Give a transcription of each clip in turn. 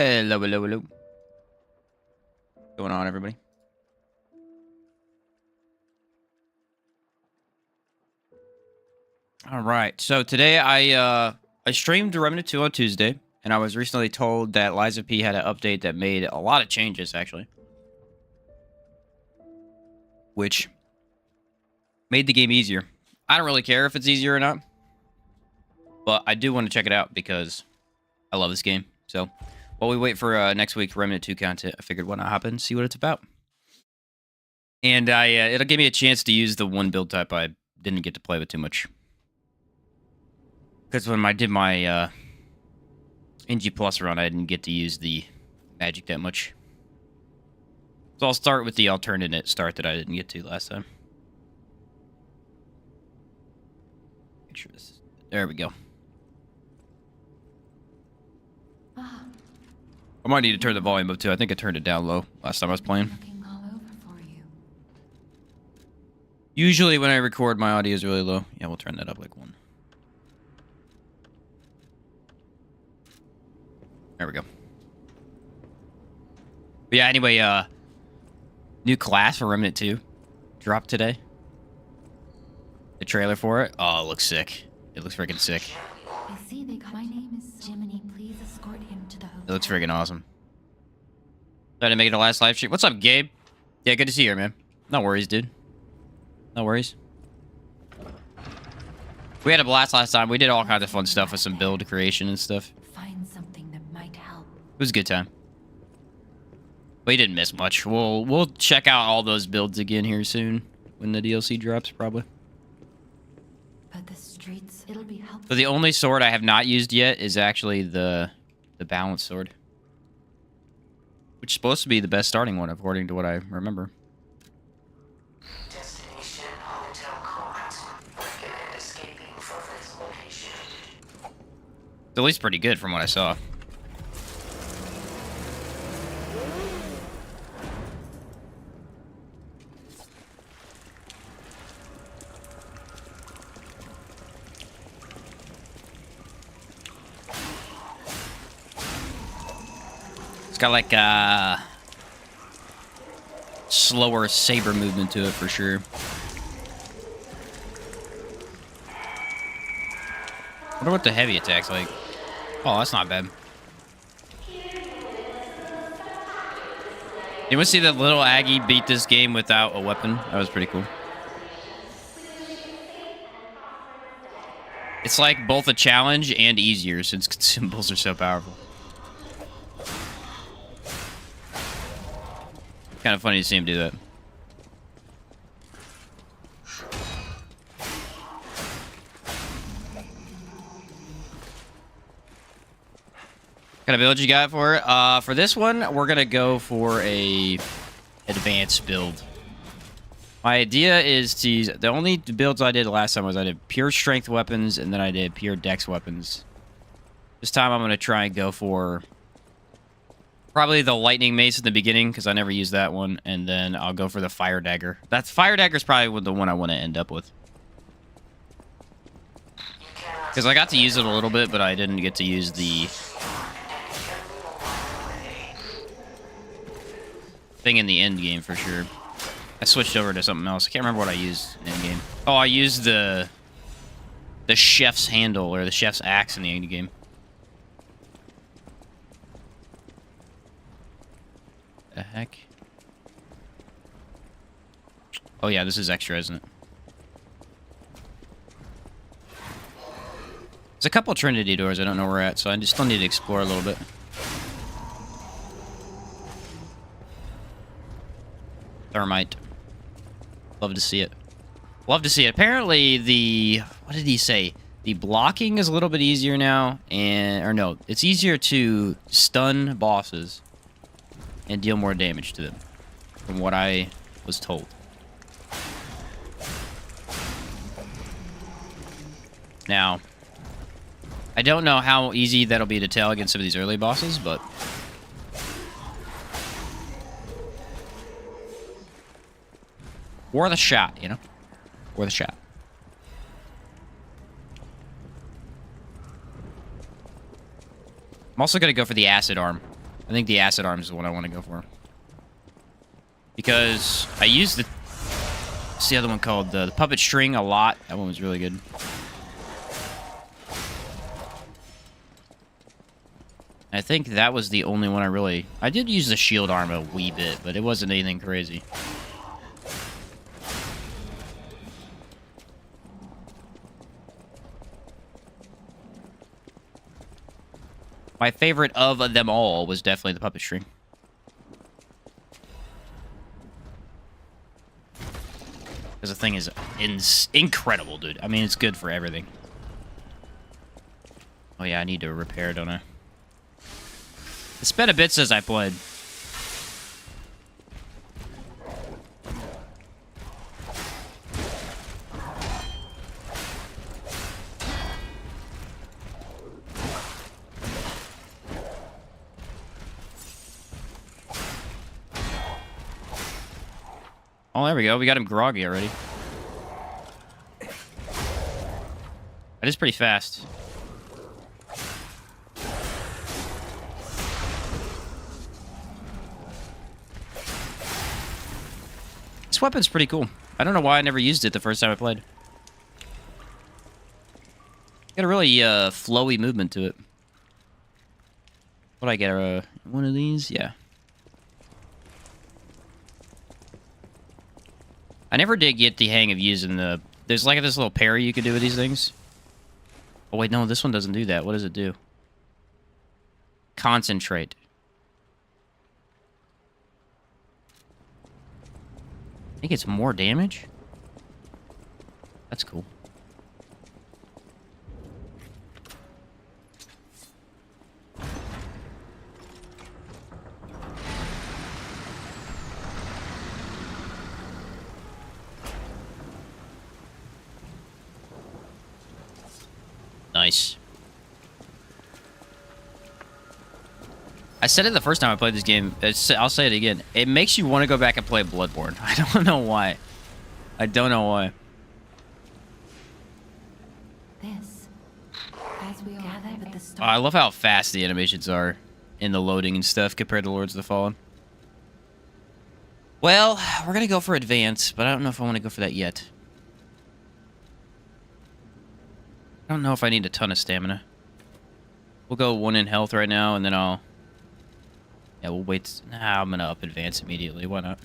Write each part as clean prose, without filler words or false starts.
Hello, hello, hello. What's going on, everybody? All right. So today I streamed Remnant 2 on Tuesday, and I was recently told that Liza P had an update that made a lot of changes, actually, which made the game easier. I don't really care if it's easier or not, but I do want to check it out because I love this game. So while we wait for next week's Remnant 2 content, I figured why not hop in and see what it's about. And it'll give me a chance to use the one build type I didn't get to play with too much. Because when I did my NG Plus run, I didn't get to use the magic that much. So I'll start with the alternate start that I didn't get to last time. Make sure this is... There we go. I might need to turn the volume up too. I think I turned it down low last time I was playing. Usually when I record, my audio is really low. Yeah, we'll turn that up like 1. There we go. But yeah, anyway, new class for Remnant 2 dropped today. The trailer for it. Oh, it looks sick. It looks freaking sick. I see they got my name is Jiminy. Please escort him to the hotel. It looks freaking awesome. Trying to make it a last live stream. What's up, Gabe? Yeah, good to see you, man. No worries, dude. No worries. We had a blast last time. We did all kinds of fun stuff with some build creation and stuff. Find something that might help. It was a good time. We didn't miss much. We'll check out all those builds again here soon when the DLC drops, probably. But the streets, it'll be helpful. So the only sword I have not used yet is actually the balance sword, which is supposed to be the best starting one according to what I remember. Destination hotel correct. Recommend escaping from this location. It's at least pretty good from what I saw. It's got like a slower saber movement to it for sure. I wonder what the heavy attack's like. Oh, that's not bad. You want to see that little Aggie beat this game without a weapon? That was pretty cool. It's like both a challenge and easier since consumables are so powerful. Kind of funny to see him do that. What kind of build you got for it? For this one, we're gonna go for a advanced build. My idea is to use the only builds I did last time was I did pure strength weapons and then I did pure dex weapons. This time I'm gonna try and go for probably the lightning mace in the beginning because I never used that one, and then I'll go for the fire dagger. That fire dagger is probably the one I want to end up with. Because I got to use it a little bit, but I didn't get to use the thing in the end game for sure. I switched over to something else. I can't remember what I used in game. Oh, I used the chef's handle or the chef's axe in the end game. The heck? Oh yeah, this is extra, isn't it? There's a couple Trinity doors I don't know where we're at, so I just still need to explore a little bit. Thermite. Love to see it. Love to see it. Apparently the... What did he say? The blocking is a little bit easier now, and... Or no, it's easier to stun bosses and deal more damage to them, from what I was told. Now, I don't know how easy that'll be to tell against some of these early bosses, but... worth a shot, you know? Worth a shot. I'm also going to go for the acid arm. I think the acid arm is the one I want to go for. Because I used the... What's the other one called? The puppet string a lot. That one was really good. I think that was the only one I really... I did use the shield arm a wee bit, but it wasn't anything crazy. My favorite of them all was definitely the puppet string. Because the thing is incredible, dude. I mean, it's good for everything. Oh yeah, I need to repair, don't I? It spent a bit since I played. Oh, there we go. We got him groggy already. That is pretty fast. This weapon's pretty cool. I don't know why I never used it the first time I played. Got a really flowy movement to it. What'd I get? One of these? Yeah. I never did get the hang of using the... There's like this little parry you could do with these things. Oh, wait, no, this one doesn't do that. What does it do? Concentrate. I think it's more damage. That's cool. Nice. I said it the first time I played this game. I'll say it again. It makes you want to go back and play Bloodborne. I don't know why. I don't know why. This, as we gather with the Oh, stars. I love how fast the animations are in the loading and stuff compared to Lords of the Fallen. Well, we're going to go for advance, but I don't know if I want to go for that yet. I don't know if I need a ton of stamina. We'll go 1 in health right now, and then I'll... Yeah, we'll wait. Nah, I'm going to up advance immediately. Why not?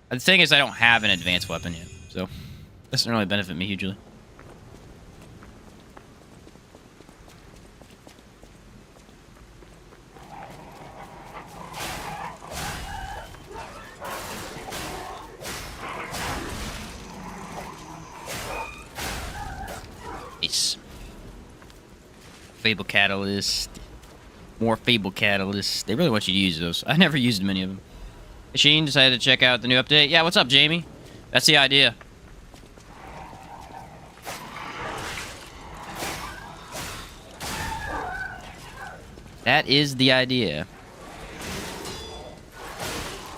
The thing is, I don't have an advanced weapon yet, so... It doesn't really benefit me hugely. Nice. Fable Catalyst. More Fable Catalyst. They really want you to use those. I never used many of them. Machine decided to check out the new update. Yeah, what's up, Jamie? That's the idea. That is the idea.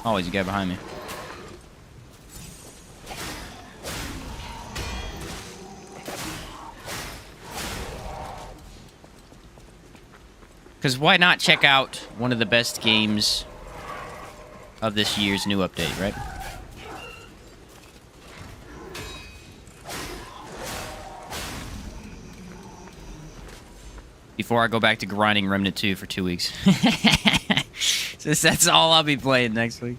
Always a guy behind me. Because why not check out one of the best games of this year's new update, right? Before I go back to grinding Remnant 2 for 2 weeks. Since that's all I'll be playing next week.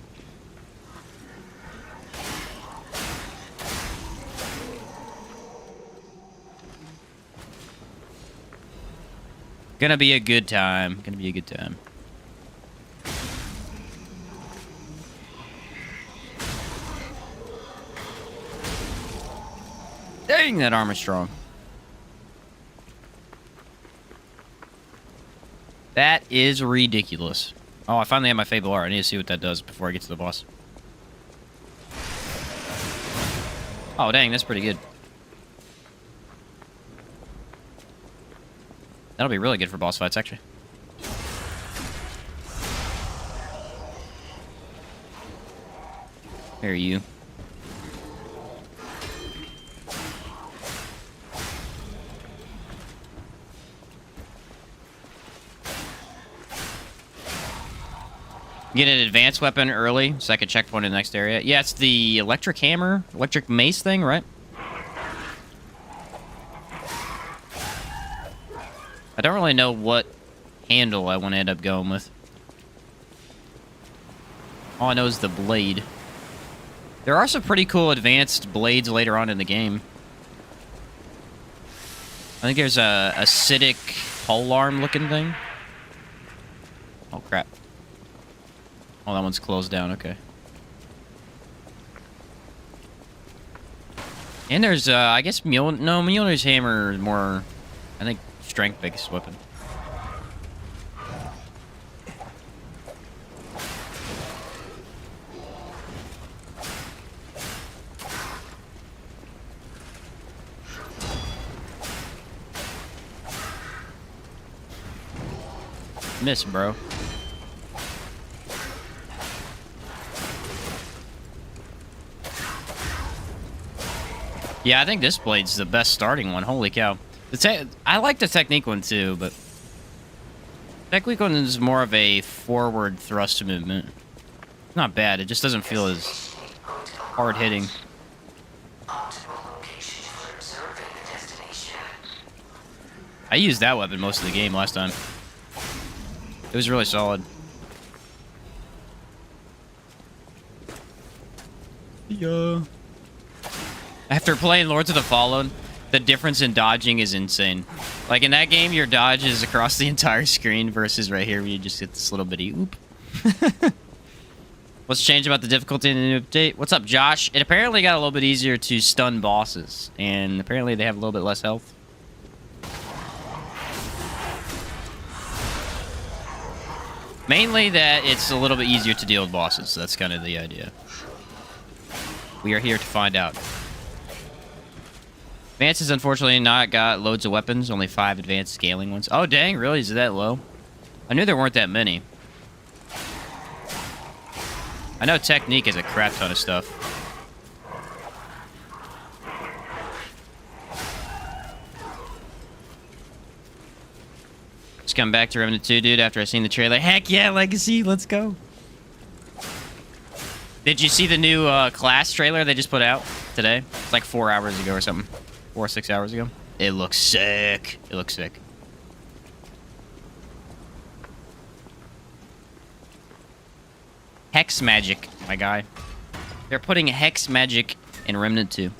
Gonna be a good time. Gonna be a good time. Dang, that armor's strong. That is ridiculous. Oh, I finally have my Fable art. I need to see what that does before I get to the boss. Oh, dang, that's pretty good. That'll be really good for boss fights, actually. Here are you. Get an advanced weapon early, second checkpoint in the next area. Yeah, it's the electric hammer, electric mace thing, right? I don't really know what handle I want to end up going with. All I know is the blade. There are some pretty cool advanced blades later on in the game. I think there's a acidic polearm looking thing. Oh, crap. Oh, that one's closed down. Okay. And there's, I guess, Mjolnir's hammer is more, I think, strength-based weapon. Miss, bro. Yeah, I think this blade's the best starting one. Holy cow. I like the technique one too, but technique one is more of a forward thrust movement. It's not bad. It just doesn't feel as hard hitting. Optimal location for observing the destination. I used that weapon most of the game last time. It was really solid. Yeah. After playing Lords of the Fallen, the difference in dodging is insane. Like in that game, your dodge is across the entire screen versus right here where you just get this little bitty oop. What's changed about the difficulty in the new update? What's up, Josh? It apparently got a little bit easier to stun bosses, and apparently they have a little bit less health. Mainly that it's a little bit easier to deal with bosses. That's kind of the idea. We are here to find out. Advanced has unfortunately not got loads of weapons. Only 5 advanced scaling ones. Oh, dang. Really? Is it that low? I knew there weren't that many. I know technique has a crap ton of stuff. Just come back to Remnant 2, dude, after I seen the trailer. Heck yeah, Legacy. Let's go. Did you see the new class trailer they just put out today? It's like 4 hours ago or something. 4 or 6 hours ago. It looks sick. It looks sick. Hex magic, my guy. They're putting hex magic in Remnant 2.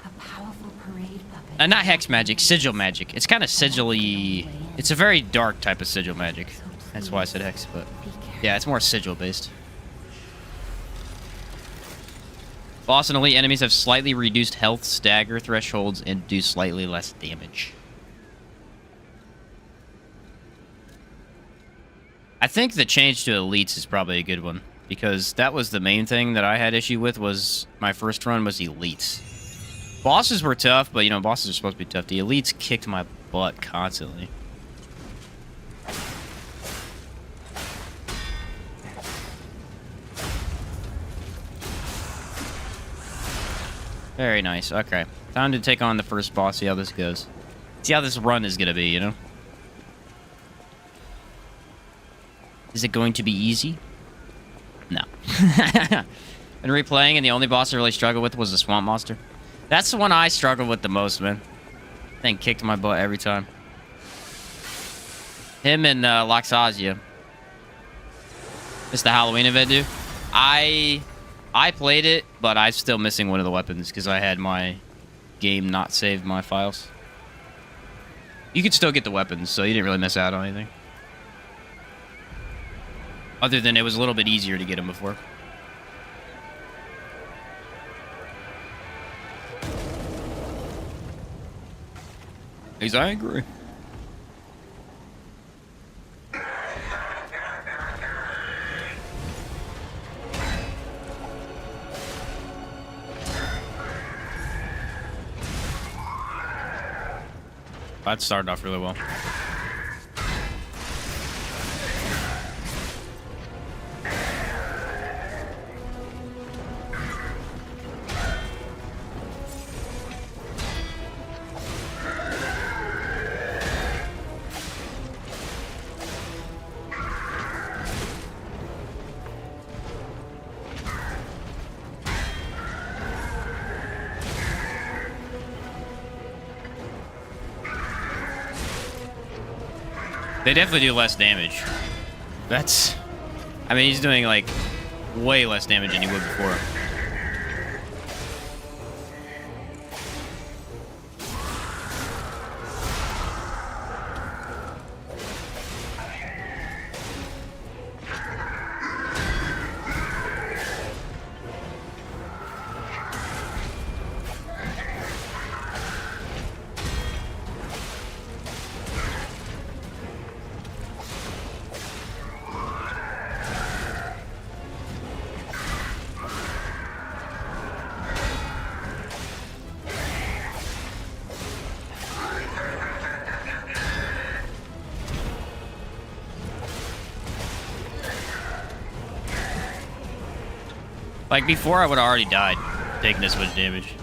A powerful parade puppet. Not hex magic, sigil magic. It's kind of sigil-y. It's a very dark type of sigil magic. That's why I said hex, but yeah, it's more sigil based. Boss and elite enemies have slightly reduced health, stagger thresholds, and do slightly less damage. I think the change to elites is probably a good one, because that was the main thing that I had issue with. Was my first run was elites. Bosses were tough, but you know, bosses are supposed to be tough. The elites kicked my butt constantly. Very nice. Okay. Time to take on the first boss, see how this goes. See how this run is going to be, you know? Is it going to be easy? No. Been replaying, and the only boss I really struggled with was the Swamp Monster. That's the one I struggled with the most, man. That thing kicked my butt every time. Him and Loxazia. It's the Halloween event, dude. I played it, but I'm still missing one of the weapons because I had my game not saved my files. You could still get the weapons, so you didn't really miss out on anything. Other than it was a little bit easier to get them before. He's angry. That started off really well. They definitely do less damage. That's... I mean, he's doing, like, way less damage than he would before. Like, before I would have already died taking this much damage.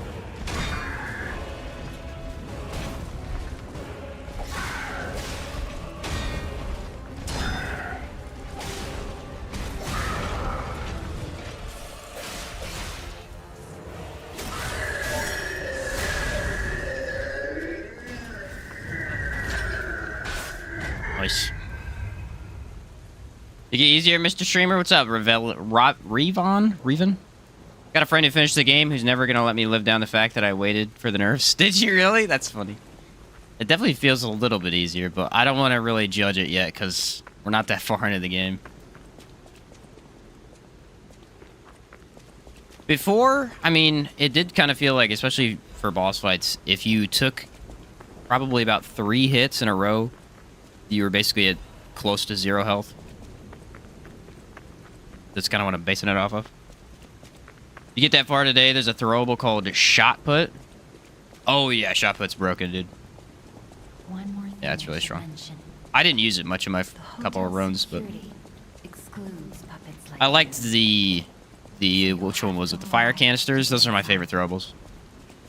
Nice. You get easier, Mr. Streamer? What's up, Revan? Got a friend who finished the game who's never gonna let me live down the fact that I waited for the nerfs. Did you really? That's funny. It definitely feels a little bit easier, but I don't want to really judge it yet because we're not that far into the game. Before, I mean, it did kind of feel like, especially for boss fights, if you took probably about 3 hits in a row, you were basically at close to 0 health. That's kind of what I'm basing it off of. You get that far today, there's a throwable called Shot Put. Oh yeah, Shot Put's broken, dude. One more thing Yeah, it's really to strong. mention. I didn't use it much in my couple of Hotel runs, but security excludes puppets like I liked this. the which one was it? The fire canisters. Those are my favorite throwables.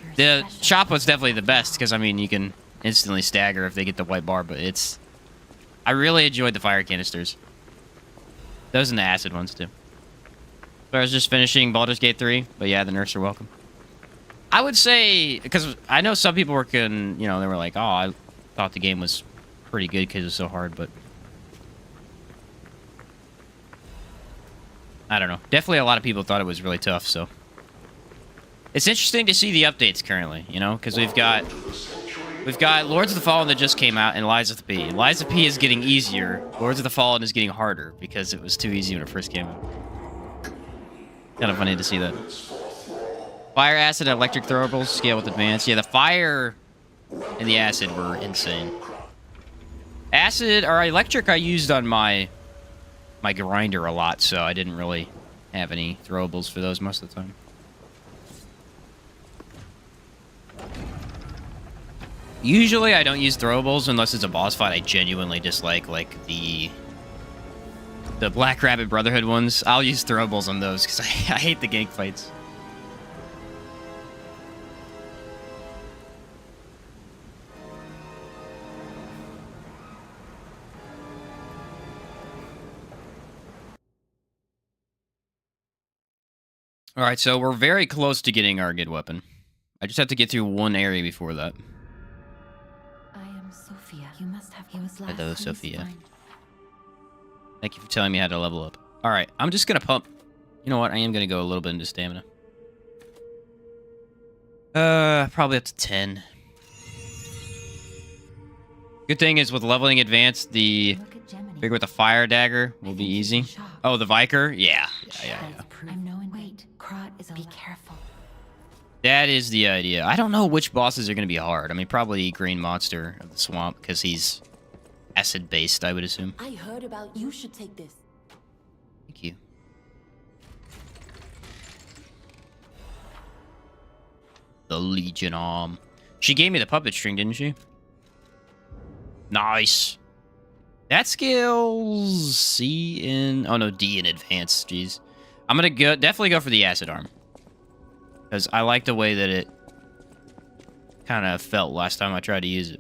You're The special. Shot Put's definitely the best because I mean you can instantly stagger if they get the white bar, but I really enjoyed the fire canisters. Those and the acid ones too. So I was just finishing Baldur's Gate 3, but yeah, the nerfs are welcome. I would say, because I know some people they were like, oh, I thought the game was pretty good because it was so hard, but I don't know. Definitely a lot of people thought it was really tough, so. It's interesting to see the updates currently, you know, because we've got Lords of the Fallen that just came out and Lies of P. Lies of P is getting easier. Lords of the Fallen is getting harder because it was too easy when it first came out. Kind of funny to see that. Fire, acid, and electric throwables scale with advance. Yeah, the fire and the acid were insane. Acid or electric I used on my grinder a lot, so I didn't really have any throwables for those most of the time. Usually I don't use throwables unless it's a boss fight I genuinely dislike, like the Black Rabbit Brotherhood ones. I'll use throwables on those because I hate the gank fights. Alright, so we're very close to getting our good weapon. I just have to get through one area before that. I am Sophia. You must have. He was last Hello, in his Sophia. mind. Thank you for telling me how to level up. Alright, I'm just gonna pump. You know what? I am gonna go a little bit into stamina. Probably up to 10. Good thing is with leveling advanced, the Look at Gemini. figure with the fire dagger will be easy. Oh, the Viker? Yeah. Yeah. I'm knowing. Wait, Krot is. Be careful. That is the idea. I don't know which bosses are going to be hard. I mean, probably Green Monster of the Swamp, because he's acid-based, I would assume. I heard about you should take this. Thank you. The Legion Arm. She gave me the puppet string, didn't she? Nice. That skills C in... Oh, no, D in advanced. Jeez. I'm going to definitely go for the acid arm. Because I like the way that it kind of felt last time I tried to use it.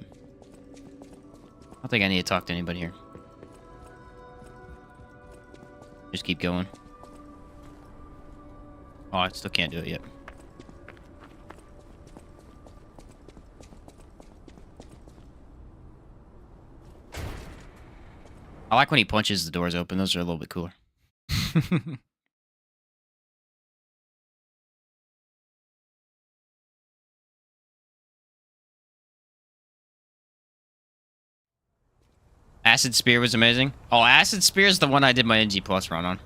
I don't think I need to talk to anybody here. Just keep going. Oh, I still can't do it yet. I like when he punches the doors open. Those are a little bit cooler. Acid Spear was amazing. Oh, Acid Spear is the one I did my NG Plus run on.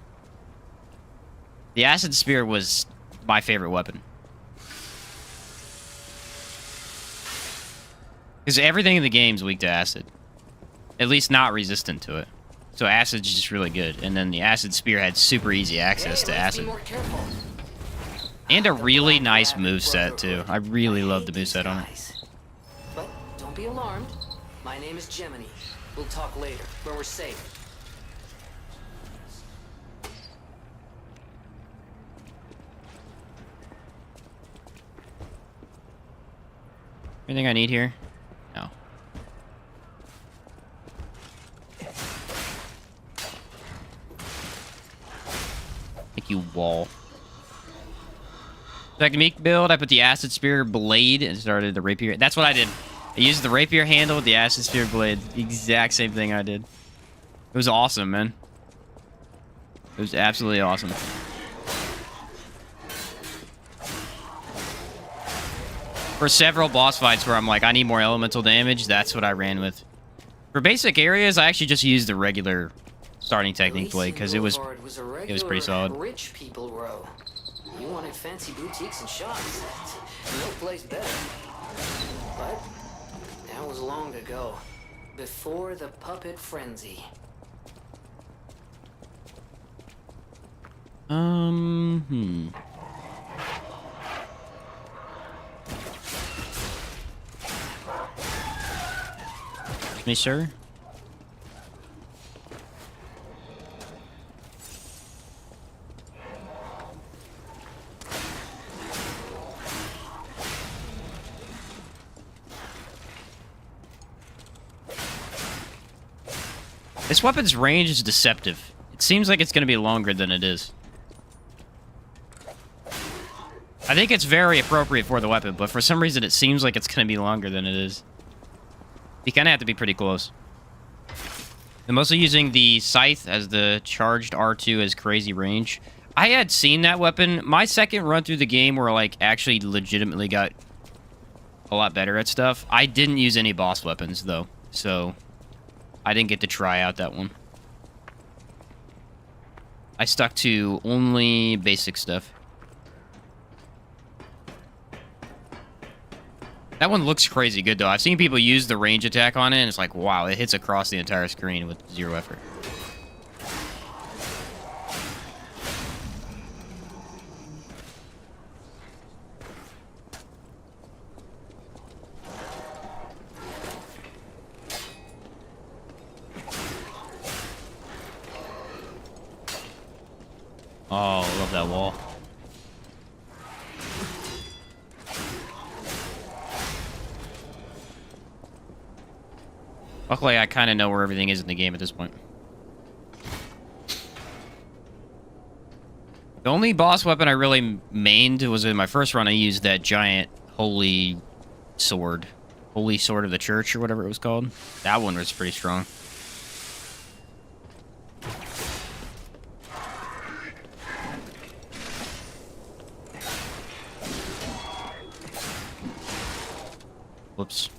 The Acid Spear was my favorite weapon. Because everything in the game is weak to acid. At least not resistant to it. So acid's just really good. And then the Acid Spear had super easy access to acid. And a really nice moveset, too. I really love the moveset on it. But don't be alarmed. My name is Gemini. We'll talk later, when we're safe. Anything I need here? No. Thank you, wall. Technique build, I put the Acid Spear blade and started the rapier. That's what I did. I used the rapier handle with the Acid Spear blade. The exact same thing I did. It was awesome, man. It was absolutely awesome. For several boss fights where I'm like, I need more elemental damage, that's what I ran with. For basic areas, I actually just used the regular starting technique blade because it was pretty solid. Rich people row. You wanted fancy boutiques and shops. No place better. But that was long ago, before the puppet frenzy. Me, sir? This weapon's range is deceptive. It seems like it's going to be longer than it is. I think it's very appropriate for the weapon, but for some reason it seems like it's going to be longer than it is. You kind of have to be pretty close. I'm mostly using the Scythe as the charged R2 as crazy range. I had seen that weapon. My second run through the game where I like actually legitimately got a lot better at stuff. I didn't use any boss weapons though, so I didn't get to try out that one. I stuck to only basic stuff. That one looks crazy good, though. I've seen people use the range attack on it, and it's like, wow, it hits across the entire screen with zero effort. Oh, I love that wall. Luckily, I kind of know where everything is in the game at this point. The only boss weapon I really mained was in my first run. I used that giant holy sword. Holy Sword of the Church, or whatever it was called. That one was pretty strong. Whoops.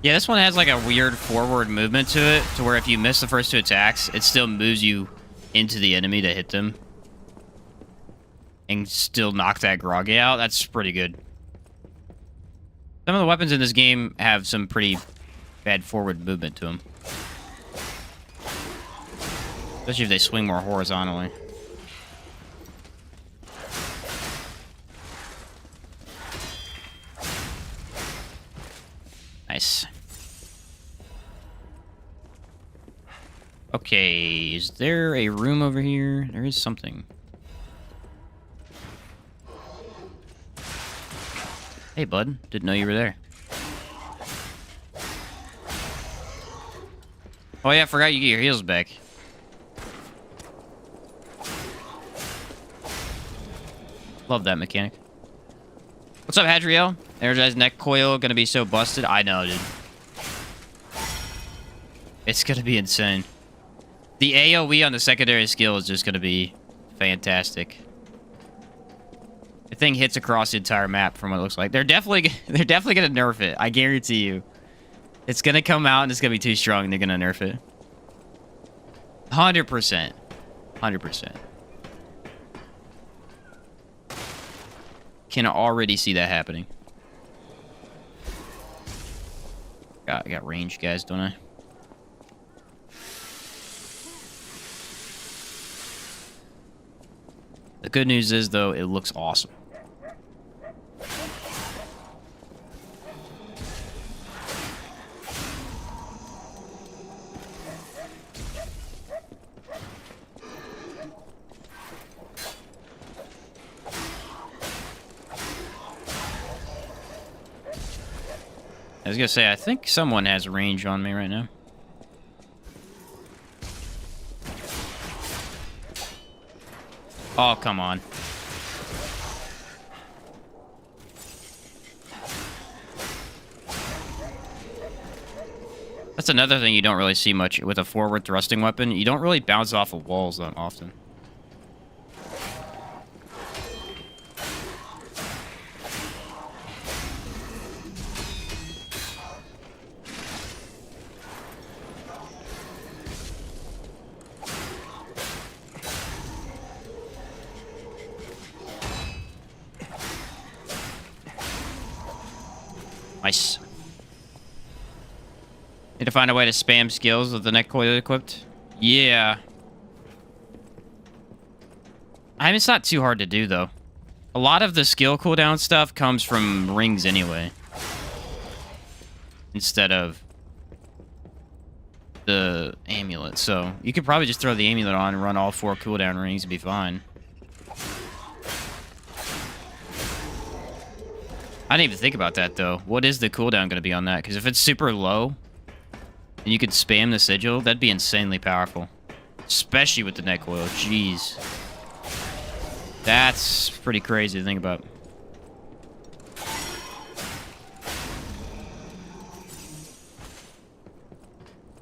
Yeah, this one has like a weird forward movement to it, to where if you miss the first two attacks, it still moves you into the enemy to hit them. And still knock that groggy out. That's pretty good. Some of the weapons in this game have some pretty bad forward movement to them. Especially if they swing more horizontally. Nice. Okay, is there a room over here? There is something. Hey, bud. Didn't know you were there. Oh, yeah, I forgot you get your heals back. Love that mechanic. What's up, Hadriel? Energized neck coil gonna be so busted? I know, dude. It's gonna be insane. The AoE on the secondary skill is just gonna be fantastic. The thing hits across the entire map from what it looks like. They're definitely gonna nerf it. I guarantee you. It's gonna come out and it's gonna be too strong and they're gonna nerf it. 100%. 100%. Can already see that happening. I got range, guys, don't I? The good news is, though, it looks awesome. I was gonna say, I think someone has range on me right now. Oh, come on. That's another thing you don't really see much with a forward thrusting weapon. You don't really bounce off of walls that often. Nice. Need to find a way to spam skills with the neck coil equipped. Yeah. I mean, it's not too hard to do, though. A lot of the skill cooldown stuff comes from rings anyway. Instead of the amulet. So, you could probably just throw the amulet on and run all 4 cooldown rings and be fine. I didn't even think about that, though. What is the cooldown going to be on that? Because if it's super low, and you could spam the sigil, that'd be insanely powerful. Especially with the neck coil. Jeez. That's pretty crazy to think about.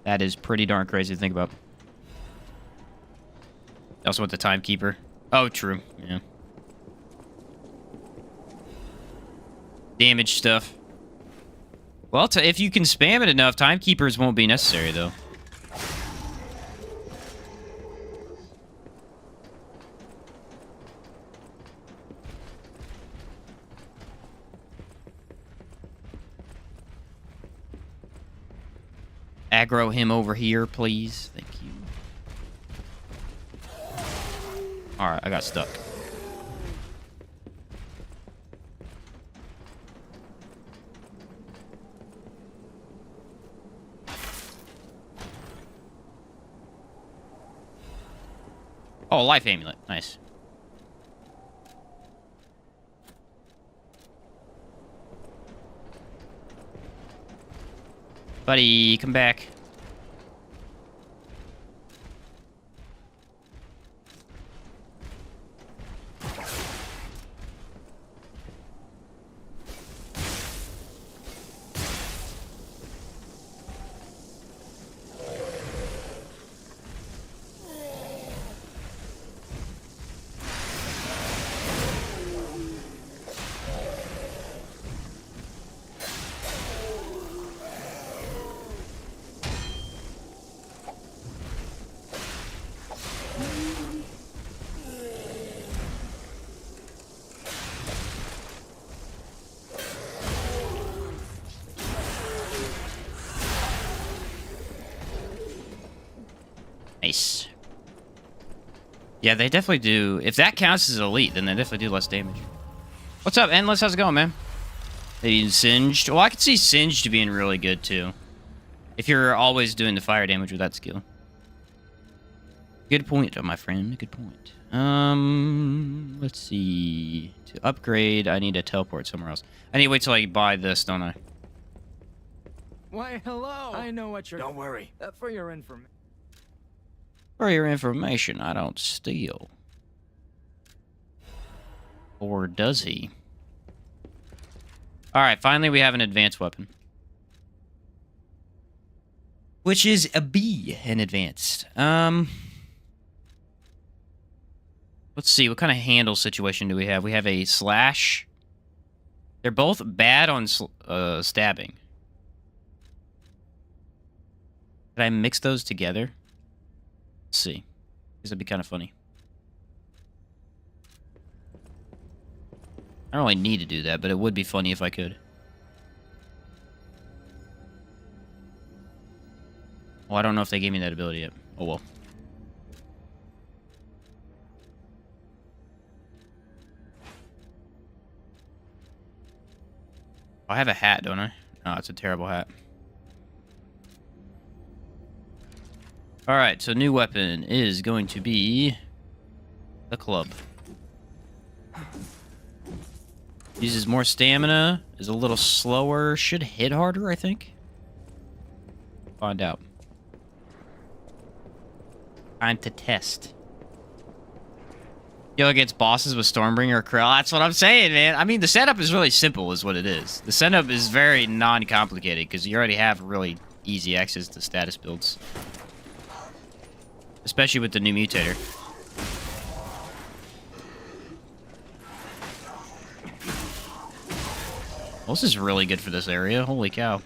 That is pretty darn crazy to think about. Also with the timekeeper. Oh, true. Yeah. Damage stuff. Well, if you can spam it enough, timekeepers won't be necessary, though. Aggro him over here, please. Thank you. Alright, I got stuck. Oh, life amulet. Nice. Buddy, come back. Nice. Yeah, they definitely do. If that counts as elite, then they definitely do less damage. What's up, Endless? How's it going, man? Maybe Singed. Well, I could see Singed being really good, too. If you're always doing the fire damage with that skill. Good point, my friend. Good point. Let's see. To upgrade, I need to teleport somewhere else. I need to wait till I buy this, don't I? Why, hello. I know what you're... Don't worry. For your information. For your information, I don't steal. Or does he? Alright, finally we have an advanced weapon. Which is a B in advanced. Let's see, what kind of handle situation do we have? We have a slash. They're both bad on stabbing. Could I mix those together? Let's see. Because that'd be kind of funny. I don't really need to do that, but it would be funny if I could. Well, I don't know if they gave me that ability yet. Oh, well. I have a hat, don't I? Oh, it's a terrible hat. Alright, so new weapon is going to be the club. Uses more stamina, is a little slower, should hit harder, I think. Find out. Time to test. Go against bosses with Stormbringer or Krill. That's what I'm saying, man. I mean, the setup is really simple, is what it is. The setup is very non-complicated, because you already have really easy access to status builds. Especially with the new mutator. Well, this is really good for this area. Holy cow.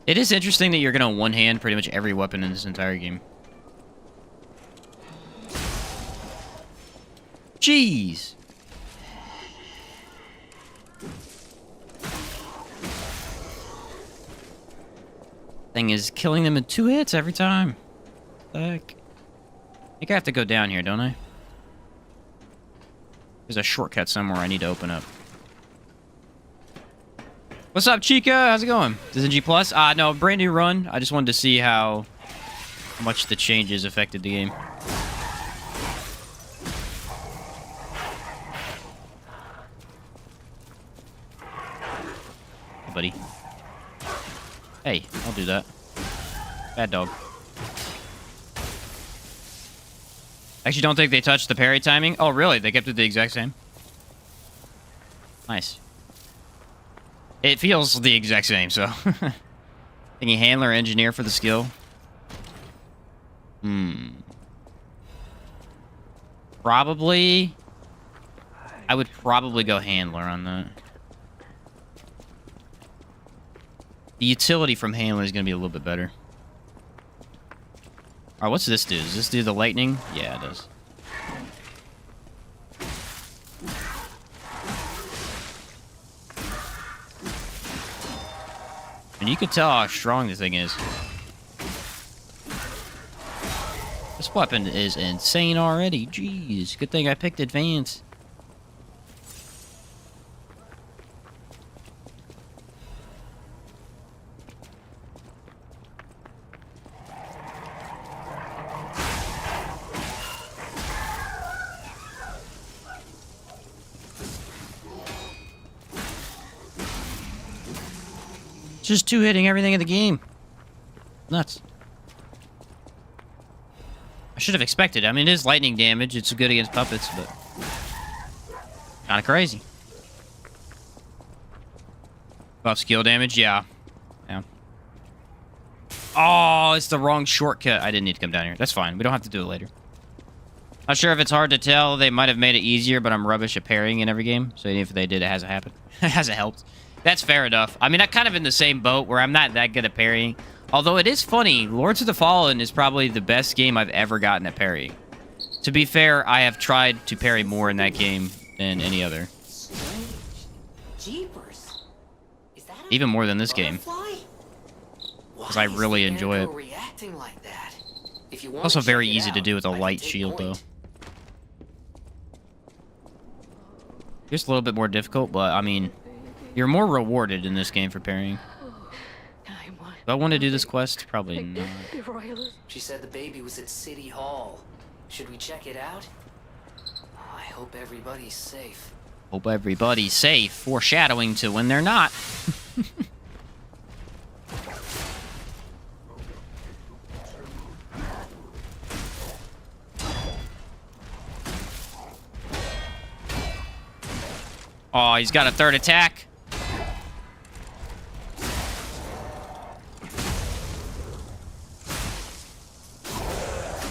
It is interesting that you're gonna one-hand pretty much every weapon in this entire game. Jeez! Thing is killing them in 2 hits every time. Heck. I think I have to go down here, don't I? There's a shortcut somewhere I need to open up. What's up, Chica? How's it going? This is G+? No, brand new run. I just wanted to see how much the changes affected the game. Hey, buddy. Hey, I'll do that. Bad dog. Actually, don't think they touched the parry timing. Oh, really? They kept it the exact same? Nice. It feels the exact same, so. Thinking handler, engineer for the skill. Probably. I would probably go handler on that. The utility from handler is going to be a little bit better. Alright, what's this do? Does this do the lightning? Yeah, it does. And you can tell how strong this thing is. This weapon is insane already. Jeez, good thing I picked advanced. Just two-hitting everything in the game. Nuts. I should have expected. I mean, it is lightning damage. It's good against puppets, but kind of crazy. Buff skill damage, yeah. Yeah. Oh, it's the wrong shortcut. I didn't need to come down here. That's fine. We don't have to do it later. Not sure if it's hard to tell. They might have made it easier, but I'm rubbish at parrying in every game. So even if they did, it hasn't happened. It hasn't helped. That's fair enough. I mean, I'm kind of in the same boat where I'm not that good at parrying. Although it is funny, Lords of the Fallen is probably the best game I've ever gotten at parrying. To be fair, I have tried to parry more in that game than any other. Jeepers. Is that Even more than this game. Because I really enjoy it. Like that? If Also very easy to do with a light shield, though. Just a little bit more difficult, but I mean, You're more rewarded in this game for parrying. Do I want to do this quest? Probably not. She said the baby was at City Hall. Should we check it out? I hope everybody's safe. Hope everybody's safe. Foreshadowing to when they're not. Oh, he's got a third attack.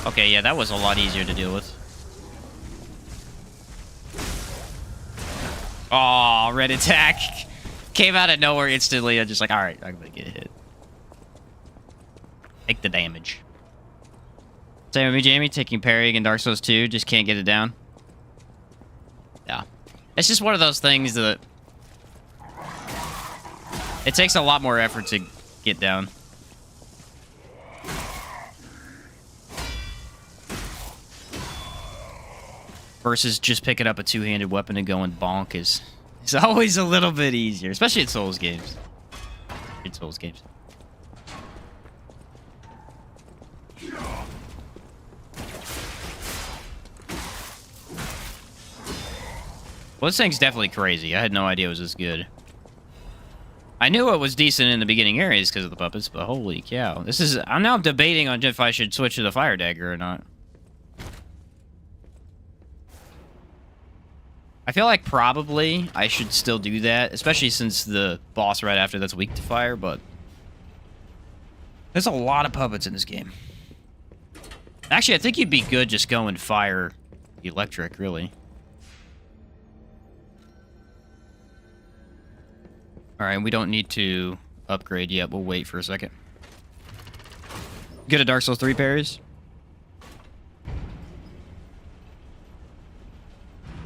Okay, yeah, that was a lot easier to deal with. Oh, red attack. Came out of nowhere instantly. I'm just like, alright, I'm gonna get hit. Take the damage. Same with me, Jamie. Taking parrying in Dark Souls 2. Just can't get it down. Yeah. It's just one of those things that... It takes a lot more effort to get down. Versus just picking up a two-handed weapon and going bonk is always a little bit easier. Especially in Souls games. In Souls games. Well, this thing's definitely crazy. I had no idea it was this good. I knew it was decent in the beginning areas because of the puppets, but holy cow. This is... I'm now debating on if I should switch to the fire dagger or not. I feel like probably I should still do that, especially since the boss right after that's weak to fire, but... There's a lot of puppets in this game. Actually, I think you'd be good just going fire electric, really. Alright, we don't need to upgrade yet. We'll wait for a second. Good at Dark Souls 3 parries.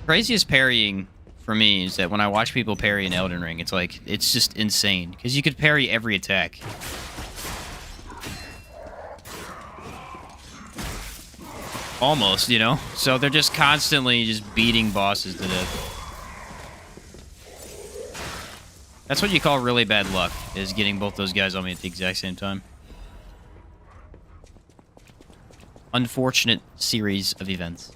Craziest parrying for me is that when I watch people parry in Elden Ring, it's like, it's just insane. Because you could parry every attack. Almost, you know? So they're just constantly just beating bosses to death. That's what you call really bad luck, is getting both those guys on me at the exact same time. Unfortunate series of events.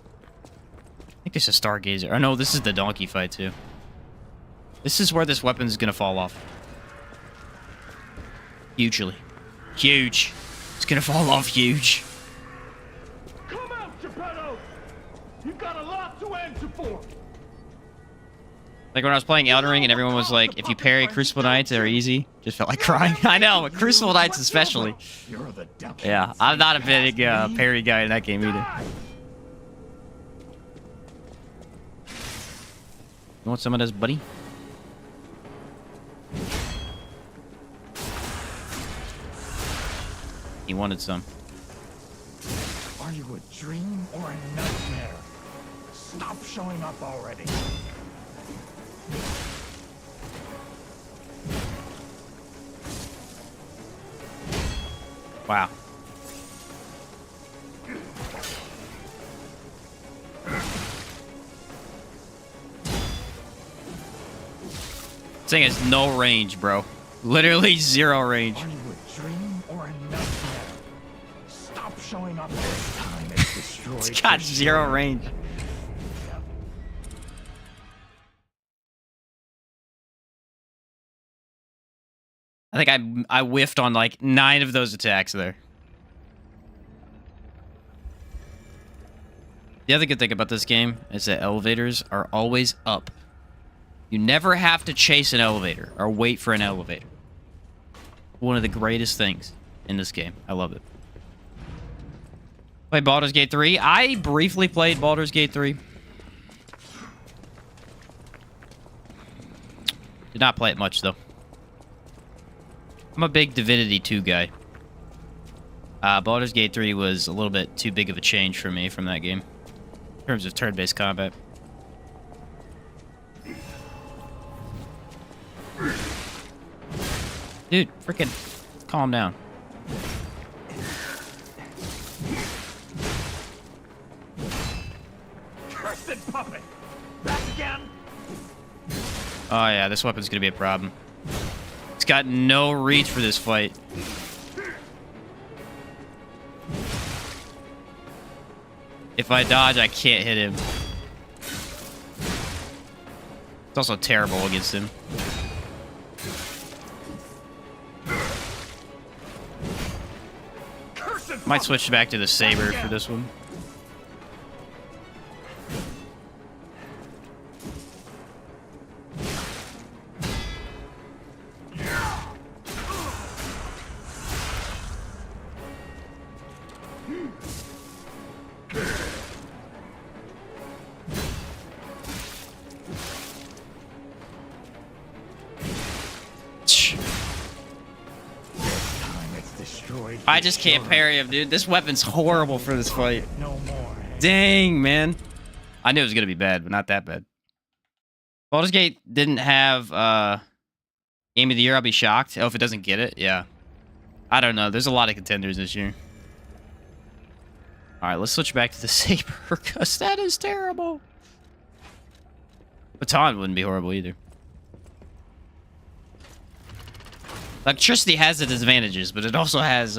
I think this is a Stargazer. Oh no, this is the donkey fight too. This is where this weapon is gonna fall off. Hugely. Huge. It's gonna fall off huge. Come out, Gipedo! You've got a lot to answer for! Like when I was playing Elden Ring and everyone was like, if you parry Crucible Knights, they're easy. Just felt like crying. I know, but Crucible Knights especially. Yeah, I'm not a big parry guy in that game either. You want some of this, buddy? He wanted some. Are you a dream or a nightmare? Stop showing up already. Wow. This thing has no range, bro. Literally 0 range. Are you a dream or a nightmare? Stop showing up this time. It's destroyed. It's got 0 range. I think I whiffed on like 9 of those attacks there. The other good thing about this game is that elevators are always up. You never have to chase an elevator or wait for an elevator. One of the greatest things in this game. I love it. Played Baldur's Gate 3. I briefly played Baldur's Gate 3. Did not play it much though. I'm a big Divinity 2 guy. Baldur's Gate 3 was a little bit too big of a change for me from that game. In terms of turn-based combat. Dude, freaking calm down. Cursed puppet! Back again! Oh yeah, this weapon's gonna be a problem. It's got no reach for this fight. If I dodge, I can't hit him. It's also terrible against him. Might switch back to the saber for this one. I just can't parry him, dude. This weapon's horrible for this fight. No more. Dang, man. I knew it was going to be bad, but not that bad. Baldur's Gate didn't have Game of the Year. I'll be shocked. Oh, if it doesn't get it? Yeah. I don't know. There's a lot of contenders this year. All right, let's switch back to the saber, because that is terrible. Baton wouldn't be horrible either. Electricity has its advantages, but it also has,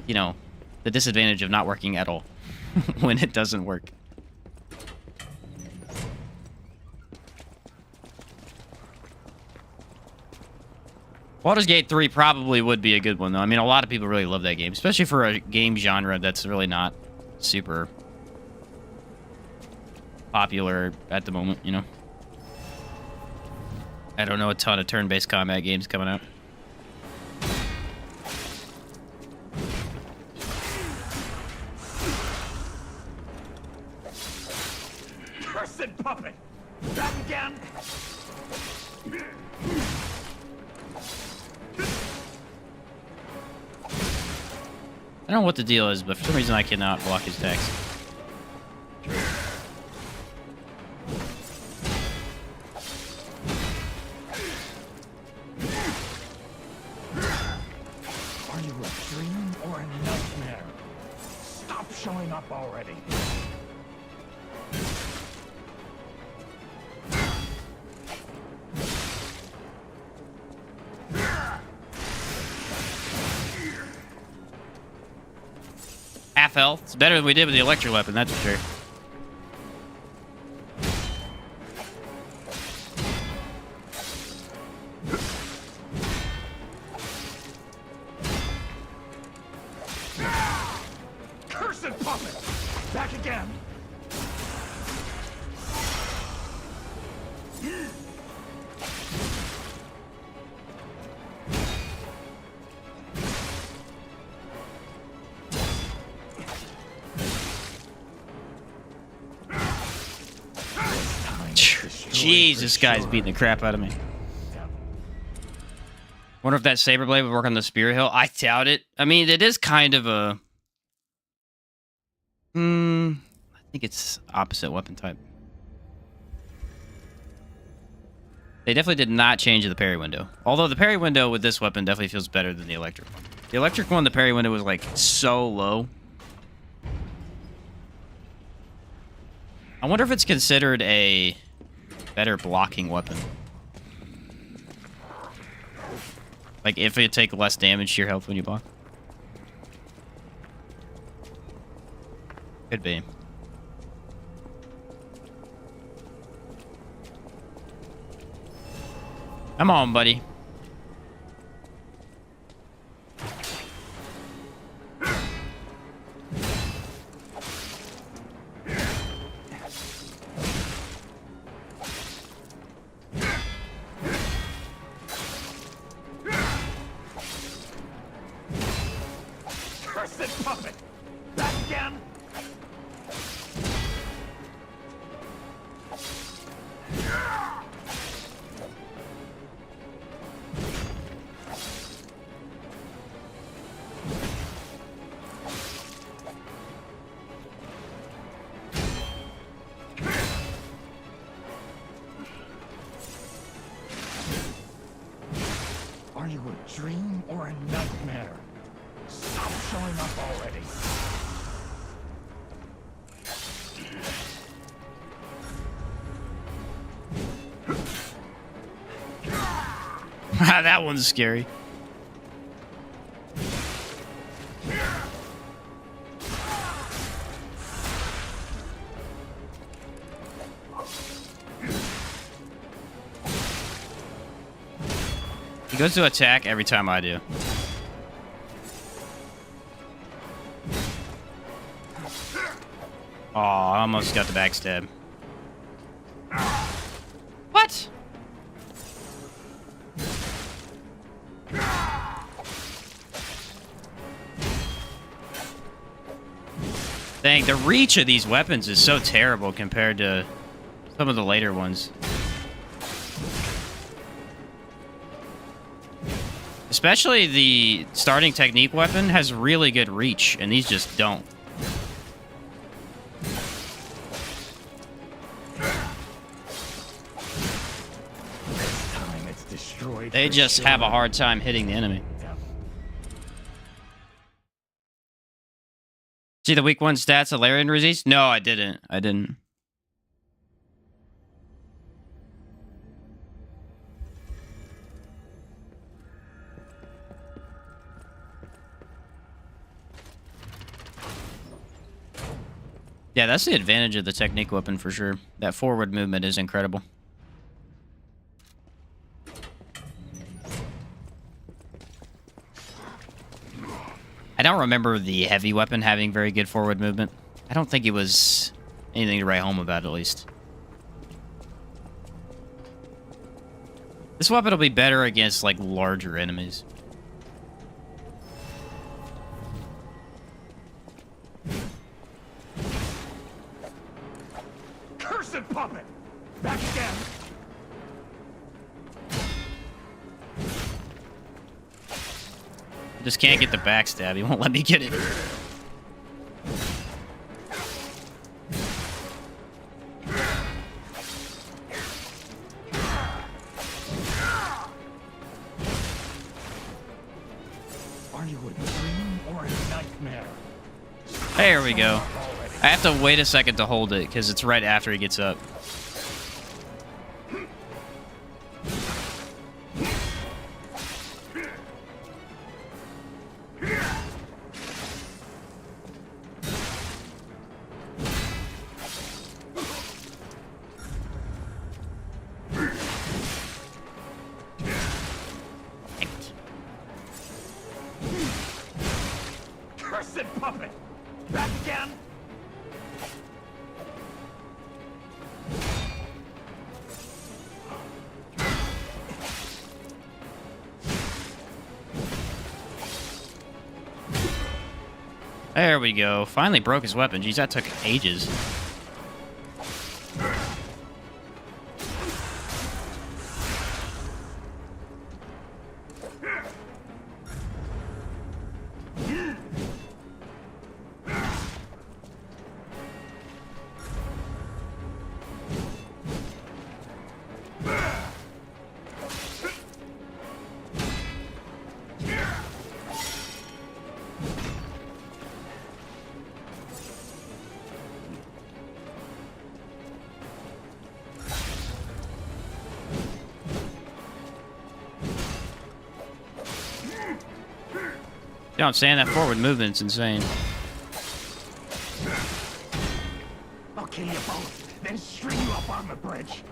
you know, the disadvantage of not working at all when it doesn't work. Baldur's Gate 3 probably would be a good one, though. I mean, a lot of people really love that game, especially for a game genre that's really not super popular at the moment, you know? I don't know a ton of turn-based combat games coming out. Cursed puppet! Back again! I don't know what the deal is, but for some reason I cannot block his attacks. Are you a dream or a nightmare? Stop showing up already. Half health. It's better than we did with the electric weapon, that's for sure. Cursed puppet! Back again! Jeez, this guy's beating the crap out of me. Wonder if that saber blade would work on the spear hill. I doubt it. I mean, it is kind of a... I think it's opposite weapon type. They definitely did not change the parry window. Although the parry window with this weapon definitely feels better than the electric one. The electric one, the parry window was like so low. I wonder if it's considered a better blocking weapon. Like if it take less damage to your health when you block. Could be. Come on, buddy. Cursed puppet! Back again! Are you a dream or a nightmare? Stop showing up already. That one's scary. He goes to attack every time I do. Oh, I almost got the backstab. What? Dang, the reach of these weapons is so terrible compared to some of the later ones. Especially the starting technique weapon has really good reach, and these just don't. Time it's destroyed. They for just sure. have a hard time hitting the enemy. See the weak one stats of Larian resist? No, I didn't. I didn't. Yeah, that's the advantage of the technique weapon for sure. That forward movement is incredible. I don't remember the heavy weapon having very good forward movement. I don't think it was anything to write home about, at least. This weapon will be better against, like, larger enemies. Cursed puppet! Back again! I just can't get the backstab. He won't let me get it. Are you a dream or a nightmare? There we go. I have to wait a second to hold it, because it's right after he gets up. Cursed puppet! Back again! There we go. Finally broke his weapon. Jeez, that took ages. You know what I'm saying? That forward movement's insane. I'll kill you both, then string you up on the bridge.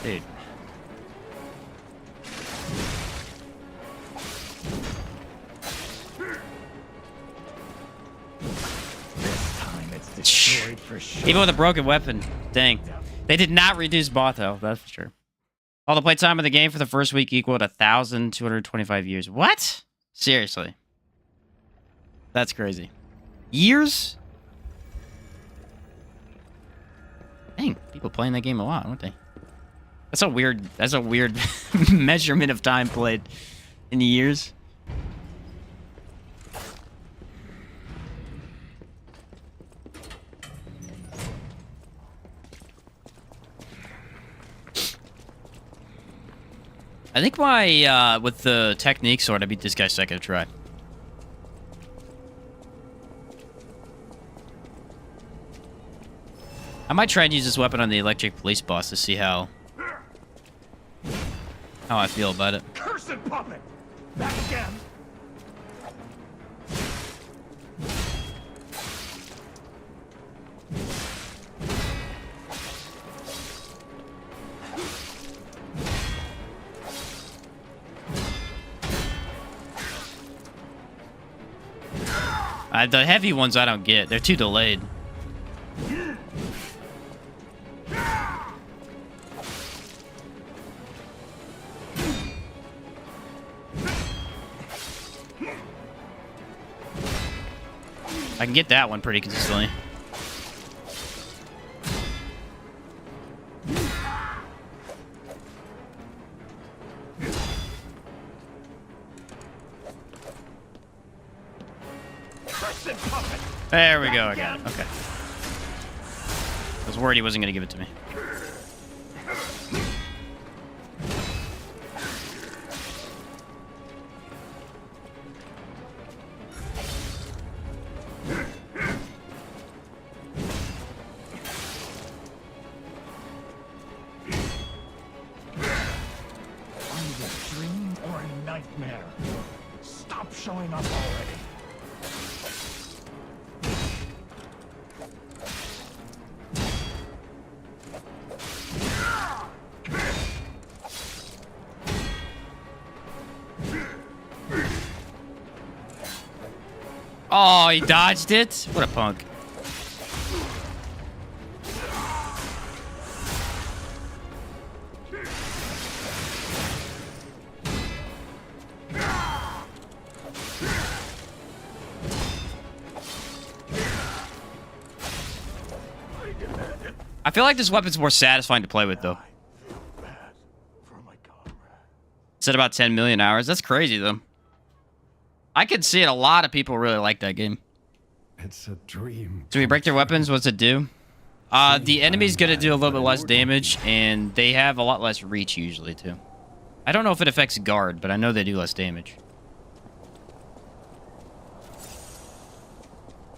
Dude. This time it's destroyed for sure. Even with a broken weapon. Dang. They did not reduce boss health, that's for sure. All the playtime of the game for the first week equaled 1,225 years. What? Seriously. That's crazy. Years? Dang, people playing that game a lot, aren't they? That's a weird measurement of time played in years. I think with the technique sword, I beat this guy second try. I might try and use this weapon on the electric police boss to see how I feel about it. Cursed puppet! Back again! The heavy ones I don't get. They're too delayed. I can get that one pretty consistently. There we go, I got it. Okay. I was worried he wasn't going to give it to me. Are you a dream or a nightmare? Stop showing up already. Oh, he dodged it? What a punk. I feel like this weapon's more satisfying to play with, though. It's at about 10 million hours. That's crazy, though. I could see it. A lot of people really like that game. It's a dream. Do we break their weapons? What's it do? The enemy's gonna do a little bit less damage, and they have a lot less reach usually, too. I don't know if it affects guard, but I know they do less damage.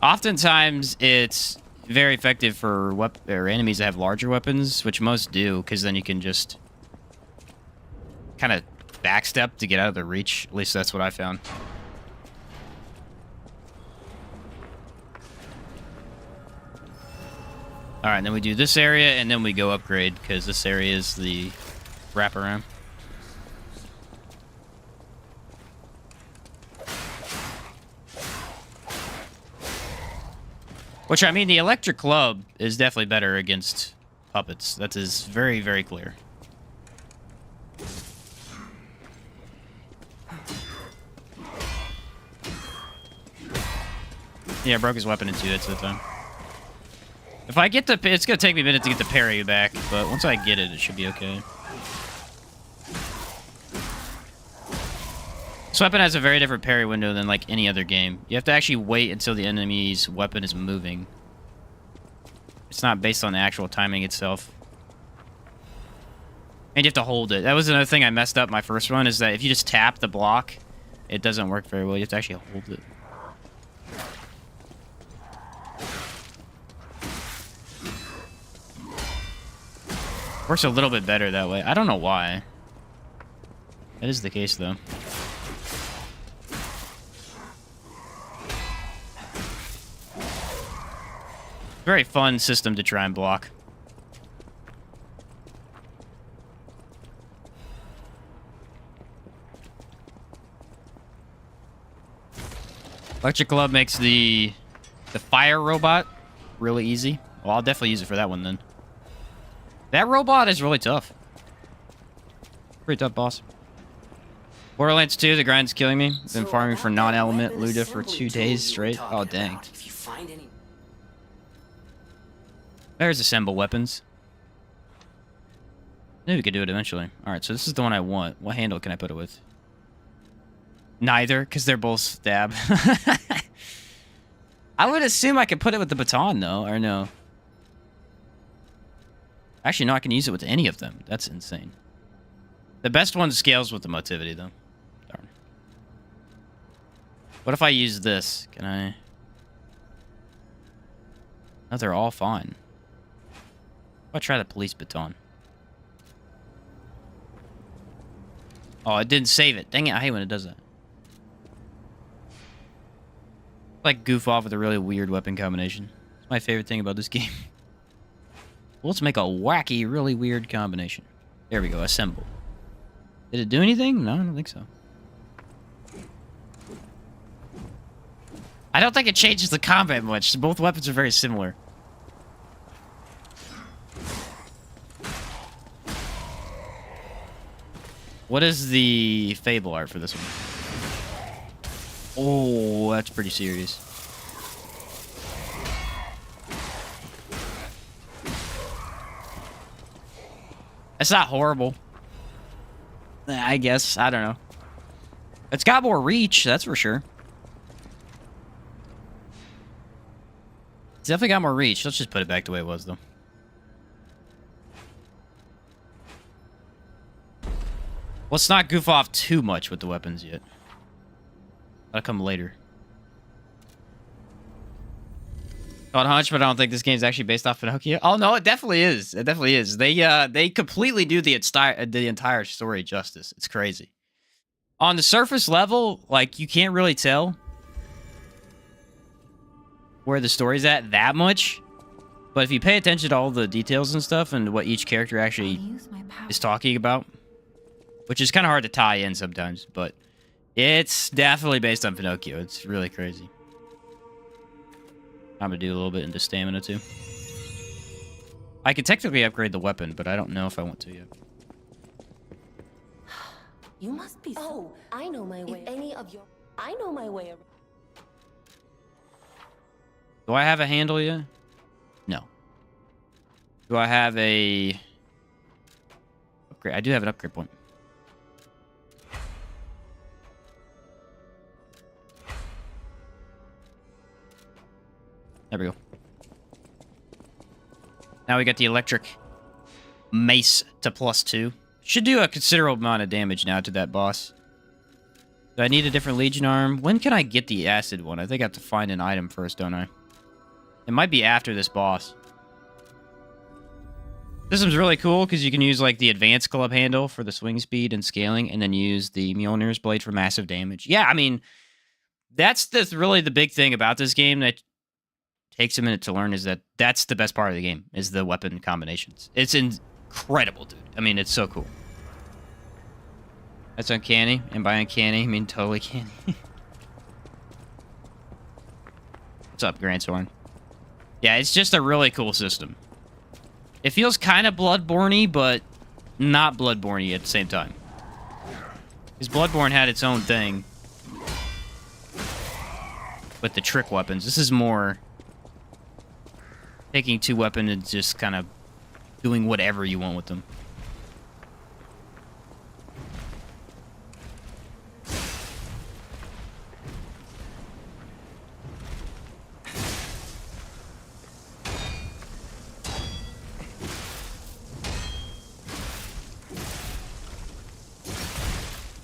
Oftentimes, it's very effective for enemies that have larger weapons, which most do, because then you can just kind of backstep to get out of their reach. At least that's what I found. Alright, and then we do this area, and then we go upgrade, because this area is the wraparound. Which, I mean, the electric club is definitely better against puppets. That is very, very clear. Yeah, I broke his weapon in 2 hits that time. If I get the... It's going to take me a minute to get the parry back, but once I get it, it should be okay. This weapon has a very different parry window than, like, any other game. You have to actually wait until the enemy's weapon is moving. It's not based on the actual timing itself. And you have to hold it. That was another thing I messed up my first run, is that if you just tap the block, it doesn't work very well. You have to actually hold it. Works a little bit better that way. I don't know why. That is the case, though. Very fun system to try and block. Electric Glove makes the fire robot really easy. Well, I'll definitely use it for that one then. That robot is really tough. Pretty tough boss. Borderlands 2, the grind's killing me. Been farming for non-element Luda for 2 days straight. Oh, dang. If you find any... There's assemble weapons. Maybe we could do it eventually. Alright, so this is the one I want. What handle can I put it with? Neither, because they're both stab. I would assume I could put it with the baton, though, or no? Actually, no, I can use it with any of them. That's insane. The best one scales with the motivity, though. Darn. What if I use this? Can I... No, they're all fine. I'll try the police baton. Oh, it didn't save it. Dang it, I hate when it does that. Like goof off with a really weird weapon combination. It's my favorite thing about this game. Well, let's make a wacky, really weird combination. There we go, assemble. Did it do anything? No, I don't think so. I don't think it changes the combat much. Both weapons are very similar. What is the Fable art for this one? Oh, that's pretty serious. That's not horrible. I guess. I don't know. It's got more reach, that's for sure. It's definitely got more reach. Let's just put it back the way it was, though. Let's not goof off too much with the weapons yet. That'll come later. On hunch, but I don't think this game's actually based off Pinocchio. Oh no, it definitely is. It definitely is. They completely do the entire story justice. It's crazy. On the surface level, like you can't really tell where the story's at that much. But if you pay attention to all the details and stuff and what each character actually is talking about, which is kind of hard to tie in sometimes, but it's definitely based on Pinocchio. It's really crazy. I'm gonna do a little bit into stamina too. I could technically upgrade the weapon, but I don't know if I want to yet. You must be. Oh, I know my way. If any of your, I know my way around. Do I have a handle yet? No. Do I have a upgrade? I do have an upgrade point. There we go. Now we got the electric mace to +2. Should do a considerable amount of damage now to that boss. Do I need a different Legion arm? When can I get the acid one? I think I have to find an item first, don't I? It might be after this boss. This one's really cool because you can use like the advanced club handle for the swing speed and scaling, and then use the Mjolnir's blade for massive damage. Yeah, I mean, that's really the big thing about this game that takes a minute to learn, is that's the best part of the game, is the weapon combinations. It's incredible, dude. I mean, it's so cool. That's uncanny, and by uncanny, I mean totally canny. What's up, Grandsorn? Yeah, it's just a really cool system. It feels kind of Bloodborne-y, but not Bloodborne-y at the same time. Because Bloodborne had its own thing with the trick weapons. This is more taking two weapons and just kind of doing whatever you want with them.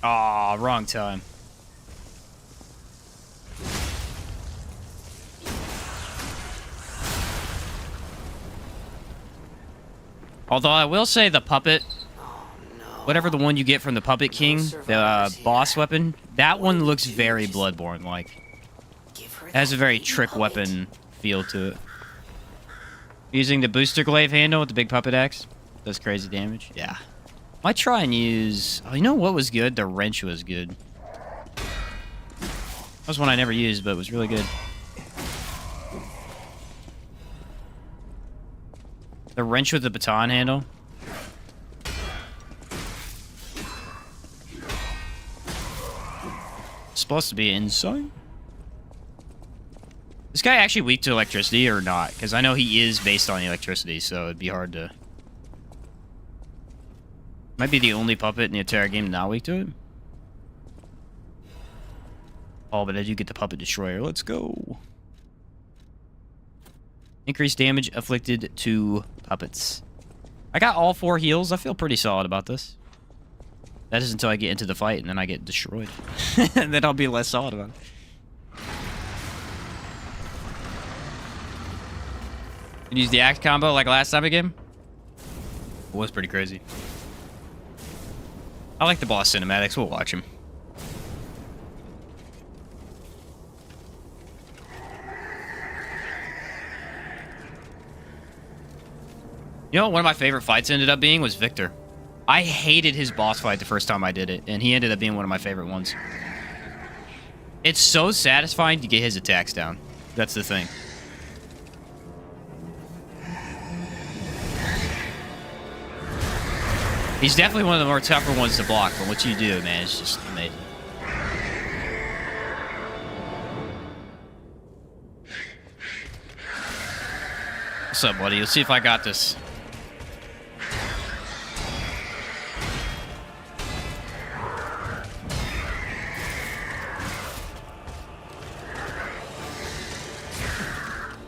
Aw, wrong time. Although I will say the puppet, whatever the one you get from the Puppet King, the boss weapon, that one looks very Bloodborne-like. It has a very trick weapon feel to it. Using the booster glaive handle with the big puppet axe does crazy damage. Yeah. Might try and use... Oh, you know what was good? The wrench was good. That was one I never used, but it was really good. The wrench with the baton handle. It's supposed to be insane. This guy actually weak to electricity or not? Because I know he is based on electricity, so it'd be hard to... Might be the only puppet in the entire game not weak to it. Oh, but I do get the puppet destroyer. Let's go. Increased damage afflicted to puppets. I got all 4 heals. I feel pretty solid about this. That is until I get into the fight and then I get destroyed. And then I'll be less solid about it. Use the axe combo like last time again. It was pretty crazy. I like the boss cinematics. We'll watch him. You know what one of my favorite fights ended up being was Victor. I hated his boss fight the first time I did it, and he ended up being one of my favorite ones. It's so satisfying to get his attacks down. That's the thing. He's definitely one of the more tougher ones to block, but what you do, man, is just amazing. What's up, buddy? Let's see if I got this.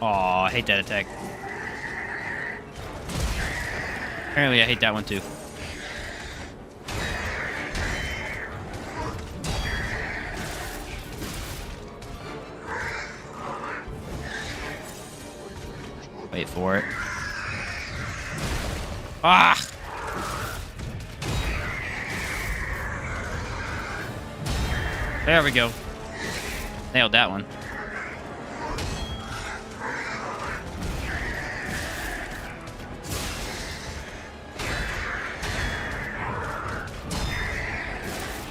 Aw, I hate that attack. Apparently, I hate that one too. Wait for it. Ah! There we go. Nailed that one.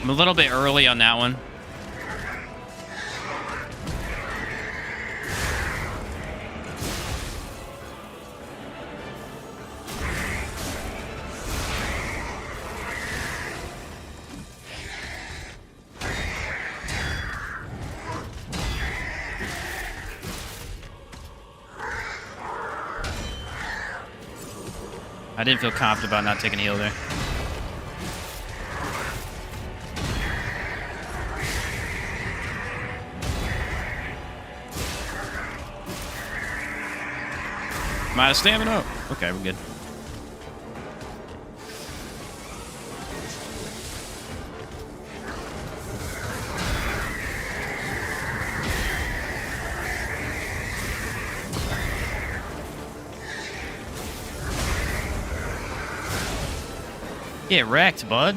I'm a little bit early on that one. I didn't feel confident about not taking a heal there. I'm out of stamina. Okay, we're good. Get wrecked, bud.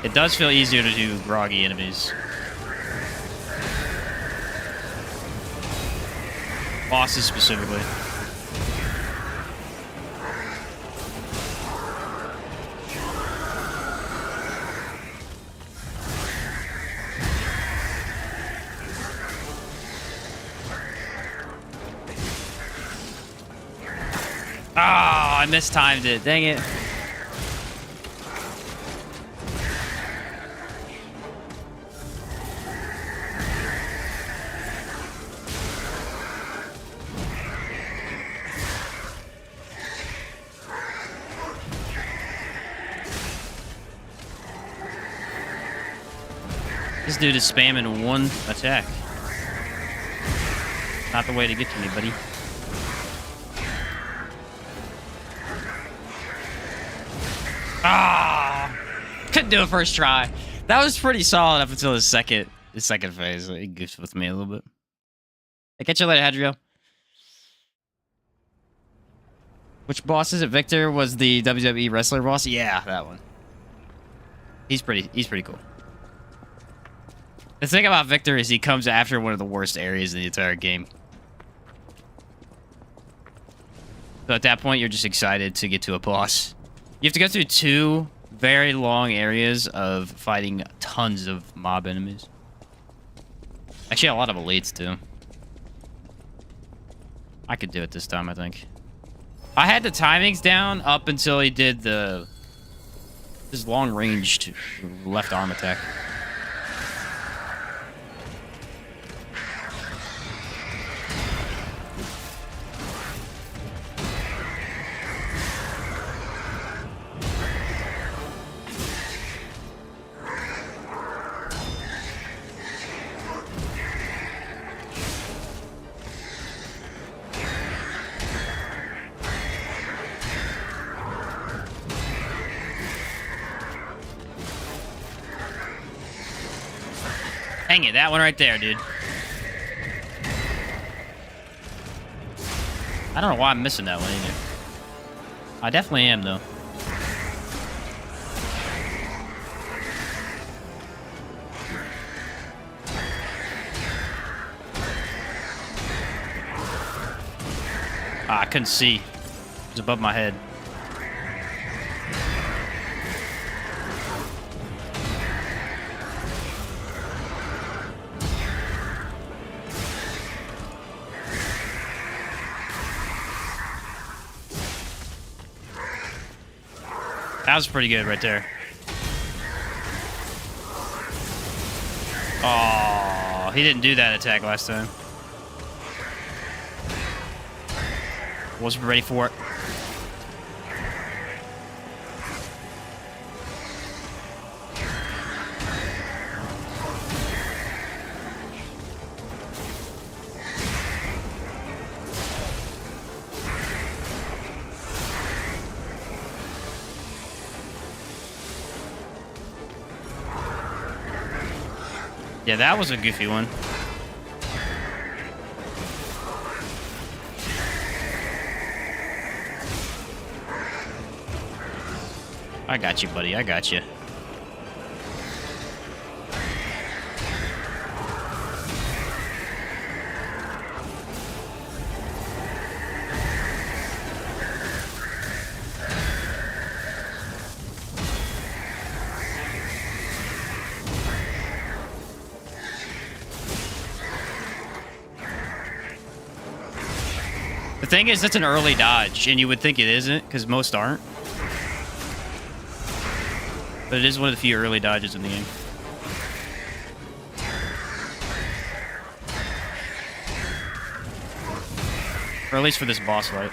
It does feel easier to do groggy enemies. Bosses specifically. Ah, I mistimed it. Dang it. This dude is spamming one attack. Not the way to get to me, buddy. Ah! Couldn't do it first try. That was pretty solid up until the second phase. He goofed with me a little bit. Hey, catch you later, Hadriel. Which boss is it? Victor was the WWE wrestler boss? Yeah, that one. He's pretty cool. The thing about Victor is he comes after one of the worst areas in the entire game. So at that point, you're just excited to get to a boss. You have to go through 2 very long areas of fighting tons of mob enemies. Actually, a lot of elites, too. I could do it this time, I think. I had the timings down up until he did this long-ranged left arm attack. Dang it, that one right there, dude. I don't know why I'm missing that one either. I definitely am, though. Ah, I couldn't see. It was above my head. That was pretty good right there. Oh, he didn't do that attack last time. Wasn't ready for it. Yeah, that was a goofy one. I got you, buddy. I got you. The thing is, that's an early dodge, and you would think it isn't, because most aren't. But it is one of the few early dodges in the game. Or at least for this boss fight.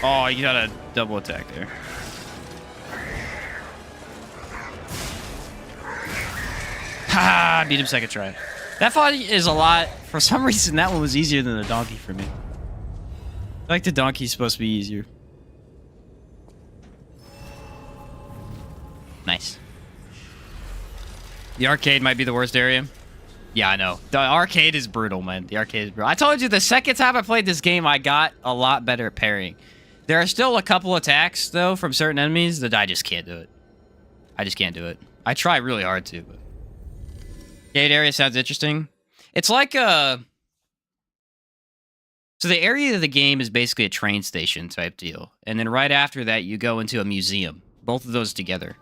Oh, you got a double attack there. Ha! Beat him second try. That fight is a lot. For some reason, that one was easier than the donkey for me. I like the donkey's supposed to be easier. Nice. The arcade might be the worst area. Yeah, I know. The arcade is brutal, man. The arcade is brutal. I told you the second time I played this game, I got a lot better at parrying. There are still a couple attacks, though, from certain enemies that I just can't do it. I just can't do it. I try really hard to, but... Arcade area sounds interesting. It's like a... So the area of the game is basically a train station type deal. And then right after that, you go into a museum. Both of those together.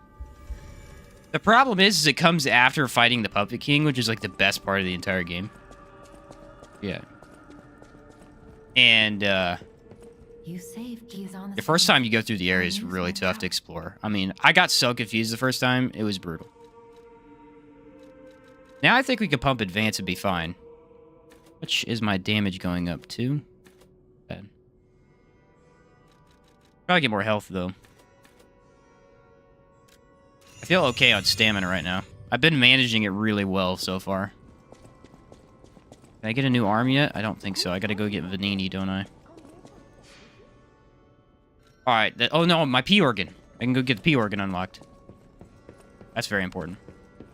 The problem is it comes after fighting the Puppet King, which is like the best part of the entire game. Yeah. And, You saved keys on the first time you go through the area is really tough to explore. I mean, I got so confused the first time, it was brutal. Now I think we can pump advance and be fine. Which is my damage going up to? Bad. Probably get more health, though. I feel okay on stamina right now. I've been managing it really well so far. Can I get a new arm yet? I don't think so. I gotta go get Vanini, don't I? Alright. Oh, no, my P organ. I can go get the P organ unlocked. That's very important.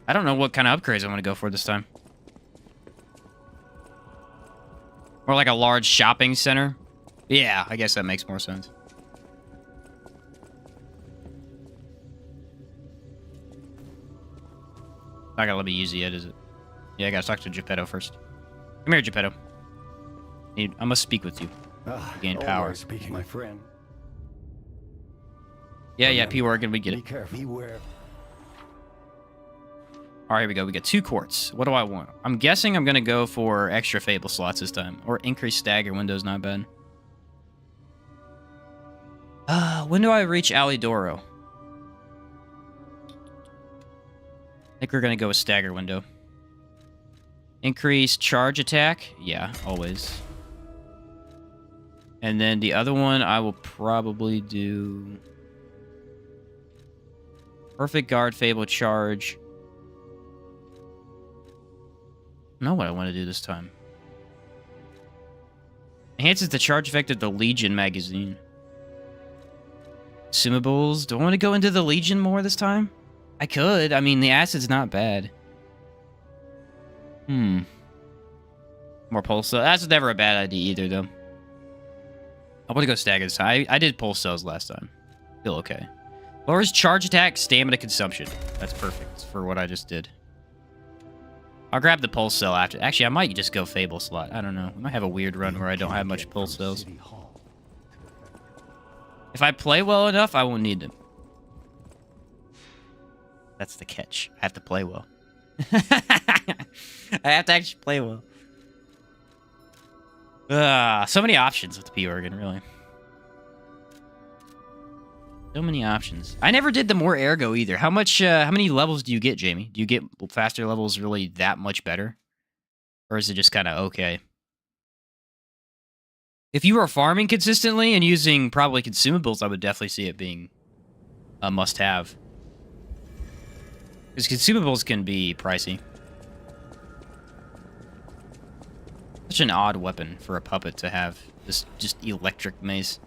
I don't know what kind of upgrades I want to go for this time. Or like a large shopping center. Yeah, I guess that makes more sense. Not gonna let me use it yet, is it? Yeah, I gotta talk to Gipedo first. Come here, Gipedo. I must speak with you. Gain power. Speaking, my friend. Yeah, P organ, we get Be it. careful. Beware. All right, here we go. We got 2 quartz. What do I want? I'm guessing I'm going to go for extra Fable slots this time. Or increased stagger window's not bad. When do I reach Alidoro? I think we're going to go with stagger window. Increased charge attack? Yeah, always. And then the other one I will probably do... Perfect guard, Fable charge... I know what I want to do this time. Enhances the charge effect of the Legion magazine. Consumables. Do I want to go into the Legion more this time? I could. I mean, the acid's not bad. More pulse cells. That's never a bad idea either, though. I want to go stagger this time. I did pulse cells last time. Feel okay. Lowers charge attack, stamina consumption. That's perfect for what I just did. I'll grab the pulse cell after. Actually, I might just go Fable slot. I don't know. I might have a weird run where I don't have much pulse cells. If I play well enough, I won't need them. That's the catch. I have to play well. I have to actually play well. So many options with the P organ, really. So many options. I never did the more ergo either. How many levels do you get, Jamie? Do you get faster levels really that much better? Or is it just kind of okay? If you are farming consistently and using probably consumables, I would definitely see it being a must-have. Because consumables can be pricey. Such an odd weapon for a puppet to have. This just electric mace.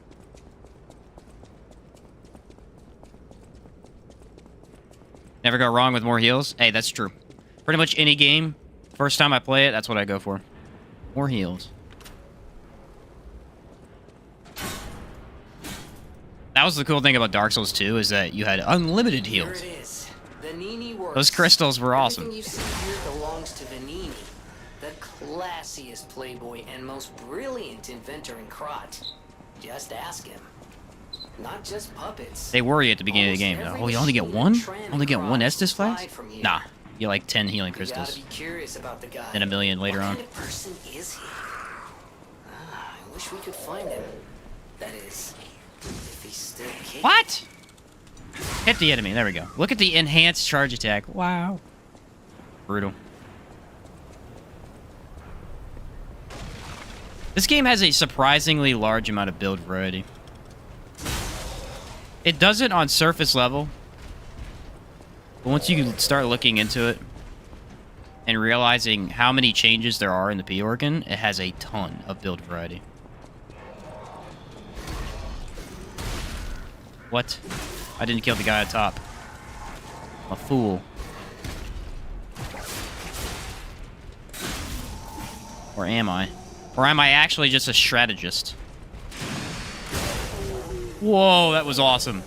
Never go wrong with more heals. Hey, that's true. Pretty much any game, first time I play it, that's what I go for. More heals. That was the cool thing about Dark Souls 2, is that you had unlimited heals. Here it is. Vanini works. Those crystals were awesome. Everything you see here belongs to Vanini, the classiest playboy and most brilliant inventor in Krot. Just ask him. Not just puppets. They worry at the beginning of the game. Almost Oh, you only get every one? machine and Only get one Krot Estus flask? supplied from here. Nah, you get like 10 healing You crystals. gotta be curious about the guy. Then a million later what on. kind of person is he? I wish we could find him. That is, if he's still kicking. What? Hit the enemy. There we go. Look at the enhanced charge attack. Wow. Brutal. This game has a surprisingly large amount of build variety. It does it on surface level. But once you start looking into it and realizing how many changes there are in the P organ, it has a ton of build variety. What? I didn't kill the guy at top. I'm a fool. Or am I? Or am I actually just a strategist? Whoa, that was awesome.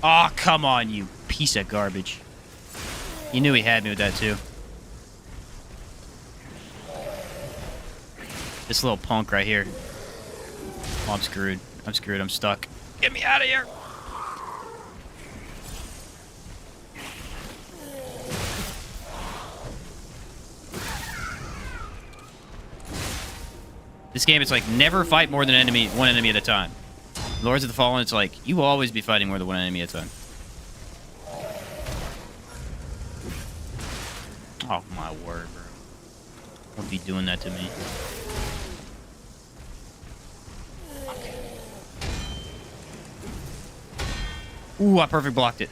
Aw, oh, come on, you piece of garbage. You knew he had me with that, too. This little punk right here. Oh, I'm screwed. I'm screwed. I'm stuck. Get me out of here. This game, it's like never fight more than one enemy at a time. Lords of the Fallen, it's like you will always be fighting more than one enemy at a time. Oh my word, bro. Don't be doing that to me. Ooh, I perfect blocked it.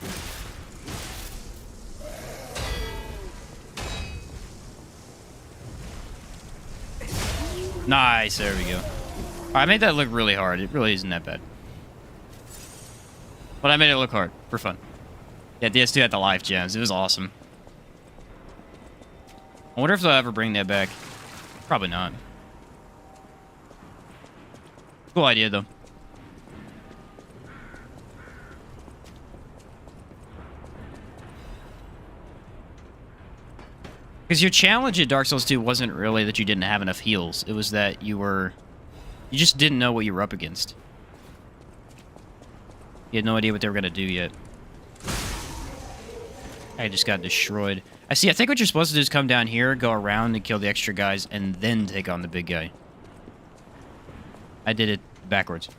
Nice, there we go. I made that look really hard. It really isn't that bad. But I made it look hard, for fun. Yeah, DS2 had the life gems. It was awesome. I wonder if they'll ever bring that back. Probably not. Cool idea, though. Because your challenge at Dark Souls 2 wasn't really that you didn't have enough heals. It was that you just didn't know what you were up against. You had no idea what they were going to do yet. I just got destroyed. I think what you're supposed to do is come down here, go around and kill the extra guys, and then take on the big guy. I did it backwards.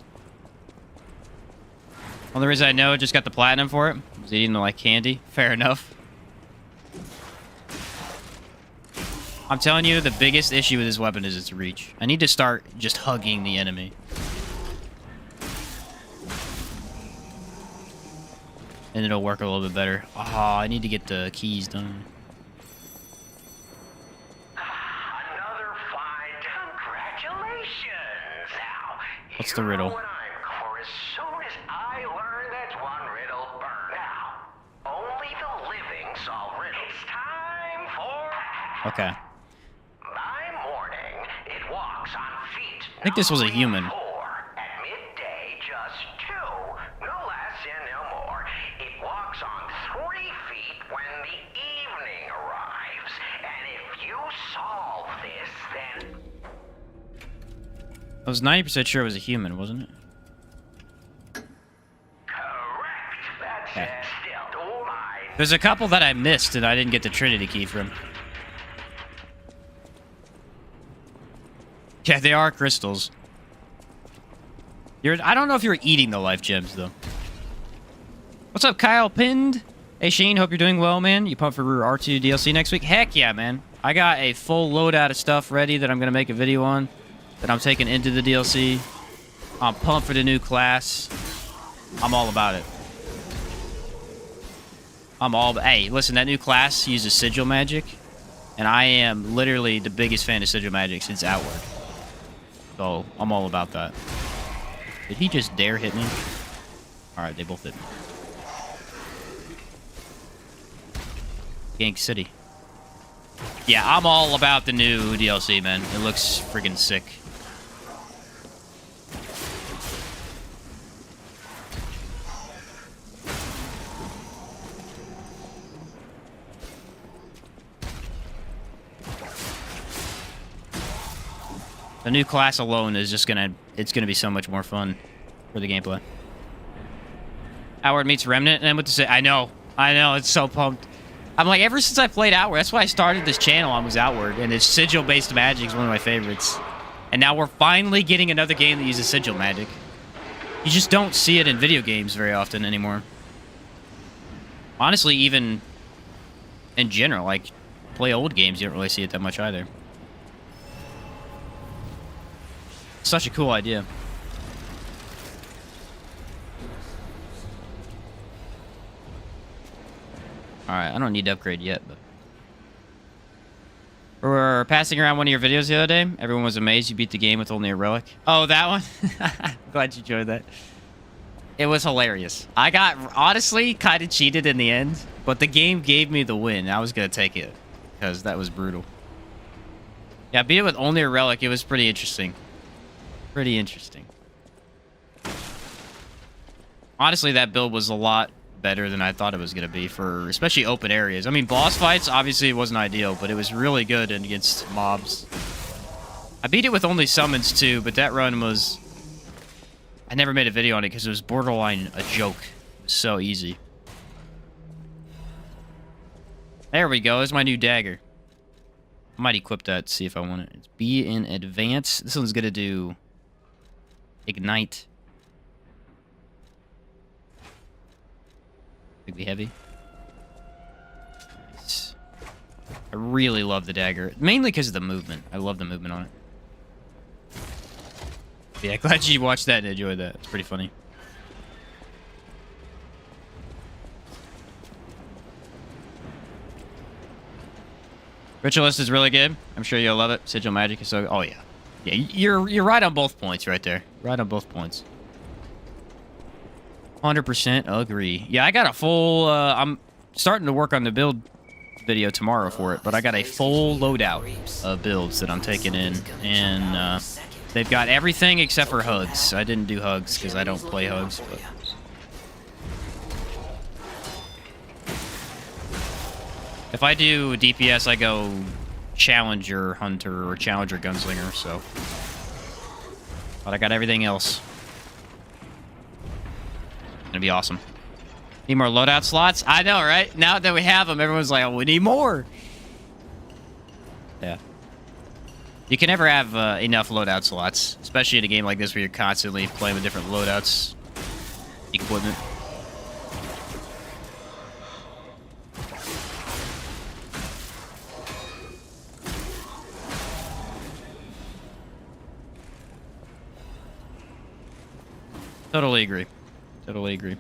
Only reason I know I just got the platinum for it was eating like candy. Fair enough. I'm telling you, the biggest issue with this weapon is its reach. I need to start just hugging the enemy. And it'll work a little bit better. Oh, I need to get the keys done. Another fight. Congratulations. Now, What's the riddle? you know what I'm for. As soon as I learn that one riddle burn, Okay. By morning, it walks on feet. I think this was a human. 4. At midday, just 2. No less and no more. It walks on 3 feet when the evening arrives. And if you solve this, then... I was 90% sure it was a human, wasn't it? Correct. That's Okay. it. Still do mine. There's a couple that I missed and I didn't get the Trinity key from. Yeah, they are crystals. I don't know if you're eating the life gems, though. What's up, Kyle Pinned? Hey, Shane, hope you're doing well, man. You pumped for R2 DLC next week? Heck yeah, man. I got a full loadout of stuff ready that I'm going to make a video on that I'm taking into the DLC. I'm pumped for the new class. I'm all about it. Hey, listen, that new class uses sigil magic, and I am literally the biggest fan of sigil magic since Outward. So, I'm all about that. Did he just dare hit me? Alright, they both hit me. Gank City. Yeah, I'm all about the new DLC, man. It looks friggin' sick. The new class alone is just it's gonna be so much more fun for the gameplay. Outward meets Remnant, and then what to say? I know, it's so pumped. I'm like, ever since I played Outward, that's why I started this channel. I was Outward, and its sigil-based magic is one of my favorites. And now we're finally getting another game that uses sigil magic. You just don't see it in video games very often anymore. Honestly, even in general, like, play old games, you don't really see it that much either. Such a cool idea. Alright, I don't need to upgrade yet, but... We're passing around one of your videos the other day. Everyone was amazed you beat the game with only a relic. Oh, that one? Glad you enjoyed that. It was hilarious. I got, honestly, kind of cheated in the end, but the game gave me the win. I was going to take it, because that was brutal. Yeah, I beat it with only a relic. It was pretty interesting. Pretty interesting. Honestly, that build was a lot better than I thought it was going to be for especially open areas. I mean, boss fights, obviously it wasn't ideal, but it was really good against mobs. I beat it with only summons too, but that run was... I never made a video on it because it was borderline a joke. It was so easy. There we go. There's my new dagger. I might equip that to see if I want it. It's B in advance. This one's going to do... Ignite. Could be heavy. Nice. I really love the dagger. Mainly because of the movement. I love the movement on it. Yeah, glad you watched that and enjoyed that. It's pretty funny. Ritualist is really good. I'm sure you'll love it. Sigil Magic is so... Oh, yeah. Yeah, you're right on both points right there. Right on both points. 100% agree. Yeah, I got a full... I'm starting to work on the build video tomorrow for it, but I got a full loadout of builds that I'm taking in. And they've got everything except for hugs. I didn't do hugs because I don't play hugs. But... If I do DPS, I go Challenger Hunter or Challenger Gunslinger, so... But I got everything else. Gonna be awesome. Need more loadout slots? I know, right? Now that we have them, everyone's like, oh, we need more! Yeah. You can never have enough loadout slots, especially in a game like this where you're constantly playing with different loadouts, equipment. Totally agree. Totally agree.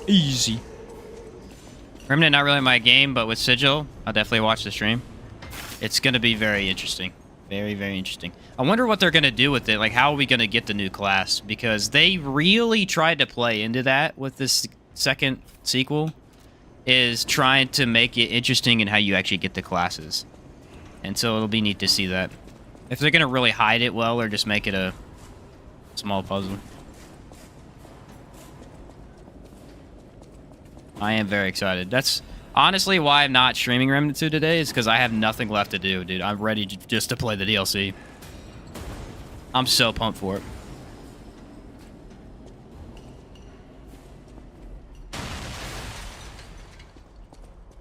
Easy. Remnant, not really my game, but with Sigil, I'll definitely watch the stream. It's going to be very interesting. Very, very interesting. I wonder what they're going to do with it. Like, how are we going to get the new class? Because they really tried to play into that with this second sequel, is trying to make it interesting in how you actually get the classes. And so it'll be neat to see that. If they're going to really hide it well or just make it a small puzzle. I am very excited. That's honestly why I'm not streaming Remnant 2 today, is because I have nothing left to do, dude. I'm ready just to play the DLC. I'm so pumped for it.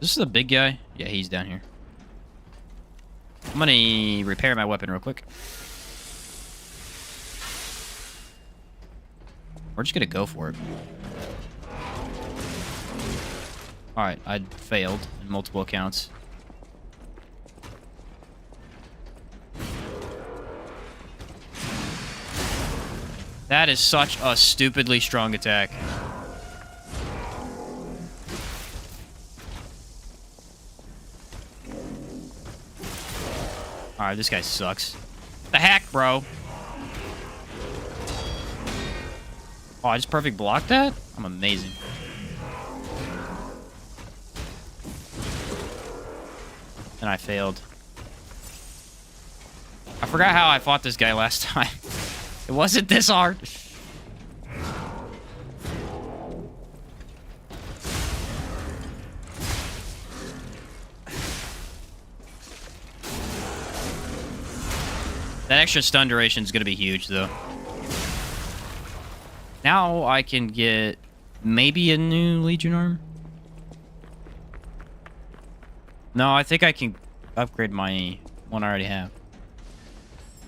This is the big guy? Yeah, he's down here. I'm gonna repair my weapon real quick. We're just gonna go for it. Alright, I failed in multiple accounts. That is such a stupidly strong attack. Alright, this guy sucks. The heck, bro? Oh, I just perfect blocked that? I'm amazing. And I failed. I forgot how I fought this guy last time. It wasn't this hard. That extra stun duration is going to be huge, though. Now I can get maybe a new Legion arm. No, I think I can upgrade my one I already have.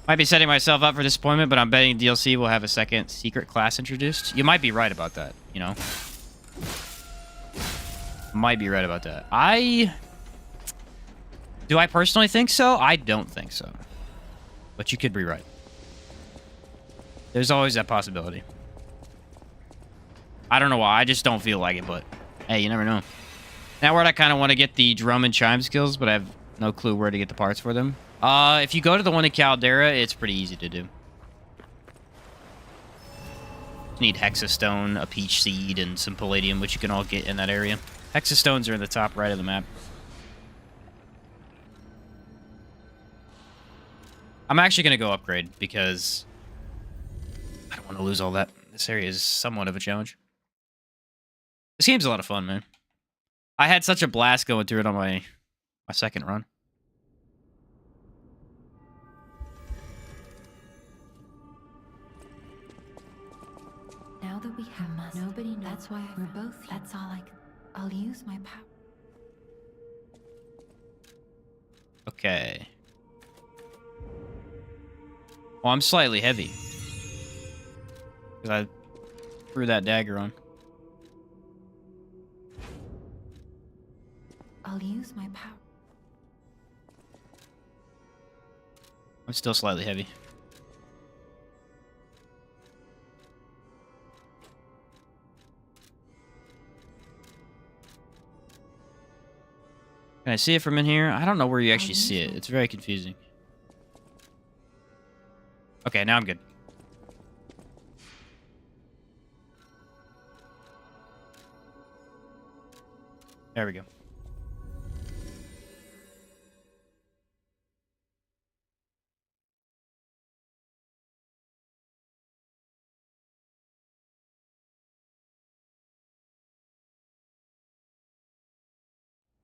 Might be setting myself up for disappointment, but I'm betting DLC will have a second secret class introduced. You might be right about that, you know? Might be right about that. Do I personally think so? I don't think so. But you could be right. There's always that possibility. I don't know why. I just don't feel like it, but hey, you never know. Now where I kind of want to get the drum and chime skills, but I have no clue where to get the parts for them. If you go to the one in Caldera, it's pretty easy to do. You need hexastone, a peach seed, and some palladium, which you can all get in that area. Hexastones are in the top right of the map. I'm actually going to go upgrade because I don't want to lose all that. This area is somewhat of a challenge. This game's a lot of fun, man. I had such a blast going through it on my second run. Now that we have nobody knows. That's why we're both here. That's all I'll use my power. Okay. Well, I'm slightly heavy. Because I threw that dagger on. I'll use my power. I'm still slightly heavy. Can I see it from in here? I don't know where you actually see it. It's very confusing. Okay, now I'm good. There we go.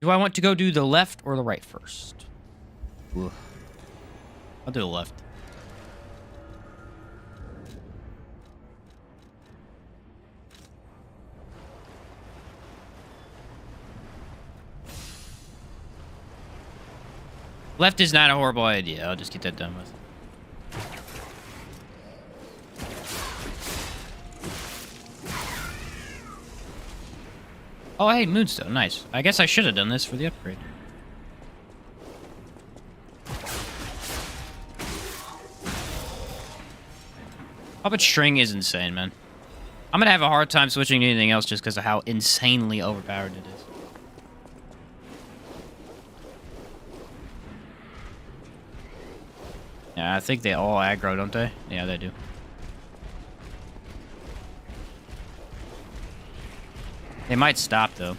Do I want to go do the left or the right first? Ugh. I'll do the left. Left is not a horrible idea. I'll just get that done with. Oh, hey, Moonstone. Nice. I guess I should have done this for the upgrade. Puppet String is insane, man. I'm gonna have a hard time switching to anything else just because of how insanely overpowered it is. Yeah, I think they all aggro, don't they? Yeah, they do. They might stop, though.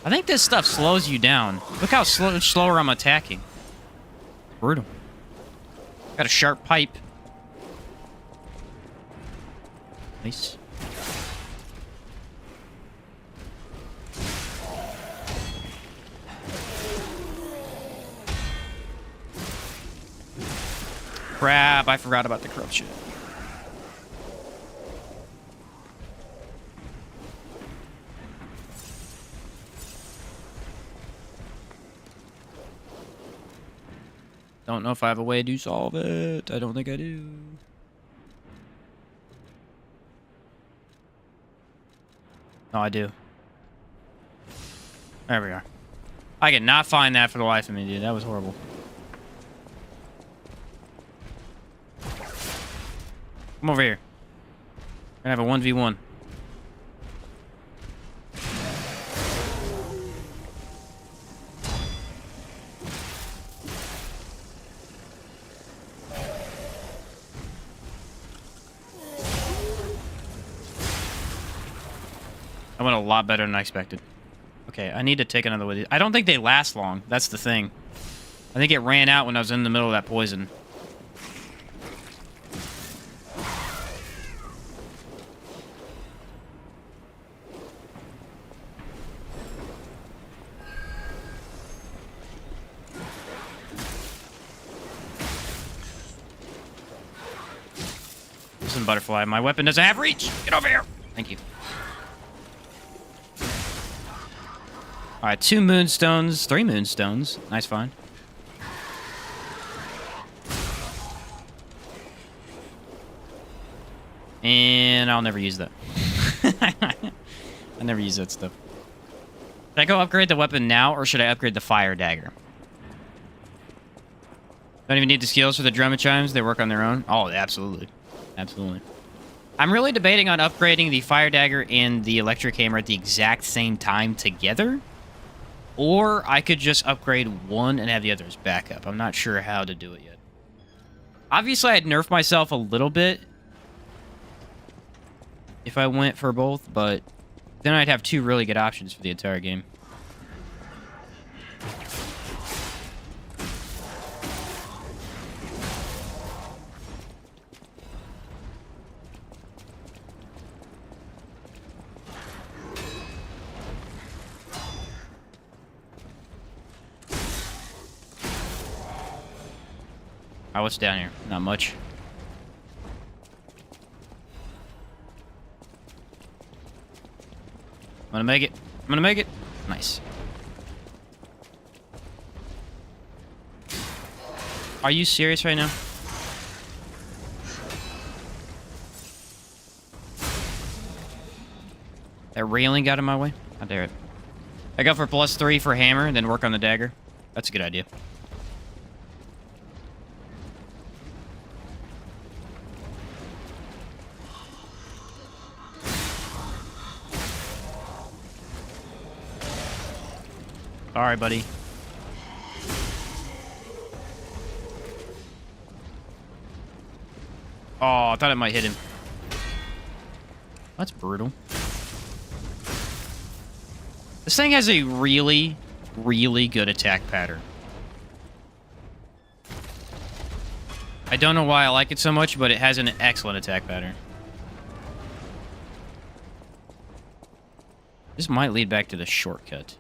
I think this stuff slows you down. Look how slower I'm attacking. Brutal. Got a sharp pipe. Nice. Crap, I forgot about the corruption. Don't know if I have a way to solve it. I don't think I do. No, I do. There we are. I cannot find that for the life of me, dude. That was horrible. Come over here. We're gonna have a 1v1. I went a lot better than I expected. Okay, I need to take another one. I don't think they last long. That's the thing. I think it ran out when I was in the middle of that poison. Listen, butterfly, my weapon doesn't have reach. Get over here. Thank you. Alright, 2 moonstones, 3 moonstones. Nice find. And I'll never use that. I never use that stuff. Should I go upgrade the weapon now, or should I upgrade the fire dagger? Don't even need the skills for the drum and chimes. They work on their own. Oh, absolutely. Absolutely. I'm really debating on upgrading the fire dagger and the electric hammer at the exact same time together. Or I could just upgrade one and have the others back up. I'm not sure how to do it yet. Obviously, I'd nerf myself a little bit if I went for both, but then I'd have 2 really good options for the entire game. Oh, what's down here? Not much. I'm gonna make it. I'm gonna make it. Nice. Are you serious right now? That railing got in my way? How dare it. I go for +3 for hammer, and then work on the dagger. That's a good idea. Sorry, buddy. Oh, I thought it might hit him. That's brutal. This thing has a really, really good attack pattern. I don't know why I like it so much, but it has an excellent attack pattern. This might lead back to the shortcut.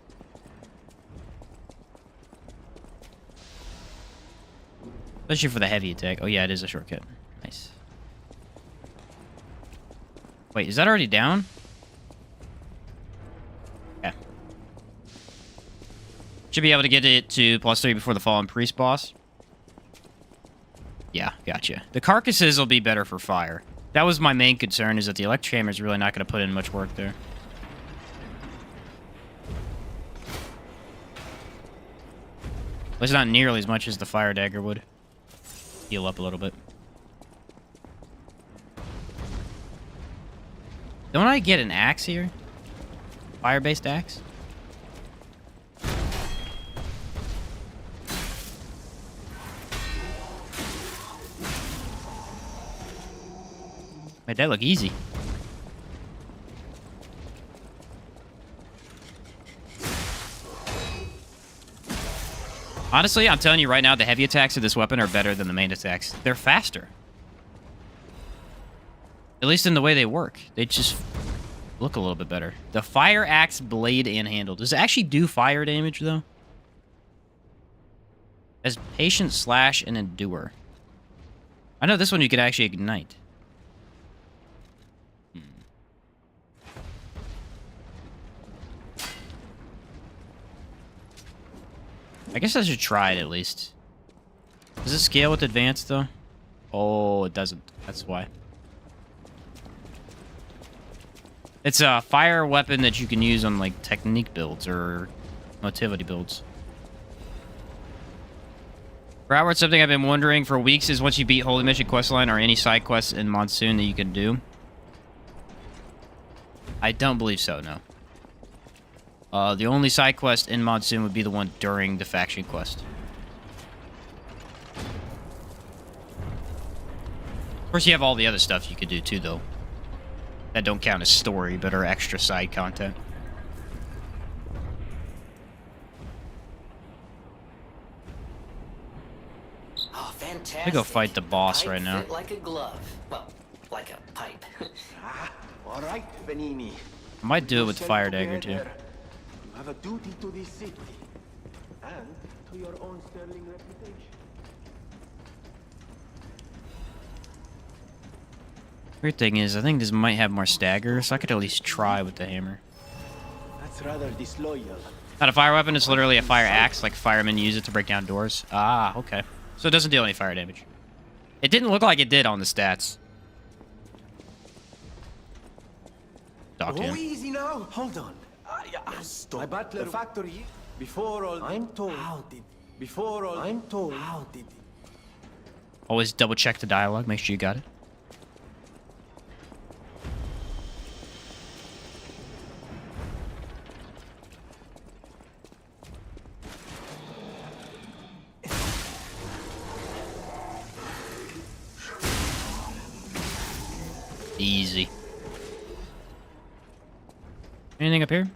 Especially for the heavy attack. Oh, yeah, it is a shortcut. Nice. Wait, is that already down? Yeah. Should be able to get it to +3 before the Fallen Priest boss. Yeah, gotcha. The carcasses will be better for fire. That was my main concern, is that the electric hammer is really not going to put in much work there. But it's not nearly as much as the fire dagger would. Heal up a little bit. Don't I get an axe here? Fire-based axe? Made that look easy. Honestly, I'm telling you right now, the heavy attacks of this weapon are better than the main attacks. They're faster. At least in the way they work. They just look a little bit better. The fire axe blade and handle. Does it actually do fire damage, though? As patient, slash, and endure. I know this one you could actually ignite. I guess I should try it at least. Does it scale with advanced, though? Oh, it doesn't. That's why. It's a fire weapon that you can use on, like, technique builds or motivity builds. For Outward, something I've been wondering for weeks is once you beat Holy Mission questline or any side quests in Monsoon that you can do. I don't believe so, no. The only side quest in Monsoon would be the one during the faction quest. Of course, you have all the other stuff you could do too, though. That don't count as story, but are extra side content. Oh, fantastic. I'm gonna go fight the boss Pipe right now. fit like a glove. Well, like a pipe. All right, Benini. I might do it with the fire dagger too. You have a duty to this city and to your own sterling reputation. Weird thing is, I think this might have more stagger, so I could at least try with the hammer. That's rather disloyal. Not a fire weapon, it's literally a fire axe, like firemen use it to break down doors. Ah, okay. So it doesn't deal any fire damage. It didn't look like it did on the stats. Talk to Oh, him. easy now. Hold on. My butler factory. Before all, I'm told. How did? Before all, I'm told. How did? Always double check the dialogue, make sure you got it. Easy. Anything up here?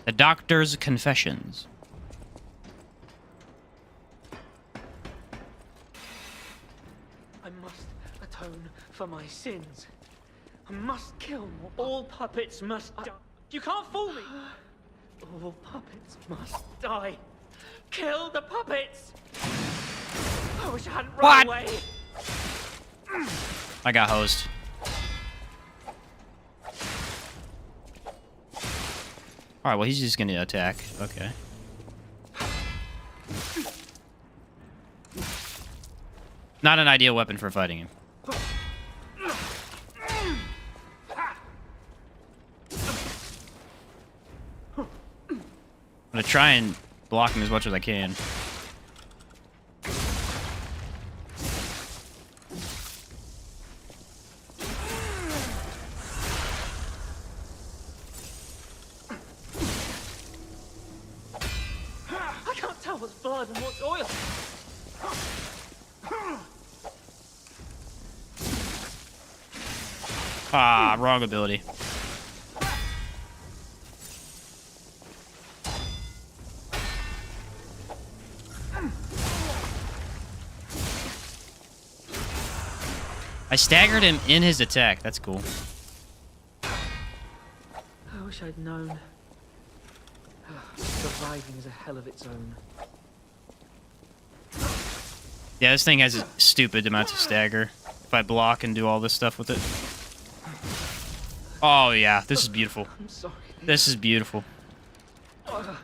The Doctor's Confessions. I must atone for my sins. I must kill all puppets must die. You can't fool me! All puppets must die. Kill the puppets! I wish I hadn't run away. I got hosed. Alright, well, he's just gonna attack. Okay. Not an ideal weapon for fighting him. I'm gonna try and block him as much as I can. What's blood and what's oil? Ah, wrong ability. I staggered him in his attack. That's cool. I wish I'd known. Surviving is a hell of its own. Yeah, this thing has a stupid amount of stagger. If I block and do all this stuff with it. Oh, yeah. This is beautiful. I'm sorry. This is beautiful. And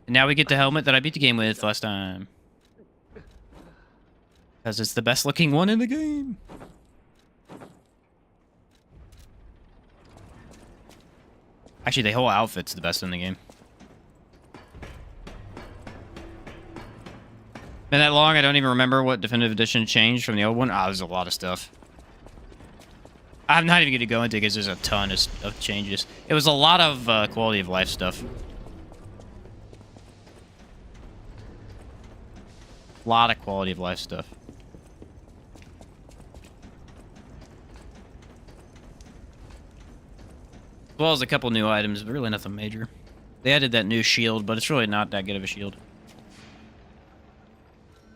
now we get the helmet that I beat the game with last time. Because it's the best looking one in the game. Actually, the whole outfit's the best in the game. Been that long, I don't even remember what Definitive Edition changed from the old one. Ah, there's a lot of stuff. I'm not even going to go into it because there's a ton of changes. It was a lot of quality of life stuff. A lot of quality of life stuff. As well as a couple new items, but really nothing major. They added that new shield, but it's really not that good of a shield.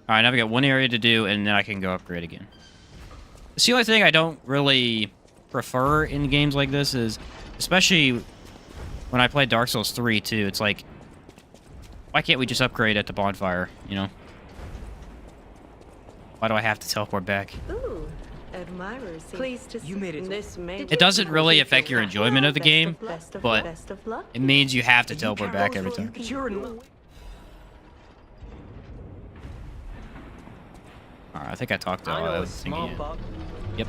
Alright, now we got one area to do, and then I can go upgrade again. It's the only thing I don't really prefer in games like this is, especially when I play Dark Souls 3 too, it's like, why can't we just upgrade at the bonfire, you know? Why do I have to teleport back? Ooh, admirers. Pleased to see you made it. This It doesn't really affect your enjoyment of the game, but it means you have to teleport back every time. Alright, I think I talked to all I was thinking. Yep.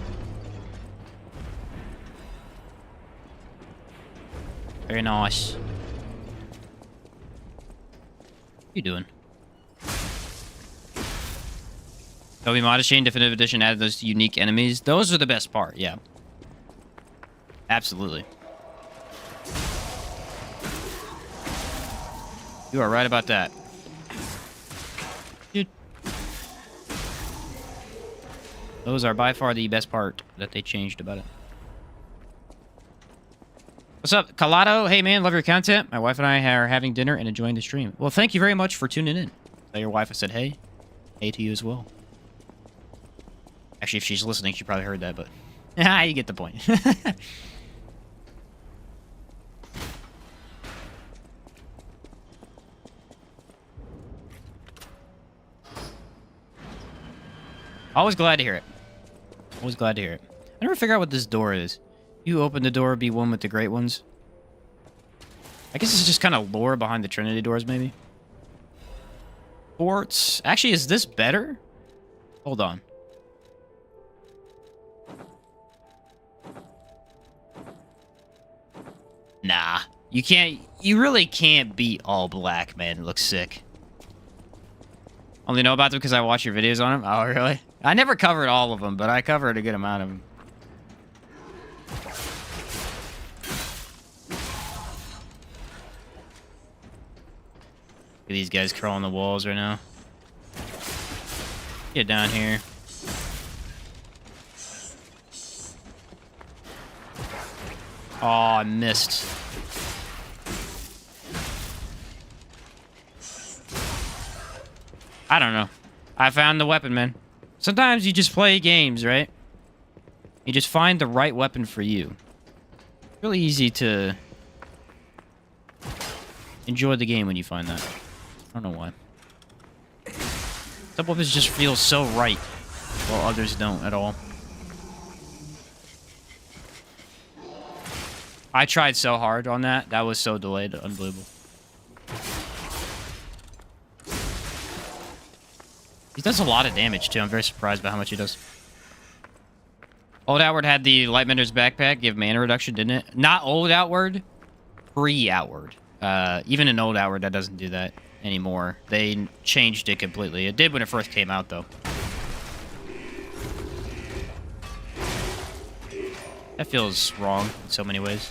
Very nice. What are you doing? Toby Modachine Definitive Edition added those unique enemies. Those are the best part, yeah. Absolutely. You are right about that. Dude. Those are by far the best part that they changed about it. What's up, Calado? Hey, man, love your content. My wife and I are having dinner and enjoying the stream. Well, thank you very much for tuning in. Tell your wife I said hey. Hey to you as well. Actually, if she's listening, she probably heard that, but... you get the point. Always glad to hear it. Always glad to hear it. I never figure out what this door is. You open the door, be one with the great ones. I guess it's just kind of lore behind the Trinity doors, maybe. Ports. Actually, is this better? Hold on. Nah. You can't... You really can't beat all black, man. It looks sick. Only know about them because I watch your videos on them? Oh, really? I never covered all of them, but I covered a good amount of them. Look at these guys crawling the walls right now. Get down here. Oh, I missed. I don't know. I found the weapon, man. Sometimes you just play games, right? You just find the right weapon for you. Really easy to enjoy the game when you find that. I don't know why. Some weapons just feel so right, while others don't at all. I tried so hard on that. That was so delayed. Unbelievable. He does a lot of damage, too. I'm very surprised by how much he does. Old Outward had the Lightbender's backpack. Give mana reduction, didn't it? Not Old Outward. Pre-Outward. Even in Old Outward, that doesn't do that anymore. They changed it completely. It did when it first came out, though. That feels wrong in so many ways.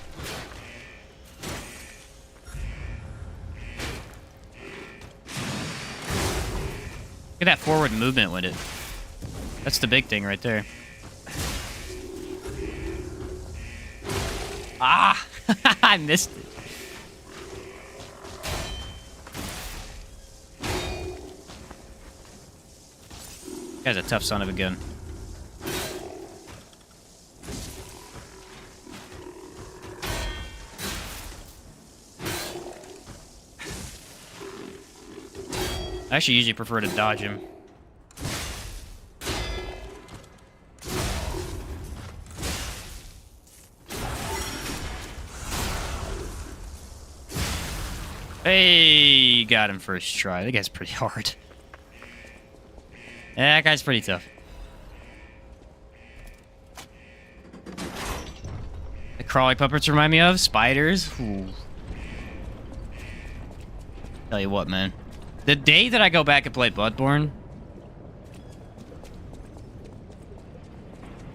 Look at that forward movement with it. That's the big thing right there. Ah! I missed it. Guy's a tough son of a gun. I actually usually prefer to dodge him. Hey, got him first try. That guy's pretty hard. Yeah, that guy's pretty tough. The crawling puppets remind me of spiders. Ooh. Tell you what, man. The day that I go back and play Bloodborne...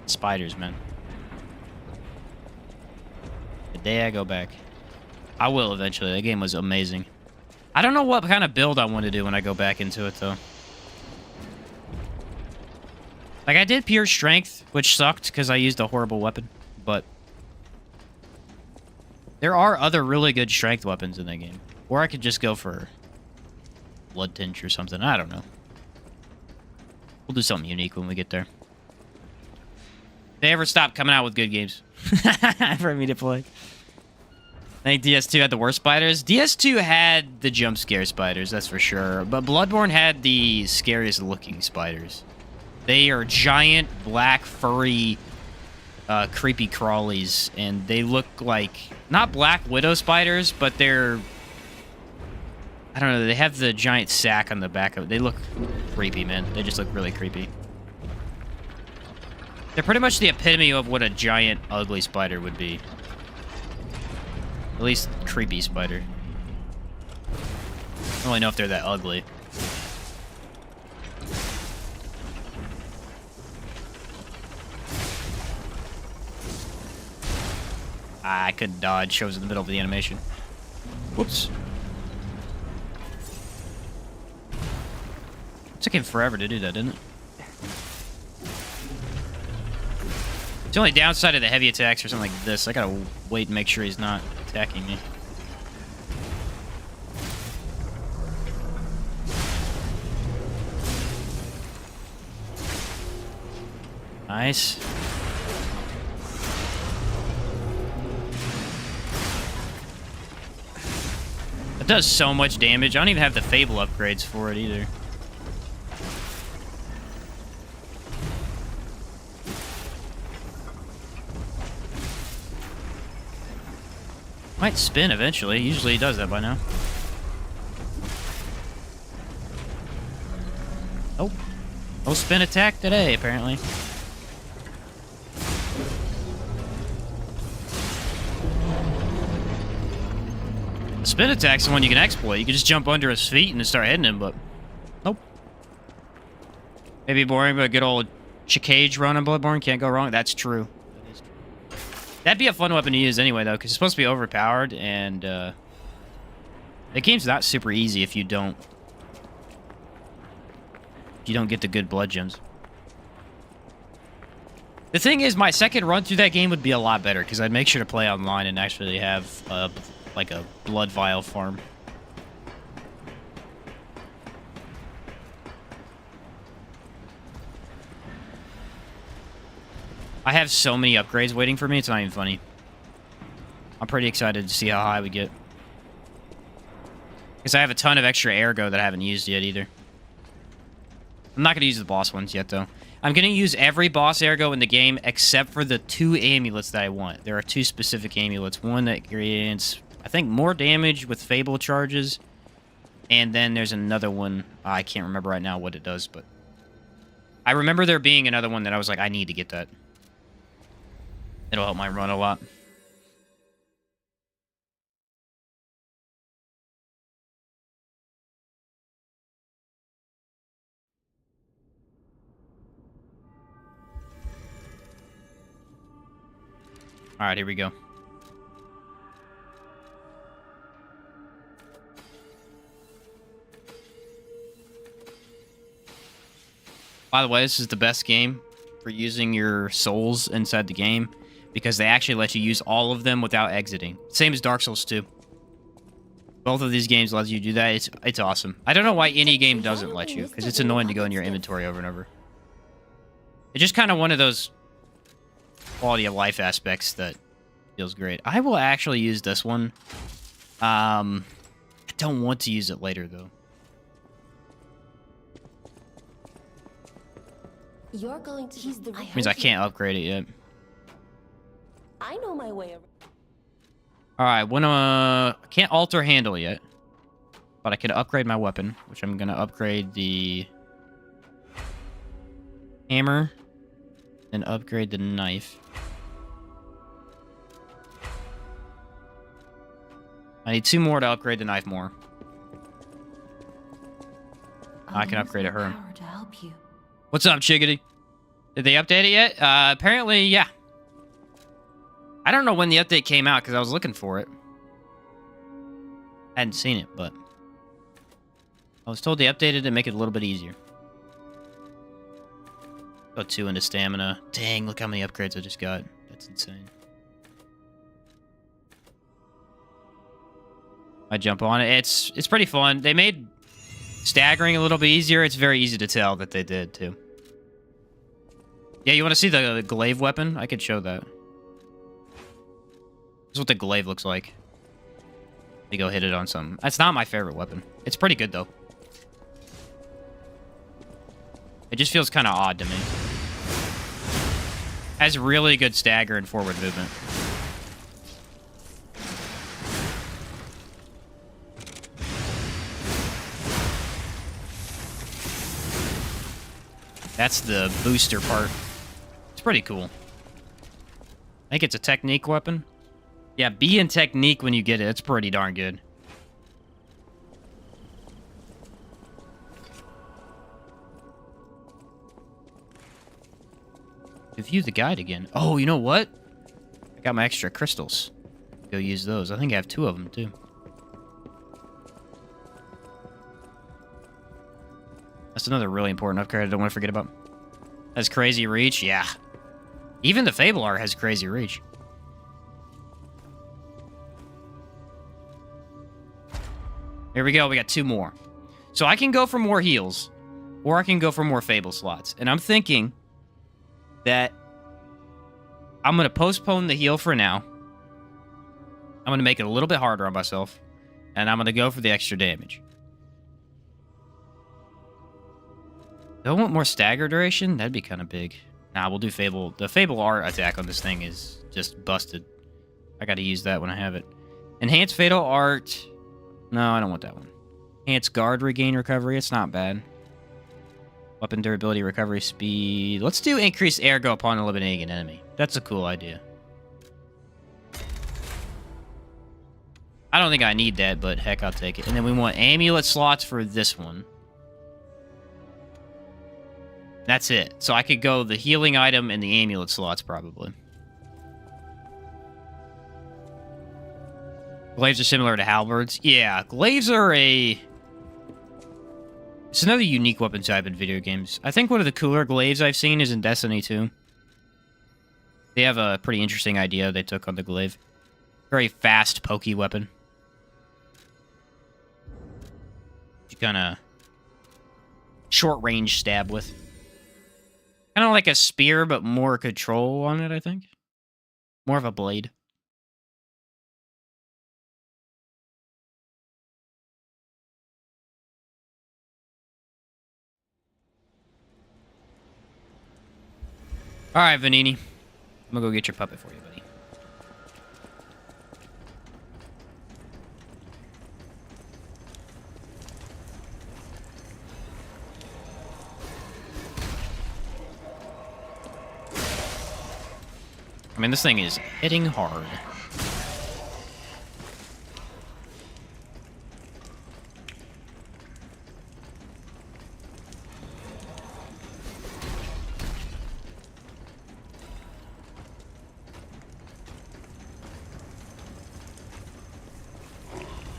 Spiders, man. The day I go back. I will eventually. That game was amazing. I don't know what kind of build I want to do when I go back into it, though. Like, I did pure strength, which sucked because I used a horrible weapon. But there are other really good strength weapons in that game. Or I could just go for blood tinge or something. I don't know. We'll do something unique when we get there. They ever stop coming out with good games for me to play. I think DS2 had the worst spiders. DS2 had the jump scare spiders, that's for sure. But Bloodborne had the scariest looking spiders. They are giant, black, furry, creepy crawlies. And they look like, not black widow spiders, but they're... I don't know, they have the giant sack on the back of it. They look creepy, man. They just look really creepy. They're pretty much the epitome of what a giant, ugly spider would be. At least creepy spider. I don't really know if they're that ugly. I couldn't dodge. I was in the middle of the animation. Whoops. It took him forever to do that, didn't it? It's the only downside of the heavy attacks or something like this. I gotta wait and make sure he's not attacking me. Nice. It does so much damage. I don't even have the Fable upgrades for it either. Might spin eventually. Usually he does that by now. Oh. No spin attack today, apparently. The spin attack's the one you can exploit. You can just jump under his feet and start hitting him, but... Nope. Maybe boring, but a good old Chicage run on Bloodborne can't go wrong. That's true. That'd be a fun weapon to use anyway, though, because it's supposed to be overpowered, and the game's not super easy if you don't get the good blood gems. The thing is, my second run through that game would be a lot better, because I'd make sure to play online and actually have like a blood vial farm. I have so many upgrades waiting for me, it's not even funny. I'm pretty excited to see how high we get. Because I have a ton of extra ergo that I haven't used yet either. I'm not going to use the boss ones yet, though. I'm going to use every boss ergo in the game except for the 2 amulets that I want. There are 2 specific amulets. One that grants, I think, more damage with Fable charges. And then there's another one. I can't remember right now what it does, but... I remember there being another one that I was like, I need to get that. It'll help my run a lot. Alright, here we go. By the way, this is the best game for using your souls inside the game, because they actually let you use all of them without exiting. Same as Dark Souls 2. Both of these games let you do that. It's awesome. I don't know why any game doesn't let you, because it's annoying to go in your inventory over and over. It's just kind of one of those quality of life aspects that feels great. I will actually use this one. I don't want to use it later, though. You're going to use the... Means I can't upgrade it yet. I know my way around. Alright, I can't alter handle yet. But I can upgrade my weapon, which I'm gonna upgrade the hammer, and upgrade the knife. I need 2 more to upgrade the knife more. I can upgrade it her. What's up, Chickadee? Did they update it yet? Apparently, yeah. I don't know when the update came out because I was looking for it. Hadn't seen it, but I was told they updated it to make it a little bit easier. Go 2 into stamina. Dang, look how many upgrades I just got. That's insane. I jump on it. It's pretty fun. They made staggering a little bit easier. It's very easy to tell that they did, too. Yeah, you want to see the glaive weapon? I could show that. This is what the glaive looks like. You go hit it on something. That's not my favorite weapon. It's pretty good, though. It just feels kind of odd to me. Has really good stagger and forward movement. That's the booster part. It's pretty cool. I think it's a technique weapon. Yeah, be in technique when you get it. It's pretty darn good. Review the guide again. Oh, you know what? I got my extra crystals. Go use those. I think I have 2 of them, too. That's another really important upgrade I don't want to forget about. Has crazy reach? Yeah. Even the Fable art has crazy reach. Here we go. We got 2 more. So I can go for more heals, or I can go for more Fable slots. And I'm thinking that I'm going to postpone the heal for now. I'm going to make it a little bit harder on myself. And I'm going to go for the extra damage. Do I want more stagger duration? That'd be kind of big. Nah, we'll do Fable. The Fable art attack on this thing is just busted. I got to use that when I have it. Enhanced Fatal Art. No, I don't want that one. Enhanced Guard Regain Recovery. It's not bad. Weapon Durability Recovery Speed. Let's do Increased Ergo upon eliminating an enemy. That's a cool idea. I don't think I need that, but heck, I'll take it. And then we want Amulet slots for this one. That's it. So I could go the healing item and the amulet slots, probably. Glaives are similar to halberds. Yeah, glaives are a... It's another unique weapon type in video games. I think one of the cooler glaives I've seen is in Destiny 2. They have a pretty interesting idea they took on the glaive. Very fast, pokey weapon. You kind of short-range stab with. Kind of like a spear, but more control on it, I think. More of a blade. Alright, Vanini. I'm gonna go get your puppet for you, buddy. I mean, this thing is hitting hard.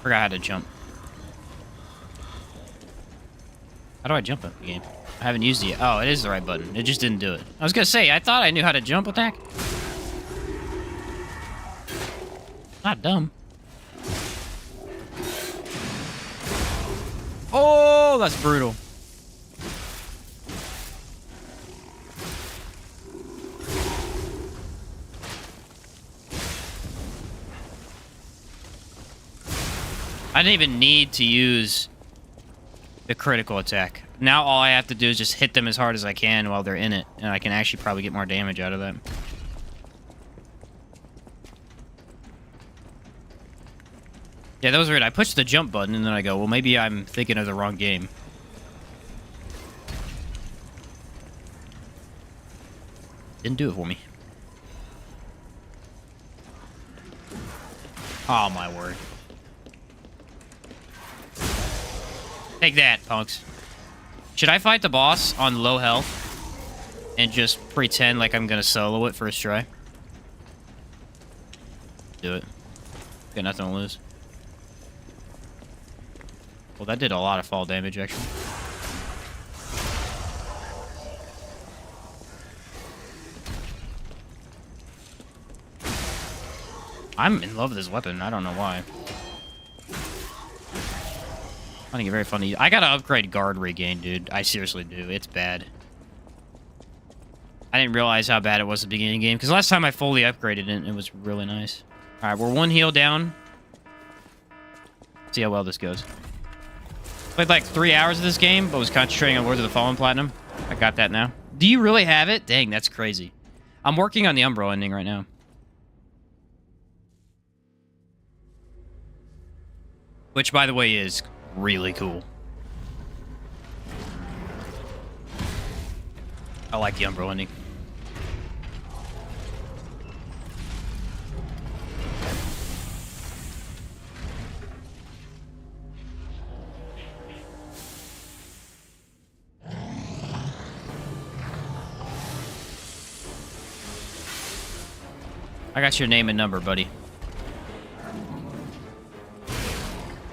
Forgot how to jump. How do I jump in the game? I haven't used it yet. Oh, it is the right button. It just didn't do it. I was gonna say, I thought I knew how to jump attack. Not dumb. Oh, that's brutal. I didn't even need to use the critical attack. Now all I have to do is just hit them as hard as I can while they're in it, and I can actually probably get more damage out of that. Yeah, that was weird. I pushed the jump button, and then I go, well, maybe I'm thinking of the wrong game. Didn't do it for me. Oh, my word. Take that, punks. Should I fight the boss on low health and just pretend like I'm gonna solo it first try? Do it. Got nothing to lose. Well, that did a lot of fall damage, actually. I'm in love with this weapon. I don't know why. I think it's very funny. I gotta upgrade guard regain, dude. I seriously do. It's bad. I didn't realize how bad it was at the beginning of the game, because last time I fully upgraded it, it was really nice. Alright, we're 1 heal down. See how well this goes. Played like 3 hours of this game, but was concentrating on Lords of the Fallen Platinum. I got that now. Do you really have it? Dang, that's crazy. I'm working on the Umbro ending right now. Which, by the way, is really cool. I like the Umbro ending. I got your name and number, buddy.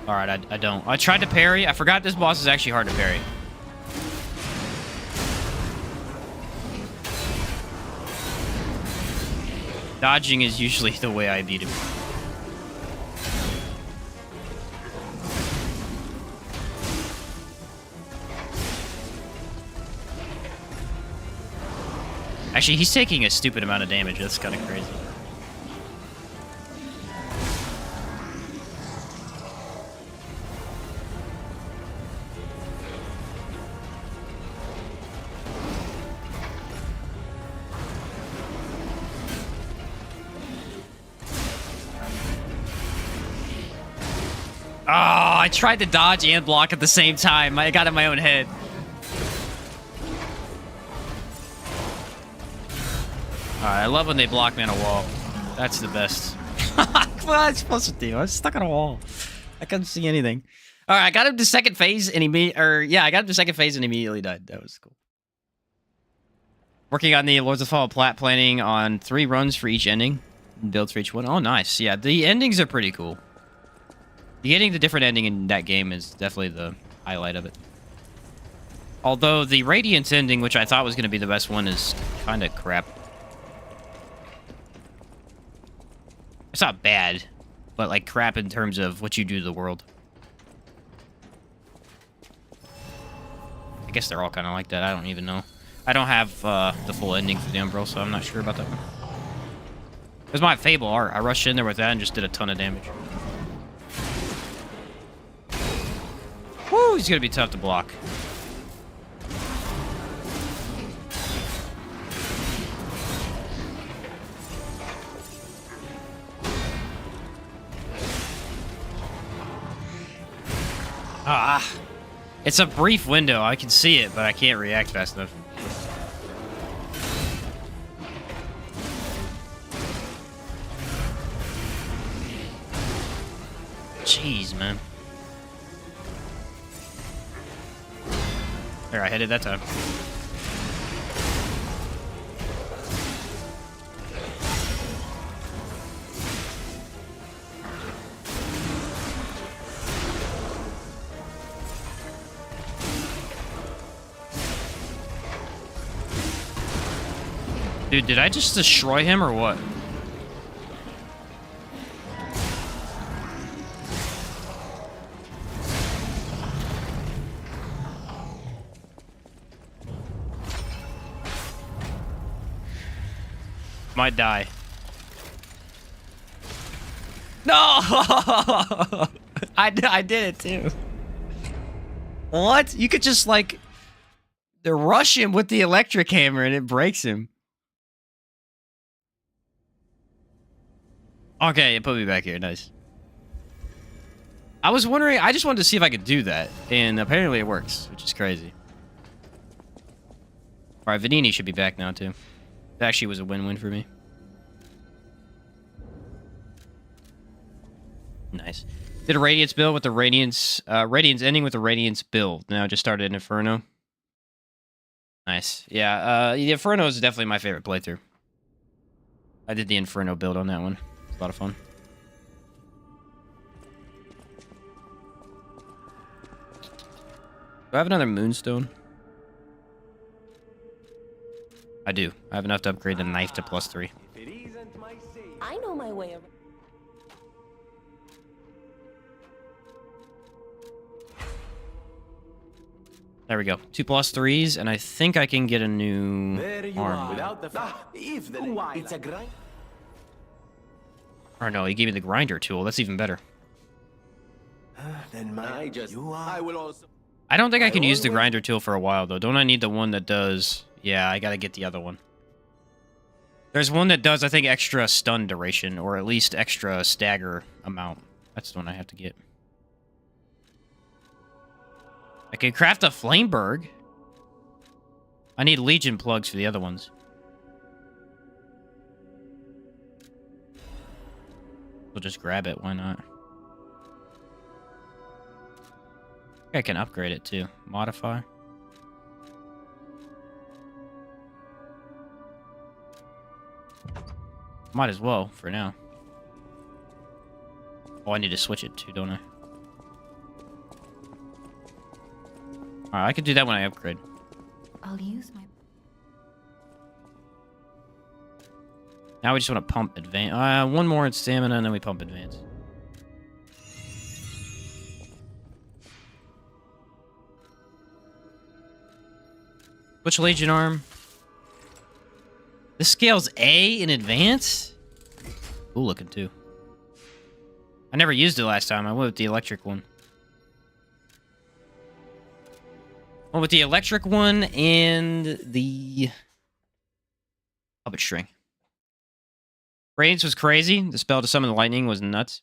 Alright, I don't. I tried to parry. I forgot this boss is actually hard to parry. Dodging is usually the way I beat him. Actually, he's taking a stupid amount of damage. That's kind of crazy. Oh, I tried to dodge and block at the same time. I got in my own head. Alright, I love when they block me on a wall. That's the best. What am I supposed to do? I was stuck on a wall. I couldn't see anything. Alright, I got him to second phase and I got him to second phase and immediately died. That was cool. Working on the Lords of the Fallen Plat, planning on 3 runs for each ending. Builds for each one. Oh, nice. Yeah, the endings are pretty cool. Getting the different ending in that game is definitely the highlight of it. Although the Radiance ending, which I thought was going to be the best one, is kind of crap. It's not bad, but like crap in terms of what you do to the world. I guess they're all kind of like that. I don't even know. I don't have the full ending for the Umbro, so I'm not sure about that one. It was my Fable art. I rushed in there with that and just did a ton of damage. Woo, he's gonna be tough to block. Ah, it's a brief window. I can see it, but I can't react fast enough. Jeez, man. There, I hit it that time. Dude, did I just destroy him or what? Might die. No! I did it too. What? You could just like rush him with the electric hammer and it breaks him. Okay, it put me back here. Nice. I was wondering, I just wanted to see if I could do that, and apparently it works, which is crazy. Alright, Vanini should be back now too. It actually was a win-win for me. Nice. Did a Radiance build with the Radiance ending with the Radiance build. Now I just started an Inferno. Nice. Yeah, the Inferno is definitely my favorite playthrough. I did the Inferno build on that one. It's a lot of fun. I have another moonstone? I do. I have enough to upgrade the knife to +3. I know my way around. There we go. 2 +3s, and I think I can get a new arm. Without the if the it's a grind. Or no, he gave me the grinder tool. That's even better. Then I will also. I don't think I can use the grinder tool for a while, though. Don't I need the one that does... Yeah, I gotta get the other one. There's one that does, I think, extra stun duration, or at least extra stagger amount. That's the one I have to get. I can craft a Flameberg. I need Legion plugs for the other ones. We'll just grab it, why not? I can upgrade it too. Modify. Might as well for now. Oh, I need to switch it too, don't I? Alright, I can do that when I upgrade. I'll use my... Now we just want to pump advance. One more in stamina, and then we pump advance. Which Legion arm? This scales A in advance? Cool looking, too. I never used it last time. I went with the electric one. Went with the electric one and the puppet string. Radiance was crazy. The spell to summon the lightning was nuts.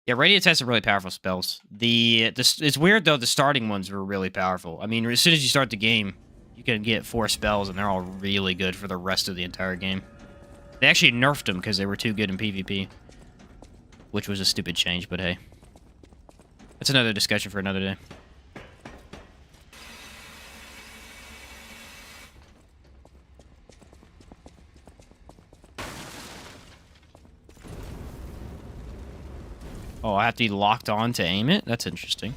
Yeah, Radiance has some really powerful spells. It's weird, though, the starting ones were really powerful. I mean, as soon as you start the game, you can get 4 spells, and they're all really good for the rest of the entire game. They actually nerfed them because they were too good in PvP. Which was a stupid change, but hey. That's another discussion for another day. Oh, I have to be locked on to aim it? That's interesting.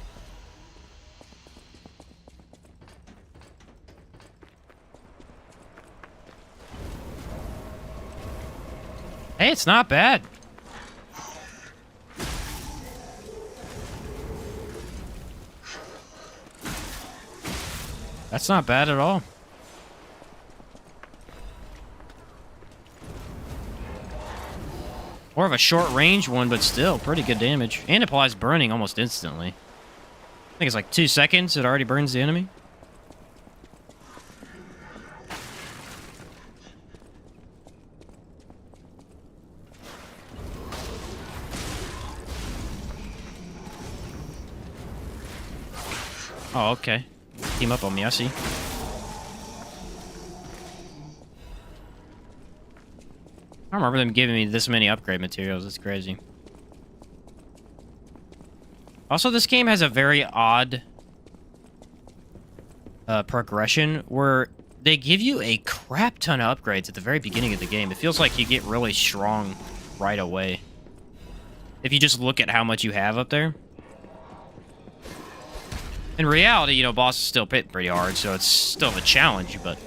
Hey, it's not bad. That's not bad at all. More of a short range one, but still pretty good damage. And applies burning almost instantly. I think it's like 2 seconds, it already burns the enemy. Oh, okay. Team up on me, I see. I don't remember them giving me this many upgrade materials. That's crazy. Also, this game has a very odd progression where they give you a crap ton of upgrades at the very beginning of the game. It feels like you get really strong right away. If you just look at how much you have up there. In reality, you know, bosses still hit pretty hard, so it's still a challenge, but...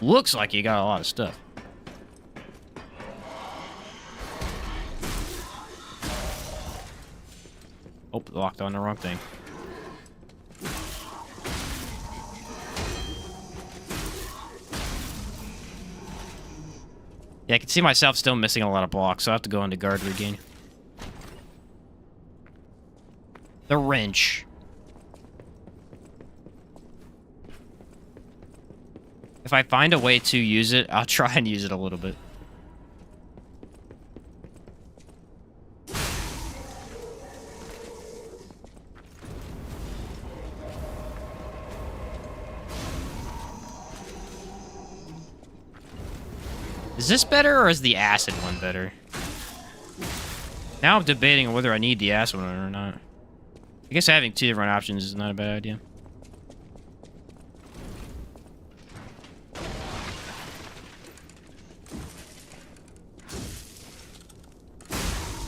looks like you got a lot of stuff. Oh, locked on the wrong thing. Yeah, I can see myself still missing a lot of blocks, so I have to go into guard regain. The wrench. If I find a way to use it, I'll try and use it a little bit. Is this better, or is the acid one better? Now I'm debating on whether I need the acid one or not. I guess having 2 different options is not a bad idea.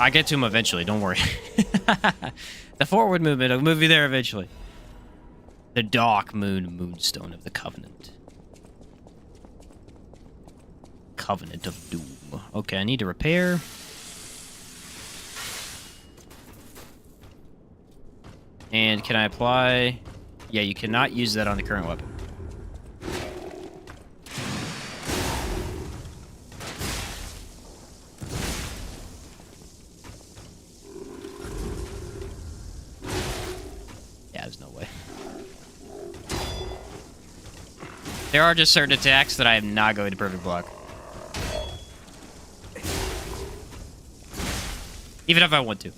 I get to him eventually, don't worry. The forward movement, I'll move you there eventually. The Dark Moonstone of the Covenant. Covenant of Doom. Okay, I need to repair. And can I apply... Yeah, you cannot use that on the current weapon. Yeah, there's no way. There are just certain attacks that I am not going to perfect block. Even if I want to.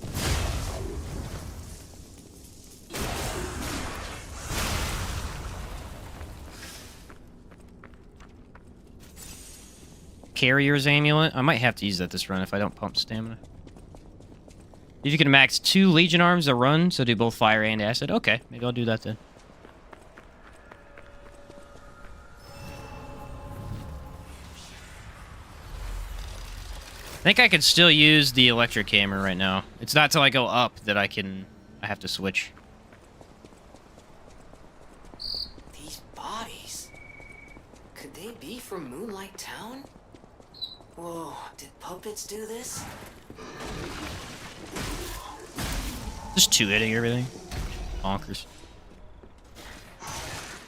Carrier's Amulet. I might have to use that this run if I don't pump stamina. If you can max 2 Legion Arms a run, so do both fire and acid. Okay, maybe I'll do that then. I think I can still use the electric hammer right now. It's not till I go up that I have to switch. These bodies. Could they be from Moonlight Town? Whoa, did puppets do this? Just 2-hitting everything. Bonkers.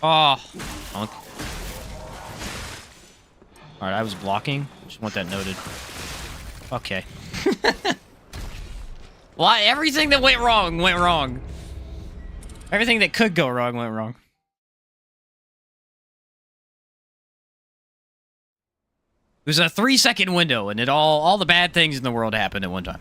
Oh, bonk. Alright, I was blocking. Just want that noted. Okay. Well, everything that went wrong, went wrong. Everything that could go wrong, went wrong. It was a 3-second window, and all the bad things in the world happened at one time.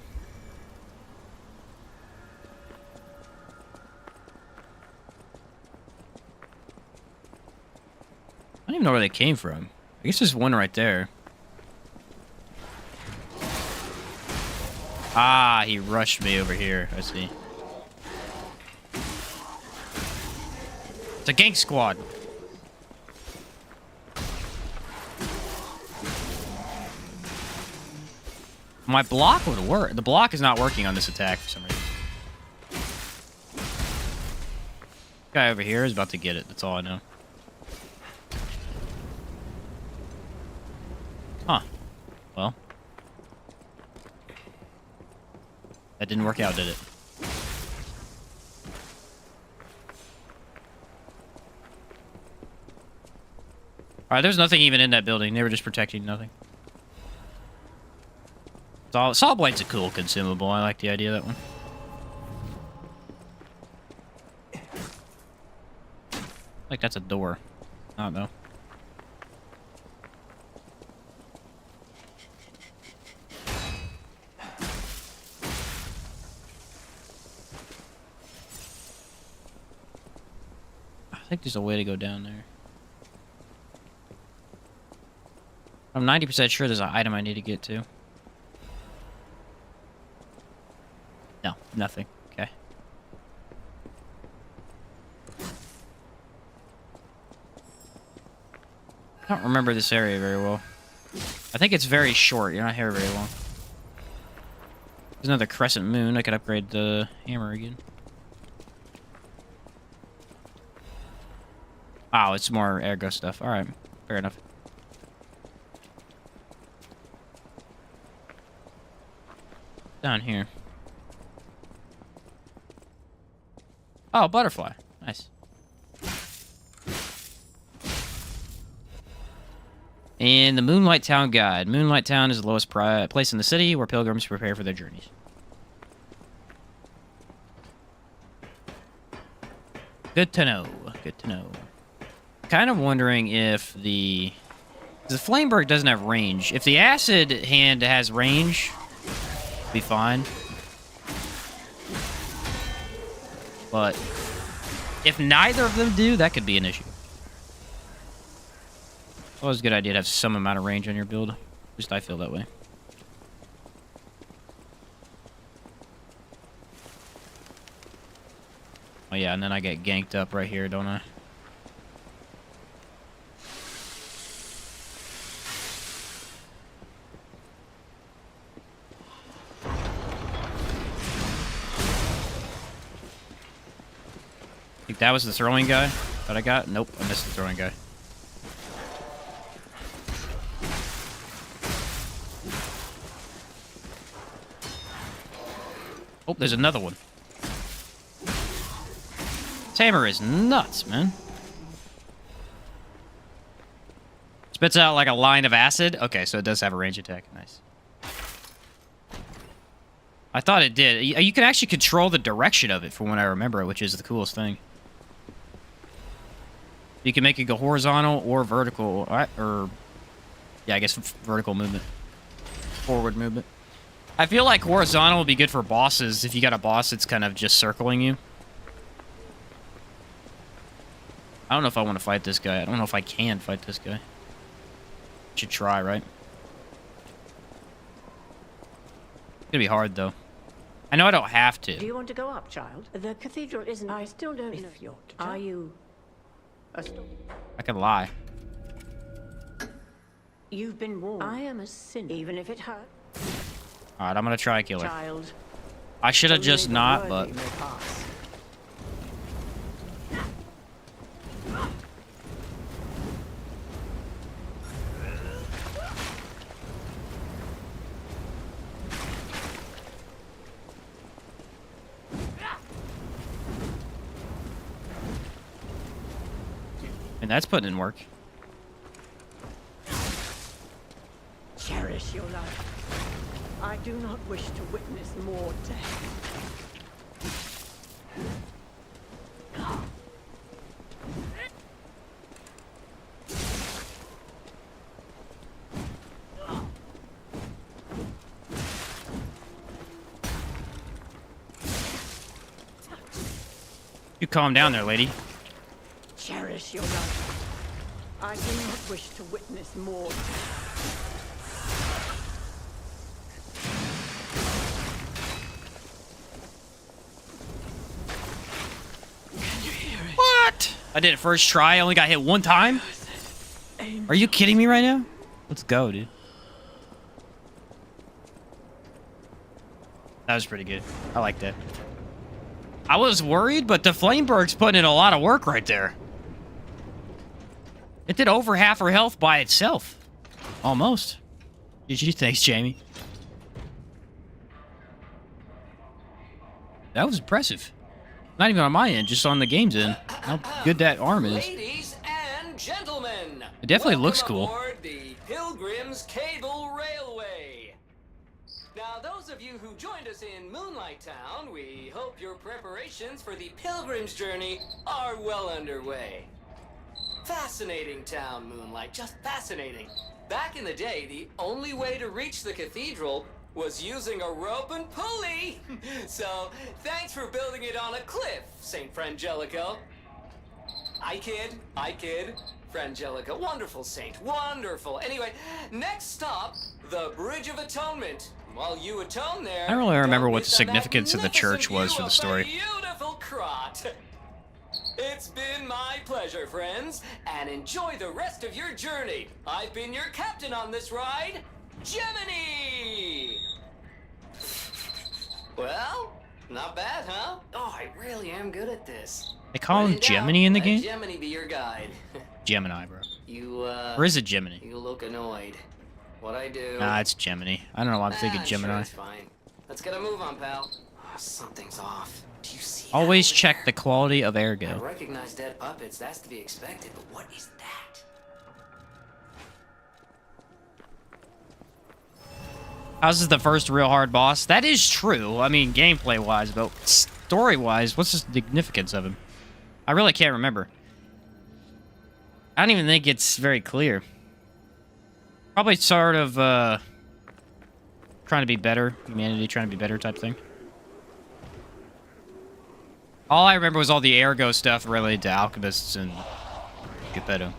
I don't even know where they came from. I guess there's one right there. Ah, he rushed me over here. I see. It's a gank squad. My block would work. The block is not working on this attack for some reason. Guy over here is about to get it. That's all I know. Huh. Well. That didn't work out, did it? Alright, there's nothing even in that building. They were just protecting nothing. Saw Blade's a cool consumable. I like the idea of that one. Like that's a door. I don't know. I think there's a way to go down there. I'm 90% sure there's an item I need to get to. No, nothing. Okay. I don't remember this area very well. I think it's very short. You're not here very long. There's another crescent moon. I could upgrade the hammer again. Oh, it's more ergo stuff. Alright, fair enough. Down here. Oh, butterfly. Nice. And the Moonlight Town Guide. Moonlight Town is the lowest place in the city where pilgrims prepare for their journeys. Good to know. Good to know. Kind of wondering if the Flameberg doesn't have range. If the acid hand has range, be fine. But if neither of them do, that could be an issue. Always a good idea to have some amount of range on your build. At least I feel that way. Oh yeah, and then I get ganked up right here, don't I? think that was the throwing guy that I got. Nope, I missed the throwing guy. Oh, there's another one. Tamer is nuts, man. Spits out like a line of acid. Okay, so it does have a range attack. Nice. I thought it did. You can actually control the direction of it from when I remember it, which is the coolest thing. You can make it go horizontal or vertical, or yeah, I guess vertical movement. Forward movement. I feel like horizontal would be good for bosses if you got a boss that's kind of just circling you. I don't know if I want to fight this guy. I don't know if I can fight this guy. Should try, right? It's gonna be hard, though. I know I don't have to. Do you want to go up, child? The cathedral isn't... I still don't know if you're... Are you... I can lie. You've been warned. I am a sinner, even if it hurt. Alright, I'm gonna try kill her. Child. I should have just not, but... And that's putting in work. Cherish your life. I do not wish to witness more death. You calm down there, lady. Cherish your life. I do not wish to witness more. Can you hear it? What? I did it first try. I only got hit one time? Are you kidding me right now? Let's go, dude. That was pretty good. I like that. I was worried, but the Flameberg's putting in a lot of work right there. It did over half her health by itself. Almost. GG, thanks, Jamie. That was impressive. Not even on my end, just on the game's end. How good that arm is. Ladies and gentlemen, it definitely looks cool. Aboard the Pilgrim's Cable Railway. Now, those of you who joined us in Moonlight Town, we hope your preparations for the Pilgrim's journey are well underway. Fascinating town, Moonlight, just fascinating. Back in the day, the only way to reach the cathedral was using a rope and pulley. So, thanks for building it on a cliff, St. Frangelico. I kid. Frangelico, wonderful saint, wonderful. Anyway, next stop, the Bridge of Atonement. While you atone there, I don't really remember what the significance of the church was for the story. Beautiful crot. It's been my pleasure, friends, and enjoy the rest of your journey. I've been your captain on this ride, Gemini! Well, not bad, huh? Oh, I really am good at this. They call him Gemini in the game? Gemini be your guide. Gemini, bro. You, or is it Gemini? You look annoyed. What I do... Nah, it's Gemini. I don't know why I'm thinking Gemini. Sure, it's fine. Let's get a move on, pal. Oh, something's off. Do you see Always check the quality of ergo. I recognize dead puppets. That's to be expected. But what is that? How's this the first real hard boss? That is true. I mean, gameplay-wise, but story-wise, what's the significance of him? I really can't remember. I don't even think it's very clear. Probably sort of, trying to be better. Humanity trying to be better type thing. All I remember was all the ergo stuff related to alchemists and Gipedo.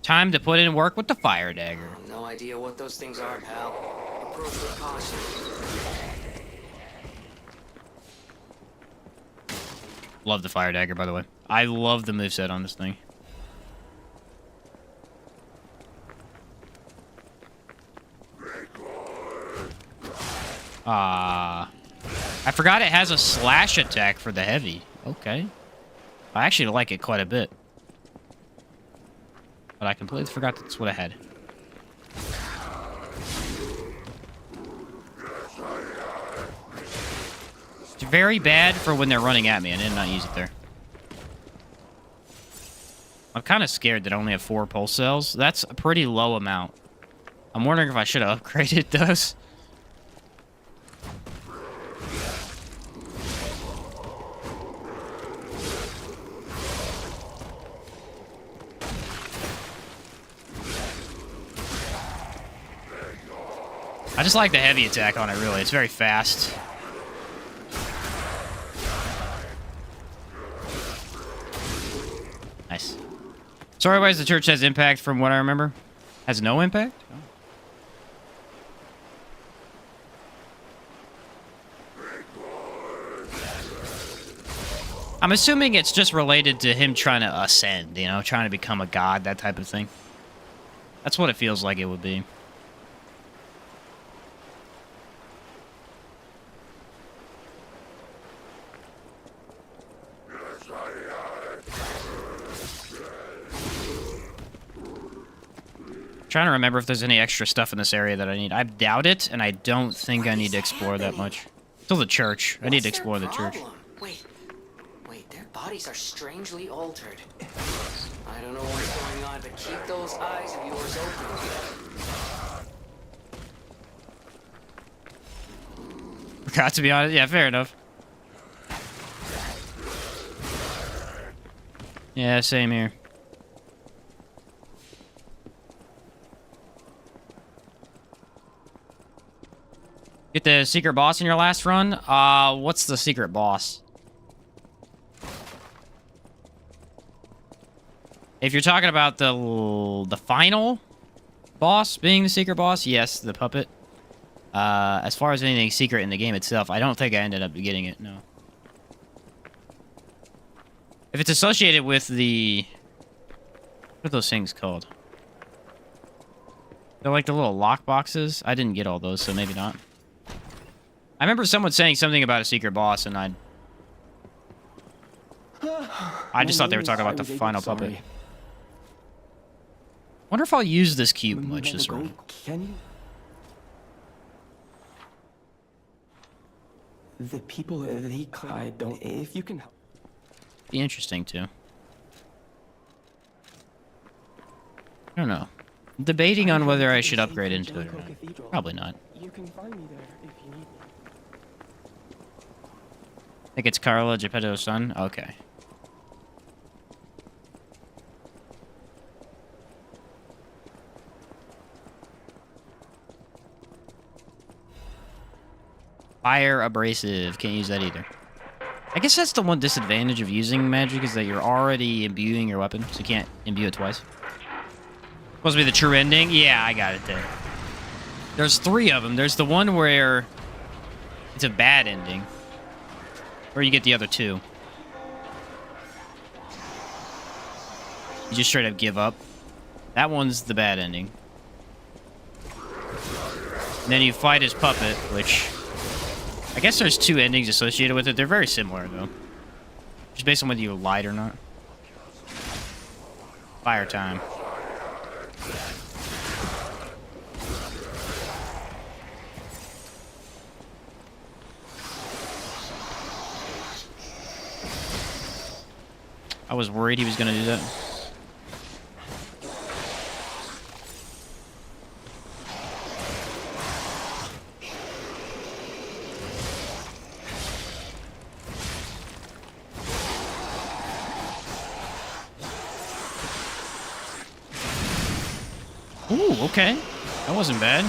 Time to put in work with the fire dagger. No idea what those things are, pal. Approach with caution. Love the fire dagger, by the way. I love the moveset on this thing. I forgot it has a slash attack for the heavy. Okay. I actually like it quite a bit. But I completely forgot that's what I had. It's very bad for when they're running at me. I did not use it there. I'm kind of scared that I only have 4 pulse cells. That's a pretty low amount. I'm wondering if I should have upgraded those. I just like the heavy attack on it, really. It's very fast. Nice. Story-wise, the church has impact from what I remember. Has no impact? Oh. I'm assuming it's just related to him trying to ascend, you know, trying to become a god, that type of thing. That's what it feels like it would be. Trying to remember if there's any extra stuff in this area that I need. I doubt it, and I don't think I need to explore that much. Still the church. I need to explore the church. Wait, their bodies are strangely altered. I don't know what's going on, but keep those eyes of yours open. Got to be honest. Yeah, fair enough. Yeah, same here. Get the secret boss in your last run? What's the secret boss? If you're talking about the final boss being the secret boss, yes, the puppet. As far as anything secret in the game itself, I don't think I ended up getting it, no. If it's associated with the... What are those things called? They're like the little lock boxes. I didn't get all those, so maybe not. I remember someone saying something about a secret boss, and I just thought they were talking about the final puppet. Wonder if I'll use this cube much this run. Can you? The people that he I don't. If you can help. Be interesting too. I don't know. I'm debating on whether I should upgrade into it or not. Probably not. You can find me there if you need me. I think it's Carla, Gipedo's son? Okay. Fire abrasive. Can't use that either. I guess that's the one disadvantage of using magic is that you're already imbuing your weapon, so you can't imbue it twice. Supposed to be the true ending? Yeah, I got it there. There's 3 of them. There's the one where it's a bad ending. Or you get the other 2. You just straight up give up. That one's the bad ending. And then you fight his puppet, which... I guess there's 2 endings associated with it. They're very similar, though. Just based on whether you lied or not. Fire time. I was worried he was going to do that. Ooh, okay. That wasn't bad.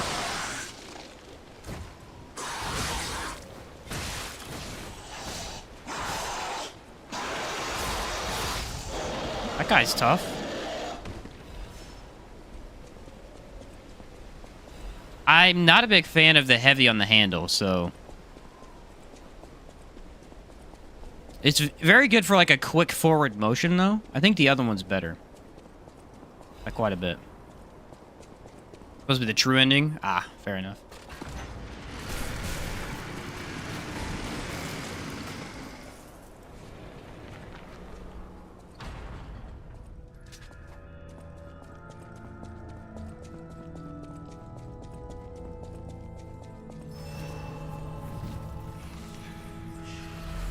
That guy's tough. I'm not a big fan of the heavy on the handle, so... It's very good for, like, a quick forward motion, though. I think the other one's better. By quite a bit. Supposed to be the true ending? Ah, fair enough.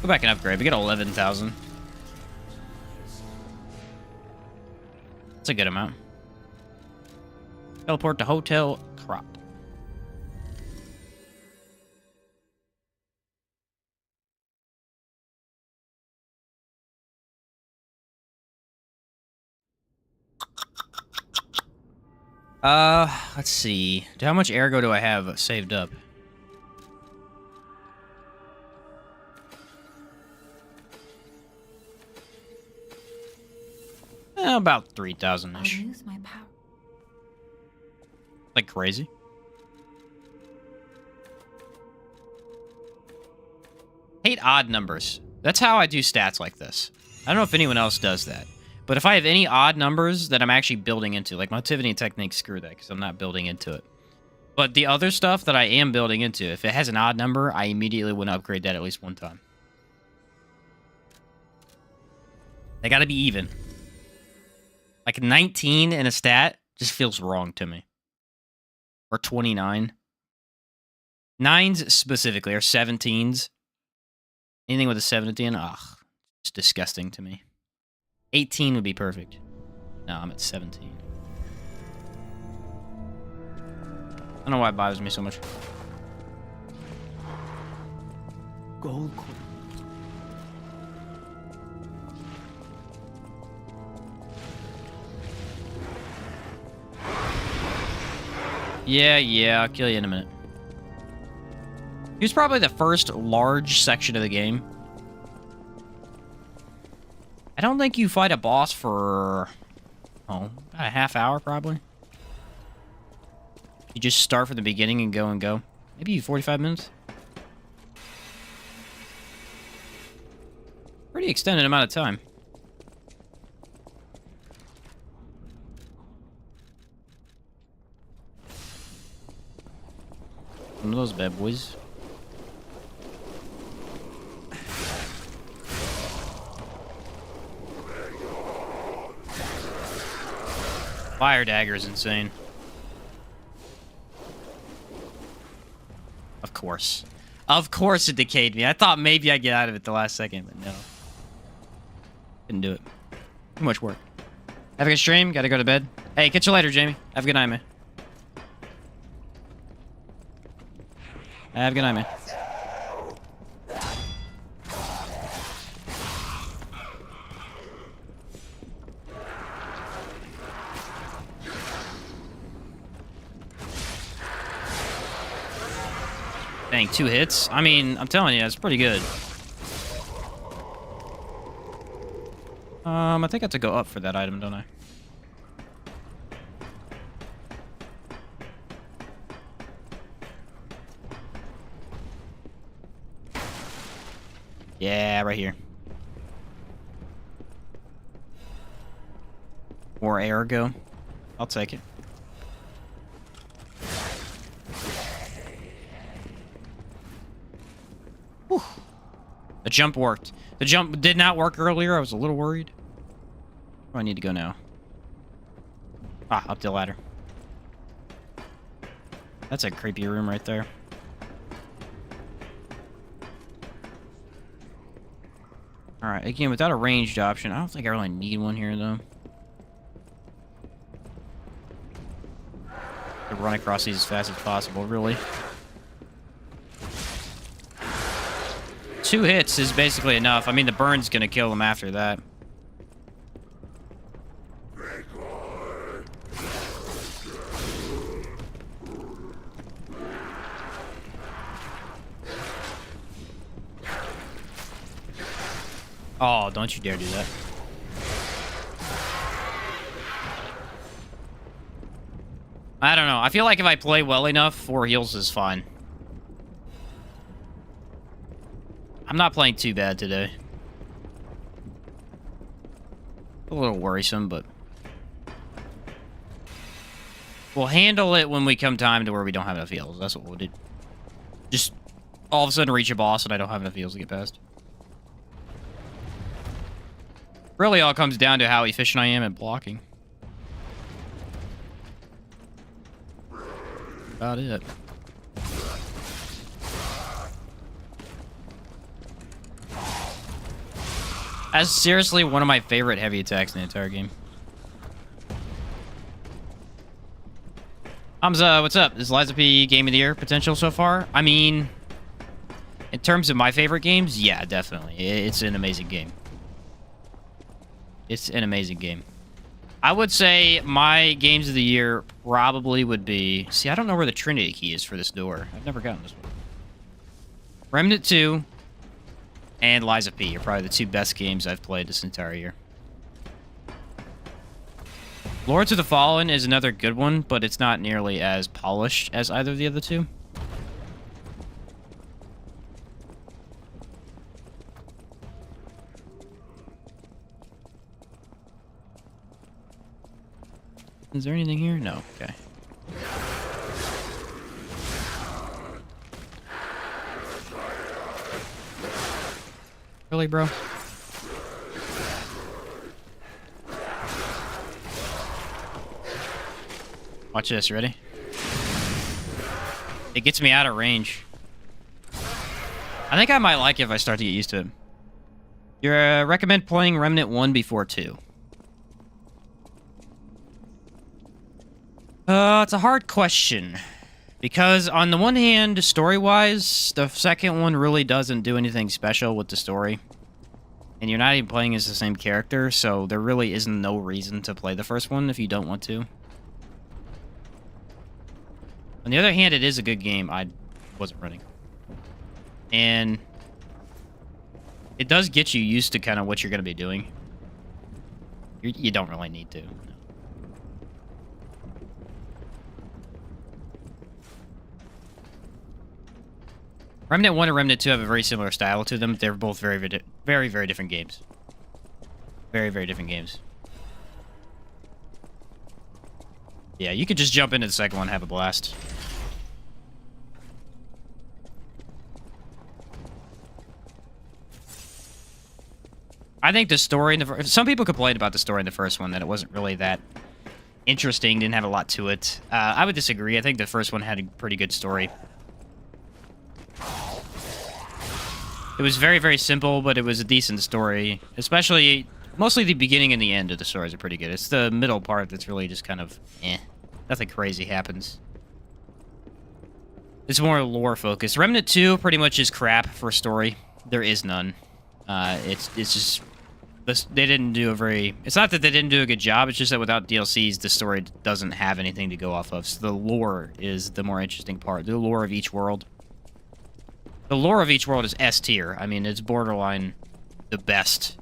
Go back and upgrade. We get 11,000. That's a good amount. Teleport to Hotel Crop. Let's see. How much ergo do I have saved up? About 3,000-ish. I'll use my power. Like crazy. Hate odd numbers. That's how I do stats like this. I don't know if anyone else does that. But if I have any odd numbers that I'm actually building into, like motivity and technique, screw that, because I'm not building into it. But the other stuff that I am building into, if it has an odd number, I immediately want to upgrade that at least one time. They gotta be even. Like 19 in a stat just feels wrong to me. Or 29. 9s specifically, or 17s. Anything with a 17, ugh, it's disgusting to me. 18 would be perfect. No, I'm at 17. I don't know why it bothers me so much. Gold. Yeah, I'll kill you in a minute. He was probably the first large section of the game. I don't think you fight a boss for, about a half hour, probably. You just start from the beginning and go. Maybe 45 minutes. Pretty extended amount of time. One of those bad boys. Fire dagger is insane. Of course. Of course it decayed me. I thought maybe I'd get out of it the last second, but no. Couldn't do it. Too much work. Have a good stream. Gotta go to bed. Hey, catch you later, Jamie. Have a good night, man. Have a good night, man. Dang, 2 hits? I mean, I'm telling you, it's pretty good. I think I have to go up for that item, don't I? Yeah, right here. More ergo. I'll take it. Whew. The jump worked. The jump did not work earlier. I was a little worried. Where do I need to go now? Ah, up the ladder. That's a creepy room right there. Alright, again, without a ranged option, I don't think I really need one here, though. To run across these as fast as possible, really. 2 hits is basically enough. I mean, the burn's gonna kill them after that. Oh, don't you dare do that. I don't know. I feel like if I play well enough, 4 heals is fine. I'm not playing too bad today. A little worrisome, but we'll handle it when we come time to where we don't have enough heals. That's what we'll do. Just all of a sudden reach a boss and I don't have enough heals to get past. Really all comes down to how efficient I am at blocking. About it. That's seriously one of my favorite heavy attacks in the entire game. Hamza, what's up? Is Liza P Game of the Year potential so far? I mean, in terms of my favorite games, yeah, definitely. It's an amazing game. It's an amazing game. I would say my games of the year probably would be... See, I don't know where the Trinity key is for this door. I've never gotten this one. Remnant 2 and Liza P are probably the two best games I've played this entire year. Lords of the Fallen is another good one, but it's not nearly as polished as either of the other two. Is there anything here? No. Okay. Really, bro? Watch this. Ready? It gets me out of range. I think I might like it if I start to get used to it. You recommend playing Remnant 1 before 2? It's a hard question. Because on the one hand, story-wise, the second one really doesn't do anything special with the story. And you're not even playing as the same character, so there really is no reason to play the first one if you don't want to. On the other hand, it is a good game. I wasn't running. And it does get you used to kind of what you're going to be doing. You don't really need to. Remnant 1 and Remnant 2 have a very similar style to them. They're both very, very different games. Very, very different games. Yeah, you could just jump into the second one and have a blast. I think the story in the some people complained about the story in the first one, that it wasn't really that interesting, didn't have a lot to it. I would disagree. I think the first one had a pretty good story. It was very, very simple, but it was a decent story. Especially, mostly the beginning and the end of the stories are pretty good. It's the middle part that's really just kind of, eh. Nothing crazy happens. It's more lore focused. Remnant 2 pretty much is crap for story. There is none. It's just... They didn't do a very... It's not that they didn't do a good job, it's just that without DLCs, the story doesn't have anything to go off of. So the lore is the more interesting part. The lore of each world. The lore of each world is S tier. I mean, it's borderline the best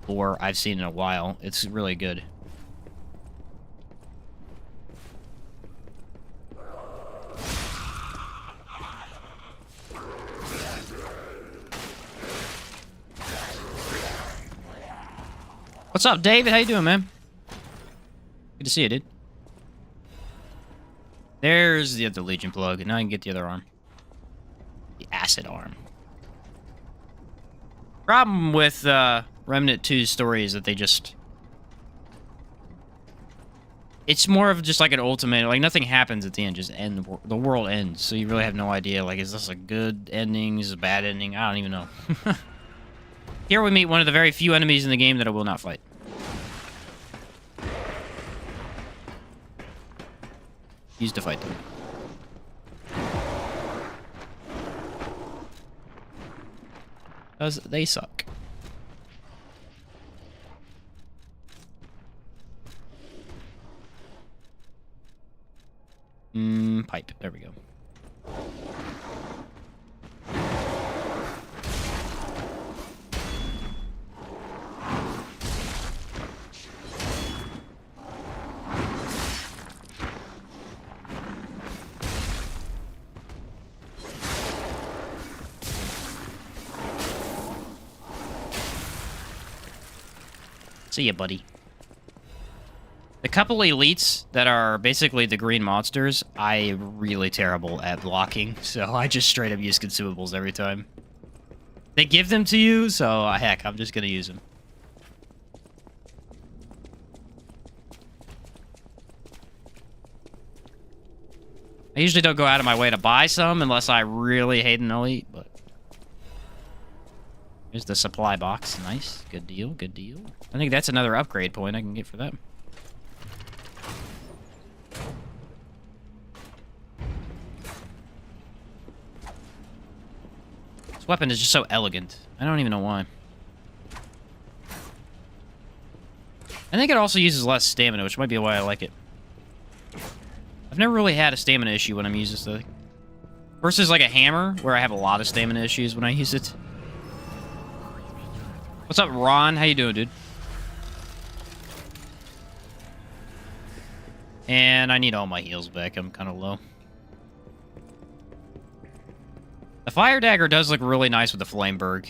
lore I've seen in a while. It's really good. What's up, David? How you doing, man? Good to see you, dude. There's the other Legion plug. Now I can get the other arm. The acid arm. Problem with Remnant 2's story is that they just... It's more of just like an ultimate, like nothing happens at the end, just end the world ends. So you really have no idea, like, is this a good ending, is this a bad ending? I don't even know. Here we meet one of the very few enemies in the game that I will not fight. Use to fight them. Because they suck. Pipe. There we go. See ya, buddy. The couple elites that are basically the green monsters, I'm really terrible at blocking, so I just straight up use consumables every time. They give them to you, so heck, I'm just gonna use them. I usually don't go out of my way to buy some unless I really hate an elite, but... Here's the supply box. Nice. Good deal. Good deal. I think that's another upgrade point I can get for that. This weapon is just so elegant. I don't even know why. I think it also uses less stamina, which might be why I like it. I've never really had a stamina issue when I'm using this thing. Versus like a hammer, where I have a lot of stamina issues when I use it. What's up, Ron? How you doing, dude? And I need all my heals back. I'm kind of low. The fire dagger does look really nice with the Flameberg.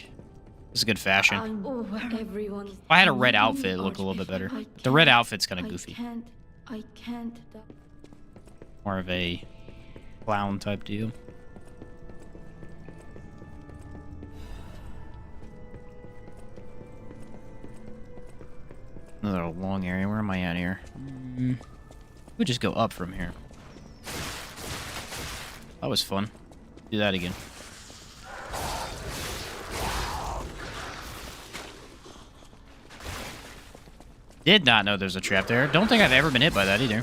It's a good fashion. If I had a red outfit, it'd look a little bit better. But the red outfit's kind of goofy. I can't. More of a clown type deal. Another long area. Where am I at here? We'll just go up from here. That was fun. Do that again. Did not know there's a trap there. Don't think I've ever been hit by that either.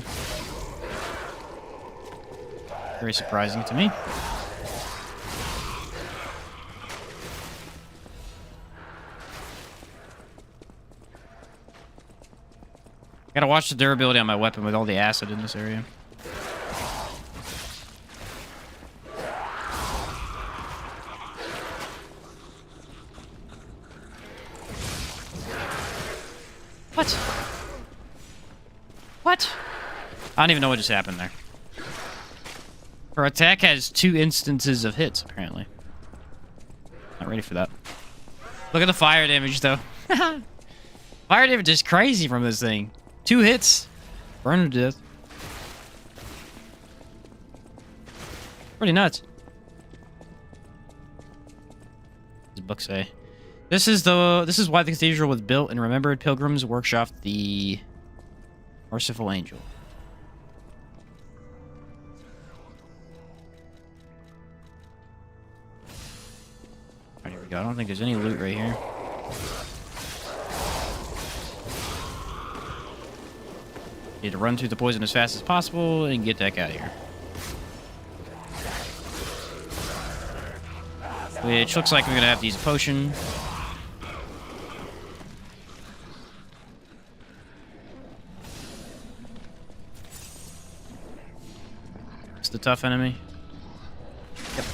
Very surprising to me. Gotta watch the durability on my weapon with all the acid in this area. What? What? I don't even know what just happened there. Her attack has 2 instances of hits, apparently. Not ready for that. Look at the fire damage, though. Fire damage is crazy from this thing. 2 hits. Burn to death. Pretty nuts. What does the book say? This is why the cathedral was built and remembered. Pilgrims workshop the merciful angel. Alright, here we go. I don't think there's any loot right here. Need to run through the poison as fast as possible and get that guy out of here. Which looks like we're gonna have to use a potion. It's the tough enemy. Yep.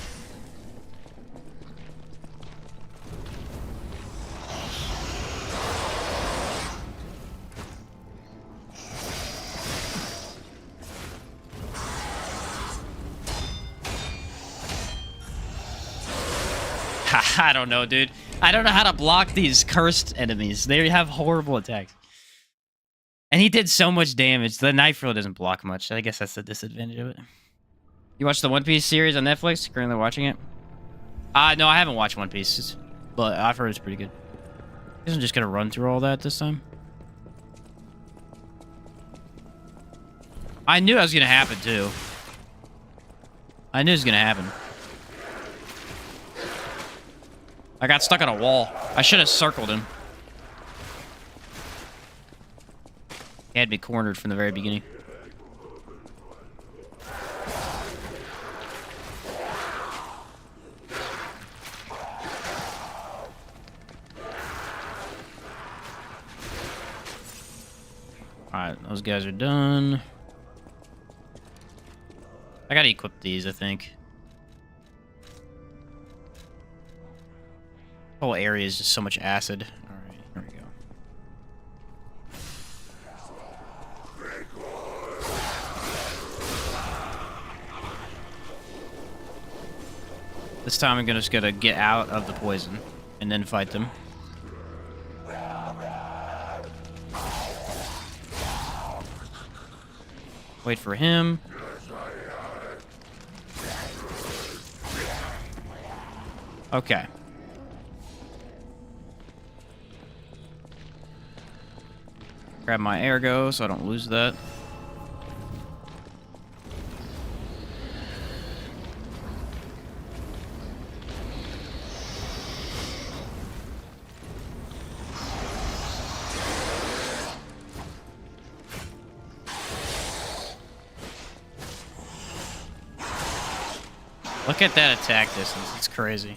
I don't know, dude. I don't know how to block these cursed enemies. They have horrible attacks. And he did so much damage. The knife really doesn't block much. I guess that's the disadvantage of it. You watched the One Piece series on Netflix? Currently watching it? No, I haven't watched One Piece. But I've heard it's pretty good. I guess I'm just going to run through all that this time. I knew that was going to happen, too. I knew it was going to happen. I got stuck on a wall. I should have circled him. He had me cornered from the very beginning. Alright, those guys are done. I gotta equip these, I think. The whole area is just so much acid. Alright, here we go. This time I'm just gonna get out of the poison and then fight them. Wait for him. Okay. Grab my ergo so I don't lose that. Look at that attack distance. It's crazy.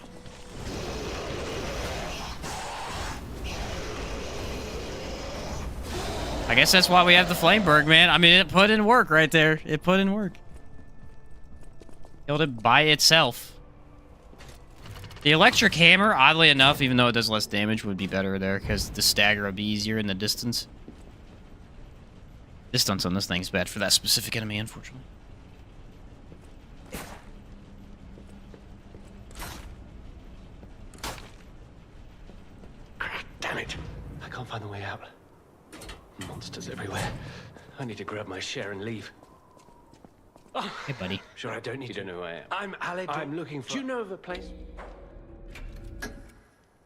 I guess that's why we have the Flameberg, man. I mean, it put in work right there. It put in work. Killed it by itself. The electric hammer, oddly enough, even though it does less damage, would be better there because the stagger would be easier in the distance. Distance on this thing's bad for that specific enemy, unfortunately. Damn it! I can't find the way out. Monsters everywhere. I need to grab my share and leave. Oh, hey, buddy. Sure, I don't need to know who I am. I'm Aled. I'm looking for... Do you know of a place?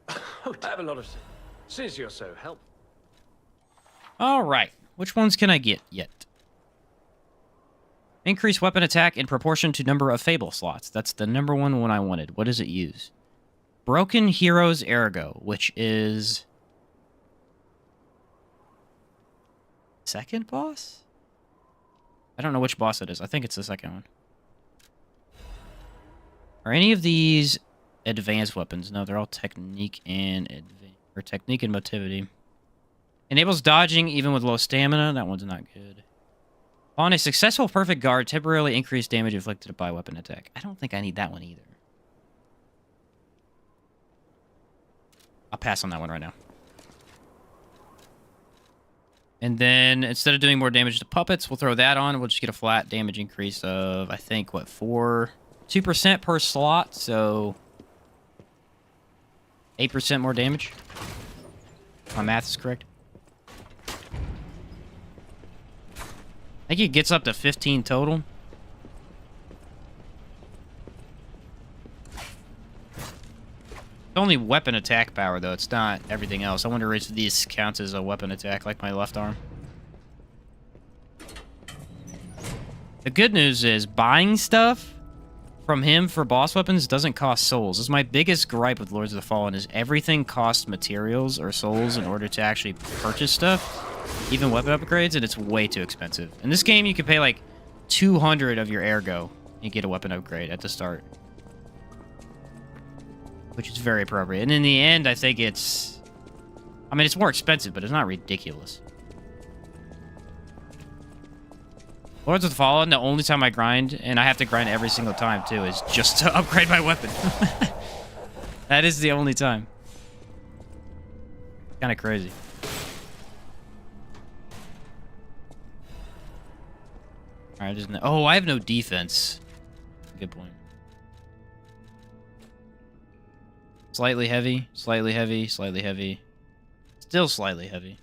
Oh, I have a lot of... Since you're so helpful. All right. Which ones can I get yet? Increase weapon attack in proportion to number of Fable slots. That's the number one I wanted. What does it use? Broken Heroes Ergo, which is... second boss? I don't know which boss it is. I think it's the second one. Are any of these advanced weapons? No, they're all technique and technique and motivity. Enables dodging even with low stamina. That one's not good. On a successful perfect guard, temporarily increased damage inflicted by weapon attack. I don't think I need that one either. I'll pass on that one right now. And then, instead of doing more damage to puppets, we'll throw that on. We'll just get a flat damage increase of, I think, what, 2% per slot, so 8% more damage. My math is correct. I think it gets up to 15 total. It's only weapon attack power, though. It's not everything else. I wonder if this counts as a weapon attack, like my left arm. The good news is buying stuff from him for boss weapons doesn't cost souls. This is my biggest gripe with Lords of the Fallen, is everything costs materials or souls in order to actually purchase stuff, even weapon upgrades, and it's way too expensive. In this game, you can pay like 200 of your ergo and get a weapon upgrade at the start, which is very appropriate. And in the end, I think it's... I mean, it's more expensive, but it's not ridiculous. Lords of the Fallen, the only time I grind, and I have to grind every single time, too, is just to upgrade my weapon. That is the only time. Kind of crazy. Alright, there's no... Oh, I have no defense. Good point. Slightly heavy, slightly heavy, slightly heavy. Still slightly heavy.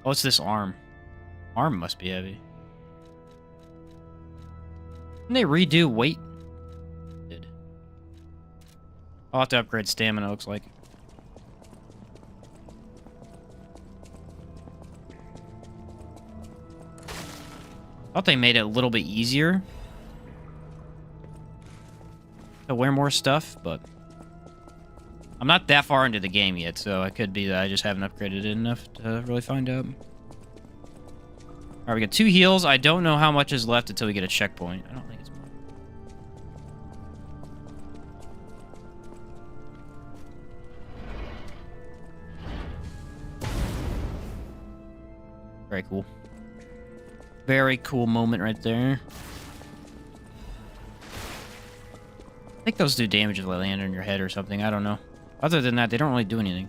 Oh, it's this arm. Arm must be heavy. Didn't they redo weight? Did. I'll have to upgrade stamina, looks like. Thought they made it a little bit easier to wear more stuff, but I'm not that far into the game yet, so it could be that I just haven't upgraded it enough to really find out. Alright, we got 2 heals. I don't know how much is left until we get a checkpoint. I don't think it's much. Very cool. Very cool moment right there. I think those do damage if they land on your head or something. I don't know. Other than that, they don't really do anything.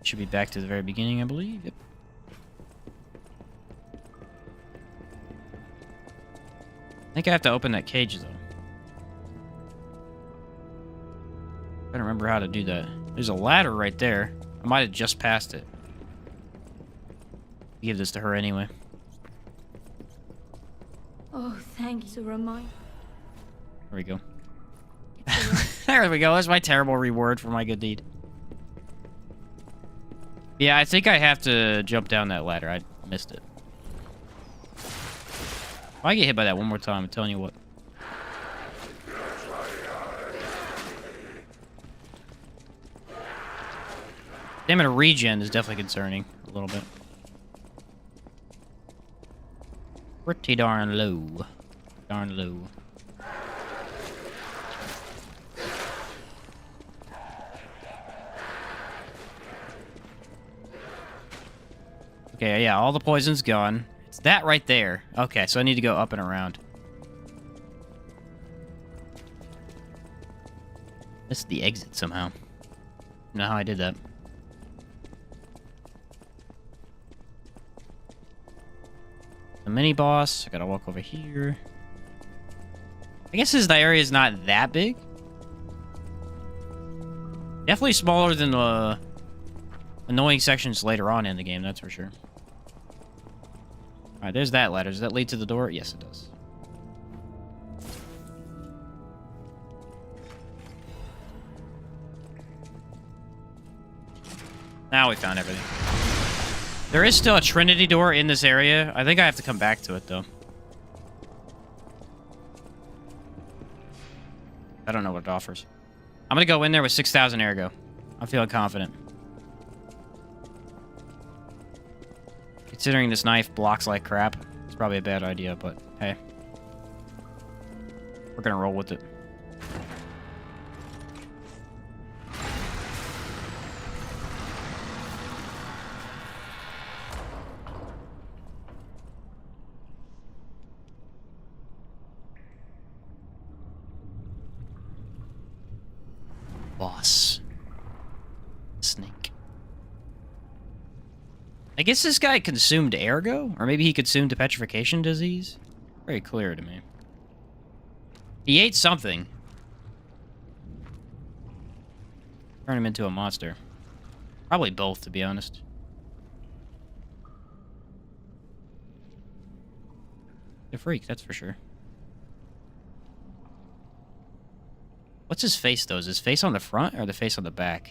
Should be back to the very beginning, I believe. Yep. I think I have to open that cage, though. I don't remember how to do that. There's a ladder right there. I might have just passed it. Give this to her anyway. Oh, thank you to remind. There we go. There we go. That's my terrible reward for my good deed. Yeah, I think I have to jump down that ladder. I missed it. If I get hit by that one more time, I'm telling you what. Stamina regen is definitely concerning a little bit. Pretty darn low. Darn low. Okay, yeah, all the poison's gone. It's that right there. Okay, so I need to go up and around. Missed the exit somehow. Don't know how I did that. The mini boss. I gotta walk over here. I guess the area is not that big. Definitely smaller than the annoying sections later on in the game, that's for sure. Alright, there's that ladder. Does that lead to the door? Yes, it does. Now we found everything. There is still a Trinity door in this area. I think I have to come back to it, though. I don't know what it offers. I'm gonna go in there with 6,000 ergo. I'm feeling confident. Considering this knife blocks like crap, it's probably a bad idea, but hey. We're gonna roll with it. Boss. Snake. I guess this guy consumed ergo? Or maybe he consumed the petrification disease? Very clear to me. He ate something. Turn him into a monster. Probably both, to be honest. A freak, that's for sure. What's his face, though? Is his face on the front or the face on the back?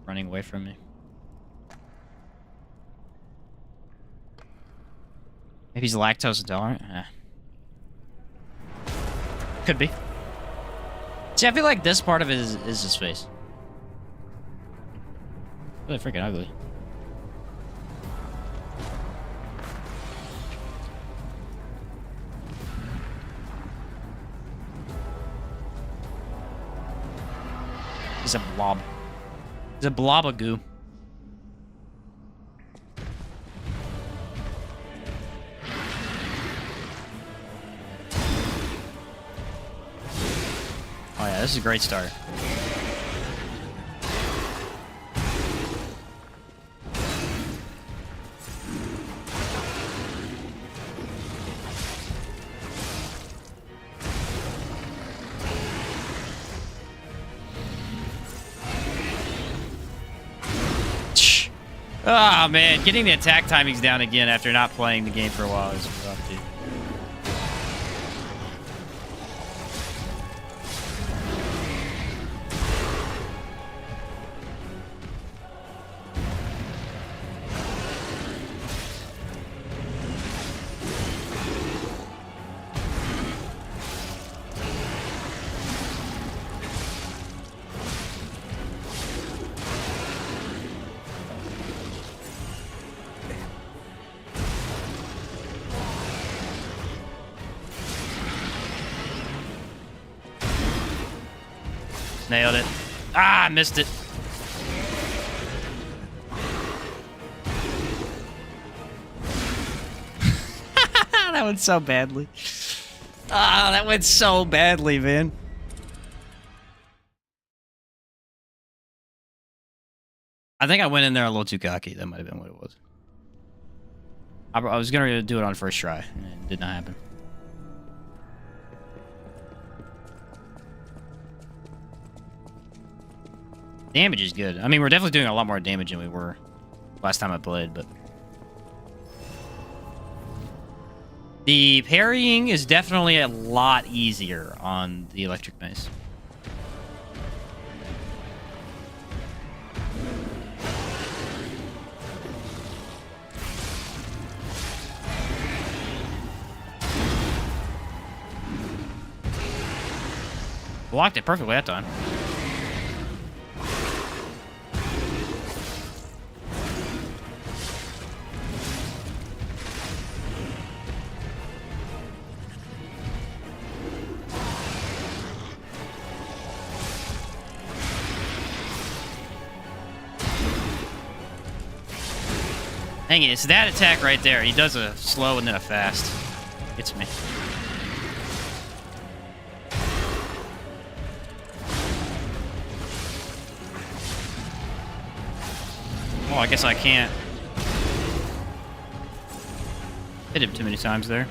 Running away from me. Maybe he's lactose intolerant? Could be. See, I feel like this part of it is his face. Really freaking ugly. He's a blob. He's a blob of goo. Oh yeah, this is a great start. Oh man, getting the attack timings down again after not playing the game for a while is rough, dude. Nailed it. Ah, missed it. That went so badly. Ah, that went so badly, man. I think I went in there a little too cocky. That might have been what it was. I was going to do it on first try, and it did not happen. Damage is good. I mean, we're definitely doing a lot more damage than we were last time I played, but... The parrying is definitely a lot easier on the electric mace. Blocked it perfectly that time. Dang it, it's that attack right there. He does a slow and then a fast. Gets me. Oh, I guess I can't hit him too many times there.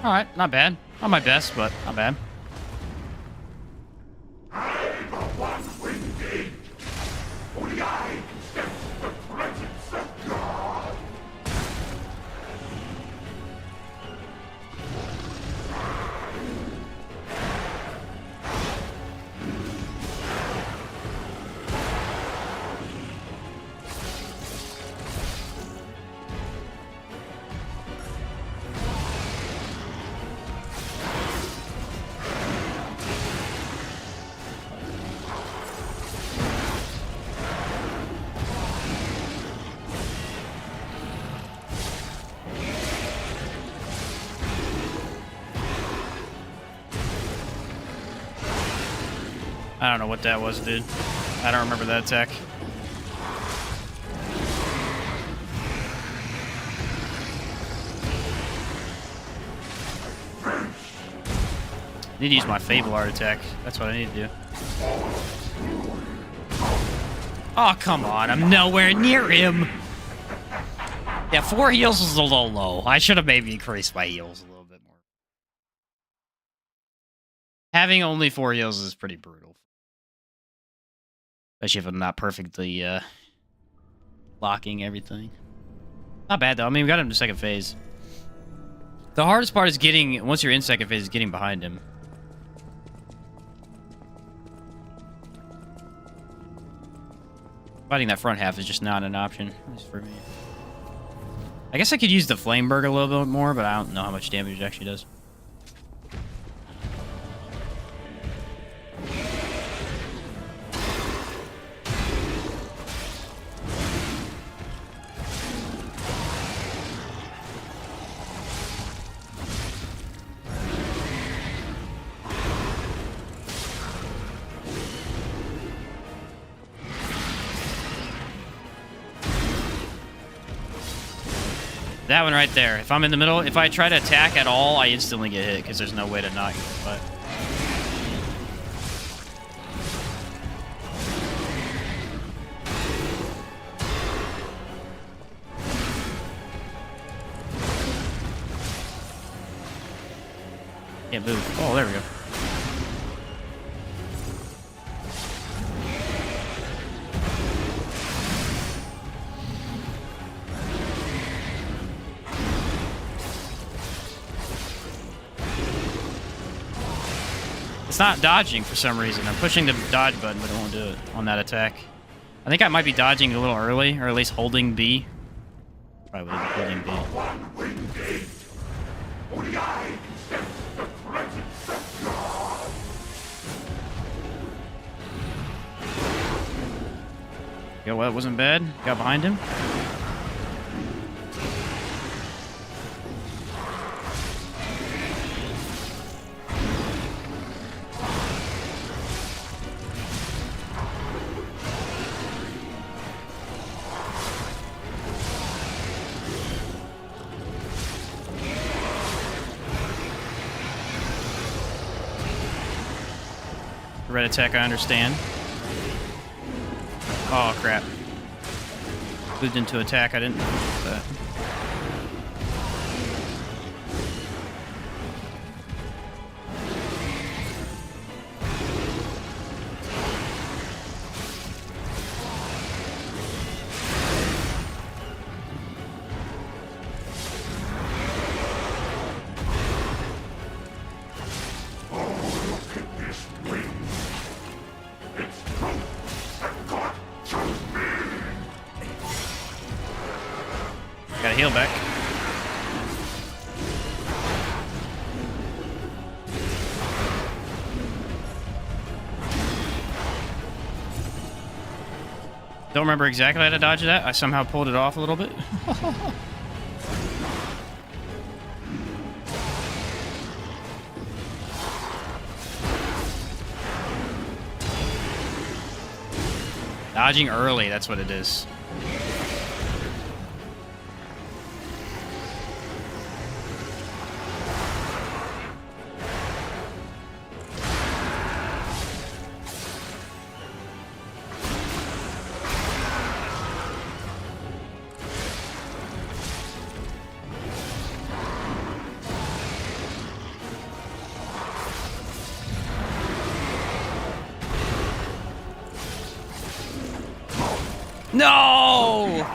Alright, not bad. Not my best, but not bad. I don't know what that was, dude. I don't remember that attack. I need to use my Fable Art attack. That's what I need to do. Oh, come on. I'm nowhere near him. Yeah, 4 heals was a little low. I should have maybe increased my heals a little bit more. Having only 4 heals is pretty brutal. Especially if I'm not perfectly locking everything. Not bad, though. I mean, we got him to second phase. The hardest part is getting, once you're in second phase, is getting behind him. Fighting that front half is just not an option, at least for me. I guess I could use the Flameberg a little bit more, but I don't know how much damage it actually does. That one right there. If I'm in the middle, if I try to attack at all, I instantly get hit because there's no way to not get hit. Can't move. Oh, there we go. It's not dodging for some reason. I'm pushing the dodge button, but it won't do it on that attack. I think I might be dodging a little early, or at least holding B. Probably would have been holding B. Yeah, well, it wasn't bad. Got behind him. Red attack, I understand. Oh, crap. Moved into attack, I didn't know that. Gotta heal back. Don't remember exactly how to dodge that. I somehow pulled it off a little bit. Dodging early, that's what it is. No!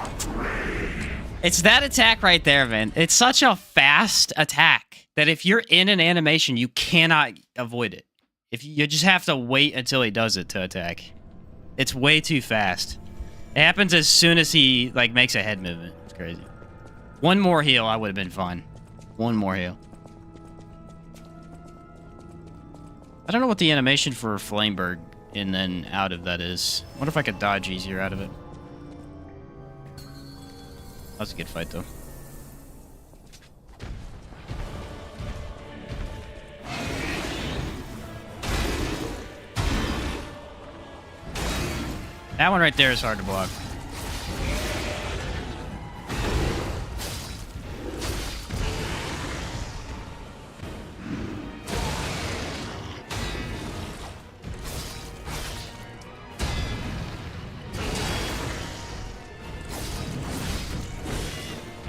It's that attack right there, man. It's such a fast attack that if you're in an animation, you cannot avoid it. If you just have to wait until he does it to attack. It's way too fast. It happens as soon as he like makes a head movement. It's crazy. One more heal, I would have been fine. One more heal. I don't know what the animation for Flamebird in then out of that is. I wonder if I could dodge easier out of it. That was a good fight, though. That one right there is hard to block.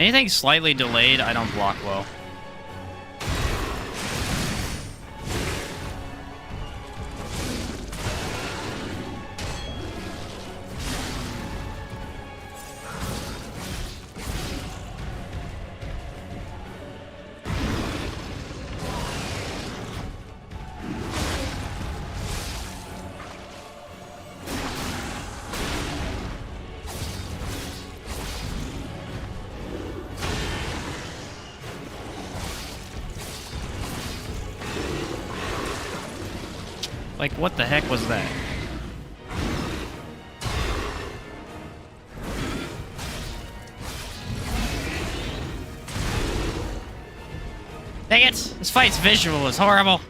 Anything slightly delayed, I don't block well. Like, what the heck was that? Dang it! This fight's visual is horrible.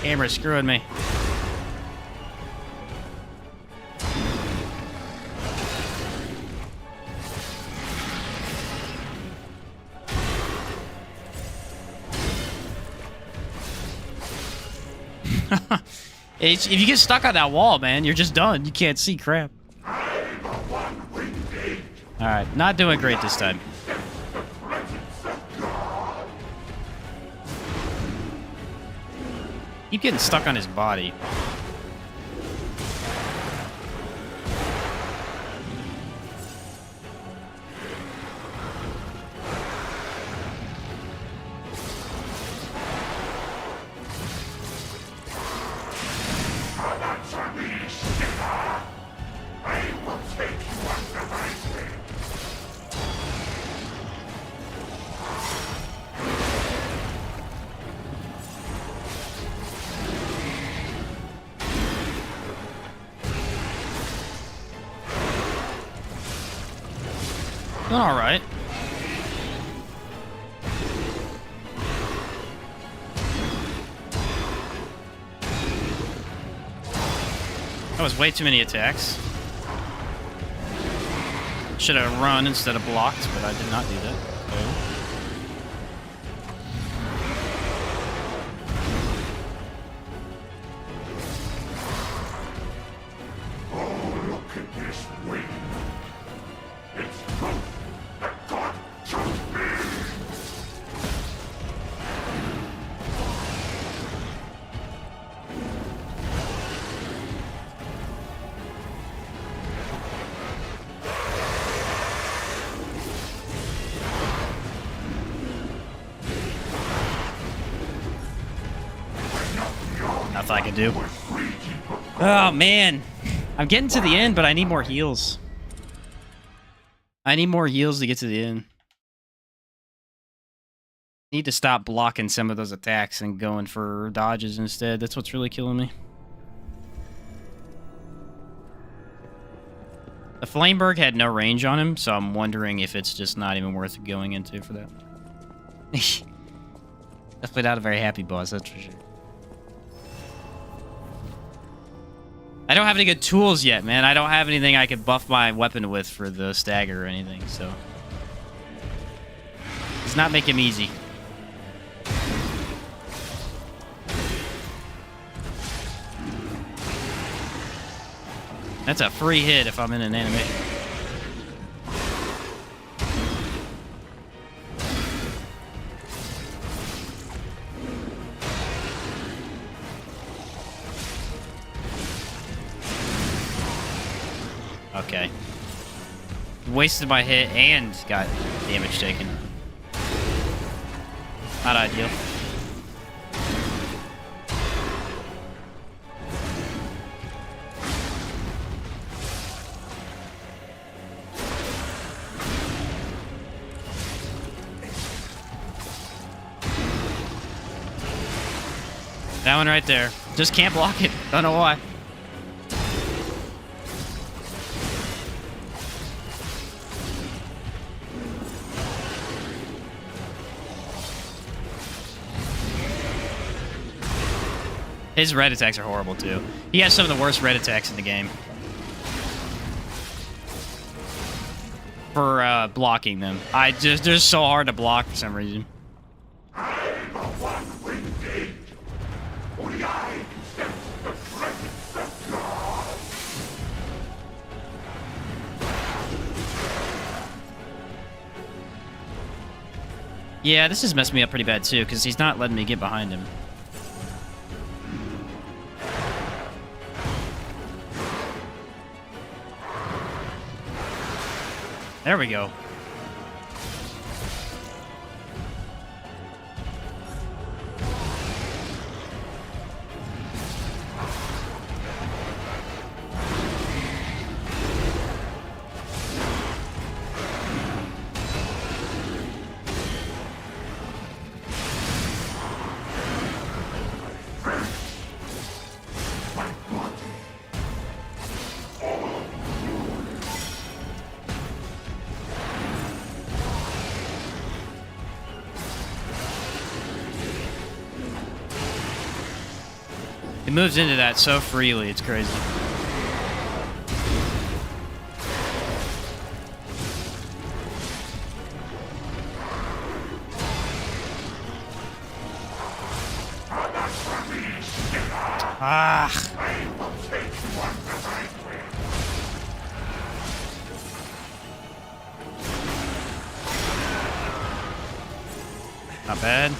Camera's screwing me. If you get stuck on that wall, man, you're just done. You can't see crap. Alright, not doing great this time. Keep getting stuck on his body. All right. That was way too many attacks. Should have run instead of blocked, but I did not do that. Nothing I can do. Oh, man. I'm getting to the end, but I need more heals. I need more heals to get to the end. Need to stop blocking some of those attacks and going for dodges instead. That's what's really killing me. The Flameberg had no range on him, so I'm wondering if it's just not even worth going into for that. Definitely not a very happy boss, that's for sure. I don't have any good tools yet, man. I don't have anything I could buff my weapon with for the stagger or anything, so... It's not making me easy. That's a free hit if I'm in an animation. Okay. Wasted my hit and got damage taken. Not ideal. That one right there. Just can't block it. Don't know why. His red attacks are horrible too. He has some of the worst red attacks in the game. For blocking them. They're just so hard to block for some reason. Yeah, this is messing me up pretty bad too, because he's not letting me get behind him. There we go. It moves into that so freely, it's crazy. Ah. Not bad.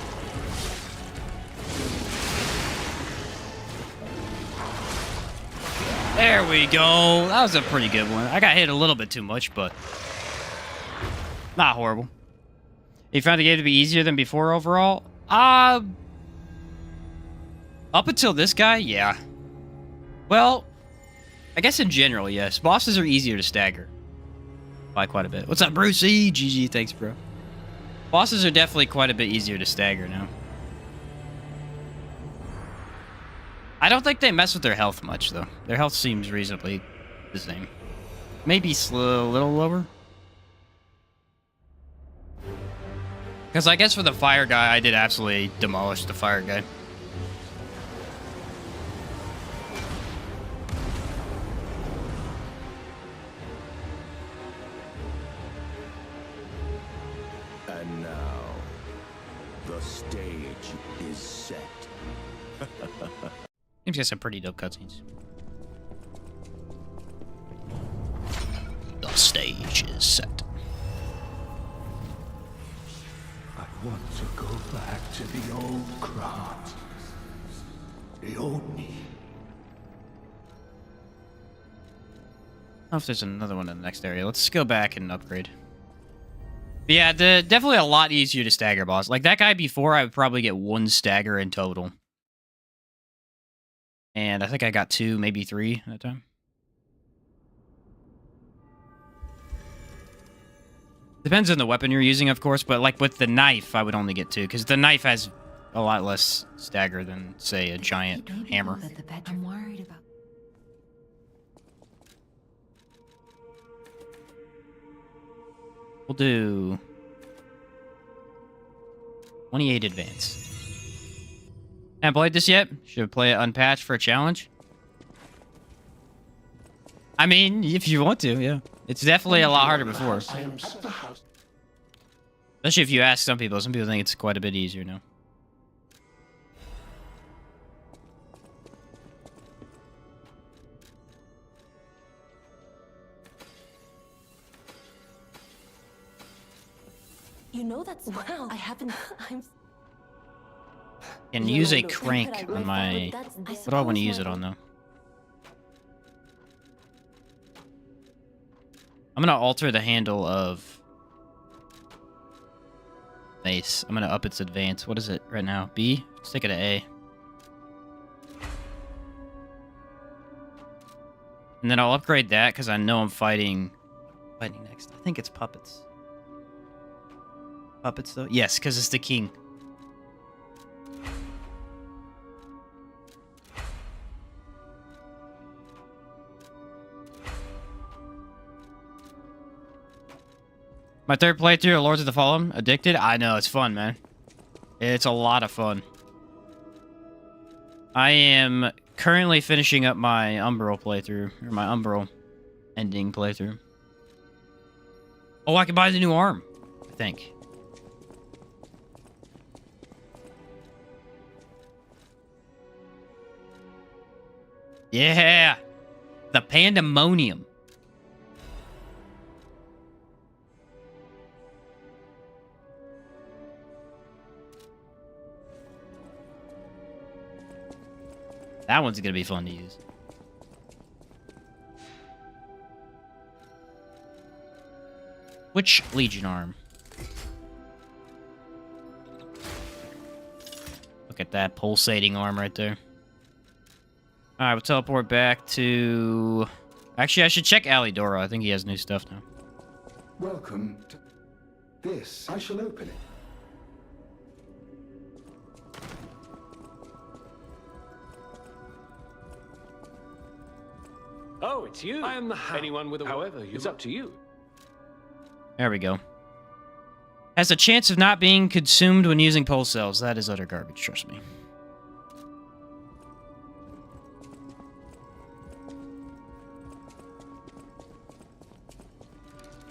There we go. That was a pretty good one. I got hit a little bit too much, but not horrible. You found the game to be easier than before overall? Up until this guy, yeah. Well, I guess in general, yes. Bosses are easier to stagger by quite a bit. What's up, Brucey? GG, thanks, bro. Bosses are definitely quite a bit easier to stagger now. I don't think they mess with their health much, though. Their health seems reasonably the same. Maybe a little lower. Because I guess for the fire guy, I did absolutely demolish the fire guy. And now, the stage is set. Seems got some pretty dope cutscenes. The stage is set. I want to go back to the old Grant. The old me. I don't know if there's another one in the next area. Let's go back and upgrade. But yeah, definitely a lot easier to stagger boss. Like that guy before, I would probably get 1 stagger in total. And I think I got 2, maybe 3 at that time. Depends on the weapon you're using, of course, but like with the knife, I would only get 2, because the knife has a lot less stagger than, say, a giant hammer. I'm worried about. We'll do 28 advance. Haven't played this yet? Should play it unpatched for a challenge? I mean, if you want to, yeah. It's definitely a lot harder before. Especially if you ask some people. Some people think it's quite a bit easier now. You know that's wow. I haven't. I'm. Can use a crank on my... What do I want to use it on, though? I'm going to alter the handle of... Mace. I'm going to up its advance. What is it right now? B? Let's take it to A. And then I'll upgrade that, because I know I'm fighting next. I think it's puppets. Puppets, though? Yes, because it's the king. My third playthrough of Lords of the Fallen, Addicted. I know, it's fun, man. It's a lot of fun. I am currently finishing up my Umbral playthrough, or my Umbral ending playthrough. Oh, I can buy the new arm, I think. Yeah! The Pandemonium. That one's gonna be fun to use. Which Legion arm? Look at that pulsating arm right there. Alright, we'll teleport back to... Actually, I should check Alidora. I think he has new stuff now. Welcome to this. I shall open it. Oh, it's you. I am the anyone with a... However, it's up to you. There we go. Has a chance of not being consumed when using pulse cells. That is utter garbage, trust me.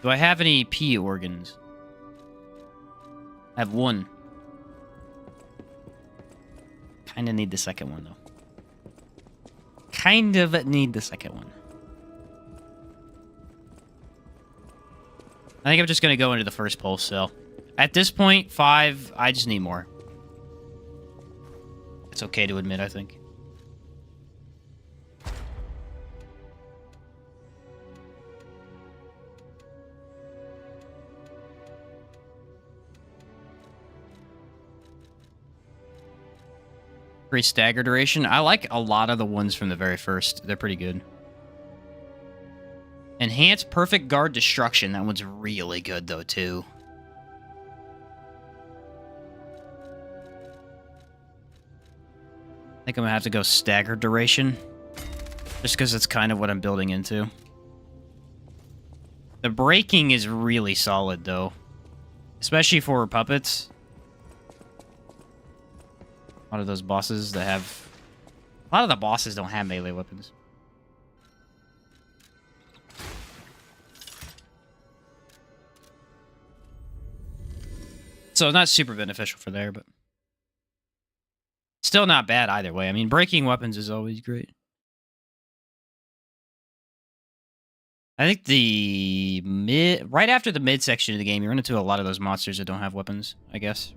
Do I have any P organs? I have 1. Kinda need the second one, though. Kind of need the second one. I think I'm just going to go into the first pulse cell. At this point, 5, I just need more. It's okay to admit, I think. Free stagger duration. I like a lot of the ones from the very first. They're pretty good. Enhanced perfect guard destruction. That one's really good, though, too. I think I'm gonna have to go stagger duration. Just because it's kind of what I'm building into. The breaking is really solid, though. Especially for puppets. A lot of those bosses that have... A lot of the bosses don't have melee weapons. So not super beneficial for there, but... Still not bad either way. I mean, breaking weapons is always great. I think the mid... Right after the mid section of the game, you run into a lot of those monsters that don't have weapons, I guess.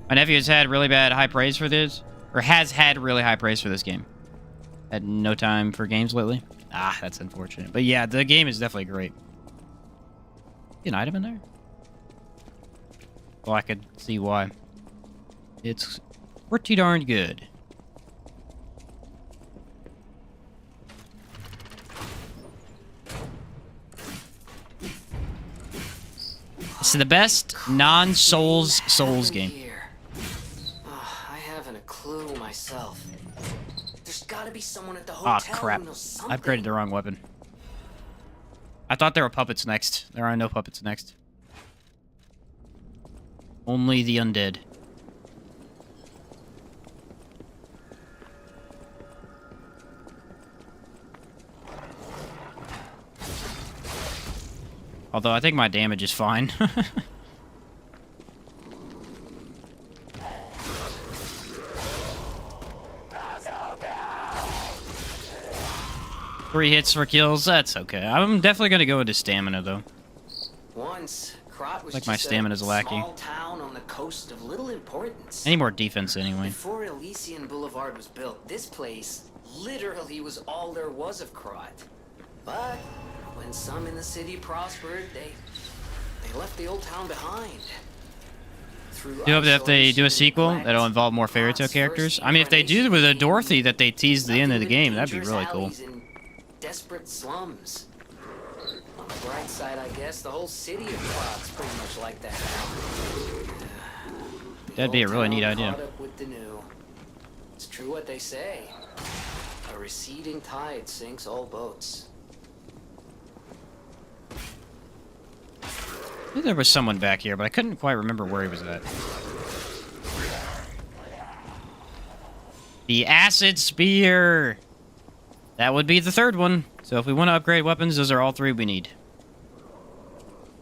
My nephew has had really bad high praise for this. Or has had really high praise for this game. Had no time for games lately. Ah, that's unfortunate. But yeah, the game is definitely great. An item in there? Well, I could see why. It's pretty darn good. the best non-Souls game. Here. I haven't a clue myself. There's gotta be someone at the Ah, hotel crap. who knows I upgraded the wrong weapon. I thought there were puppets next. There are no puppets next. Only the undead. Although I think my damage is fine. 3 hits for kills, that's okay. I'm definitely gonna go into stamina though. Once, Krat was Like my just stamina's a lacking. small town on the coast of little importance. I need more defense anyway. Before Elysian Boulevard was built, this place literally was all there was of Krat. But when some in the city prospered, they left the old town behind. Do hope that if they do a sequel, that'll involve more fairy tale characters. I mean, if they do with a Dorothy that they teased at the end of the game, that'd be really cool. Desperate slums. On the bright side, I guess the whole city of Krat's pretty much like that now. That'd be a really neat idea. Caught up with the new. It's true what they say. A receding tide sinks all boats. I think there was someone back here, but I couldn't quite remember where he was at. The acid spear! That would be the third one. So if we want to upgrade weapons, those are all 3 we need.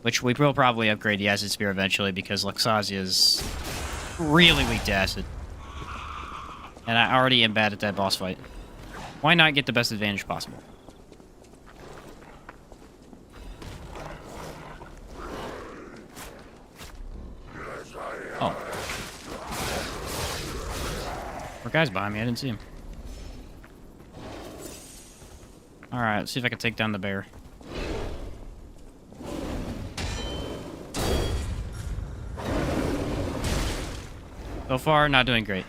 Which we will probably upgrade the acid spear eventually, because Luxasia is really weak to acid. And I already am bad at that boss fight. Why not get the best advantage possible? Oh. There guys behind me, I didn't see him. Alright, let's see if I can take down the bear. So far, not doing great.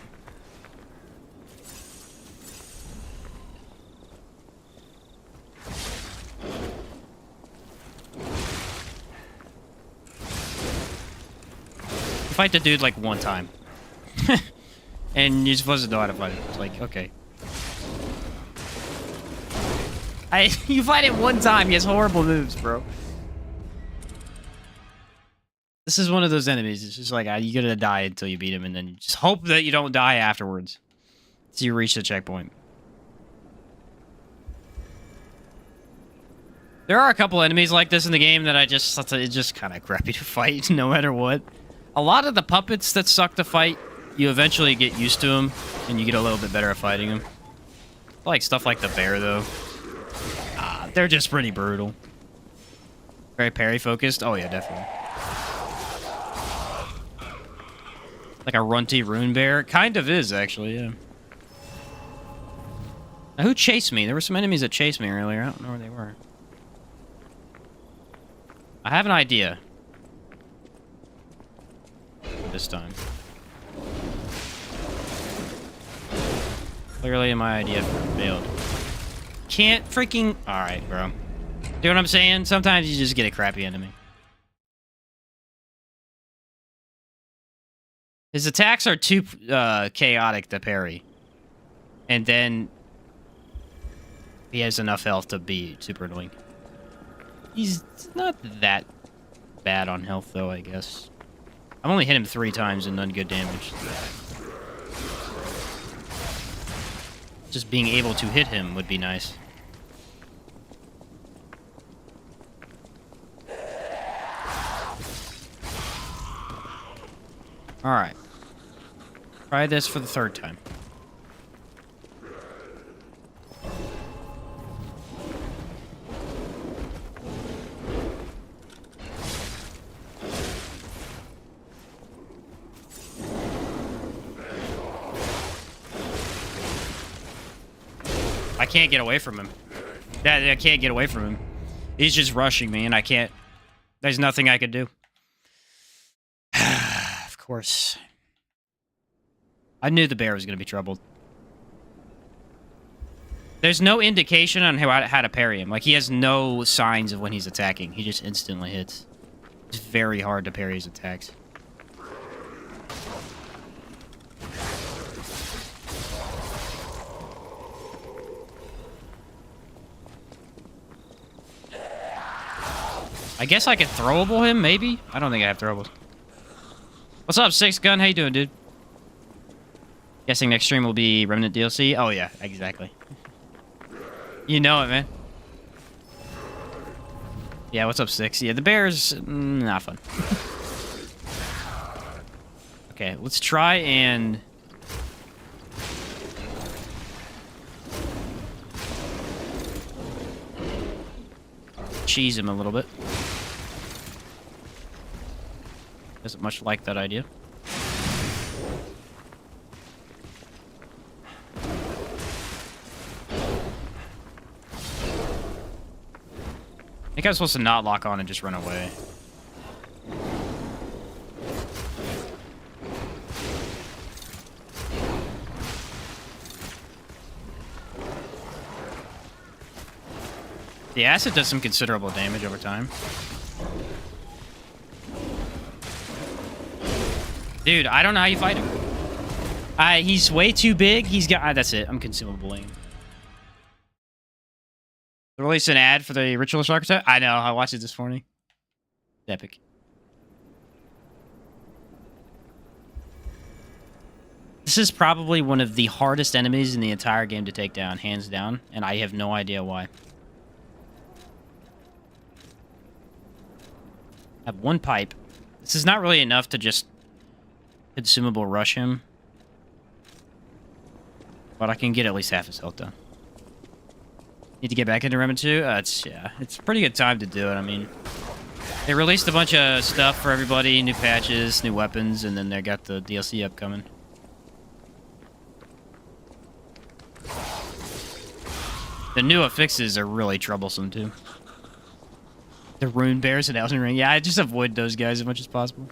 Fight the dude like one time. And you're supposed to know how to fight him. It's like, okay. You fight it one time, he has horrible moves, bro. This is one of those enemies. It's just like, you're gonna die until you beat him, and then you just hope that you don't die afterwards. So you reach the checkpoint. There are a couple enemies like this in the game that it's just kind of crappy to fight, no matter what. A lot of the puppets that suck to fight, you eventually get used to them, and you get a little bit better at fighting them. I like stuff like the bear, though. They're just pretty brutal. Very parry-focused? Oh, yeah, definitely. Like a runty rune bear? Kind of is, actually, yeah. Now, who chased me? There were some enemies that chased me earlier. I don't know where they were. I have an idea. This time. Clearly my idea failed. Can't freaking... Alright, bro. Do what I'm saying? Sometimes you just get a crappy enemy. His attacks are too chaotic to parry. And then... he has enough health to be super annoying. He's not that bad on health, though, I guess. I've only hit him 3 times and done good damage. Just being able to hit him would be nice. Alright. Try this for the 3rd time. I can't get away from him. I can't get away from him. He's just rushing me, and I can't... There's nothing I could do. Of course. I knew the bear was going to be troubled. There's no indication on how to parry him. Like, he has no signs of when he's attacking. He just instantly hits. It's very hard to parry his attacks. I guess I could throwable him, maybe? I don't think I have throwables. What's up, Six Gun? How you doing, dude? Guessing next stream will be Remnant DLC? Oh, yeah, exactly. You know it, man. Yeah, what's up, Six? Yeah, the bear's not fun. Okay, let's try and... cheese him a little bit. Doesn't much like that idea. I think I was supposed to not lock on and just run away. The acid does some considerable damage over time. Dude, I don't know how you fight him. He's way too big. He's got... that's it. I'm consumabling. Release an ad for the Ritualist Archetype? I know. I watched it this morning. Epic. This is probably one of the hardest enemies in the entire game to take down, hands down, and I have no idea why. I have one pipe. This is not really enough to just consumable rush him. But I can get at least half his health down. Need to get back into Remnant 2? It's a pretty good time to do it. I mean, they released a bunch of stuff for everybody, new patches, new weapons, and then they got the DLC upcoming. The new affixes are really troublesome too. The rune bears and Elden Ring. Yeah, I just avoid those guys as much as possible.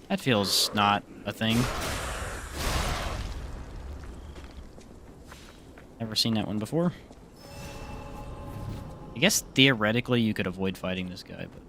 That feels not a thing. Never seen that one before. I guess theoretically you could avoid fighting this guy, but...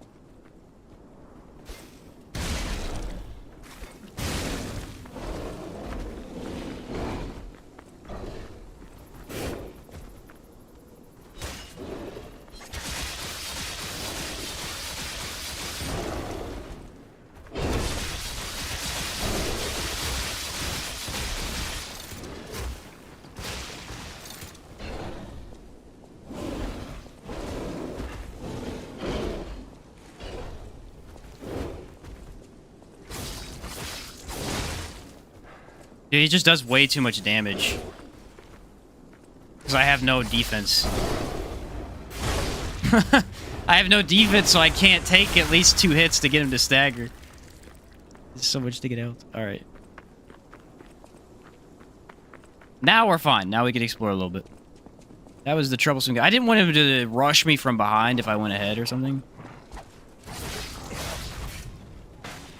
Dude, he just does way too much damage. Because I have no defense. I have no defense, so I can't take at least 2 hits to get him to stagger. There's so much to get out. Alright. Now we're fine. Now we can explore a little bit. That was the troublesome guy. I didn't want him to rush me from behind if I went ahead or something.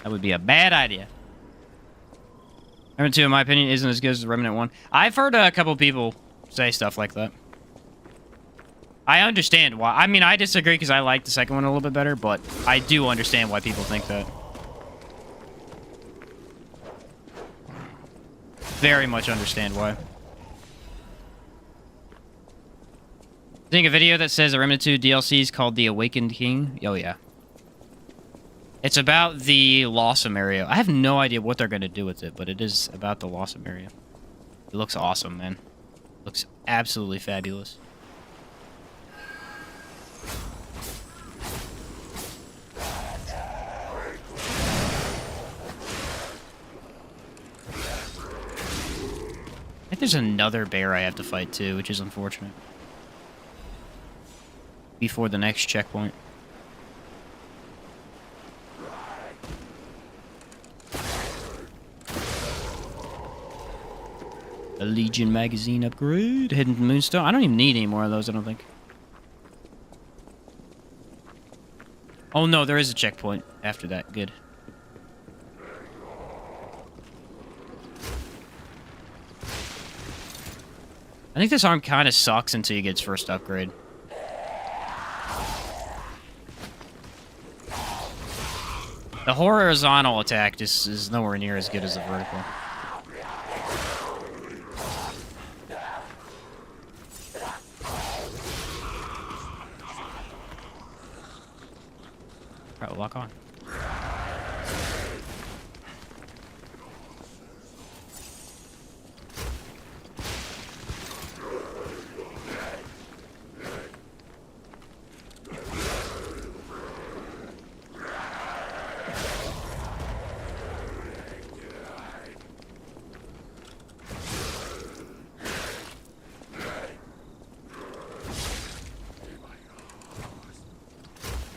That would be a bad idea. Remnant 2, in my opinion, isn't as good as Remnant 1. I've heard a couple people say stuff like that. I understand why. I mean, I disagree because I like the second one a little bit better, but I do understand why people think that. Very much understand why. Seeing a video that says a Remnant 2 DLC is called The Awakened King. Oh, yeah. It's about the Lawsome area. I have no idea what they're going to do with it, but it is about the Lawsome area. It looks awesome, man. It looks absolutely fabulous. I think there's another bear I have to fight too, which is unfortunate. Before the next checkpoint. A Legion magazine upgrade. Hidden Moonstone. I don't even need any more of those, I don't think. Oh no, there is a checkpoint after that. Good. I think this arm kind of sucks until you get its first upgrade. The horizontal attack just is nowhere near as good as the vertical. Alright, lock on.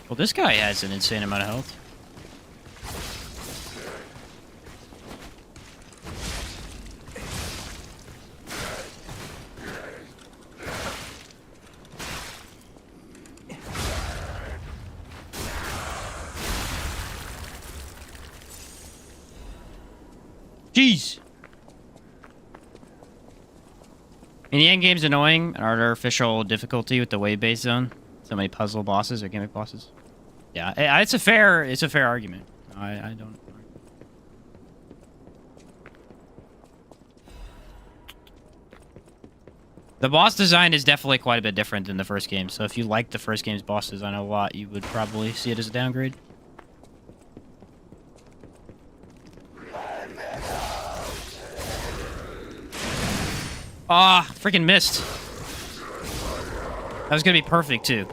Well, this guy has an insane amount of health. Jeez! In the end game's annoying, an artificial difficulty with the wave-based zone. So many puzzle bosses or gimmick bosses. Yeah, it's a fair argument. I don't. The boss design is definitely quite a bit different than the first game. So if you like the first game's boss design a lot, you would probably see it as a downgrade. Ah, freaking missed. That was gonna be perfect too.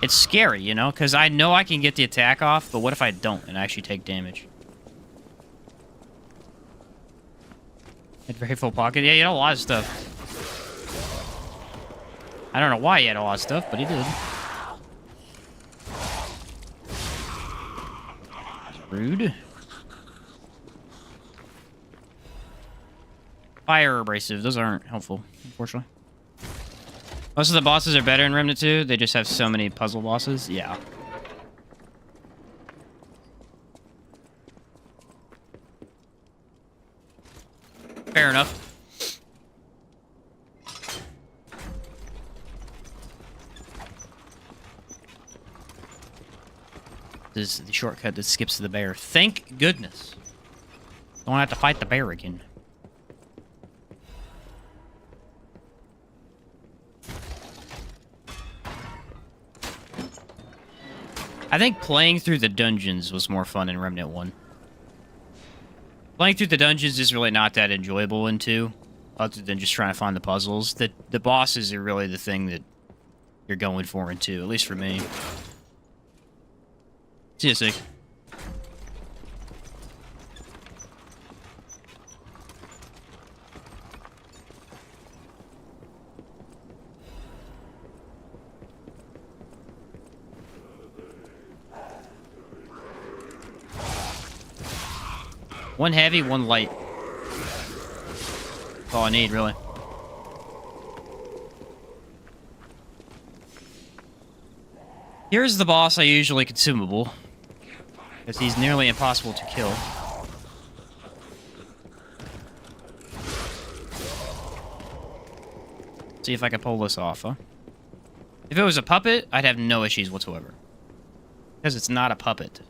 It's scary, you know, because I know I can get the attack off, but what if I don't and actually take damage? Had very full pocket. Yeah, he had a lot of stuff. I don't know why he had a lot of stuff, but he did. Rude. Fire abrasive. Those aren't helpful, unfortunately. Most of the bosses are better in Remnant 2. They just have so many puzzle bosses. Yeah. Fair enough. This is the shortcut that skips to the bear. Thank goodness. Don't have to fight the bear again. I think playing through the dungeons was more fun in Remnant 1. Playing through the dungeons is really not that enjoyable in 2, other than just trying to find the puzzles. The bosses are really the thing that you're going for in 2, at least for me. See you, Sig. One heavy, one light. That's all I need, really. Here's the boss I usually consumable, because he's nearly impossible to kill. See if I can pull this off, huh? If it was a puppet, I'd have no issues whatsoever. Because it's not a puppet.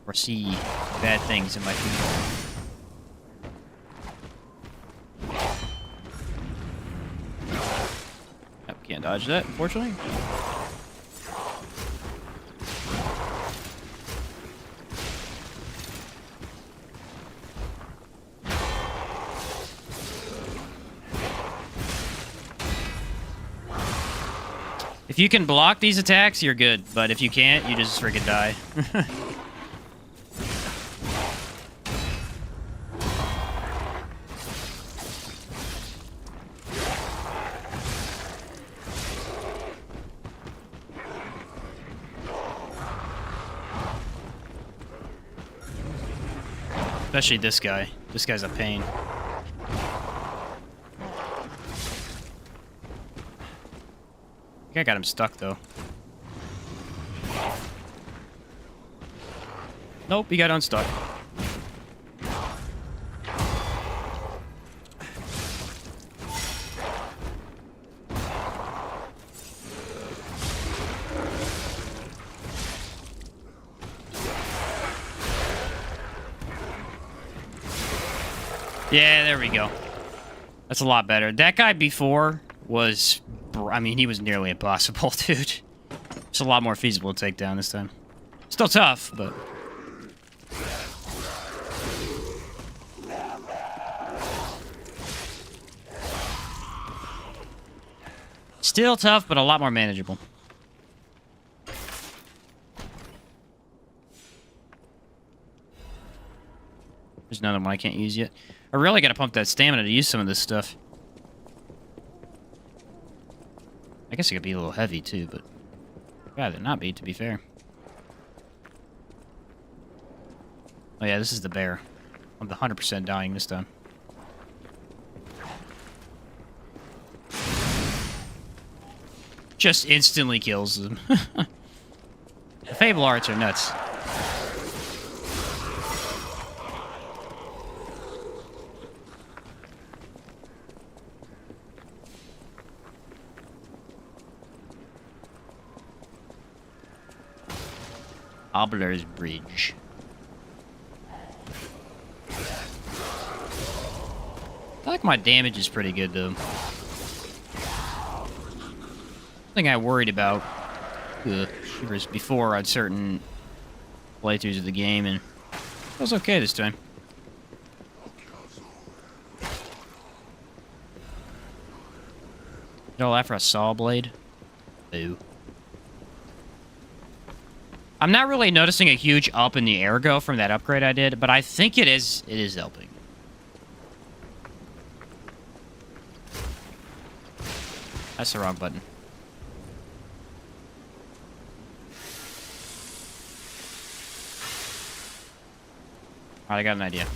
Or see bad things in my food. Yep, can't dodge that, unfortunately. If you can block these attacks, you're good. But if you can't, you just freaking die. Especially this guy. This guy's a pain. I think I got him stuck, though. Nope, he got unstuck. Yeah, there we go. That's a lot better. That guy before was... I mean, he was nearly impossible, dude. It's a lot more feasible to take down this time. Still tough, but... Still tough, but a lot more manageable. There's another one I can't use yet. I really gotta pump that stamina to use some of this stuff. I guess it could be a little heavy, too, but... I'd rather not be, to be fair. Oh yeah, this is the bear. I'm 100% dying this time. Just instantly kills them. The Fable arts are nuts. Cobbler's Bridge. I feel like my damage is pretty good, though. Something I worried about before on certain playthroughs of the game, and it was okay this time. All after a saw blade? Boo. I'm not really noticing a huge up in the ergo from that upgrade I did, but I think it is helping. That's the wrong button. Alright, I got an idea.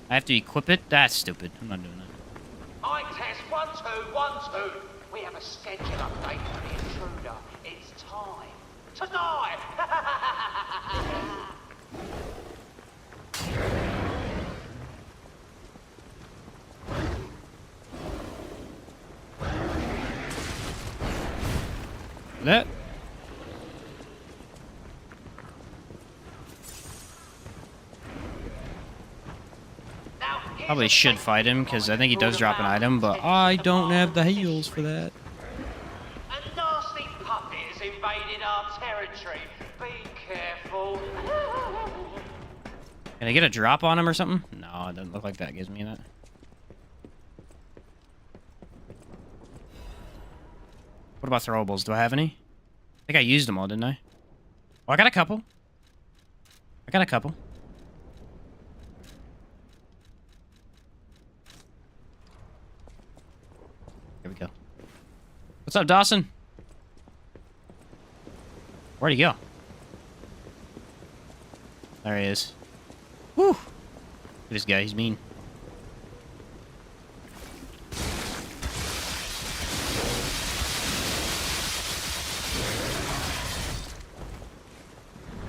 I have to equip it? That's stupid. I'm not doing that. I test 1, 2, 1, 2. We have a schedule update for the intruder. It's time. Tonight! That. Probably should fight him, because I think he does drop an item, but I don't have the heals for that. A nasty puppet has invaded our territory. Be careful. Can I get a drop on him or something? No, it doesn't look like that gives me that. What about throwables? Do I have any? I think I used them all, didn't I? Oh, I got a couple. I got a couple. Here we go. What's up, Dawson? Where'd he go? There he is. Woo! Look at this guy, he's mean.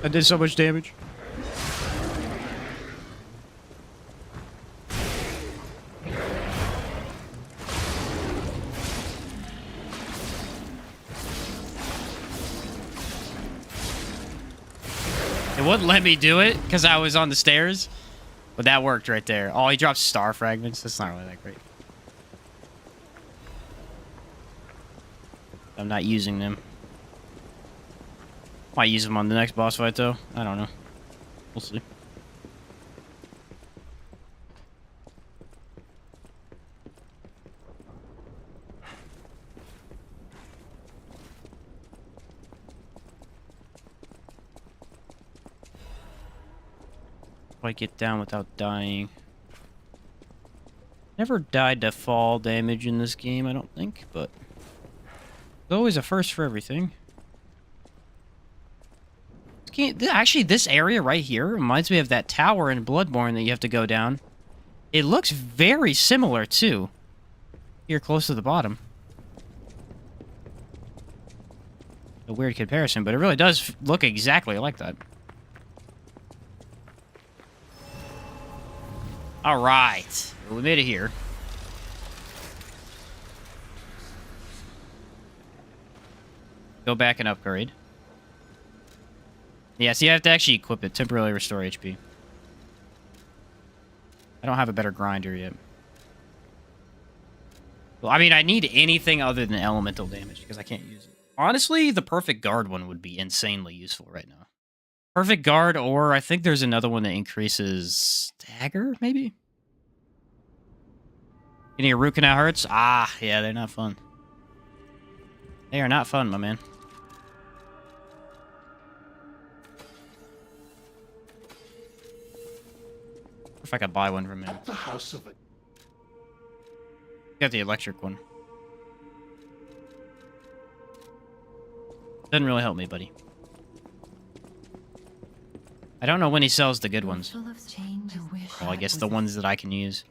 I did so much damage. It wouldn't let me do it because I was on the stairs, but that worked right there. Oh, he drops star fragments. That's not really that great. I'm not using them. Might use them on the next boss fight, though. I don't know. We'll see. I get down without dying. Never died to fall damage in this game, I don't think, but there's always a first for everything. Actually, this area right here reminds me of that tower in Bloodborne that you have to go down. It looks very similar, too. Here, close to the bottom. A weird comparison, but it really does look exactly like that. Alright. We made it here. Go back and upgrade. Yeah, so you have to actually equip it. Temporarily restore HP. I don't have a better grinder yet. Well, I mean, I need anything other than elemental damage because I can't use it. Honestly, the perfect guard one would be insanely useful right now. Perfect guard, or I think there's another one that increases dagger, maybe? Getting a root canal hurts? Ah, yeah, they're not fun. They are not fun, my man. If I could buy one from him. The house of it. Got the electric one. Doesn't really help me, buddy. I don't know when he sells the good ones. Well, I guess the ones that I can use.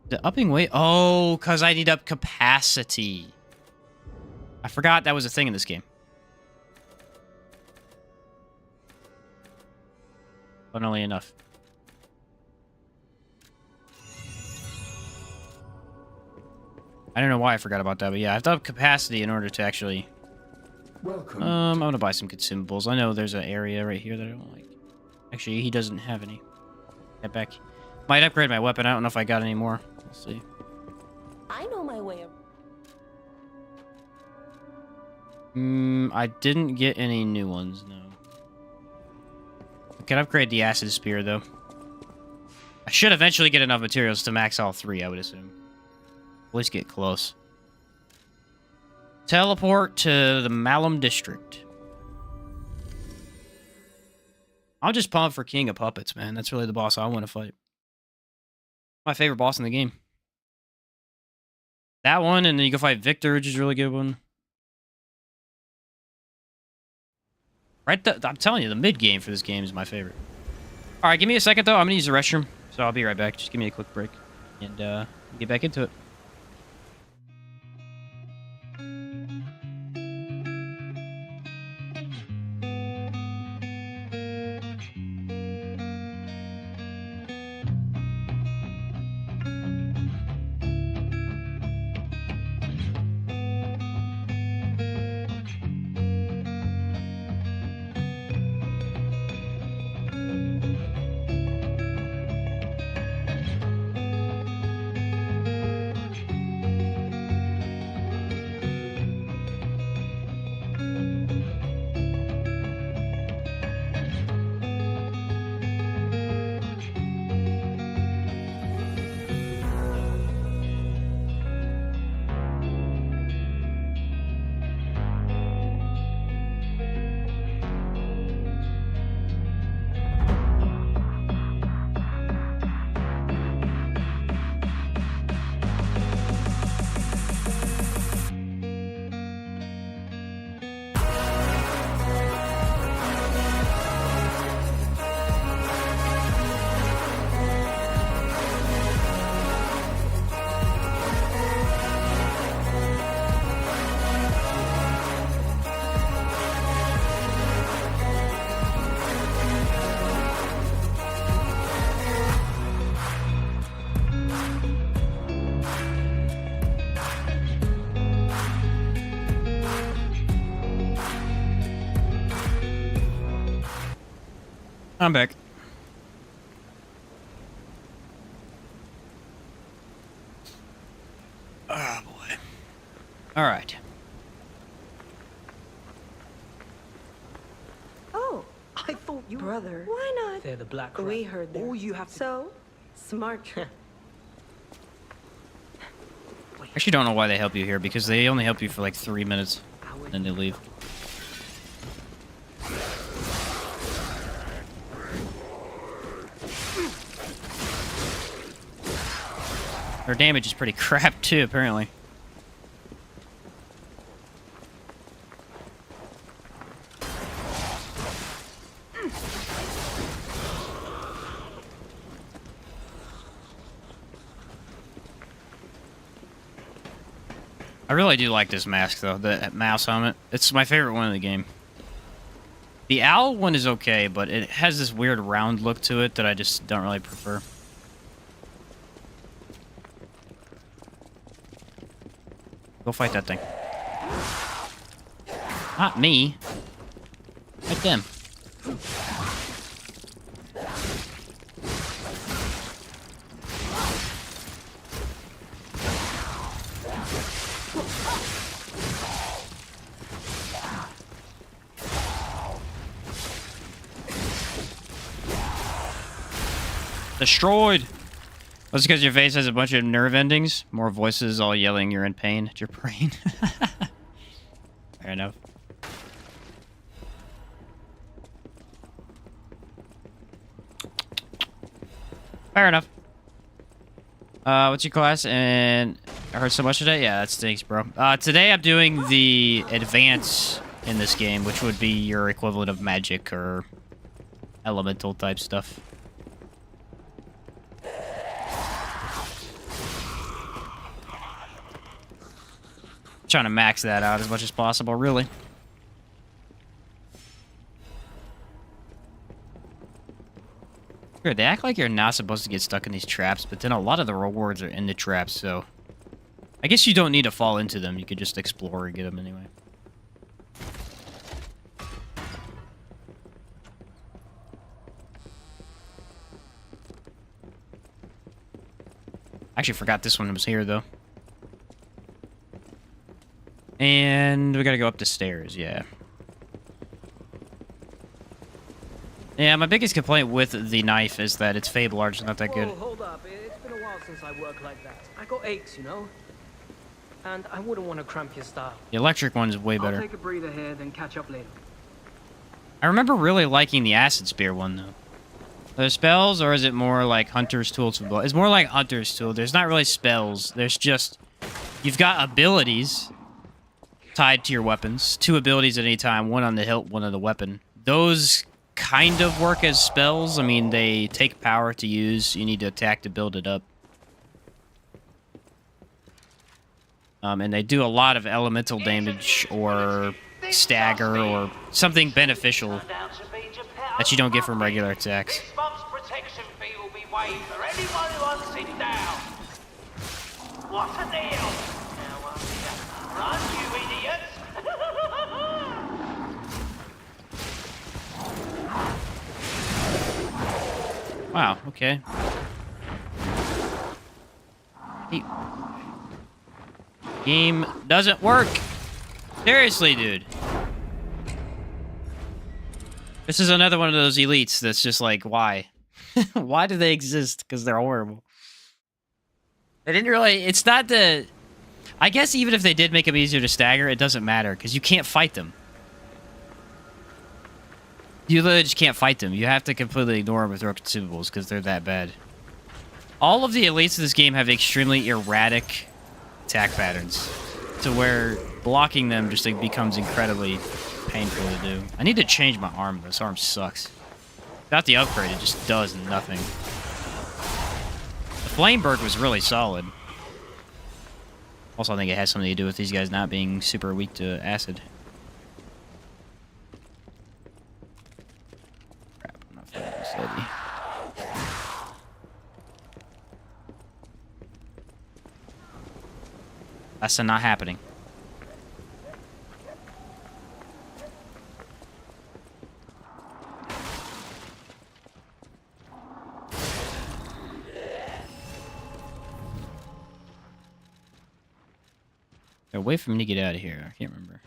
The upping weight? Oh, because I need up capacity. I forgot that was a thing in this game. Funnily enough. I don't know why I forgot about that, but yeah, I have to have capacity in order to actually... Welcome. I'm gonna buy some consumables. I know there's an area right here that I don't like. Actually, he doesn't have any. Get back. Might upgrade my weapon. I don't know if I got any more. We'll see. I know my way. I didn't get any new ones, no. I can upgrade the acid spear, though. I should eventually get enough materials to max all three, I would assume. At least get close. Teleport to the Malum District. I'll just pump for King of Puppets, man. That's really the boss I want to fight. My favorite boss in the game. That one, and then you can fight Victor, which is a really good one. Right, I'm telling you, the mid-game for this game is my favorite. Alright, give me a second, though. I'm gonna use the restroom, so I'll be right back. Just give me a quick break, and get back into it. I'm back. Oh, boy. All right. Oh, I thought you... Brother. Why not? They're the black We heard that. All you have to... So, smart. I actually don't know why they help you here, because they only help you for like 3 minutes, and then they leave. Their damage is pretty crap, too, apparently. I really do like this mask, though, the mouse helmet. It's my favorite one in the game. The owl one is okay, but it has this weird round look to it that I just don't really prefer. Go fight that thing. Not me. Like them. Destroyed! That's because your face has a bunch of nerve endings. More voices all yelling you're in pain at your brain. Fair enough. Fair enough. What's your class? And I heard so much today? Yeah, that stinks, bro. Today I'm doing the advance in this game, which would be your equivalent of magic or elemental type stuff. Trying to max that out as much as possible, really. Weird, they act like you're not supposed to get stuck in these traps, but then a lot of the rewards are in the traps, so... I guess you don't need to fall into them. You could just explore and get them anyway. I actually forgot this one was here, though. And we gotta go up the stairs, yeah. Yeah, my biggest complaint with the knife is that its Fable Art's not that good. Oh, hold up. It's been a while since I worked like that. I got aches, you know? And I wouldn't want to cramp your style. The electric one's way better. I'll take a breather here, then catch up later. I remember really liking the Acid Spear one, though. Are there spells, or is it more like Hunter's Tool to blow? It's more like Hunter's Tool. There's not really spells. There's just... You've got abilities tied to your weapons. 2 abilities at any time. 1 on the hilt, 1 on the weapon. Those kind of work as spells. I mean, they take power to use. You need to attack to build it up. And they do a lot of elemental damage or stagger or something beneficial that you don't get from regular attacks. This month's protection fee will be waived for anyone who wants it down. What a deal! Now, run, you idiots! Wow, okay. Hey. Game doesn't work. Seriously, dude. This is another one of those elites that's just like, why? Why do they exist? Because they're horrible. They didn't really... It's not the... I guess even if they did make them easier to stagger, it doesn't matter, because you can't fight them. You literally just can't fight them. You have to completely ignore them with throw consumables, because they're that bad. All of the elites of this game have extremely erratic attack patterns, to where blocking them just like, becomes incredibly painful to do. I need to change my arm. This arm sucks. Without the upgrade, it just does nothing. The Flamebird was really solid. Also, I think it has something to do with these guys not being super weak to acid. Crap, I'm not feeling this lady. That's not happening. Wait for me to get out of here. I can't remember.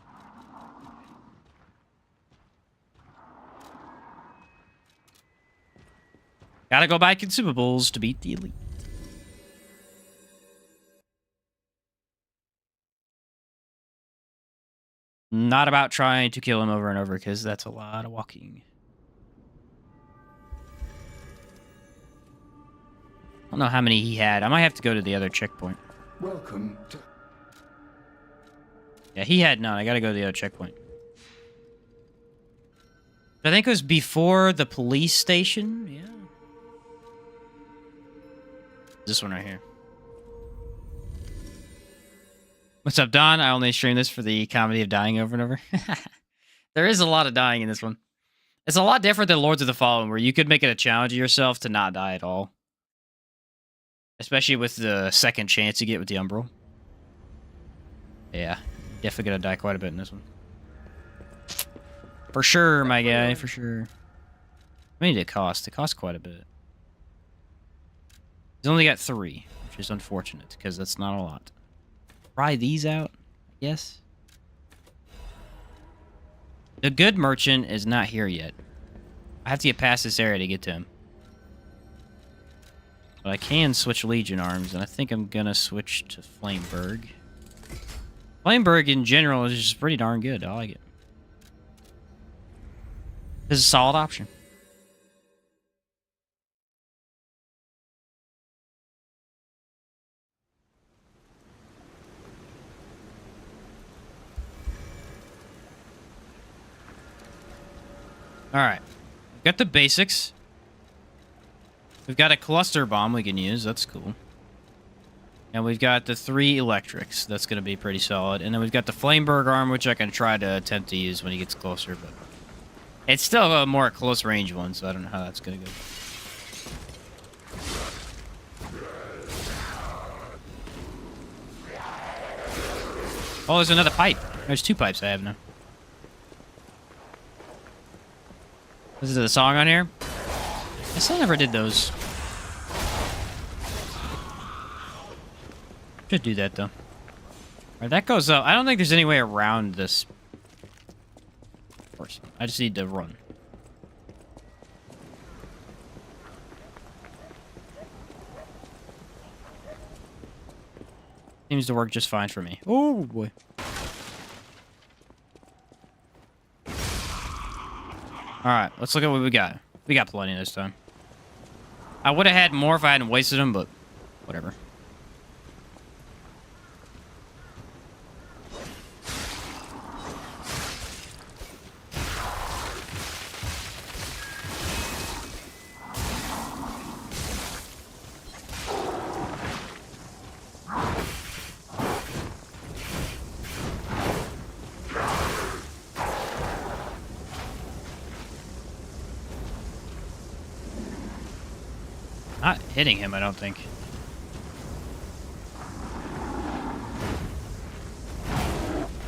Gotta go buy consumables to beat the elite. Not about trying to kill him over and over, because that's a lot of walking. I don't know how many he had. I might have to go to the other checkpoint. Welcome to... Yeah, he had none. I gotta go to the other checkpoint. I think it was before the police station. Yeah. This one right here. What's up, Don? I only stream this for the comedy of dying over and over. There is a lot of dying in this one. It's a lot different than Lords of the Fallen, where you could make it a challenge of yourself to not die at all. Especially with the second chance you get with the Umbral. Yeah, definitely gonna die quite a bit in this one. For sure, my guy, for sure. I mean, it costs quite a bit. He's only got 3, which is unfortunate, because that's not a lot. Try these out, yes. The good merchant is not here yet. I have to get past this area to get to him. But I can switch Legion arms, and I think I'm gonna switch to Flameberg. Flameberg in general is just pretty darn good. I like it. This is a solid option. Alright. We've got the basics. We've got a cluster bomb we can use. That's cool. And we've got the 3 electrics. That's going to be pretty solid. And then we've got the Flameberg arm, which I can try to attempt to use when he gets closer. But it's still a more close range one, so I don't know how that's going to go. Oh, there's another pipe. There's 2 pipes I have now. This is the song on here? I still never did those. Should do that, though. Alright, that goes up. I don't think there's any way around this. Of course. I just need to run. Seems to work just fine for me. Oh, boy. Alright, let's look at what we got. We got plenty this time. I would have had more if I hadn't wasted them, but whatever. Not hitting him, I don't think.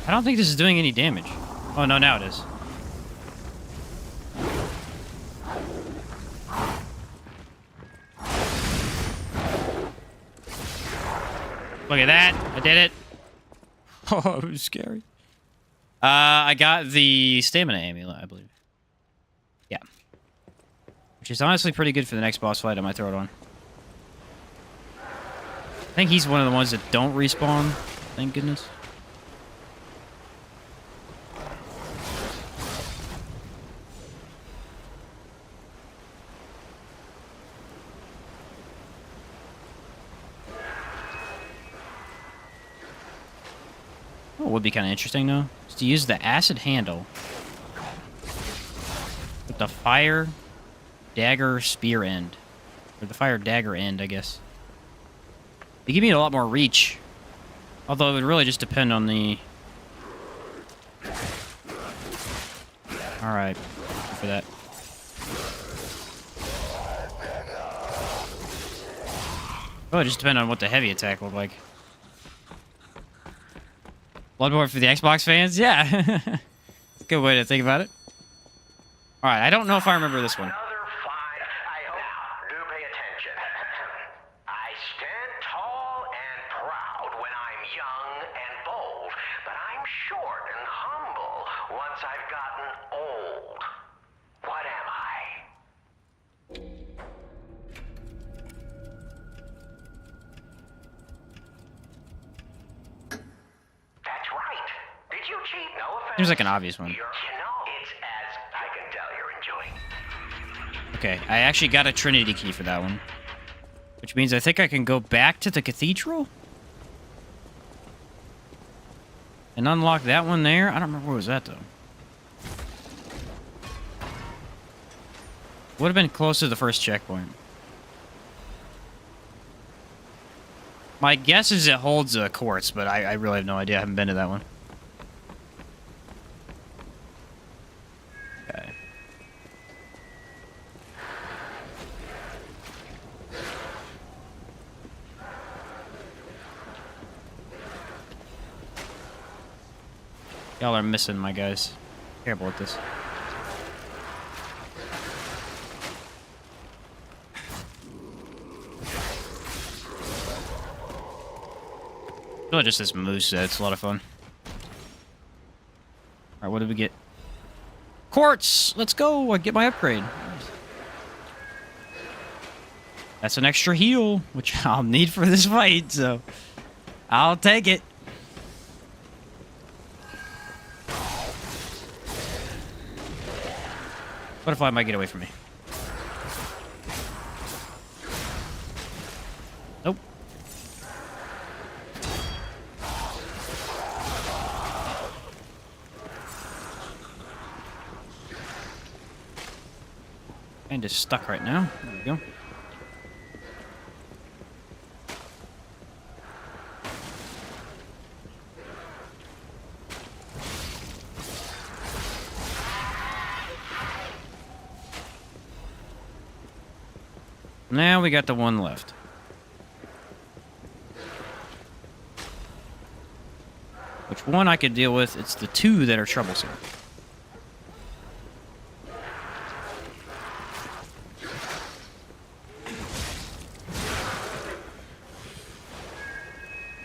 I don't think this is doing any damage. Oh, no, now it is. Look at that. I did it. Oh, it was scary. I got the stamina amulet, I believe. Yeah. Which is honestly pretty good for the next boss fight. I might throw it on. I think he's one of the ones that don't respawn. Thank goodness. What would be kind of interesting, though, is to use the acid handle with the fire dagger spear end. Or the fire dagger end, I guess. They give me a lot more reach. Although it would really just depend on the... Alright. For that. Oh, it just depends on what the heavy attack looked like. Bloodborne for the Xbox fans? Yeah. Good way to think about it. Alright, I don't know if I remember this one. Seems like an obvious one. Okay, I actually got a Trinity key for that one. Which means I think I can go back to the cathedral? And unlock that one there? I don't remember where was that, though. Would have been close to the first checkpoint. My guess is it holds a quartz, but I really have no idea. I haven't been to that one. Okay. Y'all are missing my guys. Careful with this. Really just this moose set. It's a lot of fun. Alright, what did we get? Quartz! Let's go! I get my upgrade. That's an extra heal, which I'll need for this fight, so I'll take it. Butterfly might get away from me. Nope. And just stuck right now. There we go. Now we got the one left. Which one I could deal with? It's the two that are troublesome.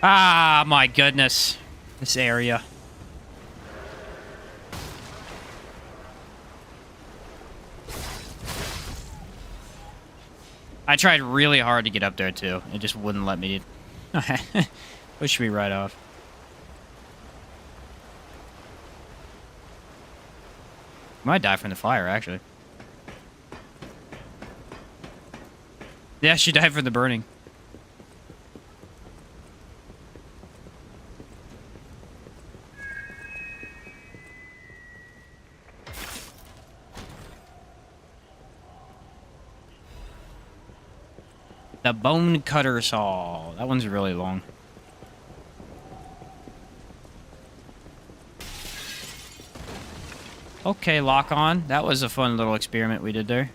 Ah, my goodness. This area. I tried really hard to get up there, too. It just wouldn't let me. Push me right off. Might die from the fire, actually. Yeah, she died from the burning. The bone cutter saw. That one's really long. Okay, lock on. That was a fun little experiment we did there.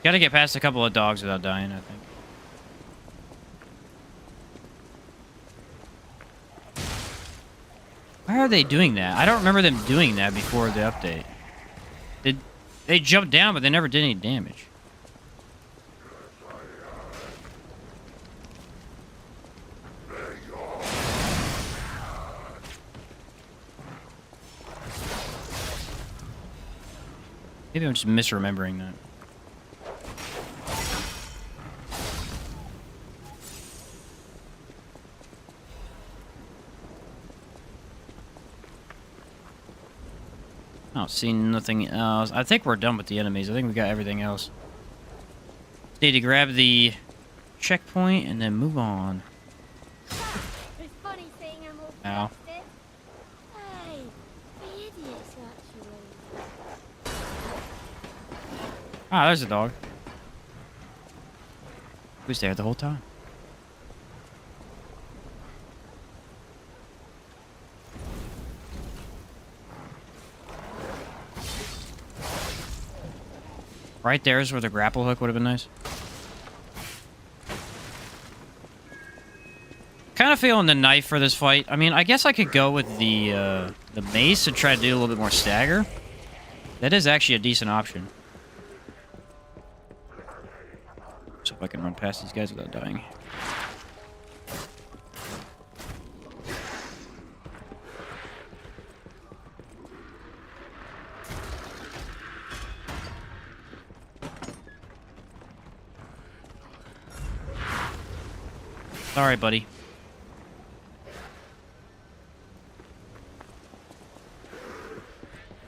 Gotta get past a couple of dogs without dying, I think. Why are they doing that? I don't remember them doing that before the update. They jumped down, but they never did any damage. Maybe I'm just misremembering that. I don't see nothing else. I think we're done with the enemies. I think we got everything else. Need to grab the checkpoint and then move on. It's funny seeing them all Ow. plastic. Hey, the idiots actually. Ah, there's a dog. Who's there the whole time? Right there is where the grapple hook would have been nice. Kind of feeling the knife for this fight. I mean, I guess I could go with the mace and try to do a little bit more stagger. That is actually a decent option. So if I can run past these guys without dying. Sorry, buddy.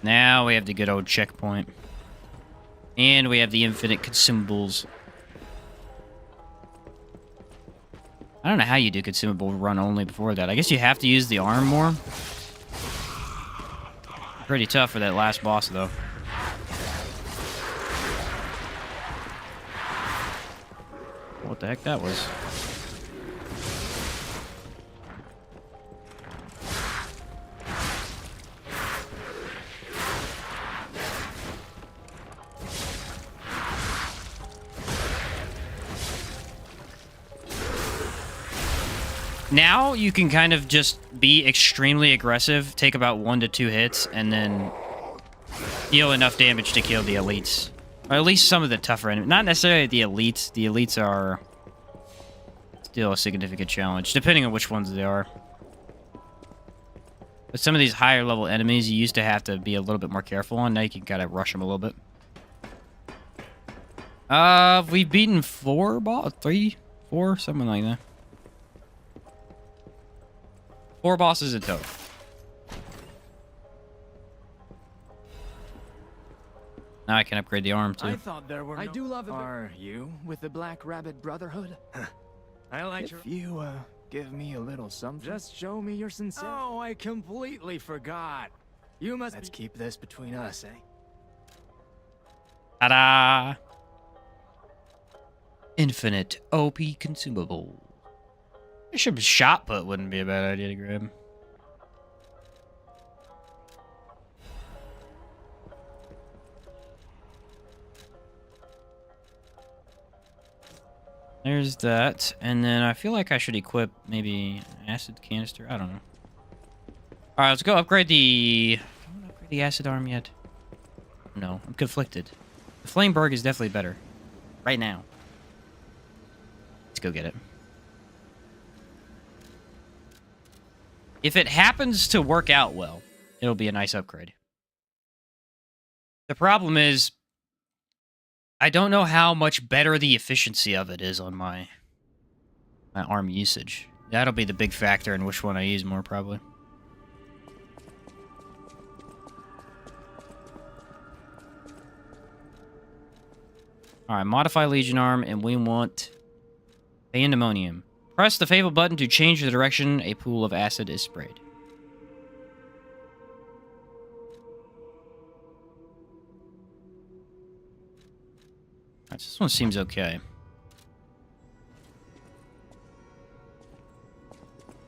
Now we have the good old checkpoint. And we have the infinite consumables. I don't know how you do consumable run only before that. I guess you have to use the arm more. Pretty tough for that last boss, though. What the heck that was? Now you can kind of just be extremely aggressive, take about 1 to 2 hits, and then deal enough damage to kill the elites. Or at least some of the tougher enemies. Not necessarily the elites. The elites are still a significant challenge, depending on which ones they are. But some of these higher level enemies you used to have to be a little bit more careful on. Now you can kind of rush them a little bit. We've beaten 3, 4, something like that. 4 bosses in total. Now I can upgrade the arm too. I thought there were. I do love it. Are you with the Black Rabbit Brotherhood? I like if you give me a little something. Just show me your sincerity. Oh, I completely forgot. You must. Let's keep this between us, eh? Ta-da! Infinite OP consumable. Bishop shot put wouldn't be a bad idea to grab. There's that, and then I feel like I should equip maybe an acid canister. I don't know. All right, let's go upgrade the. I don't upgrade the acid arm yet. No, I'm conflicted. The Flameberg is definitely better, right now. Let's go get it. If it happens to work out well, it'll be a nice upgrade. The problem is, I don't know how much better the efficiency of it is on my arm usage. That'll be the big factor in which one I use more, probably. Alright, modify Legion Arm, and we want Pandemonium. Press the Fable button to change the direction a pool of acid is sprayed. Alright, this one seems okay.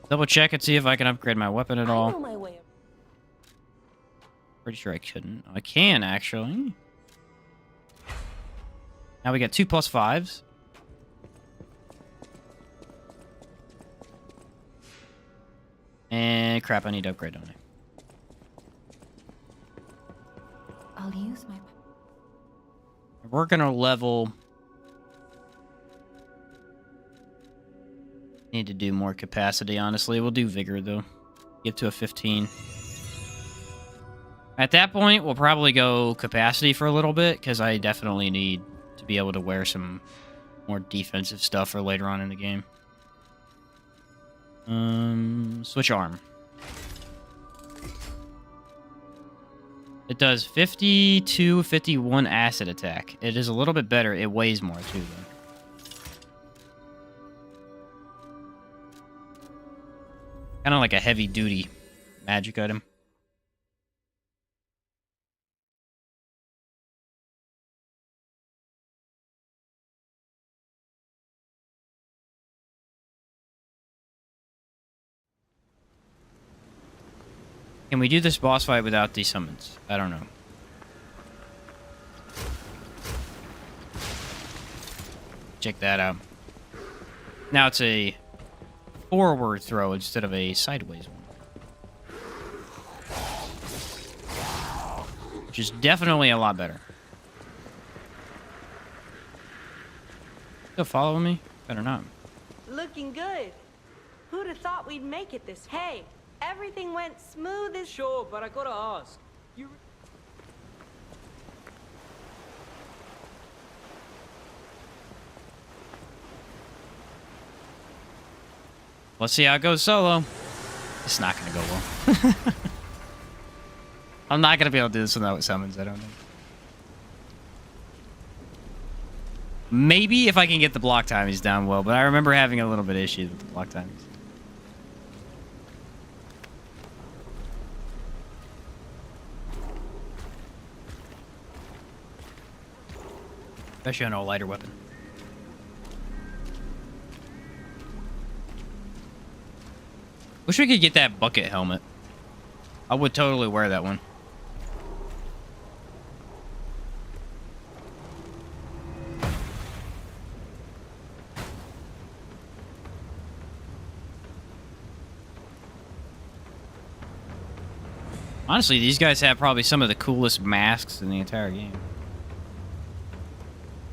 Double check and see if I can upgrade my weapon at all. Pretty sure I couldn't. I can, actually. Now we got 2 plus 5s. And crap, I need to upgrade, don't I? I'll use my... We're gonna level... Need to do more capacity, honestly. We'll do Vigor, though. Get to a 15. At that point, we'll probably go capacity for a little bit, because I definitely need to be able to wear some more defensive stuff for later on in the game. Switch arm. It does 52, 51 acid attack. It is a little bit better. It weighs more, too, though. Kind of like a heavy-duty magic item. Can we do this boss fight without these summons? I don't know. Check that out. Now it's a forward throw instead of a sideways one. Which is definitely a lot better. Still following me? Better not. Looking good. Who'd have thought we'd make it this? Hey, everything went smooth as... Sure, but I gotta ask. You... Let's see how it goes solo. It's not gonna go well. I'm not gonna be able to do this without summons, I don't think. Maybe if I can get the block timings down well, but I remember having a little bit of issues with the block timings. Especially on a lighter weapon. Wish we could get that bucket helmet. I would totally wear that one. Honestly, these guys have probably some of the coolest masks in the entire game.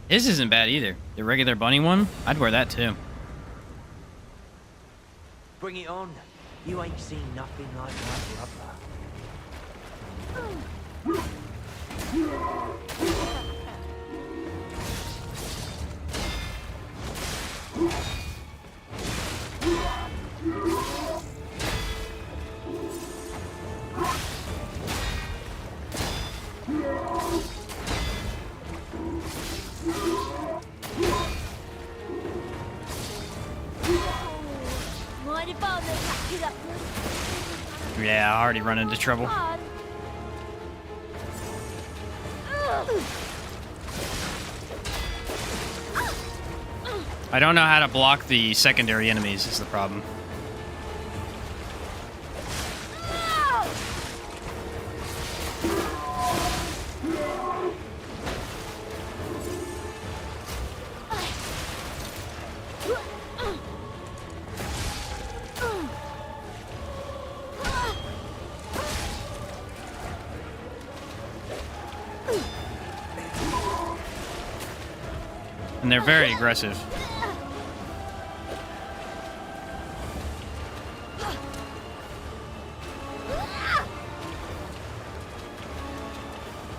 His isn't bad either. The regular bunny one, I'd wear that too. Bring it on. You ain't seen nothing like my brother. Yeah, I already run into trouble. I don't know how to block the secondary enemies is the problem. And they're very aggressive.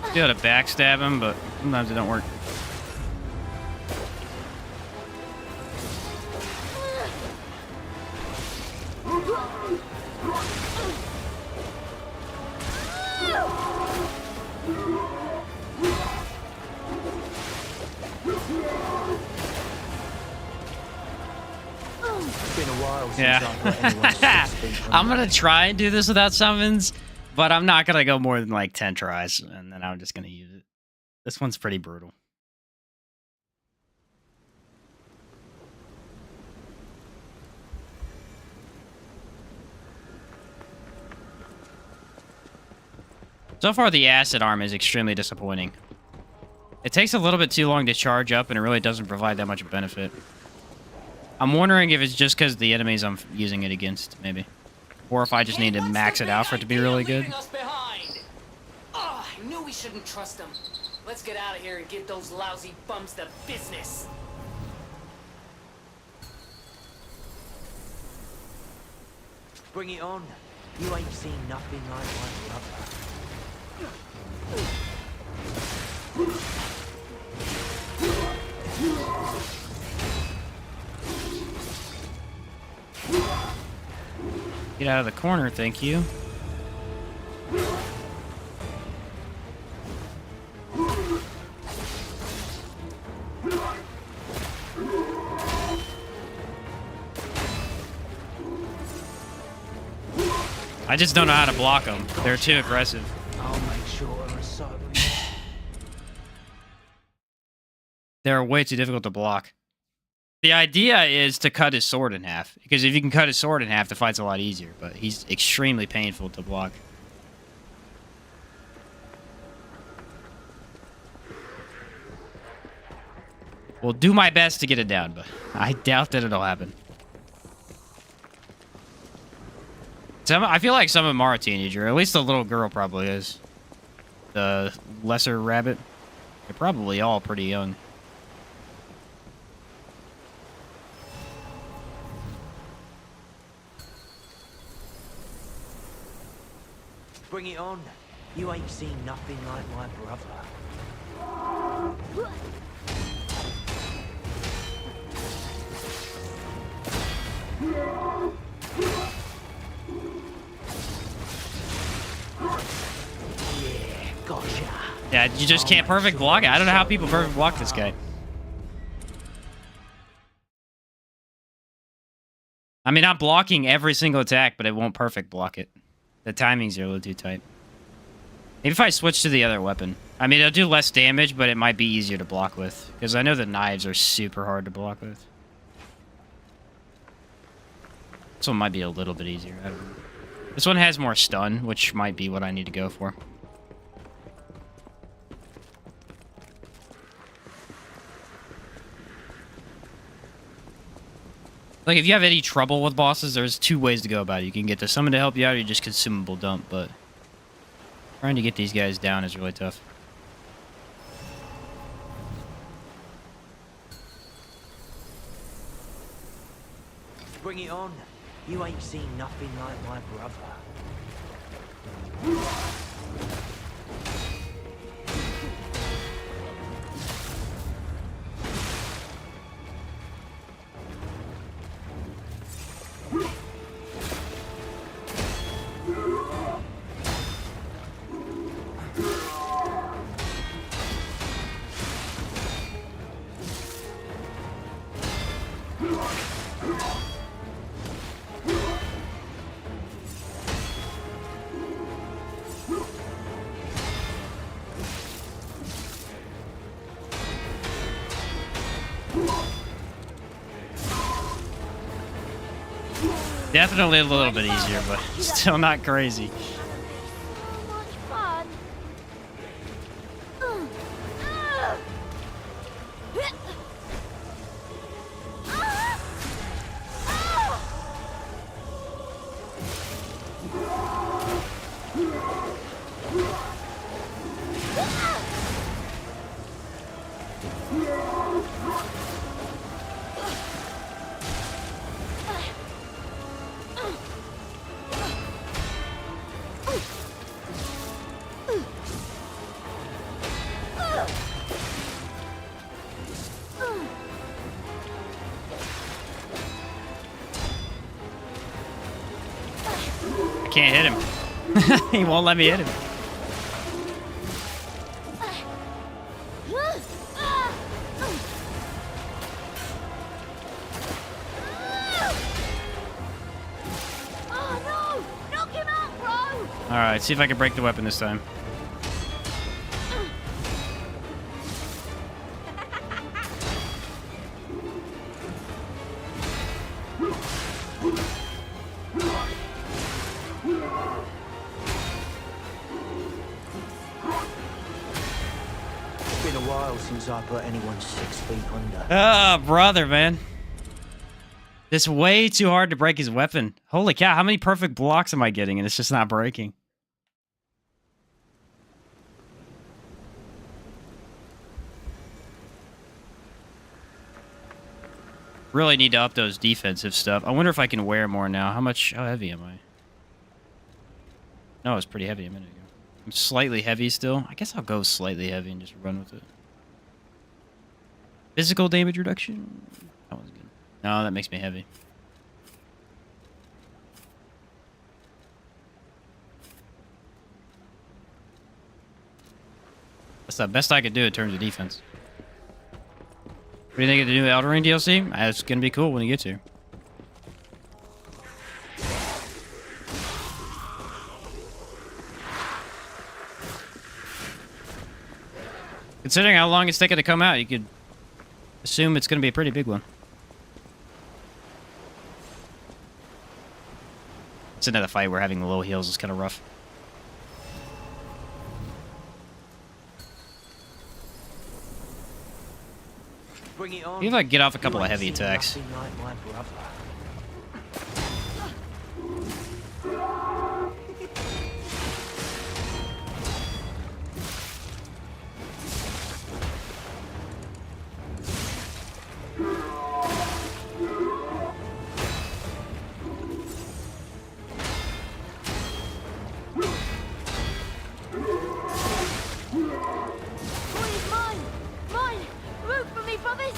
You gotta backstab him, but sometimes it don't work. Yeah. I'm gonna try and do this without summons, but I'm not gonna go more than like 10 tries, and then I'm just gonna use it. This one's pretty brutal. So far, the acid arm is extremely disappointing. It takes a little bit too long to charge up, and it really doesn't provide that much benefit. I'm wondering if it's just because the enemies I'm using it against, maybe. Or if I just need to max it out for it to be really good. Oh, I knew we shouldn't trust them. Let's get out of here and give those lousy bums the business. Bring it on. You ain't seen nothing like my brother. Get out of the corner, thank you. I just don't know how to block them. They're too aggressive. I'll make sure a certain... They're way too difficult to block. The idea is to cut his sword in half, because if you can cut his sword in half, the fight's a lot easier, but he's extremely painful to block. We'll do my best to get it down, but I doubt that it'll happen. I feel like some of them are a teenager, at least the little girl probably is. The lesser rabbit. They're probably all pretty young. Bring it on. You ain't seen nothing like my brother. Yeah, gotcha. Yeah, you just can't perfect block it. I don't know how people perfect block this guy. I mean, I'm blocking every single attack, but it won't perfect block it. The timings are a little too tight. Maybe if I switch to the other weapon. I mean, it'll do less damage, but it might be easier to block with. Because I know the knives are super hard to block with. This one might be a little bit easier. I don't know. This one has more stun, which might be what I need to go for. Like, if you have any trouble with bosses, there's two ways to go about it. You can get to someone to help you out, or you just consumable dump, but Trying to get these guys down is really tough. Bring it on. You ain't seen nothing like my brother. Definitely a little bit easier, but still not crazy. So much fun. I can't hit him. He won't let me hit him. Oh no! Knock him out, bro! Alright, see if I can break the weapon this time. It's been a while since I put anyone 6 feet under. Ah, brother, man. It's way too hard to break his weapon. Holy cow, how many perfect blocks am I getting and it's just not breaking? Really need to up those defensive stuff. I wonder if I can wear more now. How heavy am I? No, it's pretty heavy a minute ago. I'm slightly heavy still. I guess I'll go slightly heavy and just run with it. Physical damage reduction? That one's good. No, that makes me heavy. That's the best I could do in terms of defense. What do you think of the new Elden Ring DLC? It's gonna be cool when you get to. Considering how long it's taken to come out, you could assume it's gonna be a pretty big one. It's another fight where having the low heals is kind of rough. Bring it on. See if I can get off a couple of heavy attacks. Nothing like my brother. Boys, mine! Mine! Root for me, brothers!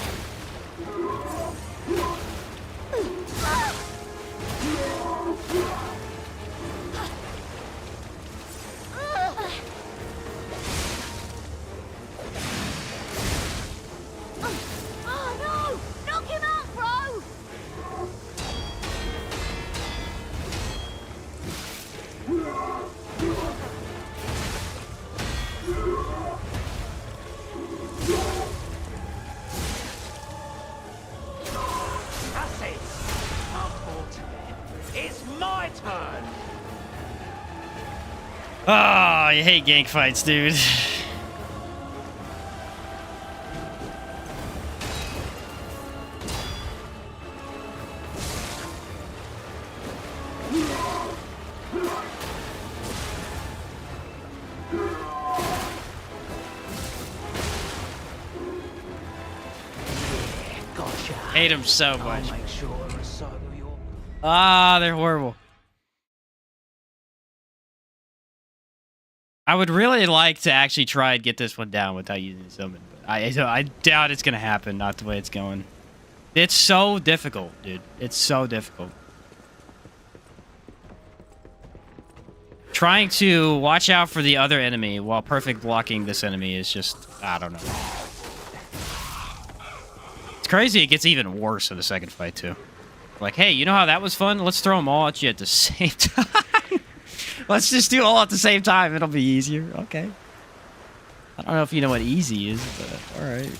Oh no! Knock him out, bro! That's it. It's my turn. Ah, I hate gank fights, dude. hate them so much. I'll make sure to recycle your... Ah, they're horrible. I would really like to actually try and get this one down without using summon, but I doubt it's gonna happen. Not the way it's going. It's so difficult, dude. It's so difficult. Trying to watch out for the other enemy while perfect blocking this enemy is just, I don't know. It's crazy it gets even worse in the second fight, too. Like, hey, you know how that was fun? Let's throw them all at you at the same time. Let's just do all at the same time. It'll be easier. Okay. I don't know if you know what easy is, but alright.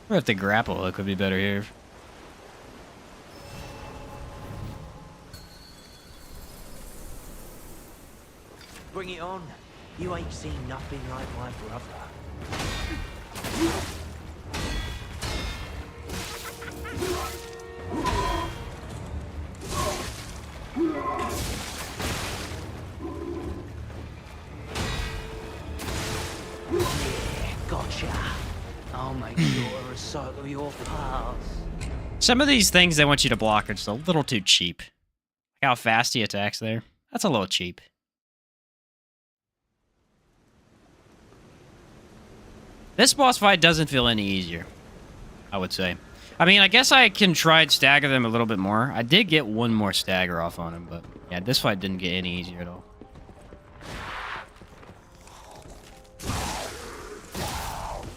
Or if the grapple hook would be better here. Bring it on. You ain't seen nothing like my brother. Yeah, gotcha. I'll make sure to recycle your parts. Some of these things they want you to block are just a little too cheap. Like how fast he attacks there. That's a little cheap. This boss fight doesn't feel any easier, I would say. I mean, I guess I can try and stagger them a little bit more. I did get one more stagger off on him, but yeah, this fight didn't get any easier at all.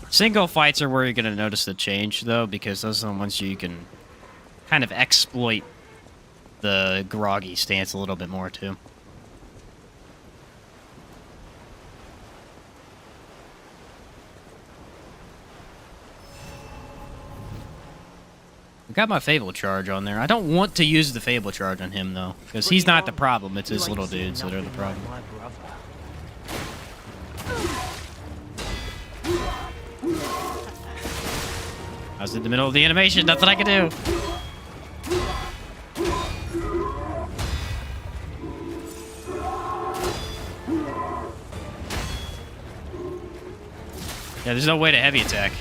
Single fights are where you're going to notice the change, though, because those are the ones you can kind of exploit the groggy stance a little bit more, too. I got my Fable charge on there. I don't want to use the Fable charge on him, though, because he's not the problem. It's his little dudes that are the problem. I was in the middle of the animation. Nothing I can do. Yeah, there's no way to heavy attack.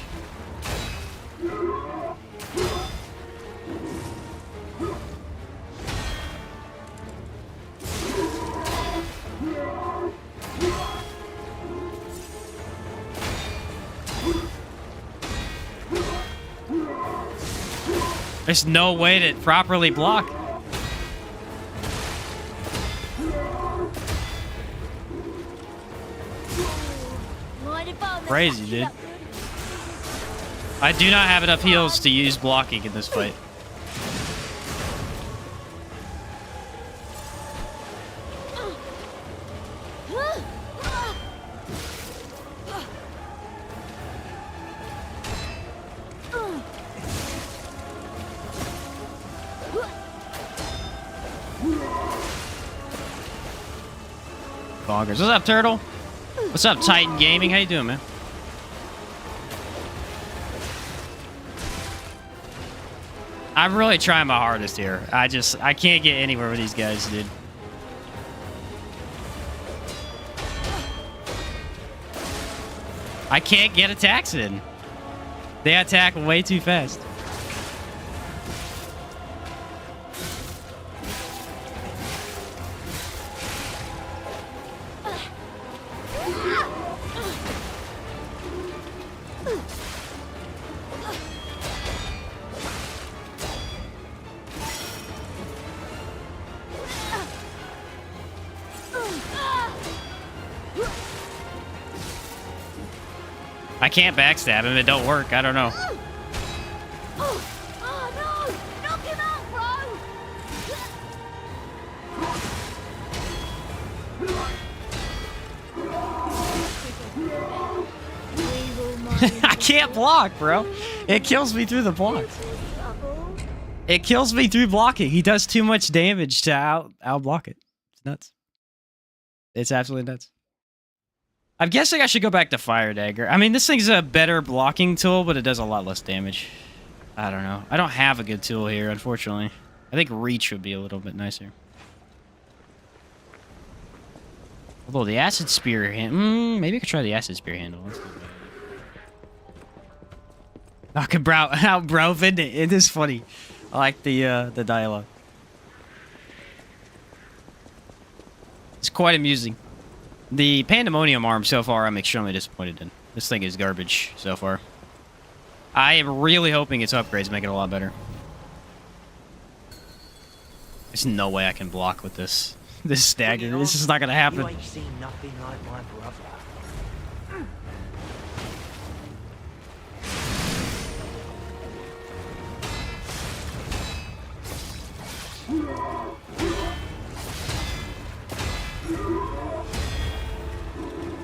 There's no way to properly block. Crazy, dude. I do not have enough heals to use blocking in this fight. Bonkers. What's up, Turtle? What's up, Titan Gaming? How you doing, man? I'm really trying my hardest here. I can't get anywhere with these guys, dude. I can't get attacks in. They attack way too fast. I can't backstab him. It don't work. I don't know. Oh no! Knock him out, bro! I can't block, bro. It kills me through the blocks. It kills me through blocking. He does too much damage to out block it. It's nuts. It's absolutely nuts. I'm guessing I should go back to Fire Dagger. I mean, this thing's a better blocking tool, but it does a lot less damage. I don't know. I don't have a good tool here, unfortunately. I think Reach would be a little bit nicer. Although the Acid Spear... maybe I could try the Acid Spear handle. Let's do that. Knock him out, bro. It is funny. I like the dialogue. It's quite amusing. The Pandemonium arm so far, I'm extremely disappointed in. This thing is garbage so far. I am really hoping its upgrades make it a lot better. There's no way I can block with this stagger. This is not gonna happen. You ain't seen nothing like my brother.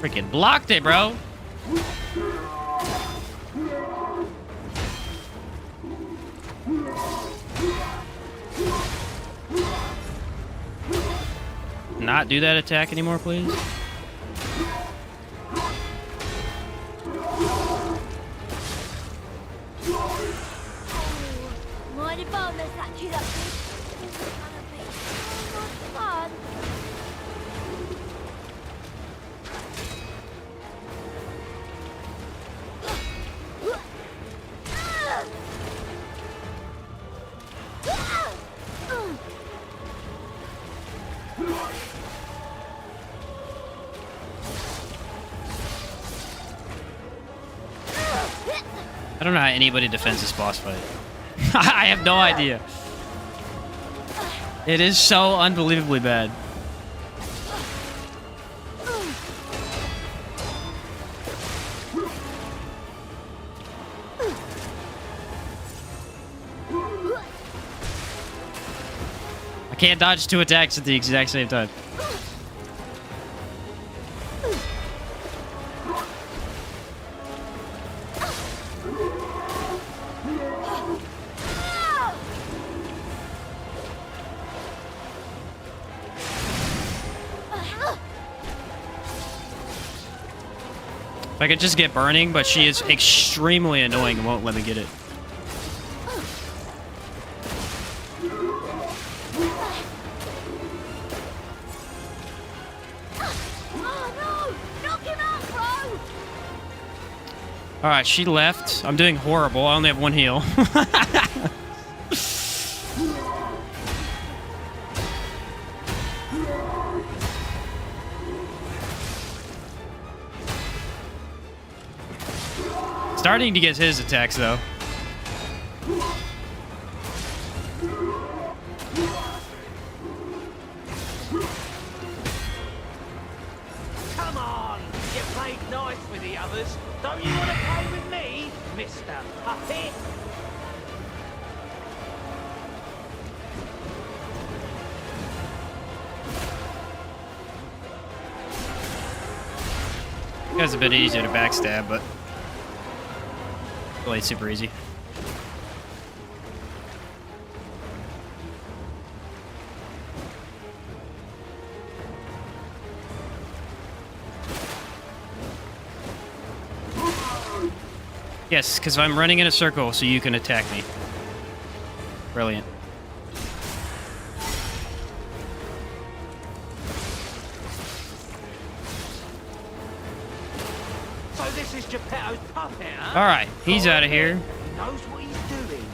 Freaking blocked it, bro. Not do that attack anymore, please. Mind if I mess that kid up, dude? This is gonna be so much fun. I don't know how anybody defends this boss fight. I have no idea. It is so unbelievably bad. I can't dodge 2 attacks at the exact same time. If I could just get burning, but she is extremely annoying and won't let me get it. Alright, she left. I'm doing horrible. I only have 1 heal. Starting to get his attacks, though. Come on! You played nice with the others. Don't you want to play with me, Mr. Puppet? That was a bit easier to backstab, but really super easy. Yes, because I'm running in a circle so you can attack me. Brilliant. So this is Gipedo's puppet, huh? Alright, he's out of here. He knows what he's doing.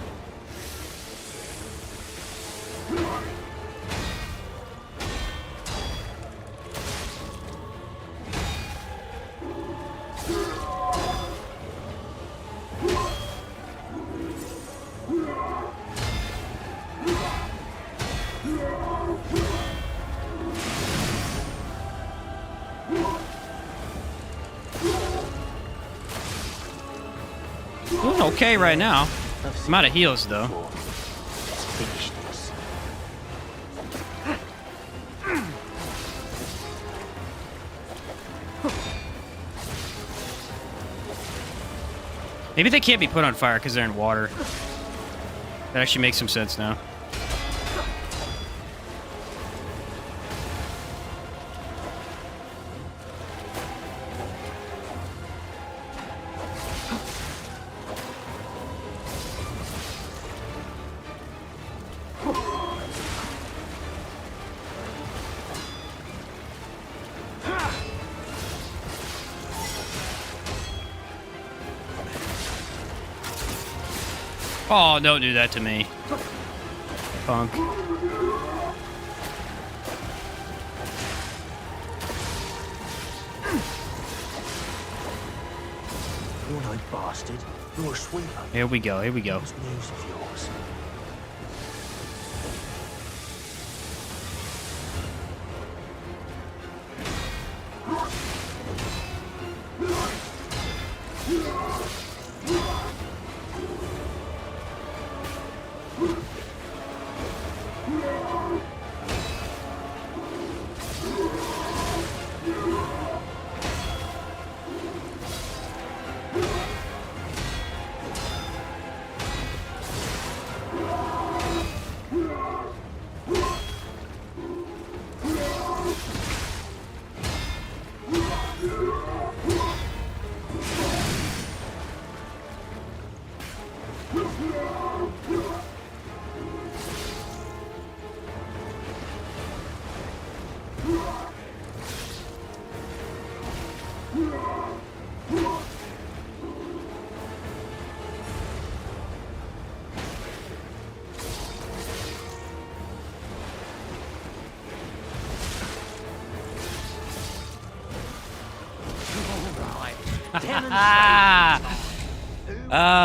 Doing okay right now. I'm out of heals, though. Let's finish this. Maybe they can't be put on fire because they're in water. That actually makes some sense now. Oh, don't do that to me. Punk. One-eyed bastard. You're a sweeper. Here we go, here we go. What's news of yours?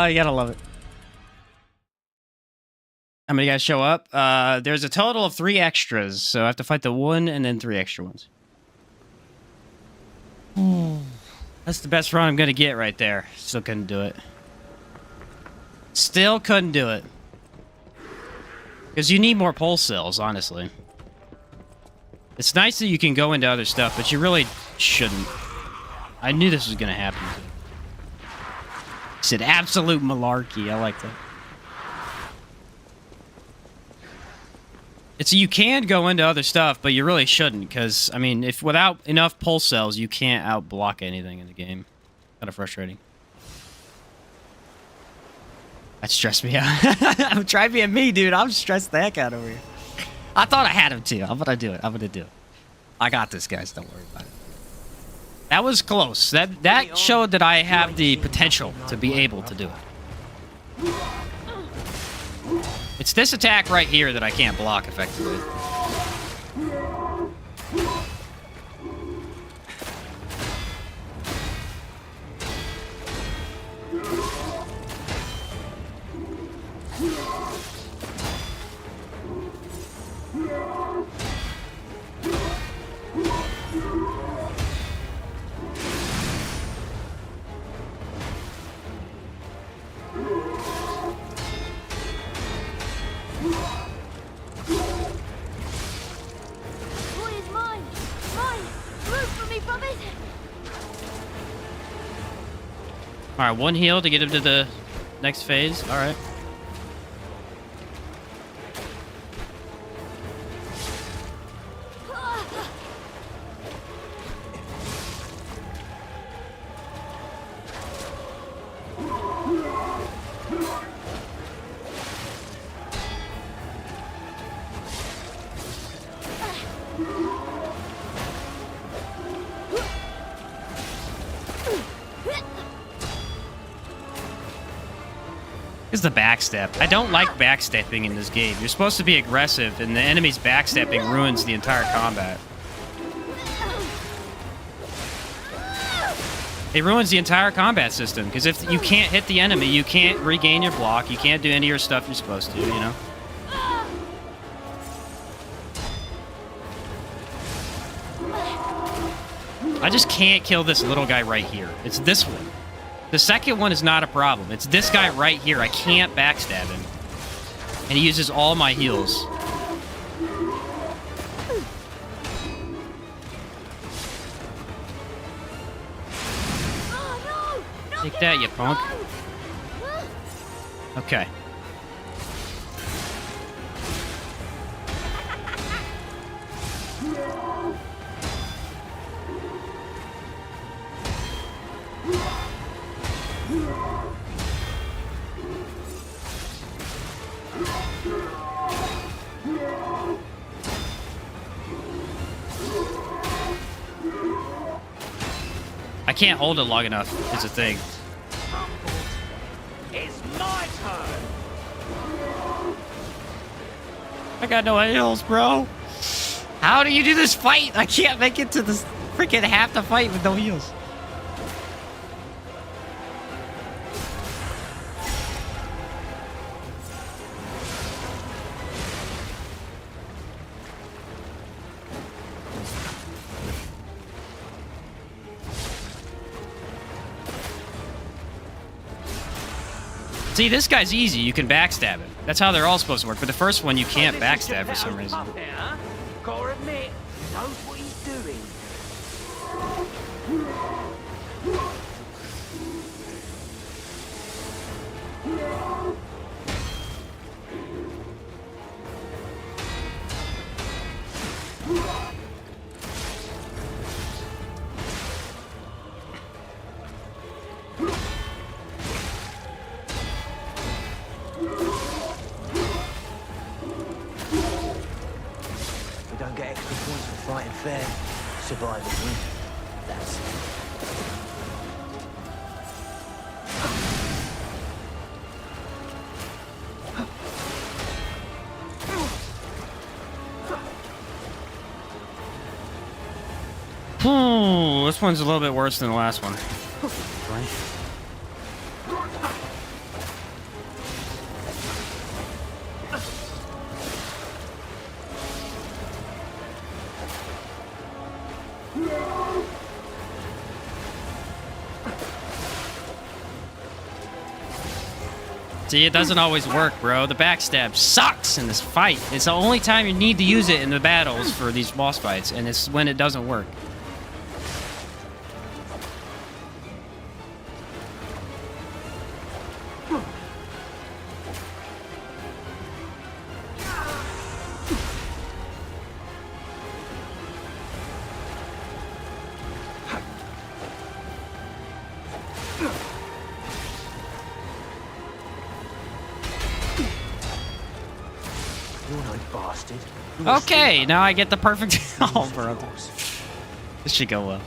You gotta love it. How many guys show up? There's a total of 3 extras, so I have to fight the 1 and then 3 extra ones. That's the best run I'm gonna get right there. Still couldn't do it. Still couldn't do it. Because you need more pulse cells, honestly. It's nice that you can go into other stuff, but you really shouldn't. I knew this was gonna happen. He said absolute malarkey. I like that. It's you can go into other stuff, but you really shouldn't, because I mean, if without enough pulse cells, you can't outblock anything in the game. Kind of frustrating. That stressed me out. Try being me, dude. I'm stressed the heck out over here. I thought I had him too. I'm gonna do it. I'm gonna do it. I got this, guys. Don't worry about it. That was close. That showed that I have the potential to be able to do it. It's this attack right here that I can't block effectively. Alright, 1 heal to get him to the next phase. Alright. Is the backstep. I don't like backstepping in this game. You're supposed to be aggressive, and the enemy's backstepping ruins the entire combat. It ruins the entire combat system, because if you can't hit the enemy, you can't regain your block, you can't do any of your stuff you're supposed to, you know? I just can't kill this little guy right here. It's this one. The second one is not a problem. It's this guy right here. I can't backstab him. And he uses all my heals. Take that, you punk. Okay. I can't hold it long enough, is the thing. It's my turn! I got no heals, bro. How do you do this fight? I can't make it to this freaking half the fight with no heals. See, this guy's easy. You can backstab him. That's how they're all supposed to work. But the first one, you can't backstab for some reason. Gotta admit, he knows what he's doing. Fighting fair, surviving win. That's it. This one's a little bit worse than the last one. See, it doesn't always work, bro. The backstab sucks in this fight. It's the only time you need to use it in the battles for these boss fights, and it's when it doesn't work. Okay, now I get the perfect... Oh, bro. This should go well.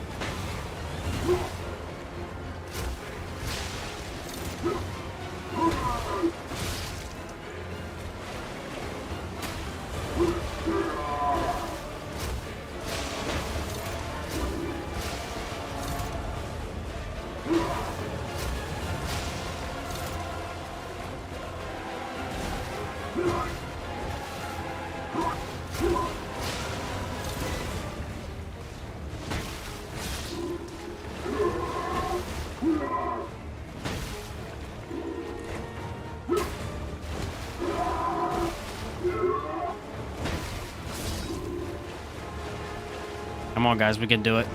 Come on, guys, we can do it.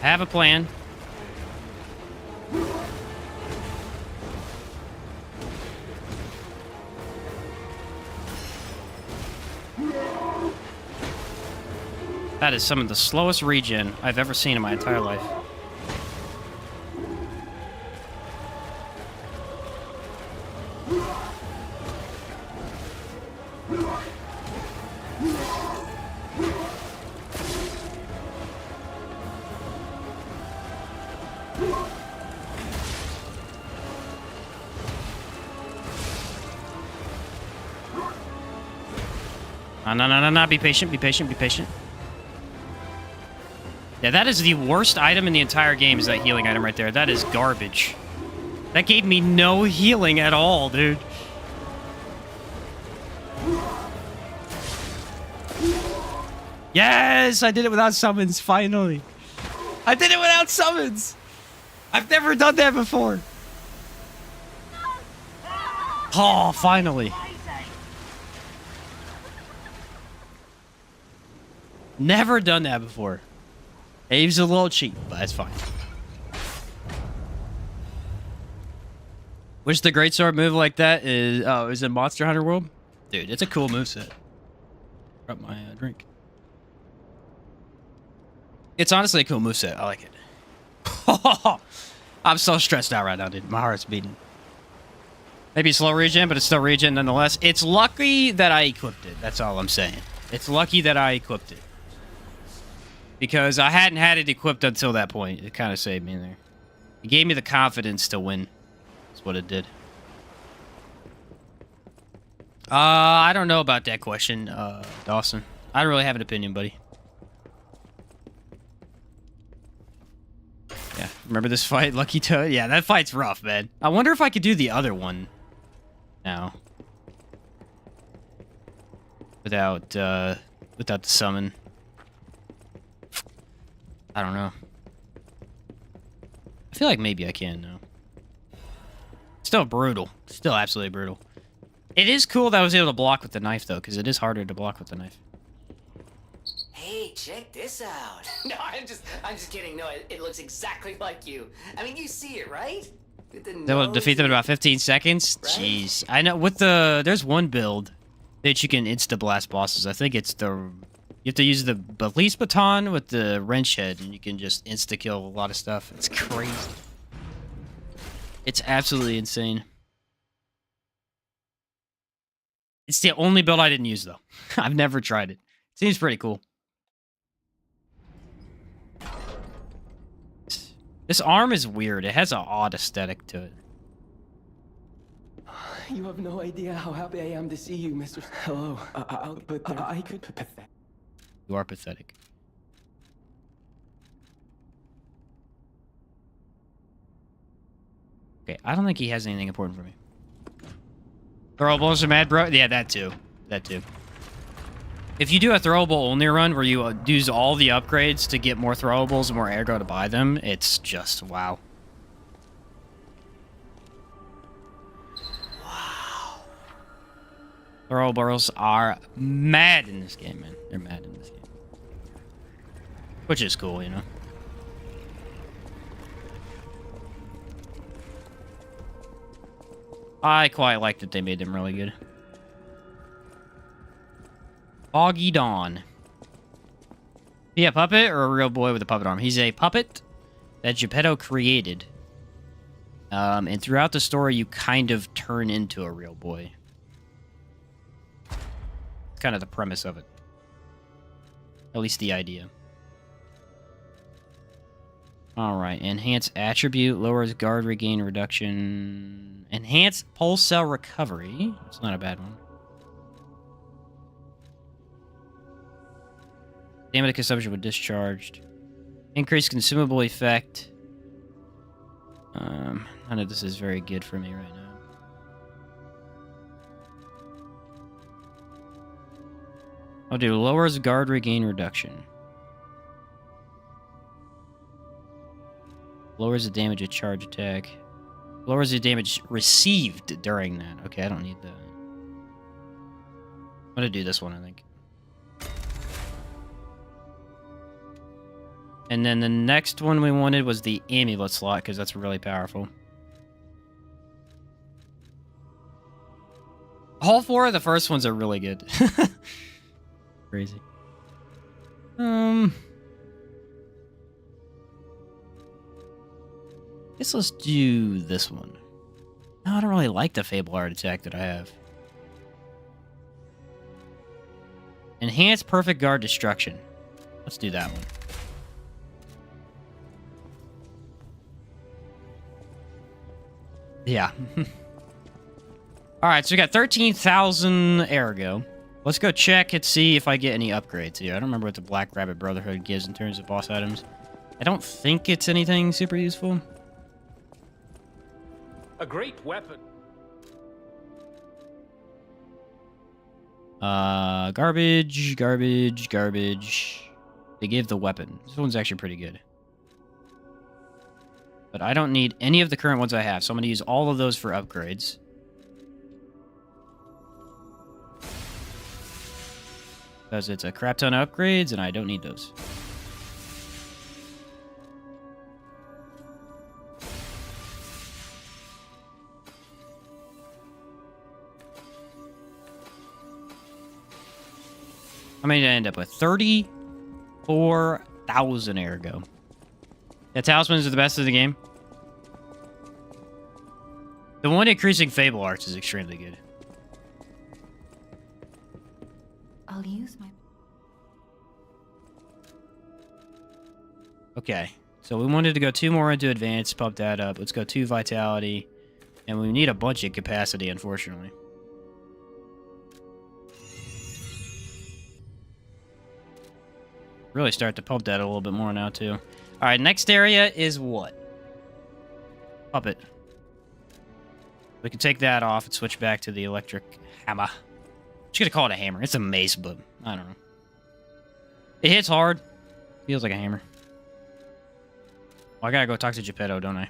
I have a plan. That is some of the slowest regen I've ever seen in my entire life. No. Be patient, be patient, be patient. Yeah, that is the worst item in the entire game, is that healing item right there. That is garbage. That gave me no healing at all, dude. Yes! I did it without summons, finally. I did it without summons! I've never done that before. Oh, finally. Never done that before. Abe's a little cheap, but that's fine. Wish the greatsword move like that is in Monster Hunter World. Dude, it's a cool moveset. Drop my drink. It's honestly a cool moveset. I like it. I'm so stressed out right now, dude. My heart's beating. Maybe slow regen, but it's still regen nonetheless. It's lucky that I equipped it. That's all I'm saying. It's lucky that I equipped it. Because I hadn't had it equipped until that point. It kind of saved me there. It gave me the confidence to win. That's what it did. I don't know about that question, Dawson. I don't really have an opinion, buddy. Yeah, remember this fight, Lucky Toad? Yeah, that fight's rough, man. I wonder if I could do the other one now. Without the summon. I don't know. I feel like maybe I can, though. Still brutal. Still absolutely brutal. It is cool that I was able to block with the knife, though, because it is harder to block with the knife. Hey, check this out. No, I'm just kidding. No, it looks exactly like you. I mean, you see it, right? That will defeat them in about 15 seconds? Right? Jeez. I know, with the... There's one build that you can insta-blast bosses. I think it's the... You have to use the police baton with the wrench head, and you can just insta-kill a lot of stuff. It's crazy. It's absolutely insane. It's the only build I didn't use, though. I've never tried it. Seems pretty cool. This arm is weird. It has an odd aesthetic to it. You have no idea how happy I am to see you, Mr. Hello. I could... You are pathetic. Okay, I don't think he has anything important for me. Throwables are mad, bro? Yeah, that too. That too. If you do a throwable only run where you use all the upgrades to get more throwables and more airgo to buy them, it's just wow. Wow. Throwables are mad in this game, man. They're mad in this game. Which is cool, you know. I quite like that they made them really good. Foggy Dawn. He a puppet or a real boy with a puppet arm? He's a puppet that Gipedo created. And throughout the story, you kind of turn into a real boy. It's kind of the premise of it. At least the idea. Alright, enhance attribute, lowers guard regain reduction. Enhance pulse cell recovery. It's not a bad one. Stamina consumption when discharged. Increased consumable effect. None of this is very good for me right now. I'll do lowers guard regain reduction. Lowers the damage of charge attack. Lowers the damage received during that. Okay, I don't need that. I'm gonna do this one, I think. And then the next one we wanted was the amulet slot, because that's really powerful. All four of the first ones are really good. Crazy. Guess let's do this one. No, I don't really like the Fable Art attack that I have. Enhance Perfect Guard Destruction. Let's do that one. Yeah. Alright, so we got 13,000 ergo. Let's go check and see if I get any upgrades here. I don't remember what the Black Rabbit Brotherhood gives in terms of boss items. I don't think it's anything super useful. A great weapon. Garbage, garbage, garbage. They gave the weapon. This one's actually pretty good. But I don't need any of the current ones I have, so I'm going to use all of those for upgrades. Because it's a crap ton of upgrades, and I don't need those. How many did I end up with? 34,000 ergo. Yeah, talismans are the best of the game. The one increasing Fable Arts is extremely good. I'll use my... Okay, so we wanted to go 2 more into advanced, pump that up. Let's go 2 vitality. And we need a bunch of capacity, unfortunately. Really start to pump that a little bit more now, too. Alright, next area is what? Puppet. We can take that off and switch back to the electric hammer. I'm just gonna call it a hammer. It's a mace, but I don't know. It hits hard. Feels like a hammer. Well, I gotta go talk to Gipedo, don't I?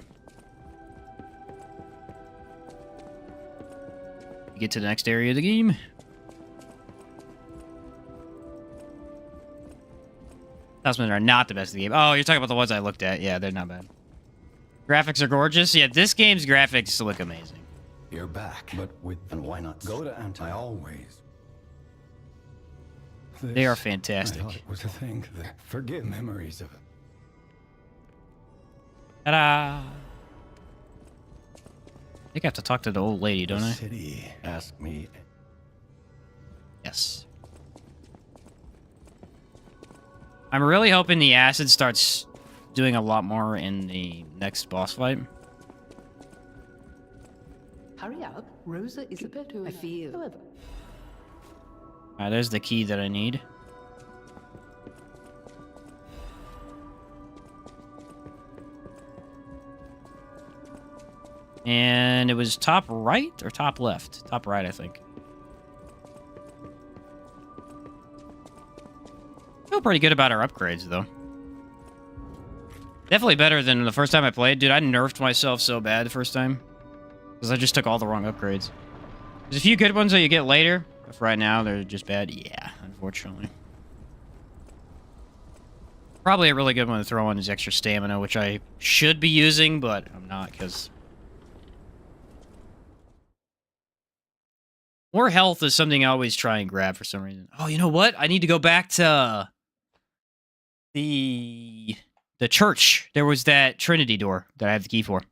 Get to the next area of the game. Talismans are not the best of the game. Oh, you're talking about the ones I looked at. Yeah, they're not bad. Graphics are gorgeous. Yeah, this game's graphics look amazing. You're back, but with and why not go to anti always? They are fantastic. I thought it was a thing that forgive memories of it. Ta-da! I think I have to talk to the old lady, don't I? The city asked me. Yes. I'm really hoping the acid starts doing a lot more in the next boss fight. Hurry up. Rosa is a bit too. I feel. However. Alright, there's the key that I need. And it was top right or top left? Top right, I think. Feel pretty good about our upgrades, though. Definitely better than the first time I played. Dude, I nerfed myself so bad the first time. Because I just took all the wrong upgrades. There's a few good ones that you get later. But for right now, they're just bad. Yeah, unfortunately. Probably a really good one to throw on is extra stamina, which I should be using, but I'm not, because... more health is something I always try and grab for some reason. Oh, you know what? I need to go back to... the church. There was that Trinity door that I have the key for.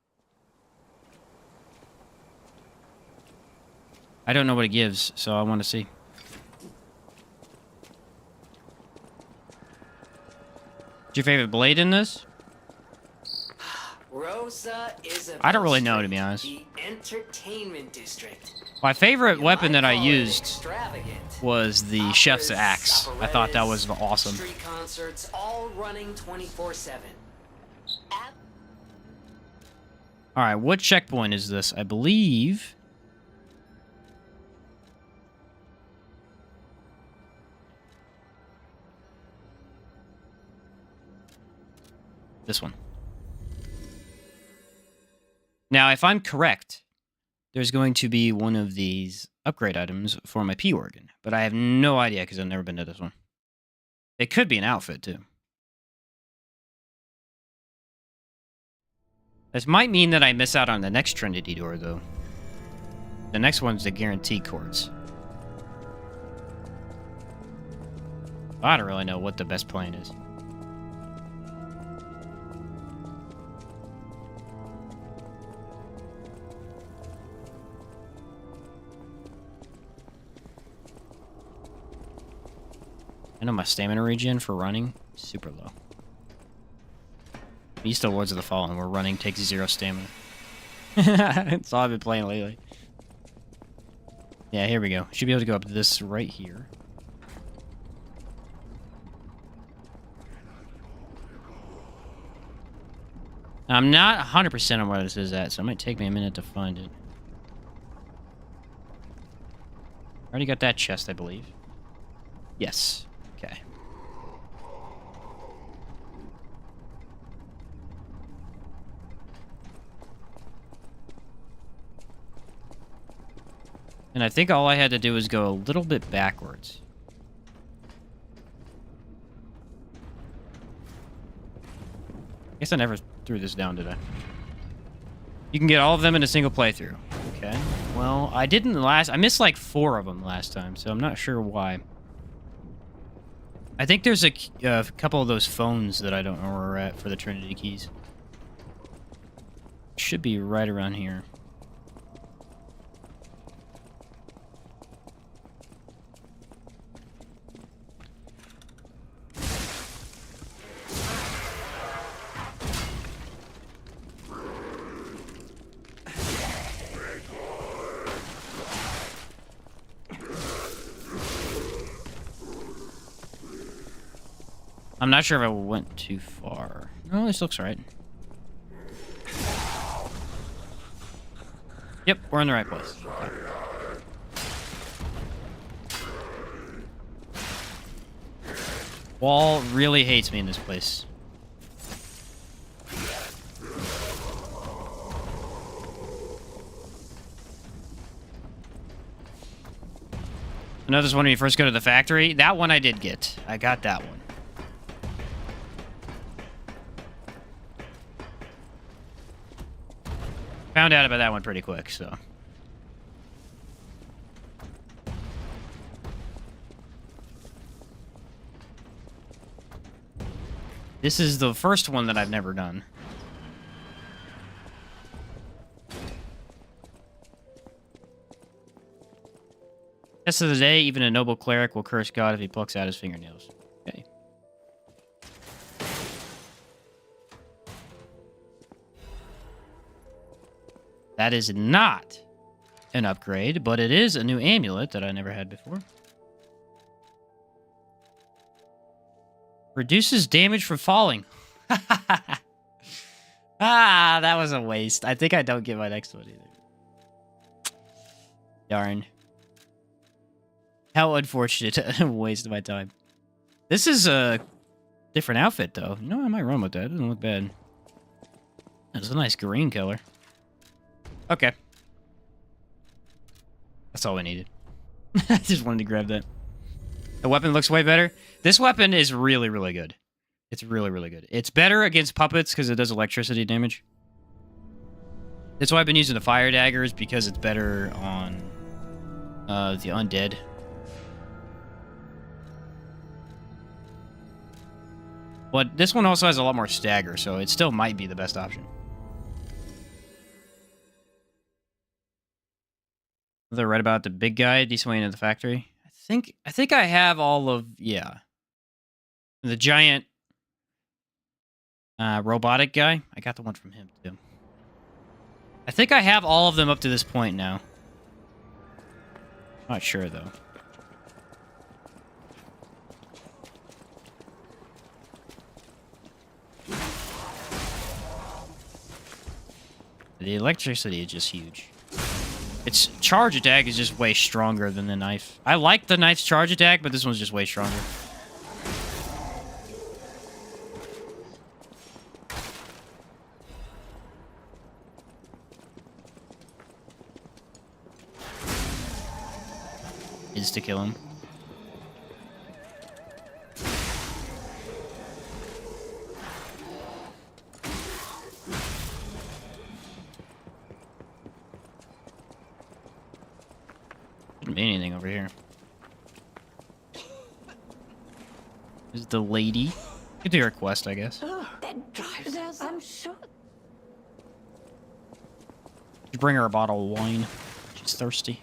I don't know what it gives, so I want to see. What's your favorite blade in this? Rosa is I don't really know, to be honest. The entertainment district. My favorite weapon that I used was the chef's axe. I thought that was awesome. Street concerts all running 24/7. All right, what checkpoint is this? I believe... this one. Now, if I'm correct, there's going to be one of these upgrade items for my P organ, but I have no idea because I've never been to this one. It could be an outfit, too. This might mean that I miss out on the next Trinity door, though. The next one's the guaranteed chords. I don't really know what the best plan is. I know my stamina regen for running is super low. East of Lords of the Fallen, where running takes 0 stamina. That's all I've been playing lately. Yeah, here we go. Should be able to go up this right here. Now, I'm not 100% on where this is at, so it might take me a minute to find it. Already got that chest, I believe. Yes. Okay. And I think all I had to do was go a little bit backwards. I guess I never threw this down, did I? You can get all of them in a single playthrough. Okay. Well, I didn't I missed like 4 of them last time, so I'm not sure why. I think there's a couple of those phones that I don't know where we're at for the Trinity keys. Should be right around here. I'm not sure if I went too far. No, this looks right. Yep, we're in the right place. Wall really hates me in this place. I know this one when you first go to the factory. That one I did get. I got that one. Found out about that one pretty quick, so. This is the first one that I've never done. Test of the day, even a noble cleric will curse God if he plucks out his fingernails. Okay. That is not an upgrade, but it is a new amulet that I never had before. Reduces damage from falling. Ah, that was a waste. I think I don't get my next one either. Darn. How unfortunate. A waste of my time. This is a different outfit, though. You know, I might run with that. It doesn't look bad. That's a nice green color. Okay. That's all we needed. I just wanted to grab that. The weapon looks way better. This weapon is really, really good. It's really, really good. It's better against puppets because it does electricity damage. That's why I've been using the fire daggers, because it's better on the undead. But this one also has a lot more stagger, so it still might be the best option. They're right about the big guy, decent way into the factory. I think I have all of, yeah. The giant robotic guy. I got the one from him, too. I think I have all of them up to this point now. Not sure, though. The electricity is just huge. Its charge attack is just way stronger than the knife. I like the knife's charge attack, but this one's just way stronger. Is to kill him. Shouldn't be anything over here. This is the lady. Could do her quest, I guess. That drives. I'm sure. You bring her a bottle of wine. She's thirsty.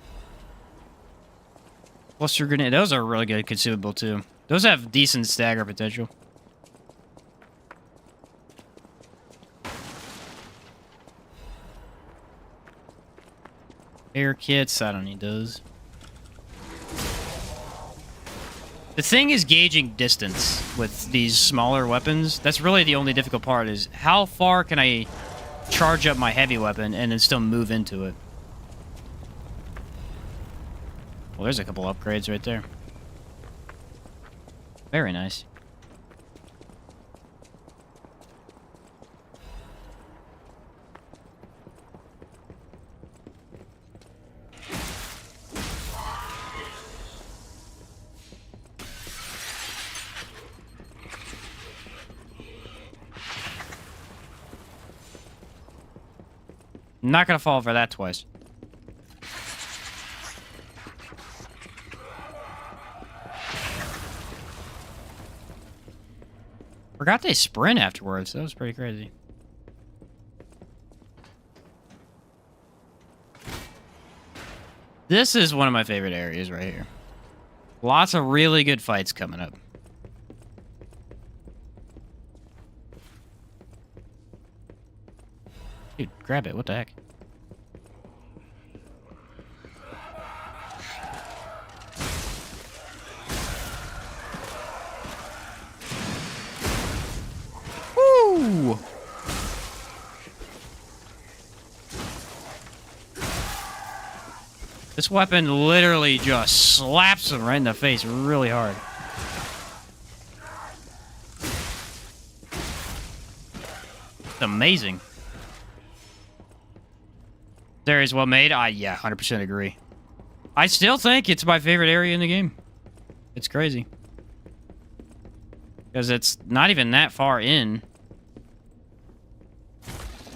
Cluster grenade. Those are really good consumable, too. Those have decent stagger potential. Air kits. I don't need those. The thing is gauging distance with these smaller weapons. That's really the only difficult part, is how far can I charge up my heavy weapon and then still move into it. Well, there's a couple upgrades right there. Very nice. I'm not gonna fall for that twice. Forgot they sprint afterwards. That was pretty crazy. This is one of my favorite areas right here. Lots of really good fights coming up. Dude, grab it. What the heck? Woo! This weapon literally just slaps him right in the face really hard. It's amazing. This area is well made. Yeah, 100% agree. I still think it's my favorite area in the game. It's crazy. Because it's not even that far in.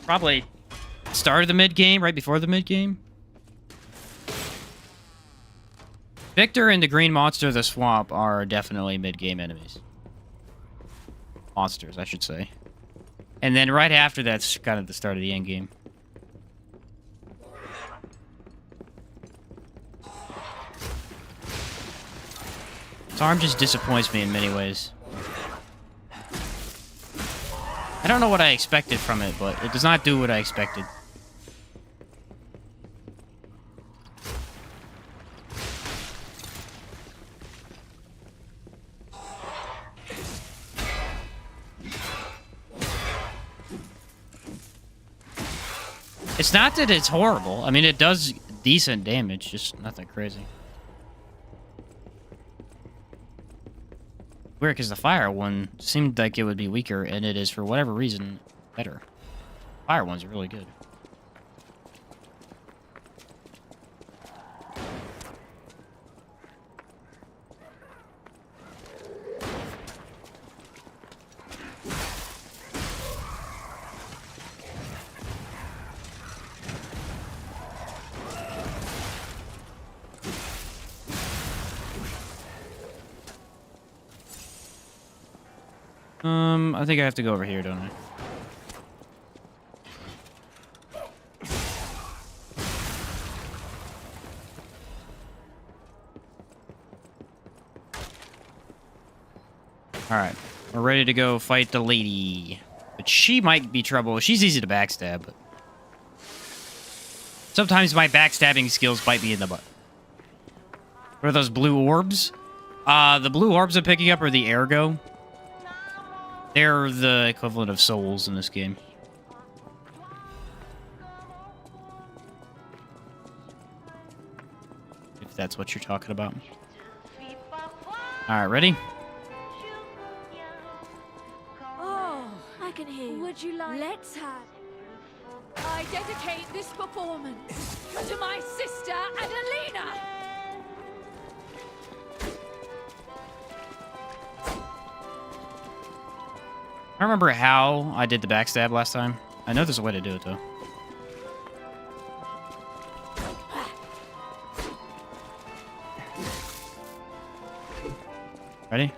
Probably start of the mid-game, right before the mid-game. Victor and the green monster of the swamp are definitely mid-game enemies. Monsters, I should say. And then right after that's kind of the start of the end game. This arm just disappoints me in many ways. I don't know what I expected from it, but it does not do what I expected. It's not that it's horrible. I mean, it does decent damage, just nothing crazy. Weird, because the fire one seemed like it would be weaker, and it is, for whatever reason, better. Fire ones are really good. I think I have to go over here, don't I? Alright. We're ready to go fight the lady. But she might be trouble. She's easy to backstab, but... sometimes my backstabbing skills bite me in the butt. What are those blue orbs? The blue orbs I'm picking up are the ergo. They're the equivalent of souls in this game. If that's what you're talking about. Alright, ready? Oh, I can hear you. Would you like... Let's have... I dedicate this performance to my sister, Adelina! I don't remember how I did the backstab last time. I know there's a way to do it, though. Ready?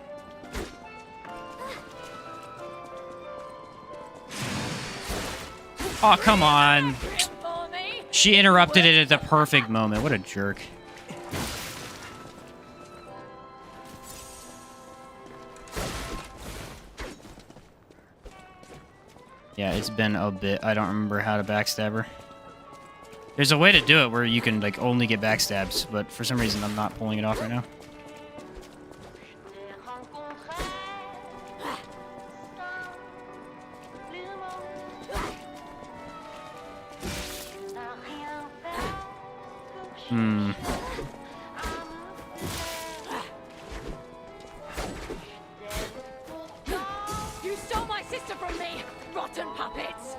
Oh, come on. She interrupted it at the perfect moment. What a jerk. Yeah, it's been a bit. I don't remember how to backstab her. There's a way to do it where you can, like, only get backstabs, but for some reason I'm not pulling it off right now. You stole my sister from me, rotten puppets!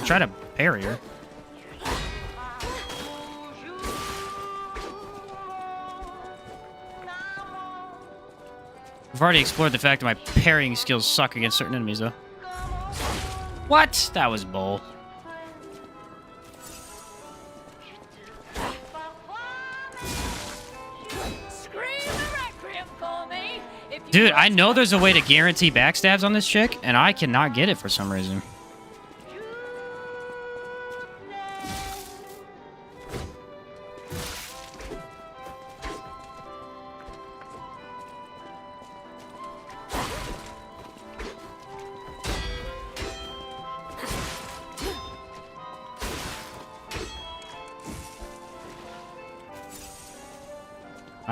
Try to parry her. We've already explored the fact that my parrying skills suck against certain enemies, though. What? That was bull. Dude, I know there's a way to guarantee backstabs on this chick, and I cannot get it for some reason.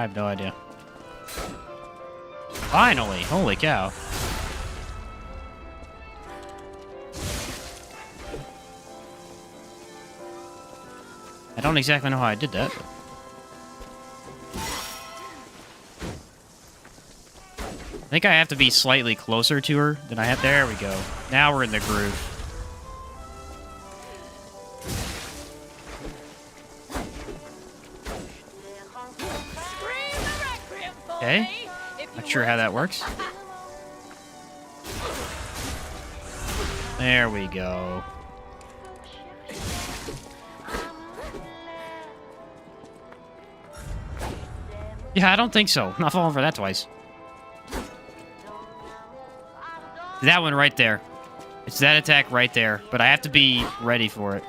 I have no idea. Finally! Holy cow. I don't exactly know how I did that. I think I have to be slightly closer to her than I have. There we go. Now we're in the groove. Okay. Not sure how that works. There we go. Yeah, I don't think so. Not falling for that twice. That one right there. It's that attack right there, but I have to be ready for it.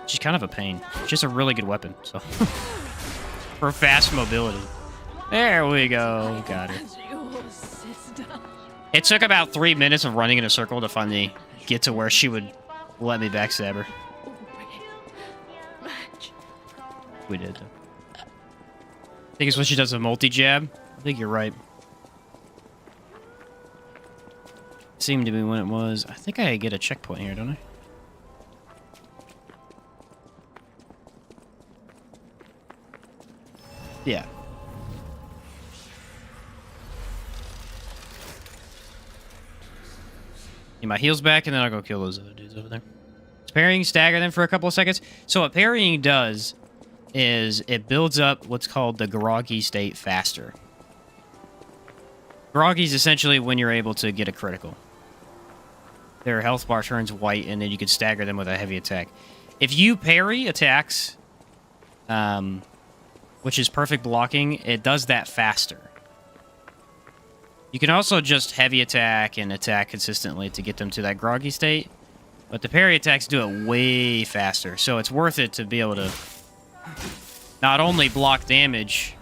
She's kind of a pain. She's a really good weapon, so. For fast mobility. There we go. Got her. It took about 3 minutes of running in a circle to finally get to where she would let me backstab her. We did. I think it's when she does a multi-jab. I think you're right. Seemed to be when it was. I think I get a checkpoint here, don't I? Yeah. Get my heals back, and then I'll go kill those other dudes over there. It's parrying, stagger them for a couple of seconds. So what parrying does is it builds up what's called the groggy state faster. Groggy is essentially when you're able to get a critical. Their health bar turns white, and then you can stagger them with a heavy attack. If you parry attacks, which is perfect blocking, it does that faster. You can also just heavy attack and attack consistently to get them to that groggy state, but the parry attacks do it way faster, so it's worth it to be able to not only block damage,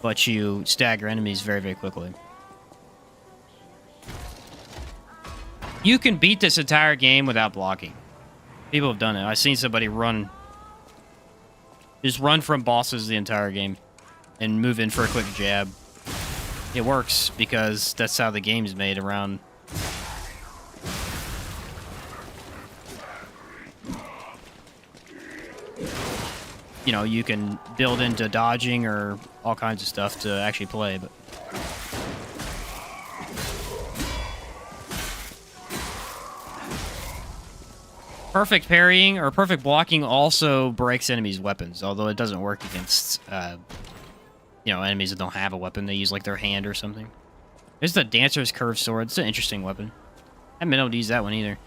but you stagger enemies very, very quickly. You can beat this entire game without blocking. People have done it. I've seen somebody just run from bosses the entire game and move in for a quick jab. It works because that's how the game's made around. You know, you can build into dodging or all kinds of stuff to actually play, but perfect parrying or perfect blocking also breaks enemies' weapons, although it doesn't work against you know, enemies that don't have a weapon. They use like their hand or something. There's the Dancer's Curved Sword. It's an interesting weapon. I haven't been able to use that one either.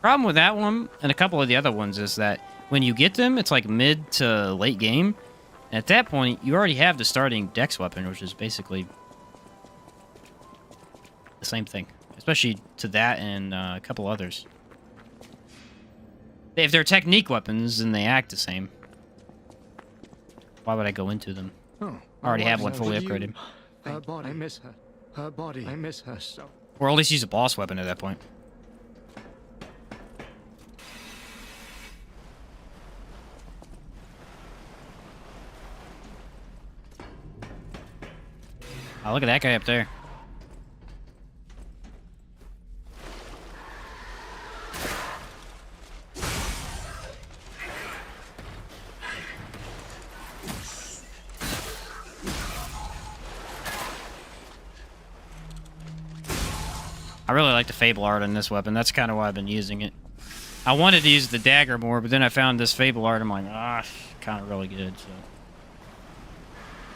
Problem with that one and a couple of the other ones is that when you get them, it's like mid to late game. And at that point, you already have the starting dex weapon, which is basically the same thing. Especially to that and a couple others. If they're technique weapons, then they act the same. Why would I go into them? Oh, I already have one fully upgraded. Her body, I miss her. Her body, I miss her so. Or at least use a boss weapon at that point. Oh, look at that guy up there. I really like the Fable art on this weapon. That's kind of why I've been using it. I wanted to use the dagger more, but then I found this Fable art. I'm like, kind of really good. So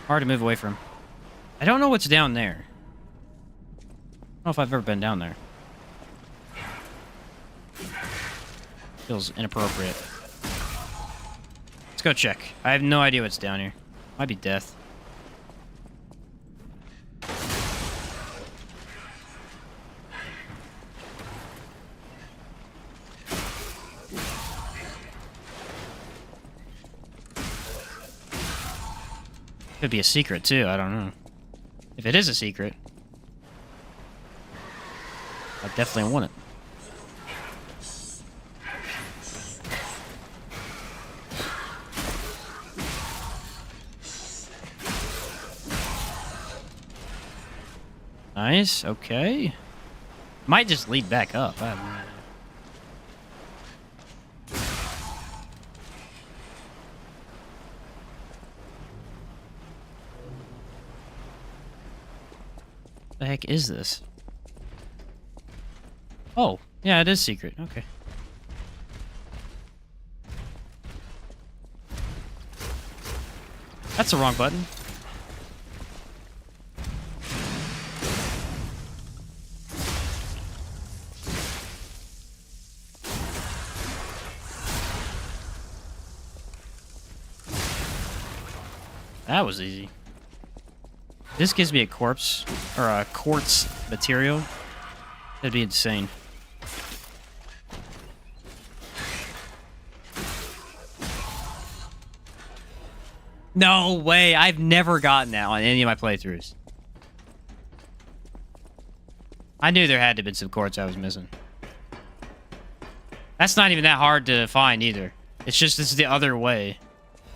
hard to move away from. I don't know what's down there. I don't know if I've ever been down there. Feels inappropriate. Let's go check. I have no idea what's down here. Might be death. Could be a secret, too. I don't know. If it is a secret. definitely want it. Nice, okay. Might just lead back up. I have no idea. What the heck is this? Oh, yeah, it is secret. Okay. That's the wrong button. That was easy. This gives me a corpse, or a quartz material. That'd be insane. No way! I've never gotten that on any of my playthroughs. I knew there had to have been some quartz I was missing. That's not even that hard to find either. It's just this is the other way.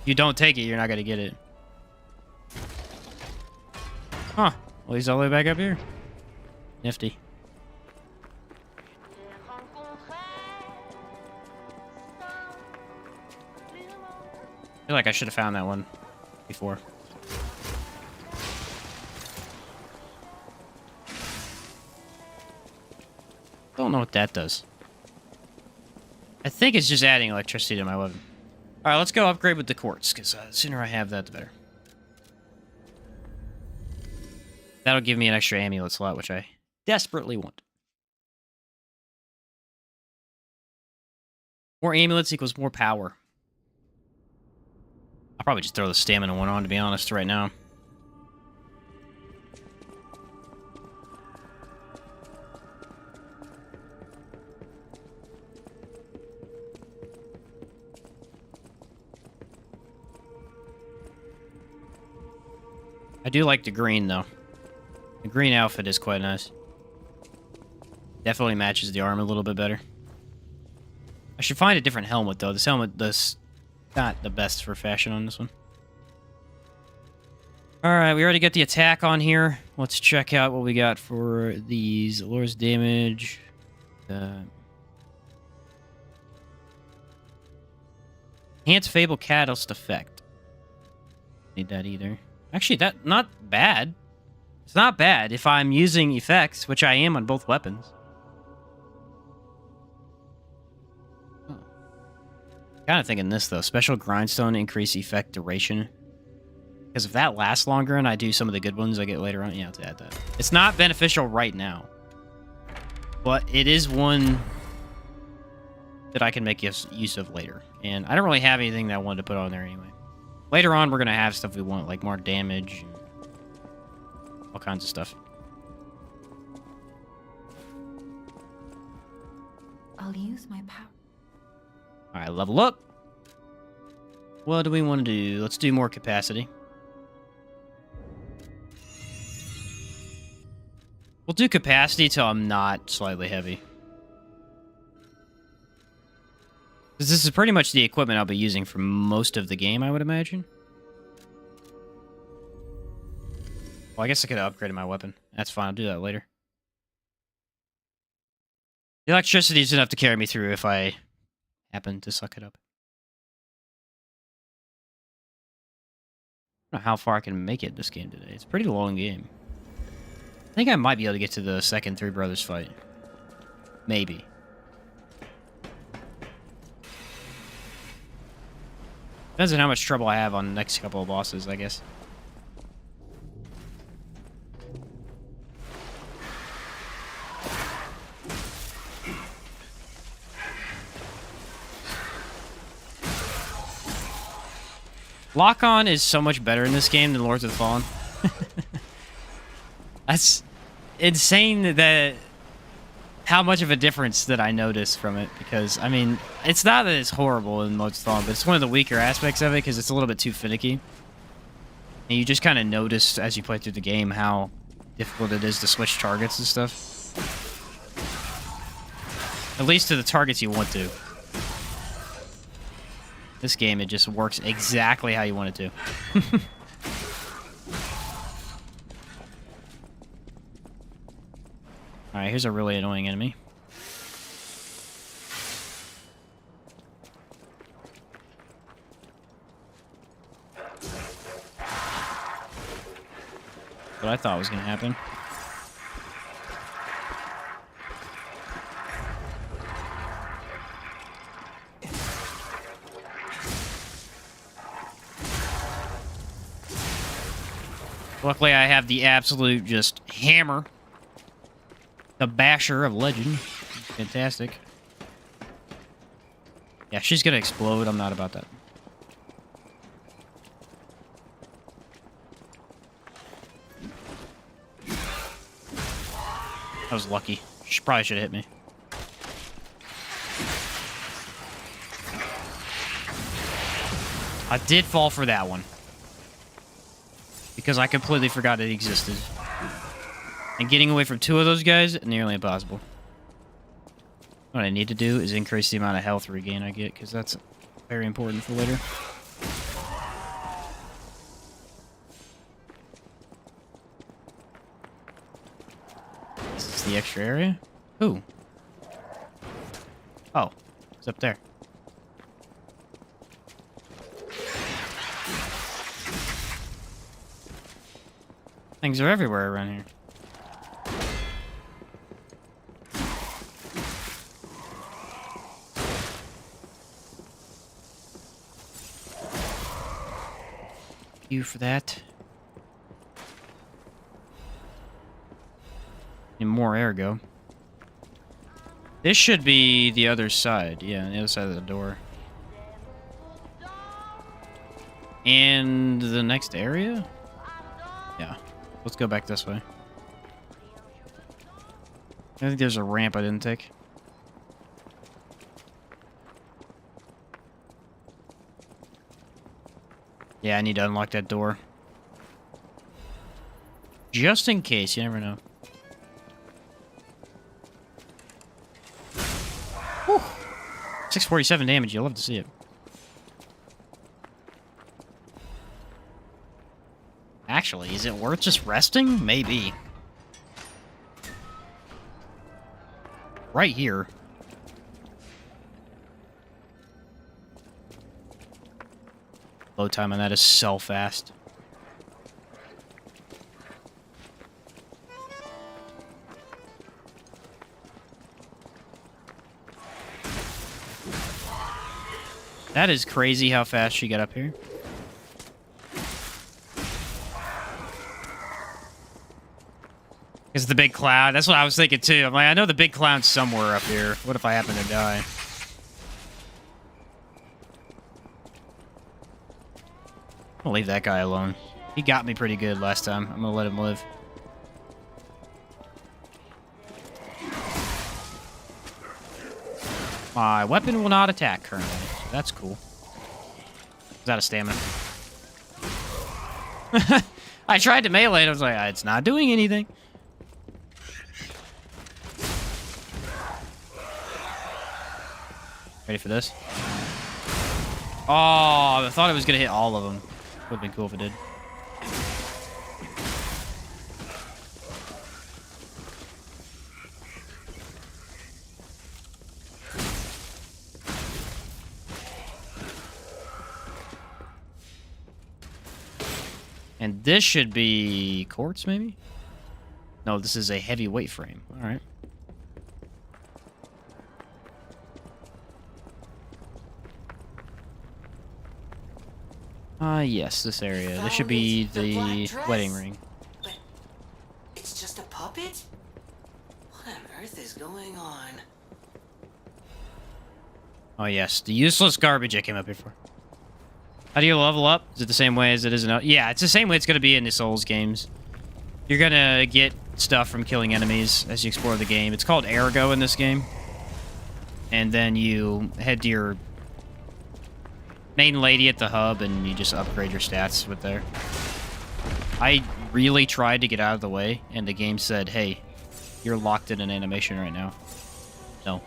If you don't take it, you're not gonna get it. Huh. Well, he's all the way back up here. Nifty. I feel like I should have found that one before. Don't know what that does. I think it's just adding electricity to my weapon. Alright, let's go upgrade with the quartz, because the sooner I have that, the better. That'll give me an extra amulet slot, which I desperately want. More amulets equals more power. I'll probably just throw the stamina one on, to be honest, right now. I do like the green, though. The green outfit is quite nice. Definitely matches the arm a little bit better. I should find a different helmet, though. This helmet does not the best for fashion on this one. Alright, we already got the attack on here. Let's check out what we got for these. Lures damage. Enhanced Fable Catalyst effect. Need that either. Actually, that not bad. It's not bad if I'm using effects, which I am on both weapons. Oh. Kind of thinking this, though. Special Grindstone increase effect duration. Because if that lasts longer and I do some of the good ones I get later on, yeah, I'll add that. It's not beneficial right now. But it is one that I can make use of later. And I don't really have anything that I wanted to put on there anyway. Later on, we're going to have stuff we want, like more damage. And all kinds of stuff. I'll use my power. Alright, level up. What do we want to do? Let's do more capacity. We'll do capacity till I'm not slightly heavy. Because this is pretty much the equipment I'll be using for most of the game, I would imagine. Well, I guess I could have upgraded my weapon. That's fine, I'll do that later. The electricity is enough to carry me through if I happen to suck it up. I don't know how far I can make it this game today. It's a pretty long game. I think I might be able to get to the second Three Brothers fight. Maybe. Depends on how much trouble I have on the next couple of bosses, I guess. Lock-on is so much better in this game than Lords of the Fallen. That's insane that how much of a difference that I notice from it, because, I mean, it's not that it's horrible in Lords of the Fallen, but it's one of the weaker aspects of it because it's a little bit too finicky. And you just kind of notice as you play through the game how difficult it is to switch targets and stuff. At least to the targets you want to. This game, it just works exactly how you want it to. Alright, here's a really annoying enemy. What I thought was going to happen. Luckily, I have the absolute just hammer. The basher of legend. Fantastic. Yeah, she's gonna explode. I'm not about that. That was lucky. She probably should have hit me. I did fall for that one. Because I completely forgot it existed. And getting away from 2 of those guys, nearly impossible. What I need to do is increase the amount of health regain I get, because that's very important for later. Is this the extra area? Ooh. Oh, it's up there. Things are everywhere around here. You for that. And more ergo. This should be the other side. Yeah, on the other side of the door. And the next area? Yeah. Let's go back this way. I think there's a ramp I didn't take. Yeah, I need to unlock that door. Just in case, you never know. Whew. 647 damage, you'll love to see it. Actually, is it worth just resting? Maybe. Right here. Load time on that is so fast. That is crazy how fast she got up here. It's the big cloud. That's what I was thinking too. I'm like, I know the big cloud's somewhere up here. What if I happen to die? I'm gonna leave that guy alone. He got me pretty good last time. I'm gonna let him live. My weapon will not attack currently. So that's cool. Is that a stamina? I tried to melee it. I was like, it's not doing anything. Ready for this? Oh, I thought it was going to hit all of them. Would have been cool if it did. And this should be quartz, maybe? No, this is a heavyweight frame. All right. Yes, this area. This should be the wedding ring. But it's just a puppet? What on earth is going on? Oh, yes. The useless garbage I came up here for. How do you level up? Is it the same way as it is in... Yeah, it's the same way it's going to be in the Souls games. You're going to get stuff from killing enemies as you explore the game. It's called Ergo in this game. And then you head to your main lady at the hub, and you just upgrade your stats with there. I really tried to get out of the way, and the game said, hey, you're locked in an animation right now. No.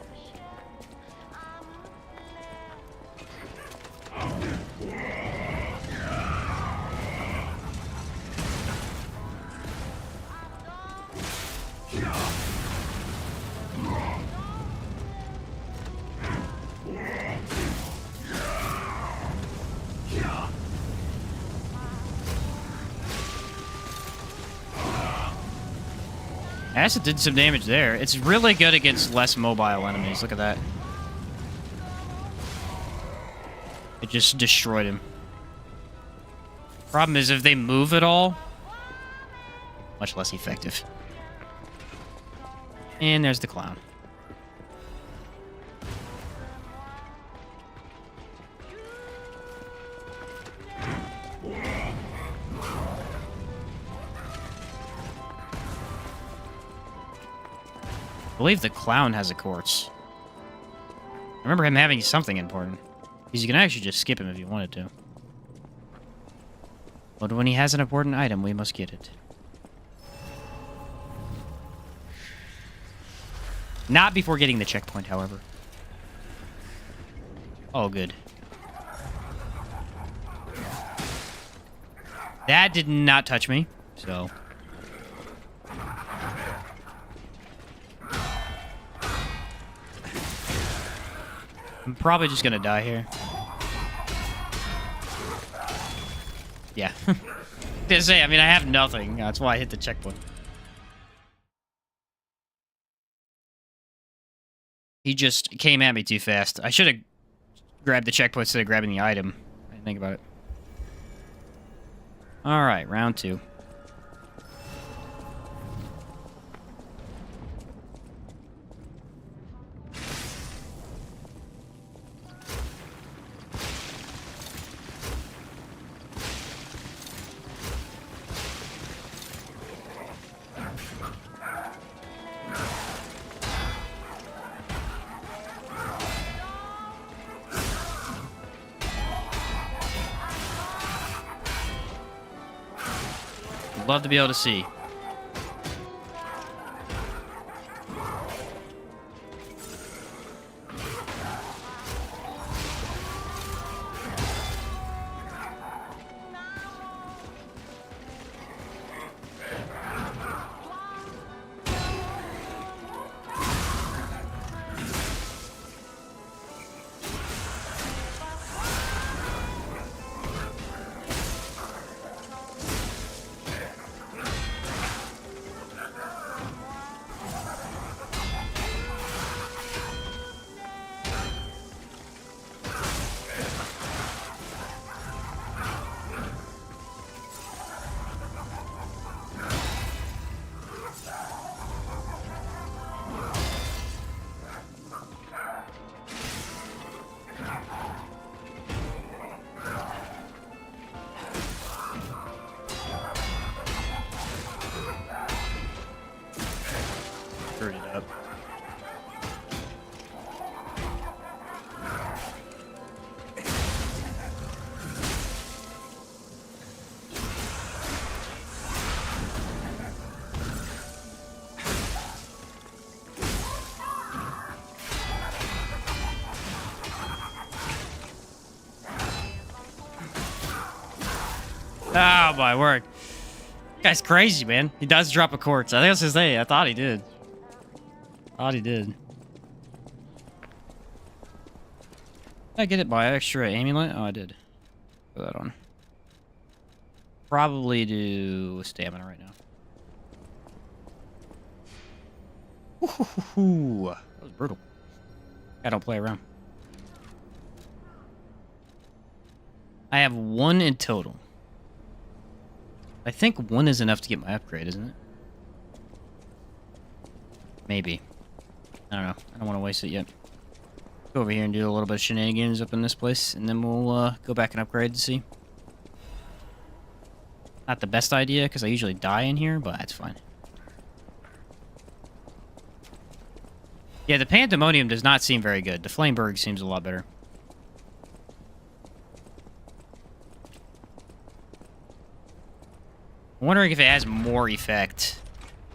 Acid did some damage there. It's really good against less mobile enemies. Look at that. It just destroyed him. Problem is, if they move at all, much less effective. And there's the clown. I believe the clown has a quartz. I remember him having something important. Because you can actually just skip him if you wanted to. But when he has an important item, we must get it. Not before getting the checkpoint, however. Oh, good. That did not touch me, so... I'm probably just gonna die here. Yeah. Didn't say, I mean, I have nothing. That's why I hit the checkpoint. He just came at me too fast. I should have grabbed the checkpoint instead of grabbing the item. I didn't think about it. Alright, round 2. Love to be able to see. Screwed it up. Oh my word. Guy's crazy, man. He does drop a quartz. I think that's his name. I thought he did. Did I get it by extra amulet? Oh, I did. Put that on. Probably do stamina right now. Ooh, that was brutal. I don't play around. I have 1 in total. I think 1 is enough to get my upgrade, isn't it? Maybe. I don't know. I don't want to waste it yet. Go over here and do a little bit of shenanigans up in this place, and then we'll go back and upgrade to see. Not the best idea, because I usually die in here, but that's fine. Yeah, the Pandemonium does not seem very good. The Flameberg seems a lot better. I'm wondering if it has more effect.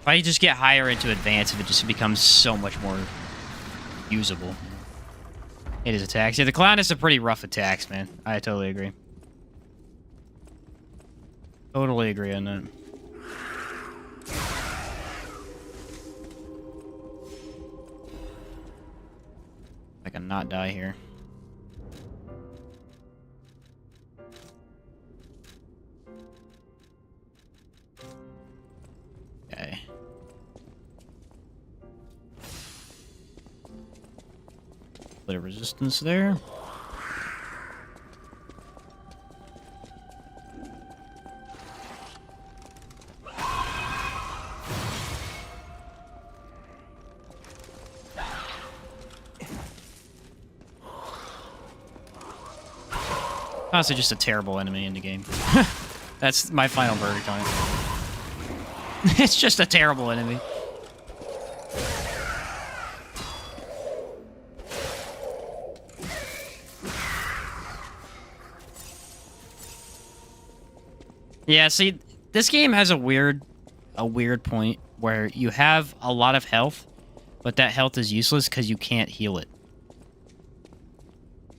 If I just get higher into advanced, if it just becomes so much more usable. It is attacks. Yeah, the clown has some pretty rough attacks, man. I totally agree. Totally agree on that. I can not die here. Okay. resistance there. Honestly, just a terrible enemy in the game. That's my final verdict on it. It's just a terrible enemy. Yeah, see, this game has a weird point where you have a lot of health, but that health is useless because you can't heal it.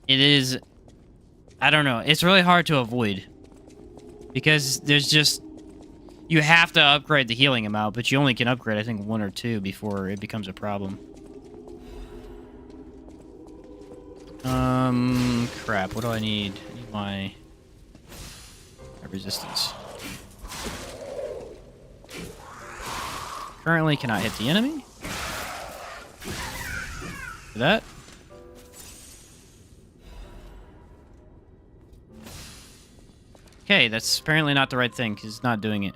It is... I don't know. It's really hard to avoid. Because there's just... You have to upgrade the healing amount, but you only can upgrade, I think, 1 or 2 before it becomes a problem. Crap. What do I need? I need my resistance. Currently cannot hit the enemy. Do that. Okay, that's apparently not the right thing, because it's not doing it.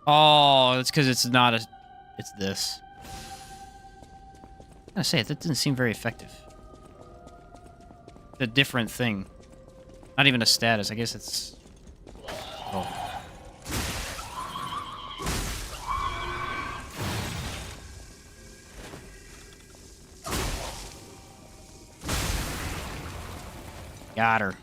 Oh, it's because it's not a... It's this. I gotta say, that didn't seem very effective. It's a different thing. Not even a status, I guess it's... Oh. Got her.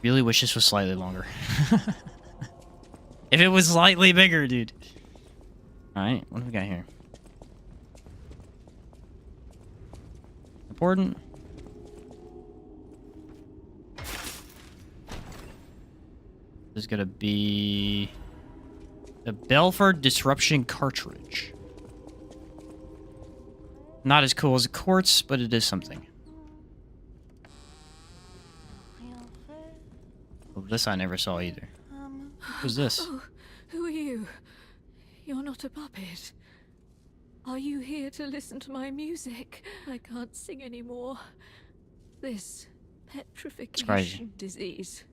Really wish this was slightly longer. If it was slightly bigger, dude. Alright, what do we got here? Important. There's gonna be... the Belford Disruption Cartridge. Not as cool as a quartz, but it is something. Oh, this I never saw either. Who's this? Oh, who are you? You're not a puppet. Are you here to listen to my music? I can't sing anymore. This petrification disease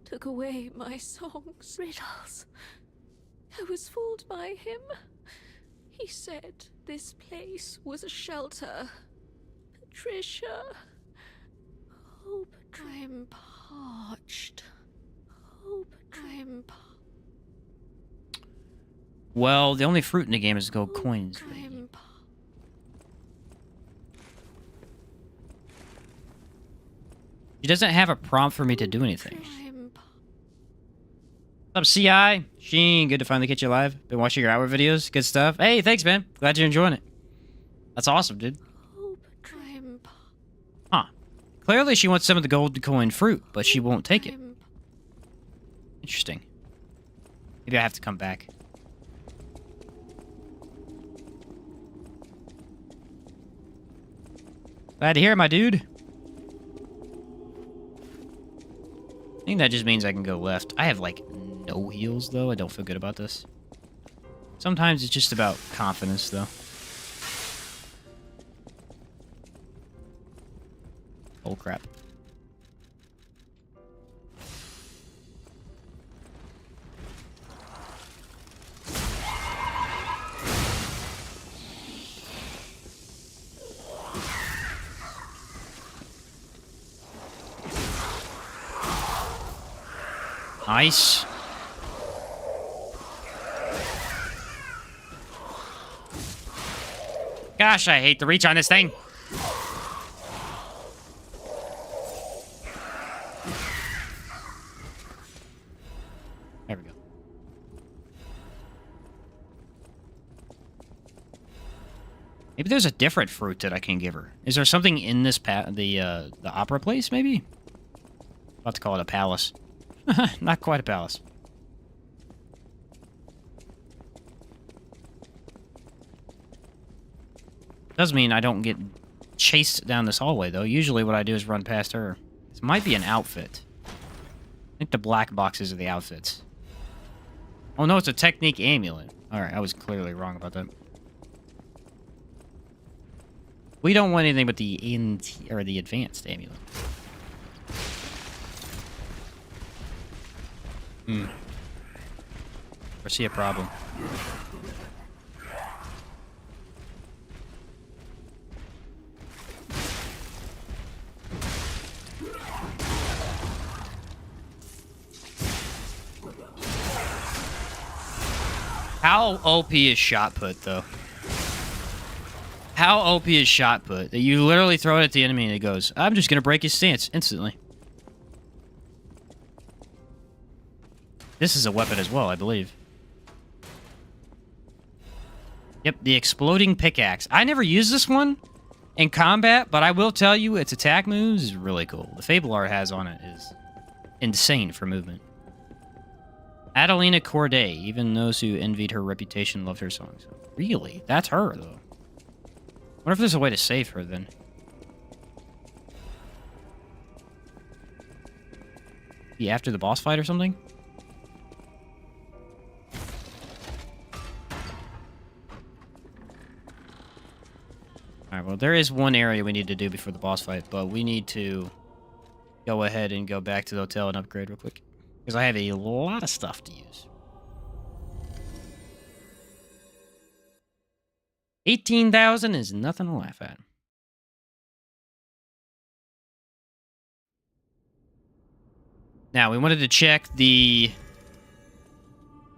took away my songs. Riddles. I was fooled by him. He said this place was a shelter. Patricia. Oh, Patricia. I'm parched. Oh, Patricia. I'm parched. Well, the only fruit in the game is gold coins. She doesn't have a prompt for me to do anything. What's up, CI? Sheen, good to finally catch you live. Been watching your hour videos. Good stuff. Hey, thanks, man. Glad you're enjoying it. That's awesome, dude. Huh. Clearly she wants some of the gold coin fruit, but she won't take it. Interesting. Maybe I have to come back. Glad to hear it, my dude. I think that just means I can go left. I have, like, no heals, though. I don't feel good about this. Sometimes it's just about confidence, though. Oh, crap. Nice. Gosh, I hate the reach on this thing. There we go. Maybe there's a different fruit that I can give her. Is there something in this the opera place, maybe? About to call it a palace. Not quite a palace. Does mean I don't get chased down this hallway, though. Usually what I do is run past her. This might be an outfit. think the black boxes are the outfits. Oh no, it's a technique amulet. Alright, I was clearly wrong about that. We don't want anything but the the advanced amulet. Foresee a problem. How OP is shot put, though? How OP is shot put? That you literally throw it at the enemy and it goes, I'm just gonna break his stance instantly. This is a weapon as well, I believe. Yep, the exploding pickaxe. I never used this one in combat, but I will tell you its attack moves is really cool. The fable art has on it is insane for movement. Adelina Corday, even those who envied her reputation loved her songs. Really? That's her, though. Wonder if there's a way to save her, then. Be after the boss fight or something? Alright, well, there is one area we need to do before the boss fight, but we need to go ahead and go back to the hotel and upgrade real quick. Because I have a lot of stuff to use. 18,000 is nothing to laugh at. Now, we wanted to check the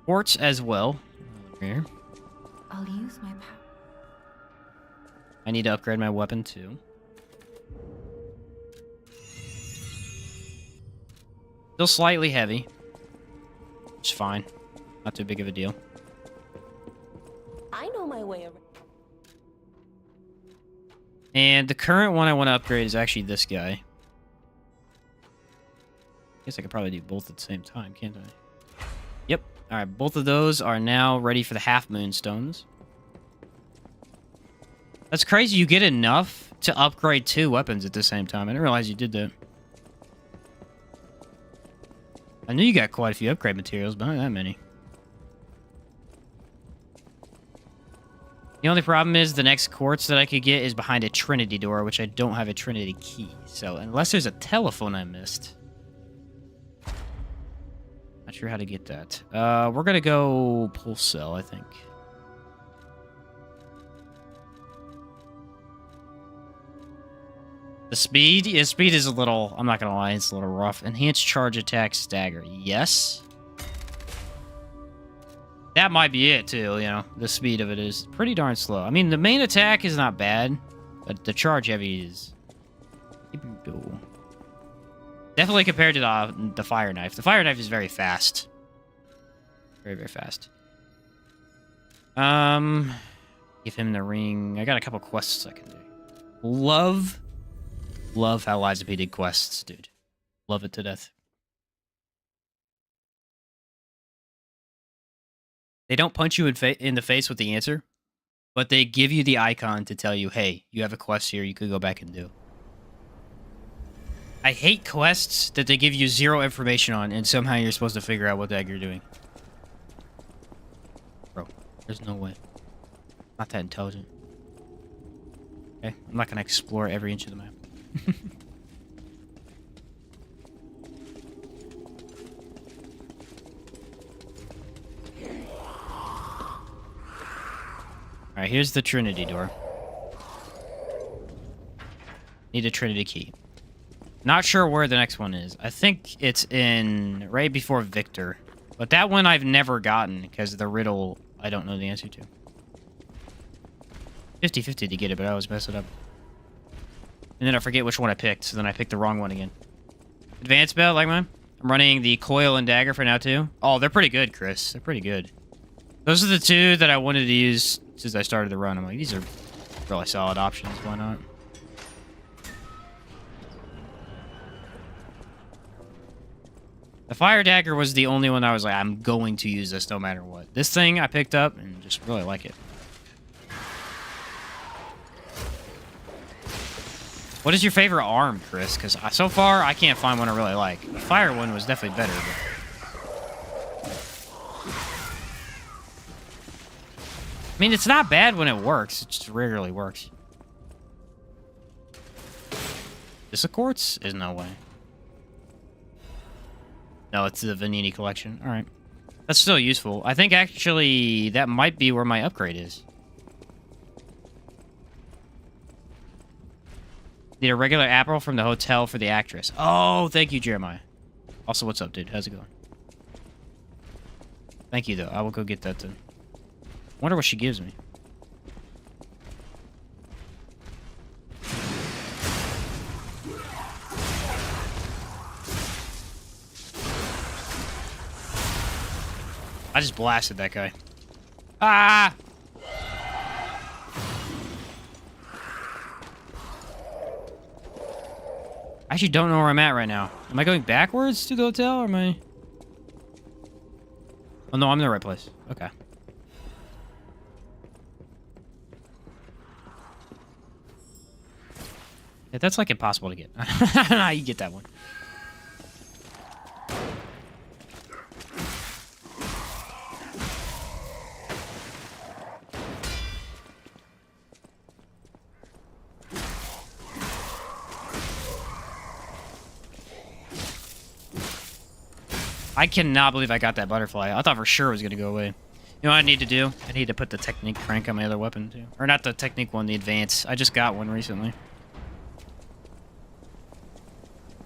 ports as well. Here. I'll use my power. I need to upgrade my weapon, too. Still slightly heavy. It's fine. Not too big of a deal. I know my way around. And the current one I want to upgrade is actually this guy. Guess I could probably do both at the same time, can't I? Yep. Alright, both of those are now ready for the half moon stones. That's crazy. You get enough to upgrade 2 weapons at the same time. I didn't realize you did that. I knew you got quite a few upgrade materials, but not that many. The only problem is the next quartz that I could get is behind a Trinity door, which I don't have a Trinity key. So unless there's a telephone I missed. Not sure how to get that. We're going to go pulse cell, I think. The speed? Yeah, speed is a little, I'm not going to lie, it's a little rough. Enhanced charge attack stagger. Yes. That might be it, too, you know. The speed of it is pretty darn slow. I mean, the main attack is not bad, but the charge heavy is... Definitely compared to the fire knife. The fire knife is very fast. Very, very fast. Give him the ring. I got a couple quests I can do. Love how Liza P did quests, dude. Love it to death. They don't punch you in the face with the answer, but they give you the icon to tell you, hey, you have a quest here you could go back and do. I hate quests that they give you 0 information on, and somehow you're supposed to figure out what the heck you're doing. Bro, there's no way. Not that intelligent. Okay, I'm not going to explore every inch of the map. Alright, here's the Trinity door. Need a Trinity key. Not sure where the next one is. I think it's in right before Victor. But that one I've never gotten because the riddle I don't know the answer to. 50-50 to get it, but I always mess it up. And then I forget which one I picked, so then I picked the wrong one again. Advanced belt, like mine? I'm running the coil and dagger for now, too. Oh, they're pretty good, Chris. They're pretty good. Those are the 2 that I wanted to use since I started the run. I'm like, these are really solid options. Why not? The fire dagger was the only one I was like, I'm going to use this no matter what. This thing I picked up and just really like it. What is your favorite arm, Chris? Because so far, I can't find one I really like. The fire one was definitely better. But... I mean, it's not bad when it works. It just rarely works. This a quartz? Is no way. No, it's the Vanini collection. All right. That's still useful. I think, actually, that might be where my upgrade is. Need a regular apple from the hotel for the actress. Oh, thank you, Jeremiah. Also, what's up, dude? How's it going? Thank you, though. I will go get that, then. Wonder what she gives me. I just blasted that guy. Ah! I actually don't know where I'm at right now. Am I going backwards to the hotel, or am I... Oh, no, I'm in the right place. Okay. Yeah, that's, like, impossible to get. I don't know how you get that one. I cannot believe I got that butterfly. I thought for sure it was going to go away. You know what I need to do? I need to put the technique crank on my other weapon, too. Or not the technique one, the advance. I just got one recently.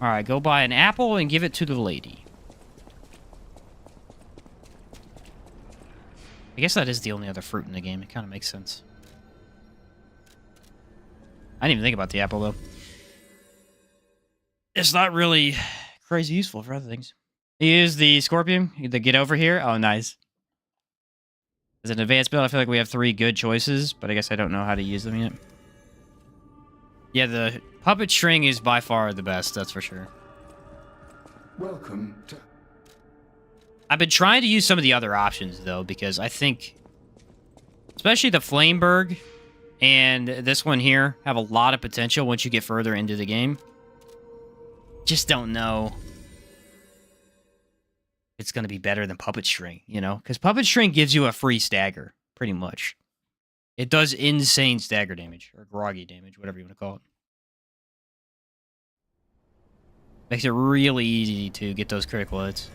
Alright, go buy an apple and give it to the lady. I guess that is the only other fruit in the game. It kind of makes sense. I didn't even think about the apple, though. It's not really crazy useful for other things. Use the scorpion. The get over here. Oh, nice. As an advanced build, I feel like we have 3 good choices, but I guess I don't know how to use them yet. Yeah, the puppet string is by far the best, that's for sure. Welcome to... I've been trying to use some of the other options, though, because I think... especially the Flameberg and this one here have a lot of potential once you get further into the game. Just don't know... it's going to be better than puppet string, you know? Because puppet string gives you a free stagger, pretty much. It does insane stagger damage, or groggy damage, whatever you want to call it. Makes it really easy to get those critical hits.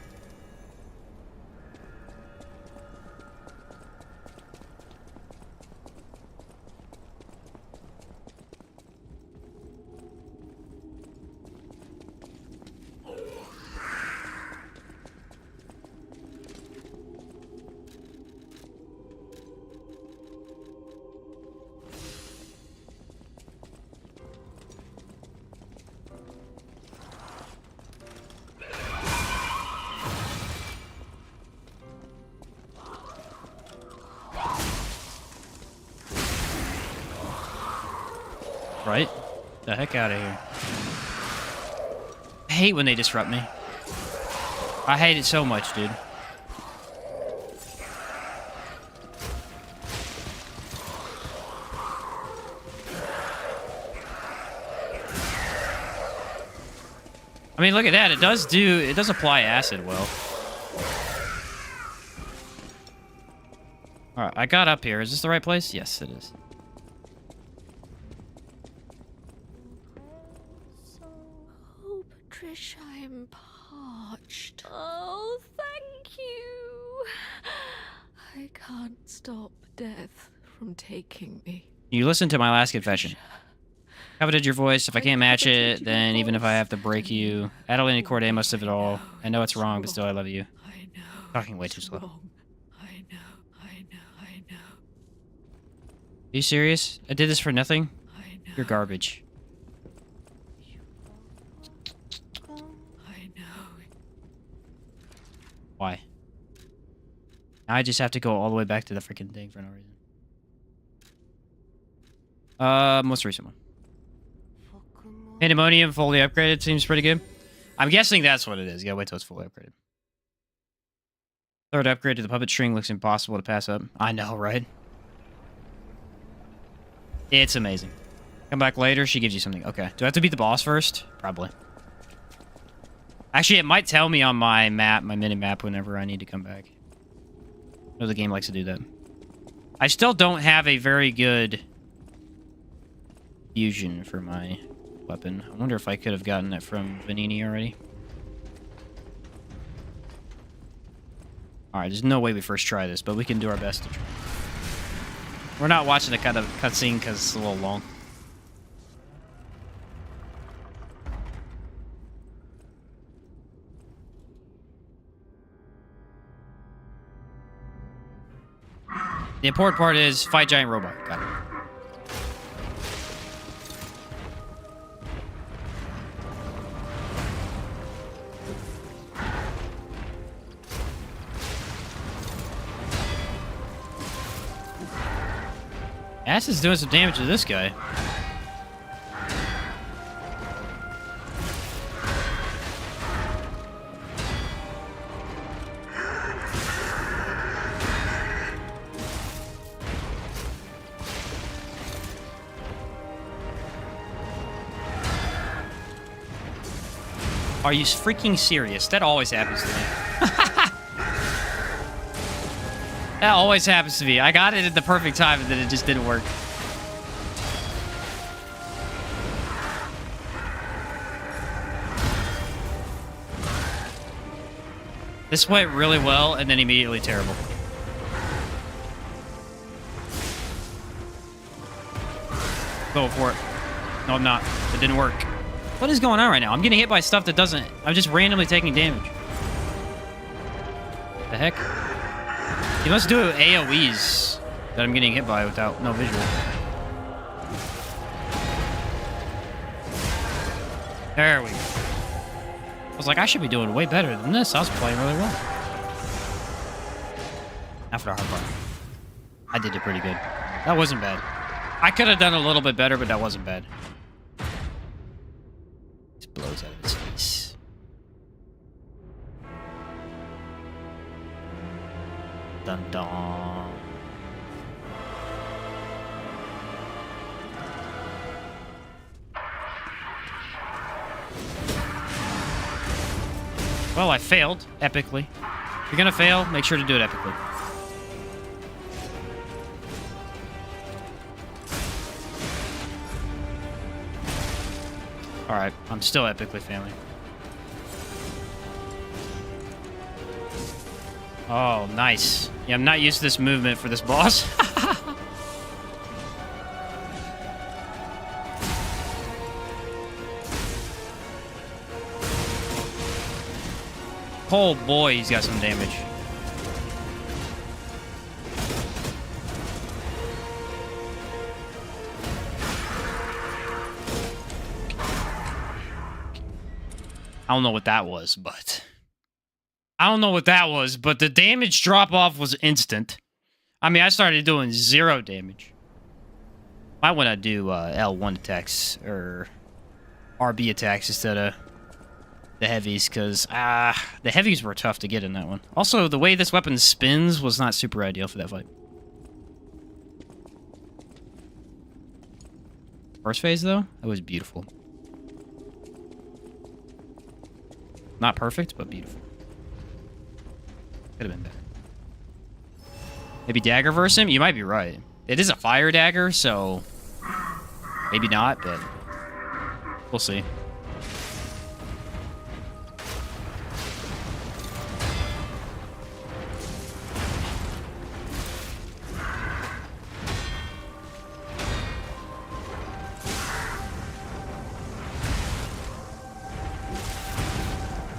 Right? The heck out of here. I hate when they disrupt me. I hate it so much, dude. I mean, look at that. It does apply acid well. Alright, I got up here. Is this the right place? Yes, it is. Oh, Patricia, I'm parched. Oh, thank you. I can't stop death from taking me. You listened to my last confession. Coveted your voice. If I can't match it, then even if I have to break you. Adeline Corday, most of it all. I know it's wrong, but still I love you. I know. Talking way too slow. I know. Are you serious? I did this for nothing? You're garbage. I know. Why? Now I just have to go all the way back to the freaking thing for no reason. Most recent one. Pandemonium fully upgraded seems pretty good. I'm guessing that's what it is. You gotta wait till it's fully upgraded. Third upgrade to the puppet string looks impossible to pass up. I know, right? It's amazing. Come back later, she gives you something. Okay. Do I have to beat the boss first? Probably. Actually, it might tell me on my map, my mini-map, whenever I need to come back. I know the game likes to do that. I still don't have a very good fusion for my weapon. I wonder if I could have gotten it from Vanini already. Alright, there's no way we first try this, but we can do our best to try. We're not watching the kind of cutscene because it's a little long. The important part is fight giant robot. Got it. Acid's doing some damage to this guy. Are you freaking serious? That always happens to me. That always happens to me. I got it at the perfect time and then it just didn't work. This went really well and then immediately terrible. Go for it. No, I'm not. It didn't work. What is going on right now? I'm getting hit by stuff that doesn't... I'm just randomly taking damage. The heck? He must do AoEs that I'm getting hit by without no visual. There we go. I was like, I should be doing way better than this. I was playing really well. Now for the hard part. I did it pretty good. That wasn't bad. I could have done a little bit better, but that wasn't bad. Just blows out of his face. Dun dun. Well, I failed epically. If you're gonna fail, make sure to do it epically. Alright, I'm still epically failing. Oh, nice. Yeah, I'm not used to this movement for this boss. Oh boy, he's got some damage. I don't know what that was, but... the damage drop-off was instant. I mean, I started doing 0 damage. Might want to do L1 attacks, or RB attacks instead of the heavies, because the heavies were tough to get in that one. Also, the way this weapon spins was not super ideal for that fight. First phase, though, it was beautiful. Not perfect, but beautiful. Could have been better. Maybe dagger versus him? You might be right. It is a fire dagger, so maybe not, but we'll see.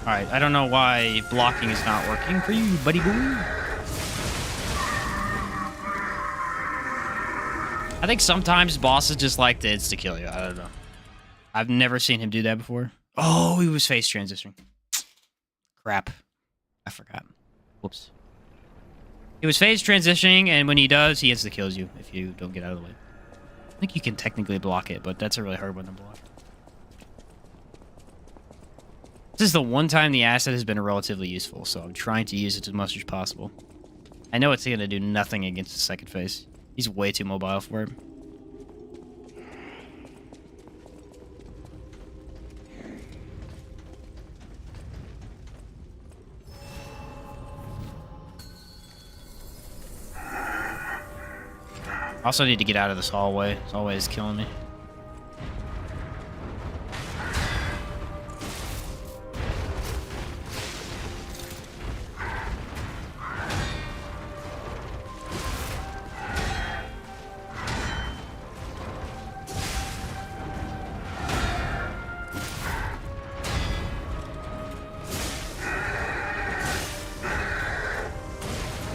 Alright, I don't know why blocking is not working for you, buddy boy. I think sometimes bosses just like to insta-kill you. I don't know. I've never seen him do that before. Oh, he was face transitioning. Crap. I forgot. Whoops. He was phase transitioning, and when he does, he insta-kills you if you don't get out of the way. I think you can technically block it, but that's a really hard one to block. This is the one time the asset has been relatively useful, so I'm trying to use it as much as possible. I know it's going to do nothing against the second phase. He's way too mobile for it. Also need to get out of this hallway. This hallway is killing me.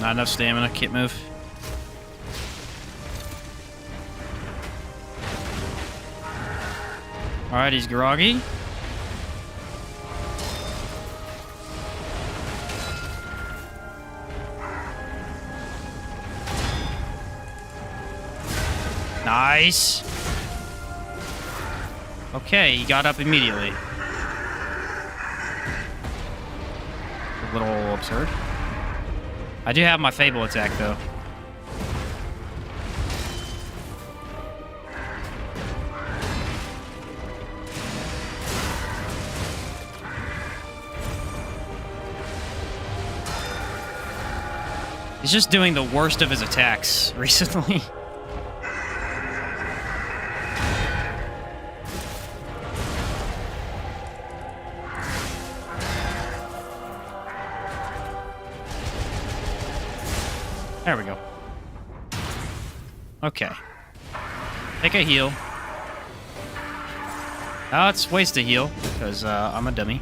Not enough stamina, can't move. Alright, he's groggy. Nice. Okay, he got up immediately. A little absurd. I do have my Fable attack, though. He's just doing the worst of his attacks recently. There we go. Okay. Take a heal. Oh, it's waste a heal, because I'm a dummy.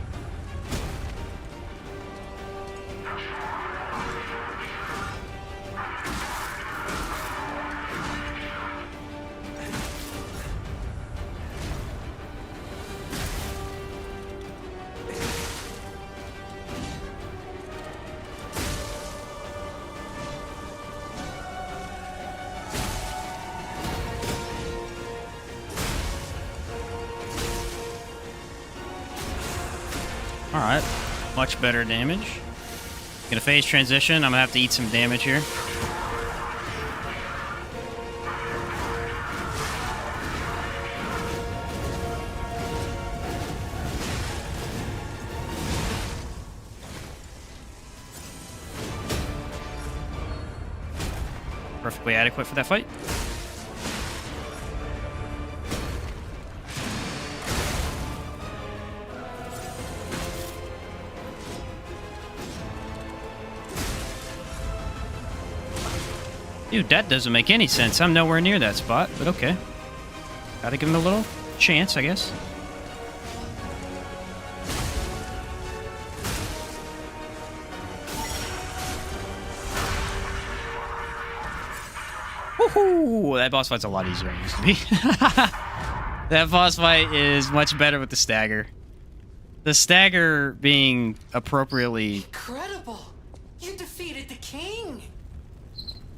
Alright, much better damage. Gonna phase transition, I'm gonna have to eat some damage here. Perfectly adequate for that fight. Dude, that doesn't make any sense. I'm nowhere near that spot, but okay. Gotta give him a little chance, I guess. Woohoo! That boss fight's a lot easier than it used to be. That boss fight is much better with the stagger. The stagger being appropriately Incredible! You defeated the king!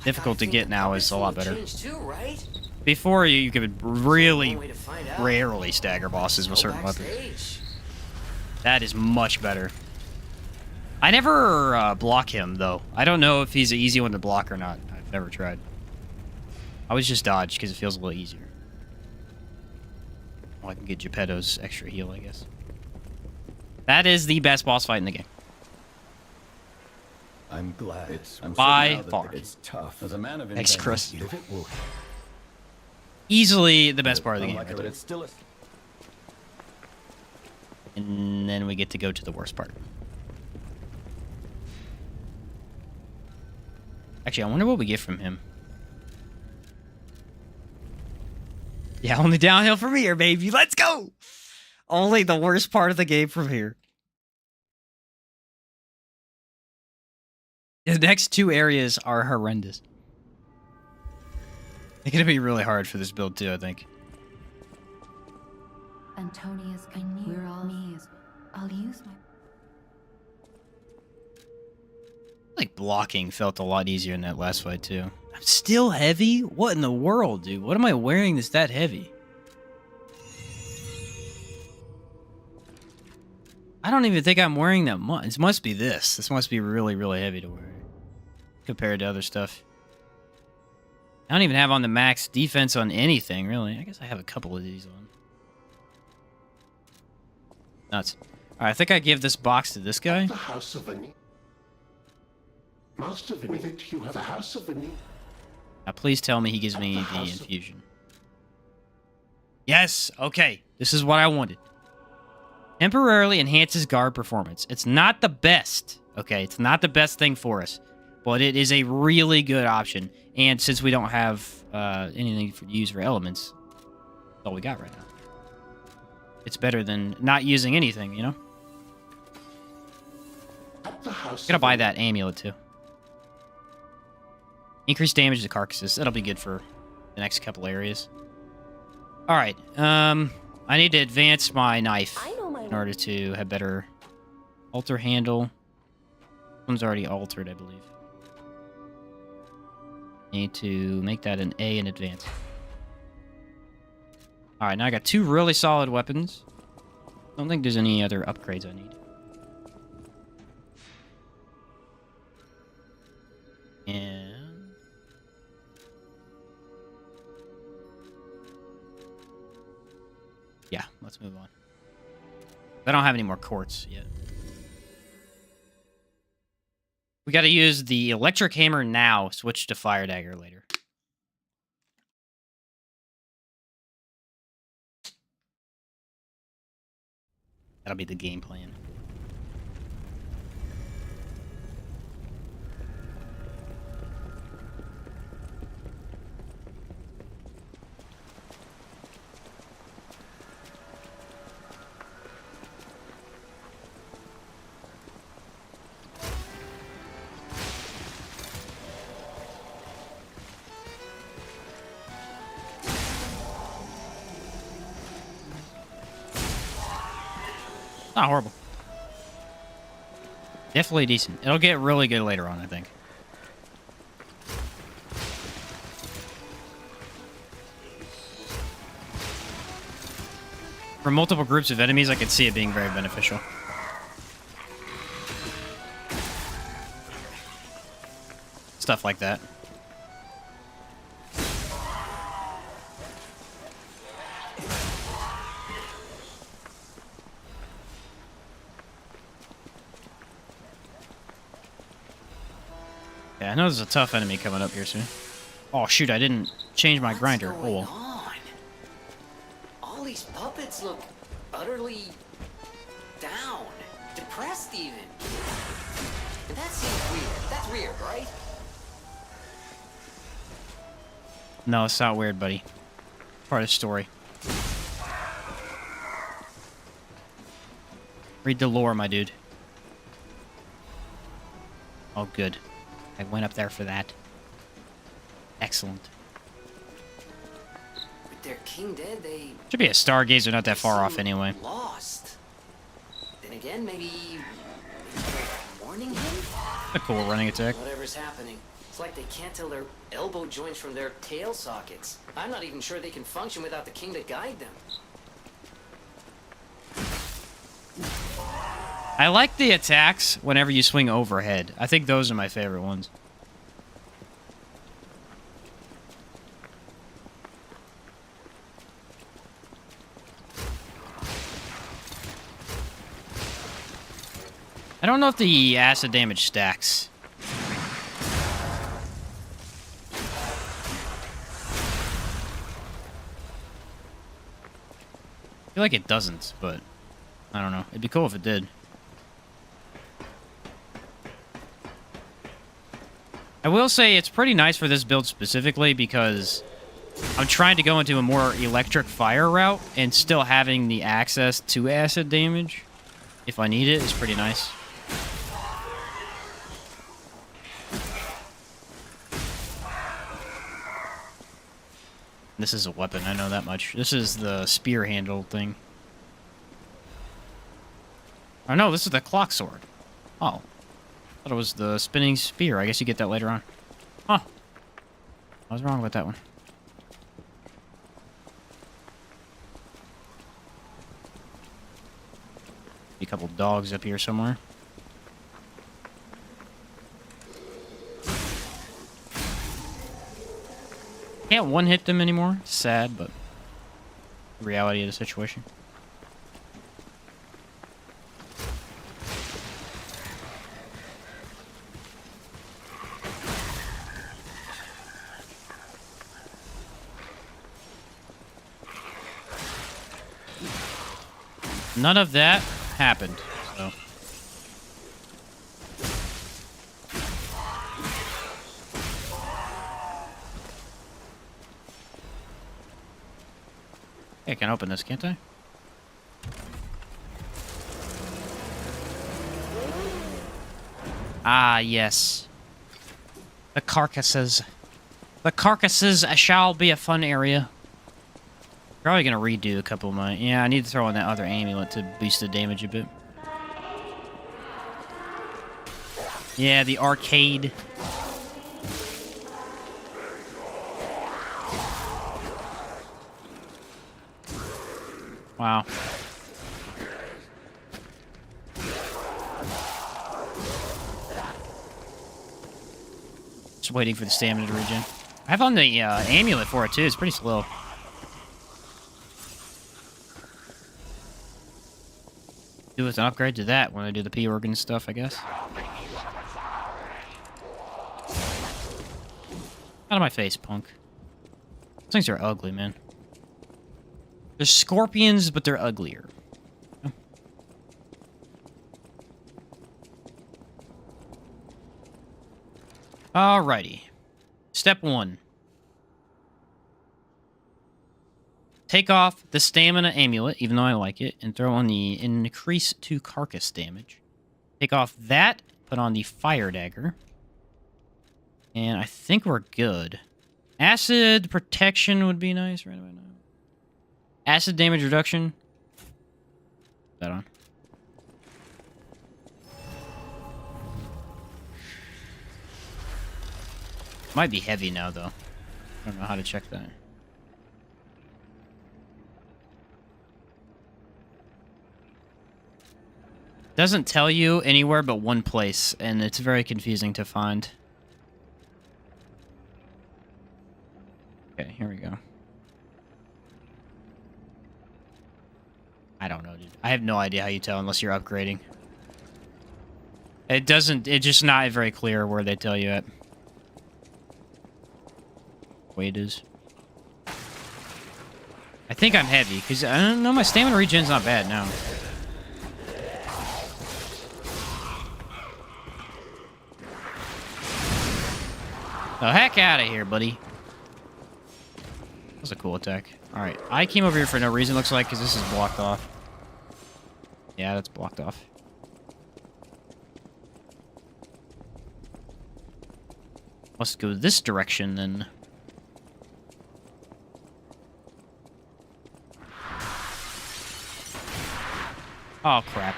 difficult to get now is a lot better. Too, right? Before, you could really rarely stagger bosses with certain weapons. That is much better. I never block him, though. I don't know if he's an easy one to block or not. I've never tried. I always just dodge because it feels a little easier. Well, I can get Gipedo's extra heal, I guess. That is the best boss fight in the game. I'm glad. It's by far. It's tough. As a man of Thanks, Chris. will... Easily the best part of the game. Like Right it, it's still a... And then we get to go to the worst part. Actually, I wonder what we get from him. Yeah, only downhill from here, baby. Let's go! Only the worst part of the game from here. The next two areas are horrendous. It's gonna be really hard for this build too, I think. Antonia's we're all knees. I'll use my Like blocking felt a lot easier in that last fight too. I'm still heavy? What in the world, dude? What am I wearing that's that heavy? I don't even think I'm wearing that much. It must be this. This must be really, really heavy to wear compared to other stuff. I don't even have on the max defense on anything, really. I guess I have a couple of these on. Nuts. Alright, I think I give this box to this guy. The House of Vini. Master Vini, with it you have the House of Vini. Now, please tell me he gives me the infusion. Yes! Okay. This is what I wanted. Temporarily enhances guard performance. It's not the best. Okay, it's not the best thing for us. But it is a really good option. And since we don't have anything to use for elements, that's all we got right now. It's better than not using anything, you know? Gotta buy that amulet, too. Increase damage to carcasses. That'll be good for the next couple areas. Alright, I need to advance my knife in order to have better altar handle. This one's already altered, I believe. Need to make that an A in advance. Alright, now I got 2 really solid weapons. Don't think there's any other upgrades I need. And... yeah, let's move on. I don't have any more quartz yet. We gotta use the electric hammer now, switch to fire dagger later. That'll be the game plan. Not horrible. Definitely decent. It'll get really good later on, I think. For multiple groups of enemies, I could see it being very beneficial. Stuff like that. Yeah, I know there's a tough enemy coming up here soon. Oh, shoot, I didn't change my grinder. Oh, well. All these puppets look utterly down, depressed even. And that seems weird. That's weird, right? No, it's not weird, buddy. Part of the story. Read the lore, my dude. Oh, good. I went up there for that. Excellent. With their king dead, they... should be a stargazer not that far off anyway. Lost. Then again, maybe they're warning him? A cool running attack. Whatever's happening. It's like they can't tell their elbow joints from their tail sockets. I'm not even sure they can function without the king to guide them. I like the attacks whenever you swing overhead. I think those are my favorite ones. I don't know if the acid damage stacks. I feel like it doesn't, but I don't know. It'd be cool if it did. I will say it's pretty nice for this build specifically because I'm trying to go into a more electric fire route and still having the access to acid damage if I need it is pretty nice. This is a weapon, I know that much. This is the spear handle thing. Oh no, this is the clock sword. Oh. I thought it was the spinning spear. I guess you get that later on. Huh. I was wrong with that one. A couple dogs up here somewhere. Can't one-hit them anymore. Sad, but the reality of the situation. None of that happened. So. Yeah, I can open this, can't I? Ah, yes. The carcasses. The carcasses shall be a fun area. Probably gonna redo a couple of my... Yeah, I need to throw in that other amulet to boost the damage a bit. Yeah, the arcade. Wow. Just waiting for the stamina to regen. I have on the amulet for it too. It's pretty slow. Do with an upgrade to that when I do the P organ stuff, I guess. Out of my face, punk. Those things are ugly, man. They're scorpions, but they're uglier. Alrighty. Step 1. Take off the stamina amulet, even though I like it, and throw on the increase to carcass damage. Take off that, put on the fire dagger. And I think we're good. Acid protection would be nice right about now. Acid damage reduction. Put that on. Might be heavy now, though. I don't know how to check that. Doesn't tell you anywhere but one place, and it's very confusing to find. Okay, here we go. I don't know, dude. I have no idea how you tell unless you're upgrading. It doesn't... It's just not very clear where they tell you at. Way it is. I think I'm heavy, because I don't know, my stamina regen's not bad now. The heck out of here, buddy. That was a cool attack. Alright, I came over here for no reason, looks like, because this is blocked off. Yeah, that's blocked off. Let's go this direction, then. Oh, crap.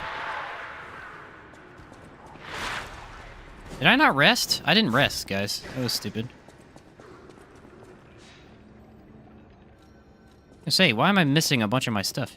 Did I not rest? I didn't rest, guys. That was stupid. I say, why am I missing a bunch of my stuff?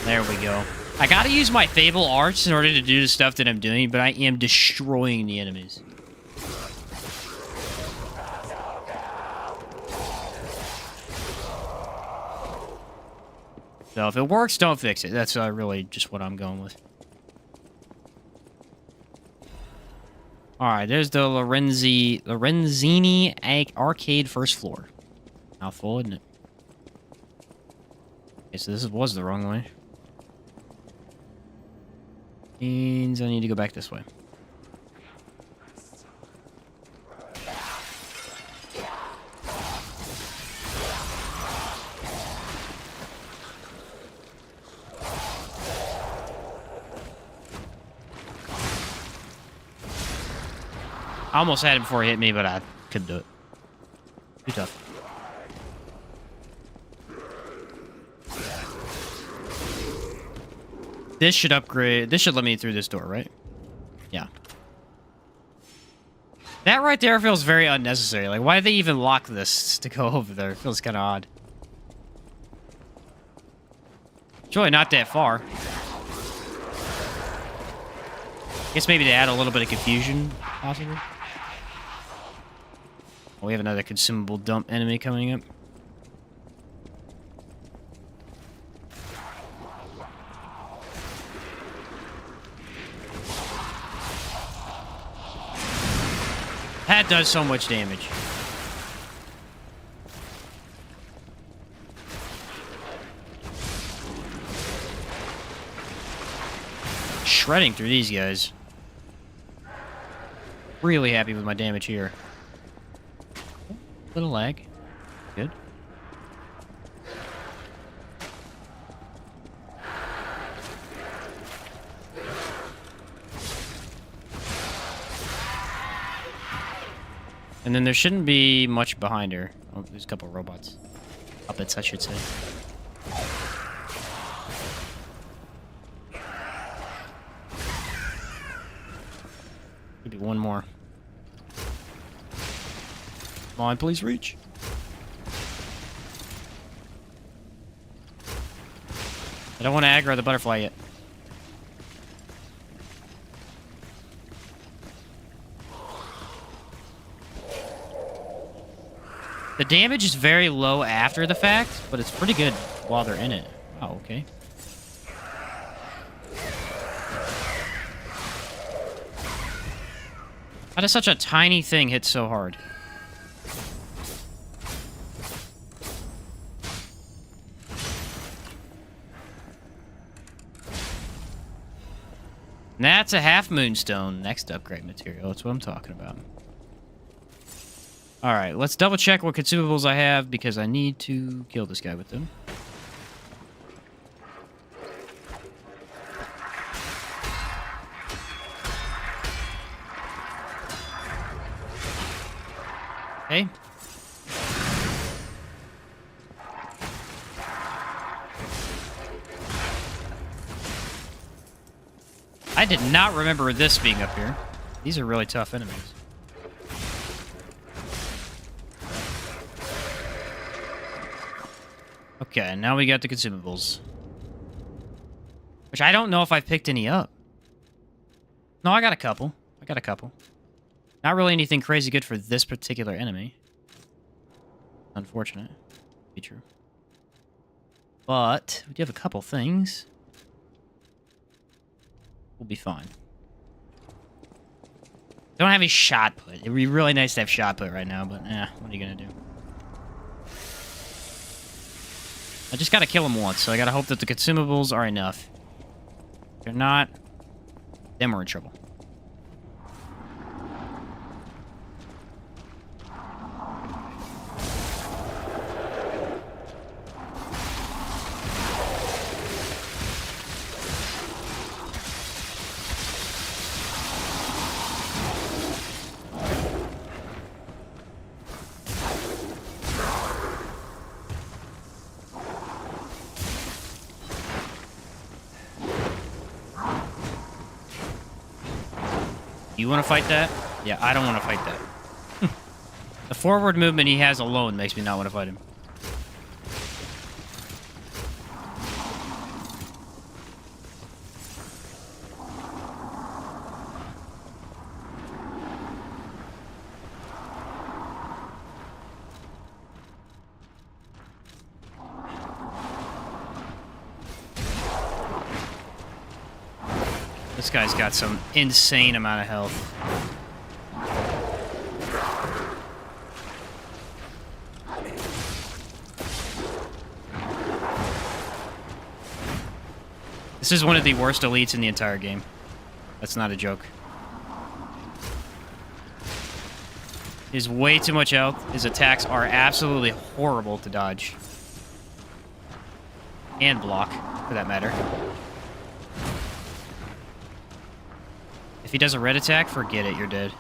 There we go. I gotta use my Fable Arts in order to do the stuff that I'm doing, but I am destroying the enemies. So if it works, don't fix it. That's really just what I'm going with. Alright, there's the Lorenzini Arcade first floor. Mouthful, isn't it? Okay, so this was the wrong way. Means I need to go back this way. I almost had him before he hit me, but I couldn't do it. Too tough. This should upgrade. This should let me through this door, right? Yeah. That right there feels very unnecessary. Like, why did they even lock this to go over there? It feels kind of odd. It's really not that far. Guess maybe to add a little bit of confusion, possibly. Oh, we have another consumable dump enemy coming up. That does so much damage. Shredding through these guys. Really happy with my damage here. Little lag. Good. And then there shouldn't be much behind her. Oh, there's a couple of robots. Puppets, I should say. Could be one more. Come on, please reach. I don't want to aggro the butterfly yet. The damage is very low after the fact, but it's pretty good while they're in it. Oh, okay. How does such a tiny thing hit so hard? And that's a half moonstone. Next upgrade material. That's what I'm talking about. Alright, let's double check what consumables I have because I need to kill this guy with them. Okay. I did not remember this being up here. These are really tough enemies. Okay, now we got the consumables. Which I don't know if I've picked any up. No, I got a couple. Not really anything crazy good for this particular enemy. Unfortunate. Be true. But we do have a couple things. We'll be fine. Don't have any shot put. It'd be really nice to have shot put right now, but what are you gonna do? I just gotta kill him once, so I gotta hope that the consumables are enough. If they're not, then we're in trouble. You want to fight that? Yeah, I don't want to fight that. The forward movement he has alone makes me not want to fight him. This guy's got some insane amount of health. This is one of the worst elites in the entire game. That's not a joke. He has way too much health. His attacks are absolutely horrible to dodge. And block, for that matter. If he does a red attack, forget it, you're dead.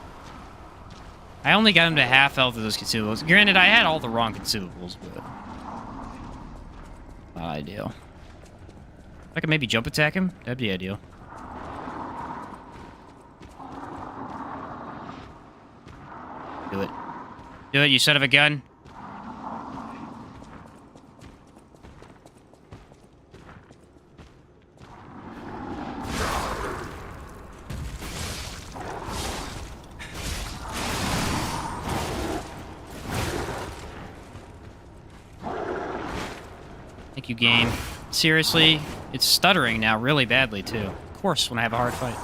I only got him to half health of those consumables. Granted, I had all the wrong consumables, but not ideal. If I could maybe jump attack him, that'd be ideal. Do it. Do it, you son of a gun. Thank you, game. Seriously, it's stuttering now really badly, too. Of course, when I have a hard fight.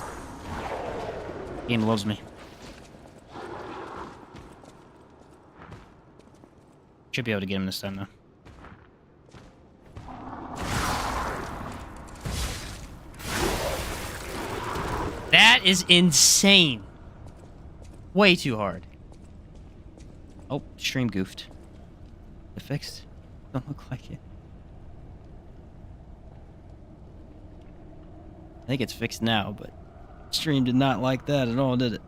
Game loves me. Should be able to get him this time, though. That is insane. Way too hard. Oh, stream goofed. It fixed? Don't look like it. I think it's fixed now, but stream did not like that at all, did it?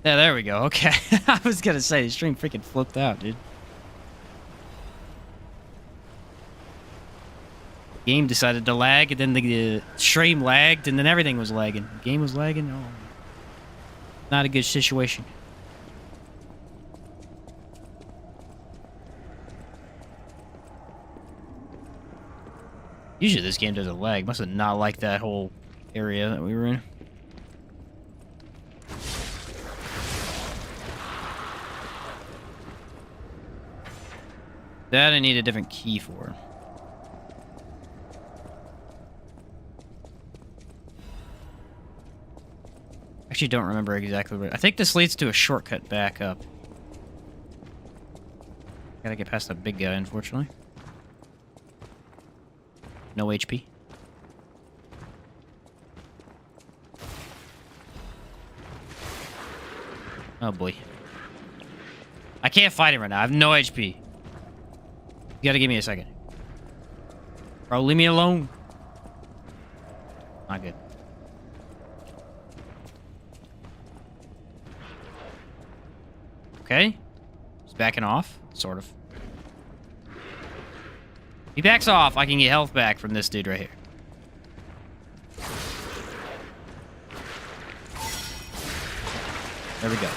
Yeah, there we go. Okay. I was gonna say, the stream freaking flipped out, dude. Game decided to lag, and then the stream lagged, and then everything was lagging. The game was lagging. Oh, not a good situation. Usually this game doesn't lag. Must have not liked that whole area that we were in. That I need a different key for. Actually, don't remember exactly where. I think this leads to a shortcut back up. Gotta get past that big guy, unfortunately. No HP. Oh boy. I can't fight him right now. I have no HP. You gotta give me a second. Bro, leave me alone. Not good. Okay. He's backing off. Sort of. He backs off. I can get health back from this dude right here. There we go.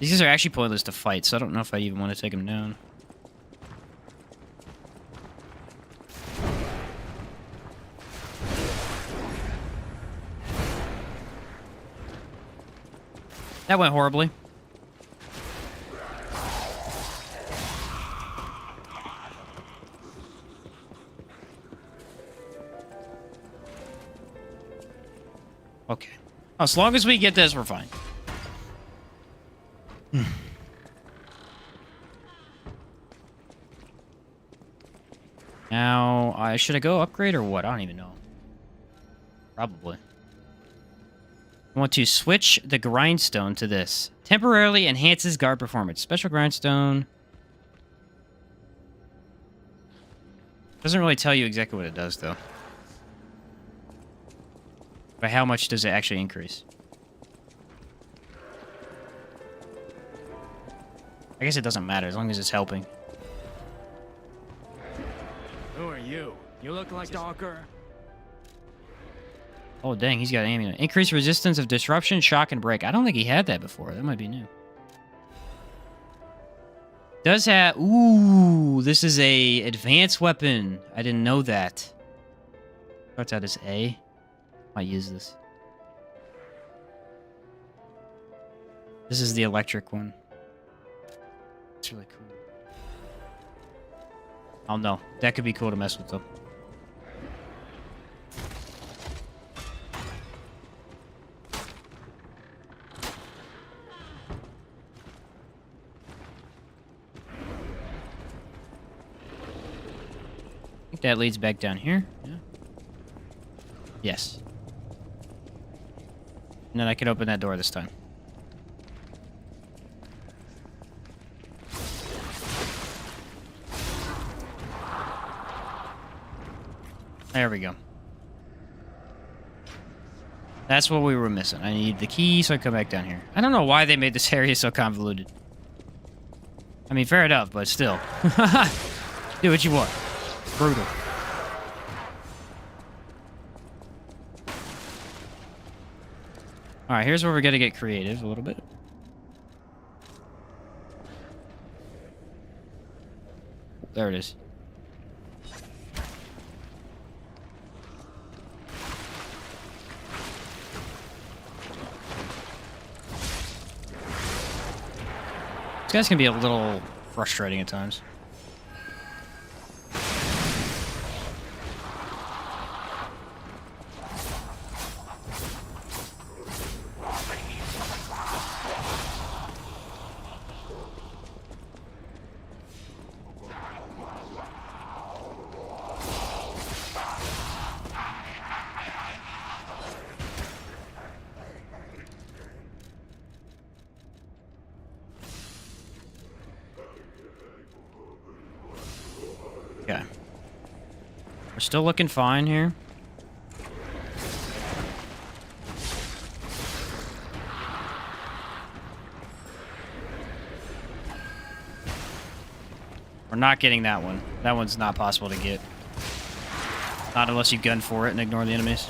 These guys are actually pointless to fight, so I don't know if I even want to take them down. That went horribly. Okay. As long as we get this, we're fine. Now, should I go upgrade or what? I don't even know. Probably. I want to switch the grindstone to this. Temporarily enhances guard performance. Special grindstone. Doesn't really tell you exactly what it does, though. But how much does it actually increase? I guess it doesn't matter as long as it's helping. Who are you? You look like Stalker. Oh, dang, he's got amulet. Increased resistance of disruption, shock, and break. I don't think he had that before. That might be new. Does have... Ooh, this is a advanced weapon. I didn't know that. Starts out as A. Might use this. This is the electric one. It's really cool. Oh, no. That could be cool to mess with, though. I think that leads back down here. Yeah. Yes. And then I can open that door this time. There we go. That's what we were missing. I need the key so I come back down here. I don't know why they made this area so convoluted. I mean, fair enough, but still. Do what you want. Brutal. Alright, here's where we're gonna get creative a little bit. There it is. This guy's gonna be a little frustrating at times. Okay. We're still looking fine here. We're not getting that one. That one's not possible to get. Not unless you gun for it and ignore the enemies.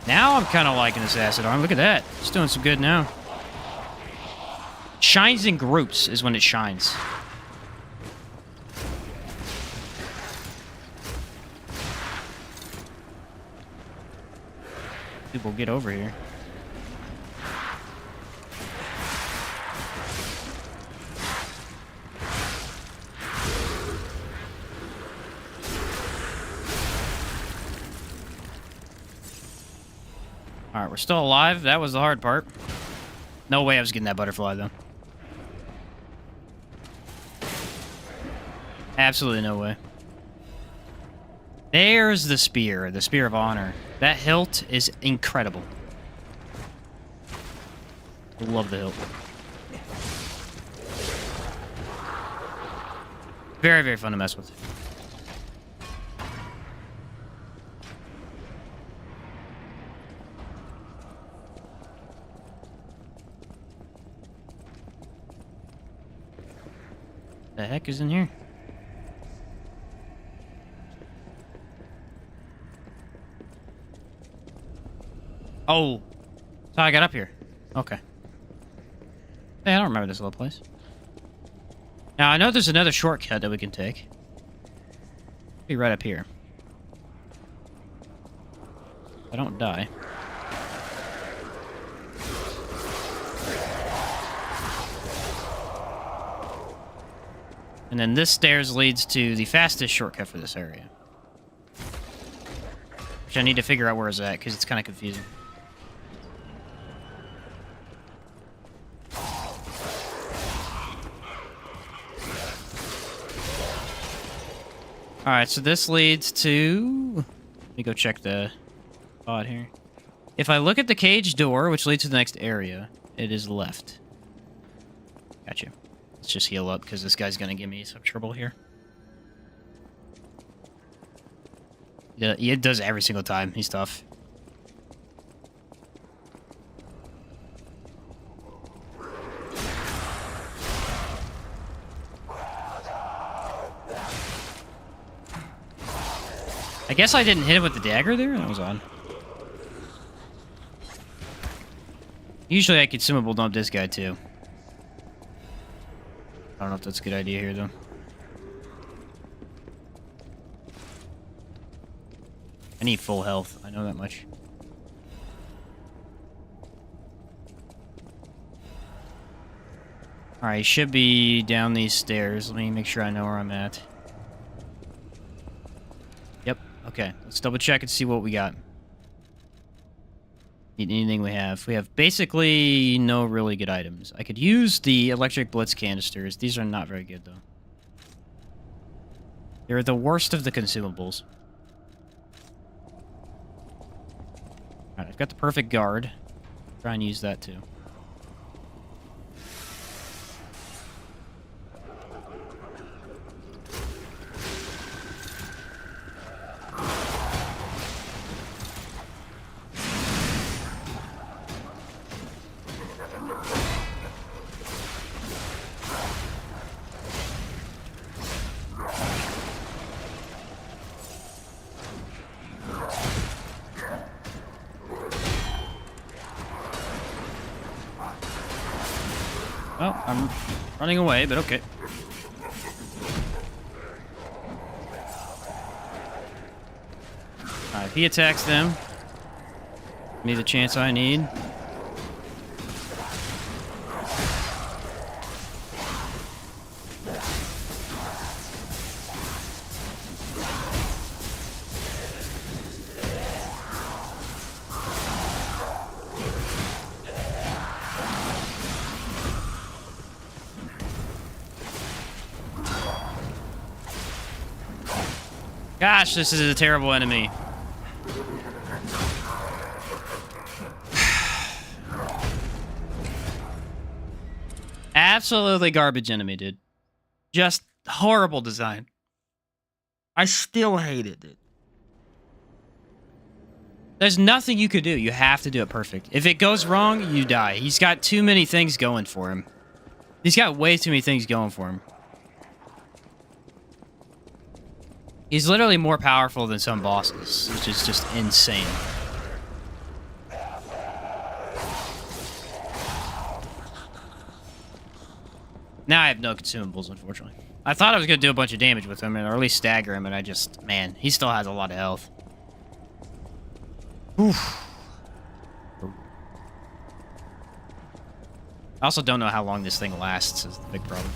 Now I'm kind of liking this acid arm. Look at that. It's doing some good now. Shines in groups is when it shines. People get over here. Alright, we're still alive. That was the hard part. No way I was getting that butterfly, though. Absolutely no way. There's the spear of honor. That hilt is incredible. I love the hilt. Very, very fun to mess with. The heck is in here? Oh, so I got up here. Okay. Hey, I don't remember this little place. Now, I know there's another shortcut that we can take. Be right up here. I don't die. And then this stairs leads to the fastest shortcut for this area. Which I need to figure out where it's at, because it's kind of confusing. Alright, so this leads to... Let me go check the pod here. If I look at the cage door, which leads to the next area, it is left. Gotcha. Let's just heal up, because this guy's going to give me some trouble here. Yeah, it does every single time. He's tough. I guess I didn't hit him with the dagger there? That was odd. Usually I consumable dump this guy too. I don't know if that's a good idea here though. I need full health. I know that much. Alright, should be down these stairs. Let me make sure I know where I'm at. Yep, okay. Let's double check and see what we got. Need anything we have. We have basically no really good items. I could use the electric blitz canisters. These are not very good though. They're the worst of the consumables. Alright, I've got the perfect guard. Try and use that too. Well, I'm running away, but okay. Alright, if he attacks them, give me the chance I need. Gosh, this is a terrible enemy. Absolutely garbage enemy, dude. Just horrible design. I still hate it, dude. There's nothing you could do. You have to do it perfect. If it goes wrong, you die. He's got too many things going for him. He's got way too many things going for him. He's literally more powerful than some bosses, which is just insane. Now I have no consumables, unfortunately. I thought I was going to do a bunch of damage with him, or at least stagger him, and I just... Man, he still has a lot of health. Oof. I also don't know how long this thing lasts, is the big problem.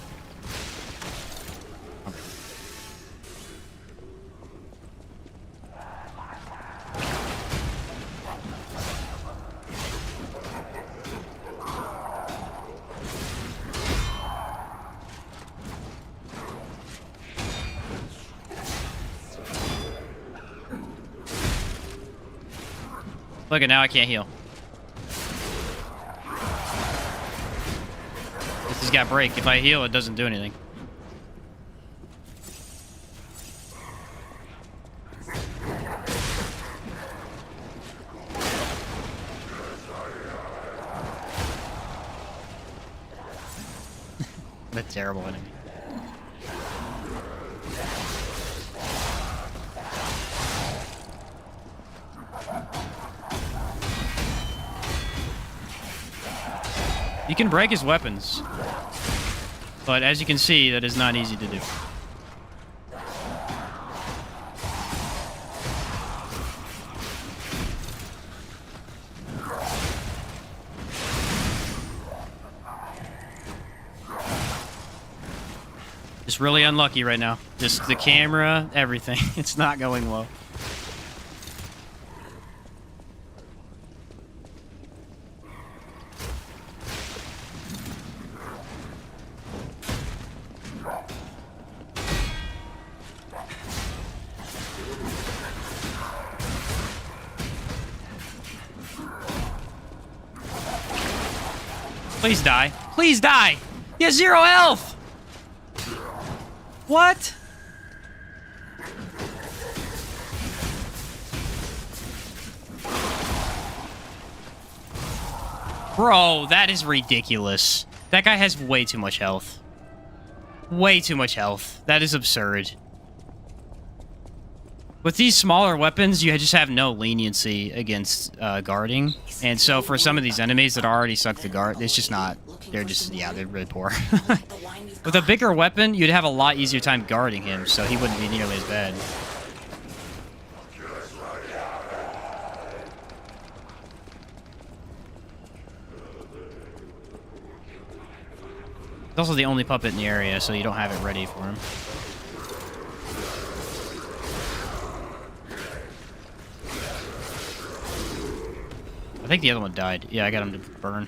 Look, at now I can't heal. This has got break. If I heal, it doesn't do anything. What a terrible enemy. You can break his weapons, but as you can see, that is not easy to do. Just really unlucky right now. Just the camera, everything. It's not going well. Please die. Please die! He has 0 health! What? Bro, that is ridiculous. That guy has way too much health. Way too much health. That is absurd. With these smaller weapons, you just have no leniency against guarding. And so for some of these enemies that already suck the guard, it's just not... They're just... Yeah, they're really poor. With a bigger weapon, you'd have a lot easier time guarding him, so he wouldn't be nearly as bad. It's also the only puppet in the area, so you don't have it ready for him. I think the other one died. Yeah, I got him to burn.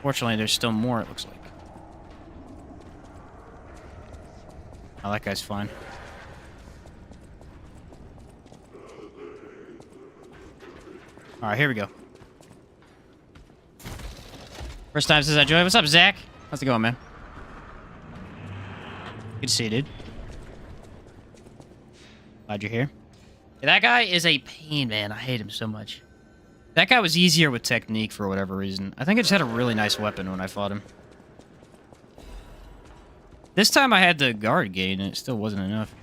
Fortunately, there's still more, it looks like. Oh, that guy's fine. Alright, here we go. First time since I joined. What's up, Zach? How's it going, man? Good to see you, dude. Glad you're here. Yeah, that guy is a pain, man. I hate him so much. That guy was easier with technique for whatever reason. I think I just had a really nice weapon when I fought him. This time I had the guard gain, and it still wasn't enough.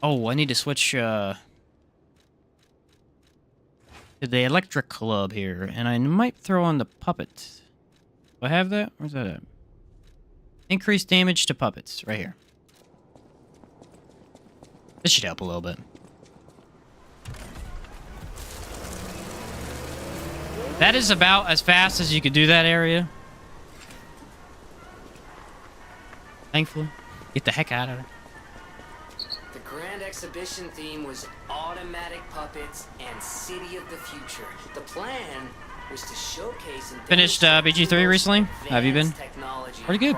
Oh, I need to switch to the electric club here, and I might throw on the puppet. Do I have that? Where's that at? Increase damage to puppets, right here. This should help a little bit. That is about as fast as you could do that area. Thankfully. Get the heck out of there. The Grand Exhibition theme was automatic puppets and City of the Future. The plan was to showcase and finished BG3 recently. How have you been? Pretty good.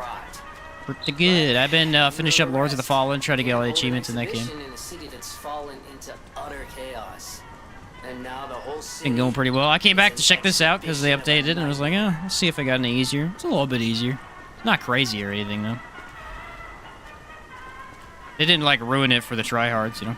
Pretty good. I've been finishing up Lords of the Fallen, trying to get all the achievements in that game. In a city that's fallen into utter chaos. And now the whole city... Been going pretty well. I came back to check this out because they updated it, and I was like, let's see if I got any easier. It's a little bit easier. It's not crazy or anything, though. They didn't, like, ruin it for the tryhards, you know?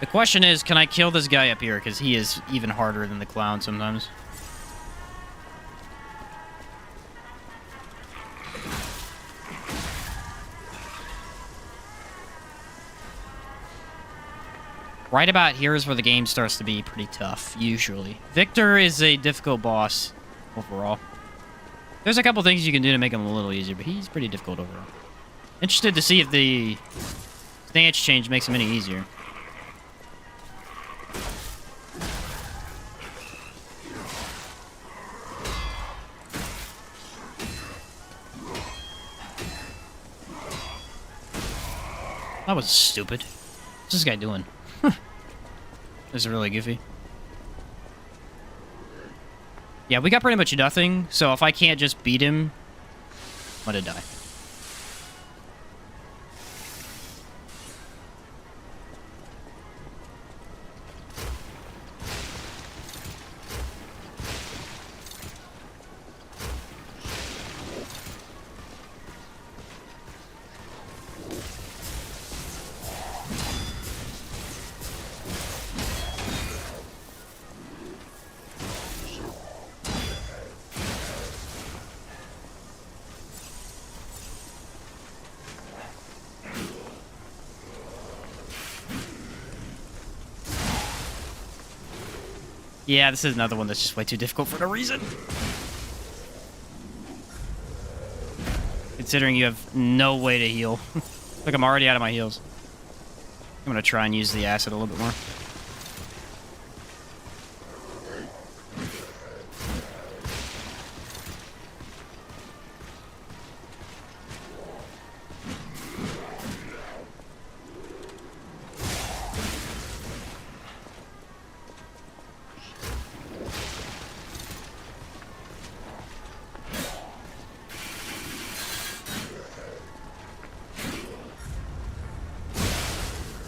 The question is, can I kill this guy up here? Because he is even harder than the clown sometimes. Right about here is where the game starts to be pretty tough, usually. Victor is a difficult boss overall. There's a couple things you can do to make him a little easier, but he's pretty difficult overall. Interested to see if the stance change makes him any easier. That was stupid. What's this guy doing? This is really goofy. Yeah, we got pretty much nothing, so if I can't just beat him, I'm gonna die. Yeah, this is another one that's just way too difficult for no reason. Considering you have no way to heal. Look, I'm already out of my heals. I'm gonna try and use the acid a little bit more.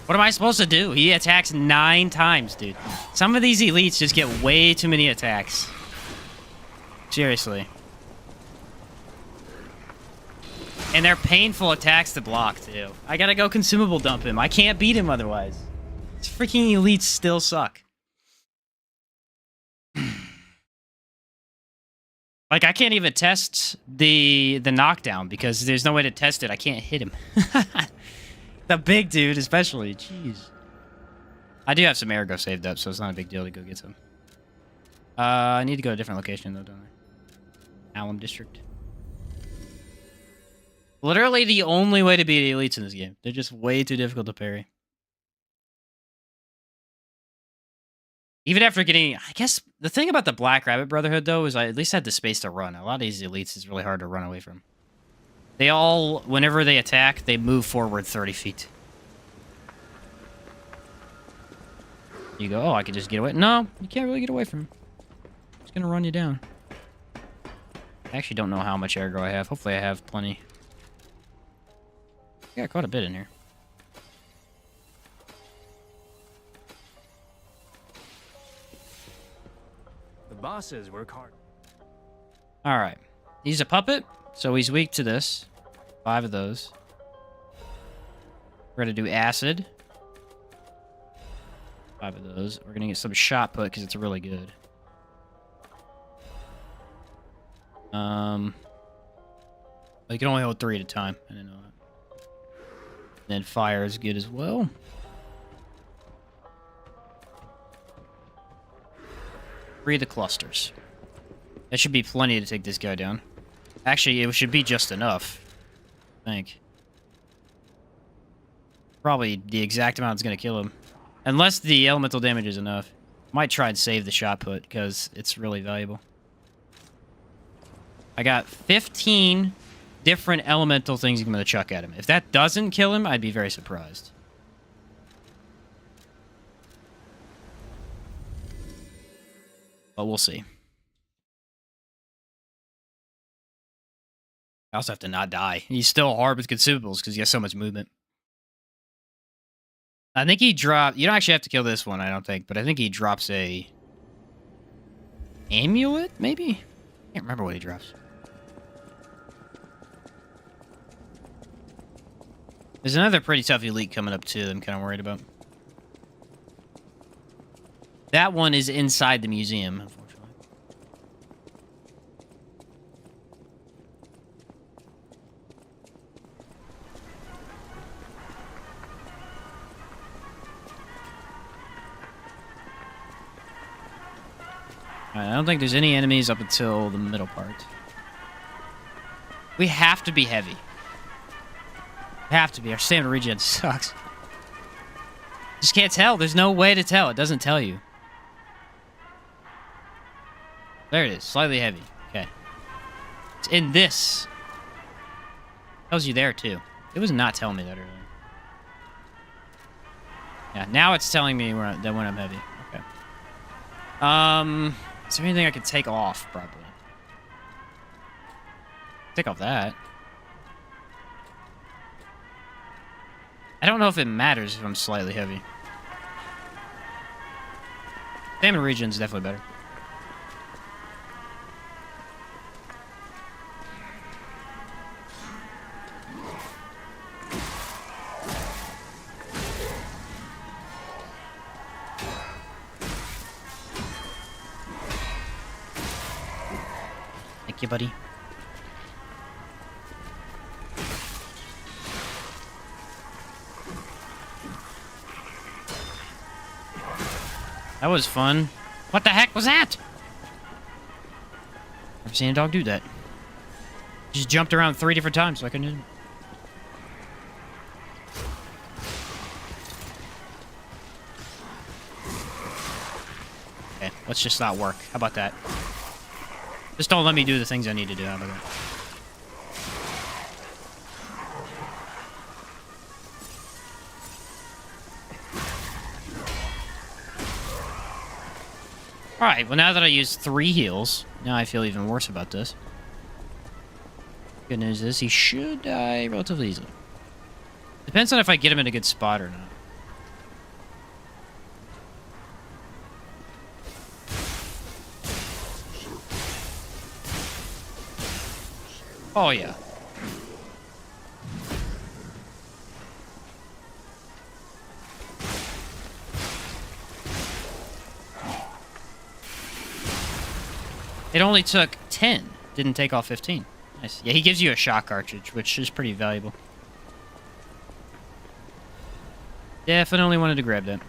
What am I supposed to do? He attacks 9 times, dude. Some of these elites just get way too many attacks. Seriously. And they're painful attacks to block, too. I gotta go consumable dump him. I can't beat him otherwise. These freaking elites still suck. Like, I can't even test the knockdown because there's no way to test it. I can't hit him. The big dude, especially. Jeez. I do have some ergo saved up, so it's not a big deal to go get some. I need to go to a different location, though, don't I? Alum District. Literally the only way to beat elites in this game. They're just way too difficult to parry. Even after getting... I guess the thing about the Black Rabbit Brotherhood, though, is I at least had the space to run. A lot of these elites is really hard to run away from. They all, whenever they attack, they move forward 30 feet. You go, oh, I could just get away. No, you can't really get away from him. It's gonna run you down. I actually don't know how much ergo I have. Hopefully I have plenty. I got quite a bit in here. The bosses work hard. Alright. He's a puppet. So he's weak to this. 5 of those. We're going to do acid. 5 of those. We're going to get some shot put because it's really good. You can only hold 3 at a time. I didn't know that. Then fire is good as well. Three of the clusters. That should be plenty to take this guy down. Actually, it should be just enough, I think. Probably the exact amount is going to kill him. Unless the elemental damage is enough. Might try and save the shot put, because it's really valuable. I got 15 different elemental things I'm going to chuck at him. If that doesn't kill him, I'd be very surprised. But we'll see. I also have to not die. He's still hard with consumables because he has so much movement. I think he dropped... You don't actually have to kill this one, I don't think. But I think he drops a... amulet, maybe? I can't remember what he drops. There's another pretty tough elite coming up, too, that I'm kind of worried about. That one is inside the museum, unfortunately. Alright, I don't think there's any enemies up until the middle part. We have to be heavy. Have to be. Our stamina regen sucks. Just can't tell. There's no way to tell. It doesn't tell you. There it is. Slightly heavy. Okay. It's in this. Tells you there, too. It was not telling me that earlier. Yeah, now it's telling me when I'm heavy. Okay. Is there anything I could take off, probably? Take off that. I don't know if it matters if I'm slightly heavy. Stamina regen's definitely better. Thank you, buddy. That was fun. What the heck was that? Never seen a dog do that. Just jumped around 3 different times like I knew. Okay, let's just not work. How about that? Just don't let me do the things I need to do. How about that? Alright, well now that I used 3 heals, now I feel even worse about this. Good news is he should die relatively easily. Depends on if I get him in a good spot or not. Oh yeah. It only took 10. Didn't take off 15. Nice. Yeah, he gives you a shot cartridge, which is pretty valuable. Definitely wanted to grab that.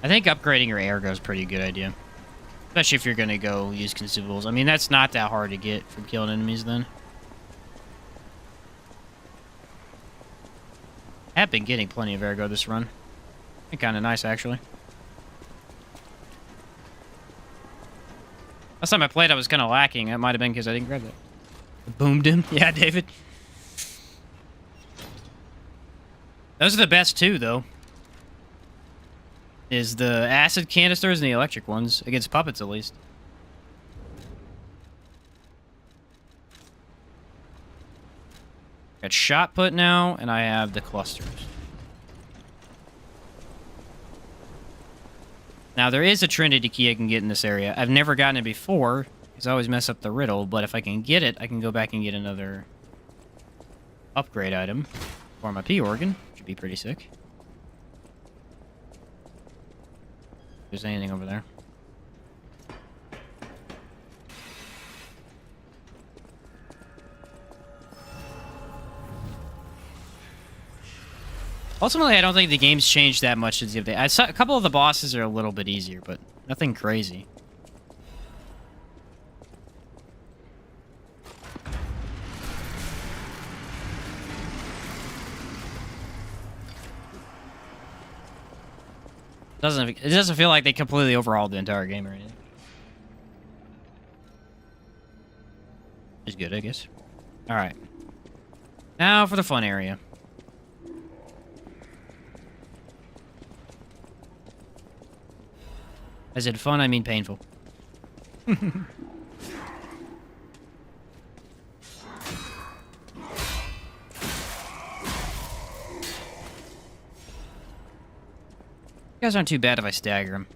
I think upgrading your airgo is a pretty good idea. Especially if you're going to go use consumables. I mean, that's not that hard to get from killing enemies then. I have been getting plenty of airgo this run. Been kind of nice, actually. Last time I played, I was kind of lacking. That might have been because I didn't grab that. Boomed him. Yeah, David. Those are the best two, though. Is the acid canisters and the electric ones. Against puppets, at least. Got shot put now, and I have the clusters. Now, there is a Trinity key I can get in this area. I've never gotten it before, because I always mess up the riddle, but if I can get it, I can go back and get another upgrade item for my P organ, which would be pretty sick. If there's anything over there. Ultimately, I don't think the game's changed that much since the update. I saw a couple of the bosses are a little bit easier, but nothing crazy. It doesn't feel like they completely overhauled the entire game or anything. It's good, I guess. All right. Now for the fun area. I said fun, I mean painful. You guys aren't too bad if I stagger him.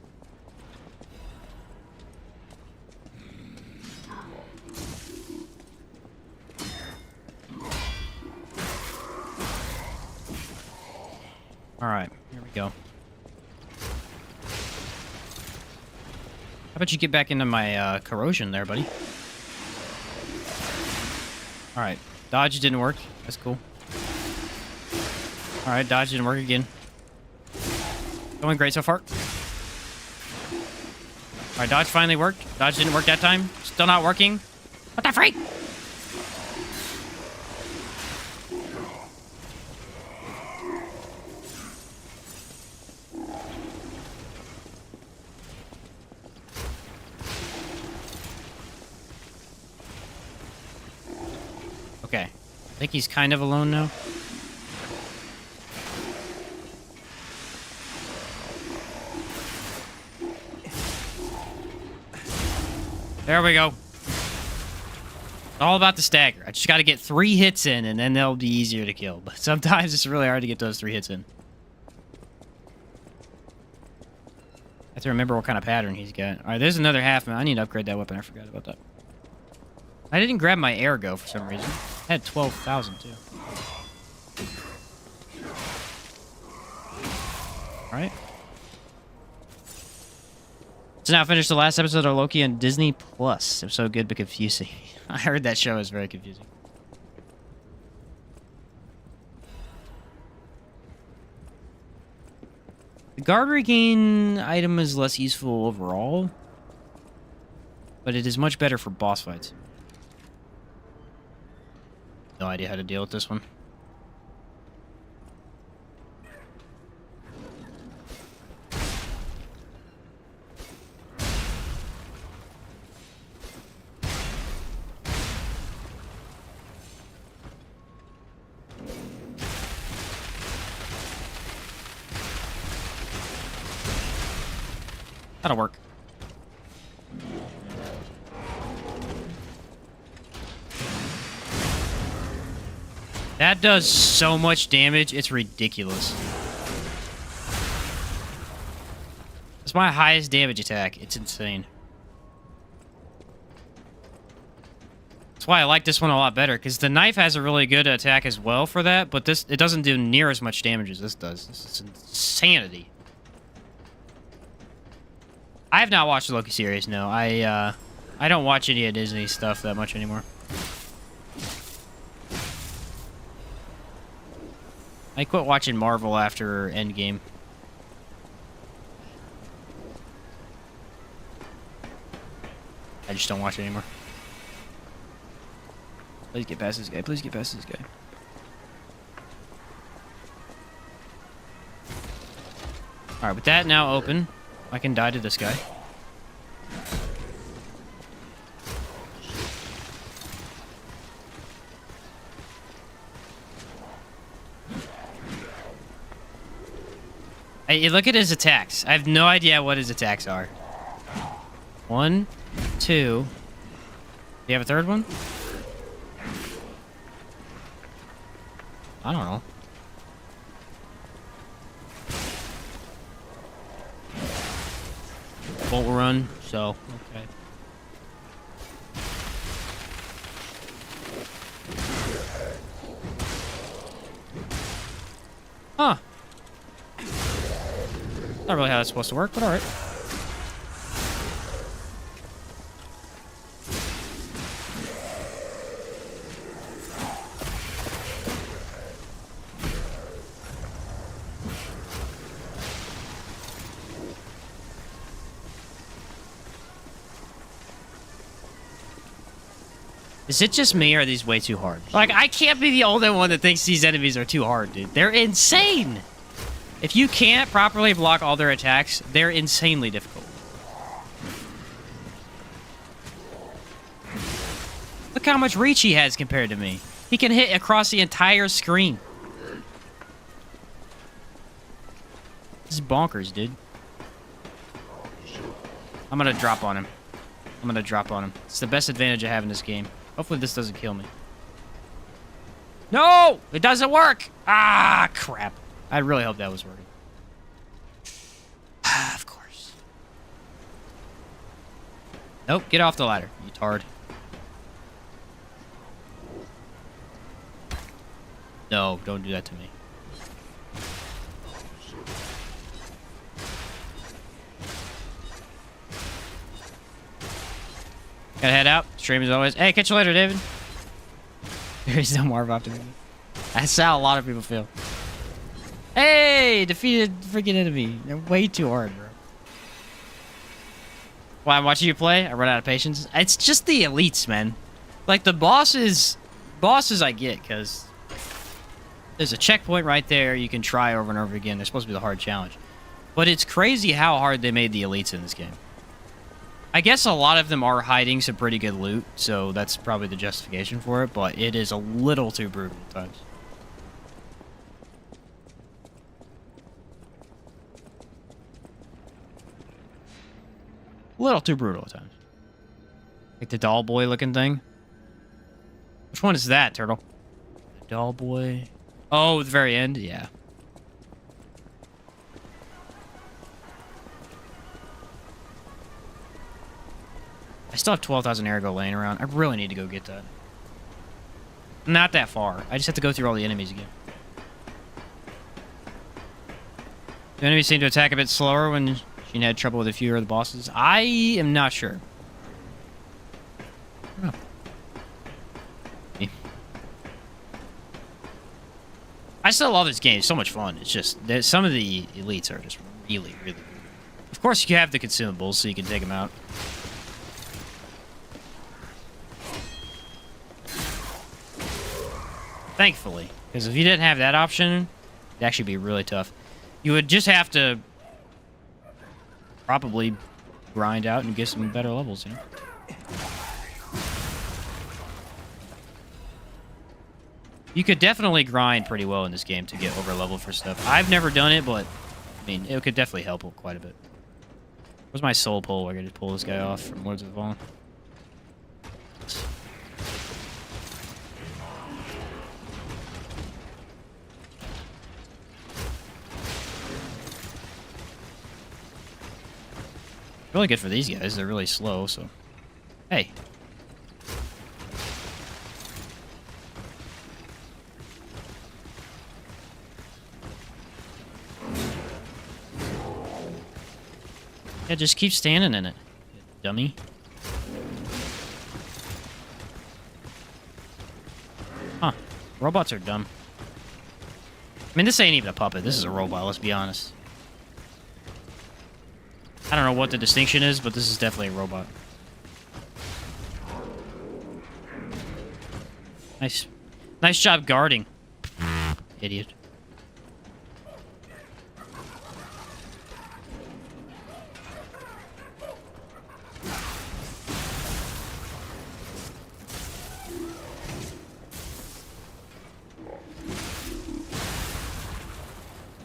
Alright, here we go. How about you get back into my corrosion there, buddy? Alright, dodge didn't work. That's cool. Alright, dodge didn't work again. Going great so far. Alright, dodge finally worked. Dodge didn't work that time. Still not working. What the freak? Okay. I think he's kind of alone now. There we go. All about the stagger. I just got to get 3 hits in, and then they'll be easier to kill. But sometimes it's really hard to get those 3 hits in. I have to remember what kind of pattern he's got. All right, there's another half. I need to upgrade that weapon. I forgot about that. I didn't grab my ergo for some reason. I had 12,000 too. All right. So now finish the last episode of Loki on Disney Plus. It was so good but confusing. I heard that show is very confusing. The guard regain item is less useful overall, but it is much better for boss fights. No idea how to deal with this one. That'll work. That does so much damage, it's ridiculous. It's my highest damage attack. It's insane. That's why I like this one a lot better, because the knife has a really good attack as well for that, but this it doesn't do near as much damage as this does. This is insanity. I have not watched the Loki series, no. I don't watch any of Disney stuff that much anymore. I quit watching Marvel after Endgame. I just don't watch it anymore. Please get past this guy. Please get past this guy. Alright, with that now open, I can die to this guy. Hey, look at his attacks. I have no idea what his attacks are. 1, 2. Do you have a third one? I don't know. Bolt run, so, okay. Huh. Not really how that's supposed to work, but alright. Is it just me, or are these way too hard? Like, I can't be the only one that thinks these enemies are too hard, dude. They're insane! If you can't properly block all their attacks, they're insanely difficult. Look how much reach he has compared to me. He can hit across the entire screen. This is bonkers, dude. I'm gonna drop on him. It's the best advantage I have in this game. Hopefully this doesn't kill me. No! It doesn't work! Ah, crap. I really hope that was working. Of course. Nope, get off the ladder, you tard. No, don't do that to me. Gotta head out. Stream as always. Hey, catch you later, David. There is no more optimism. That's how a lot of people feel. Hey, defeated freaking enemy. They're way too hard, bro. While I'm watching you play, I run out of patience. It's just the elites, man. Like, the bosses I get, because there's a checkpoint right there. You can try over and over again. They're supposed to be the hard challenge. But it's crazy how hard they made the elites in this game. I guess a lot of them are hiding some pretty good loot, so that's probably the justification for it, but it is a little too brutal at times. A little too brutal at times. Like the doll boy looking thing. Which one is that, Turtle? The doll boy. Oh, at the very end? Yeah. I still have 12,000 Ergo laying around. I really need to go get that. Not that far. I just have to go through all the enemies again. The enemies seem to attack a bit slower when she had trouble with a few of the bosses. I am not sure. Oh. I still love this game. It's so much fun. It's just some of the elites are just really, really good. Of course, you have the consumables, so you can take them out. Thankfully, because if you didn't have that option, it'd actually be really tough. You would just have to probably grind out and get some better levels, you know? You could definitely grind pretty well in this game to get over leveled for stuff. I've never done it, but I mean, it could definitely help quite a bit. Where's my soul pull? I could just pull this guy off from Lords of the Fallen. Really good for these guys. They're really slow, so... Hey. Yeah, just keep standing in it, dummy. Huh. Robots are dumb. I mean, this ain't even a puppet. This is a robot, let's be honest. I don't know what the distinction is, but this is definitely a robot. Nice. Nice job guarding. Idiot.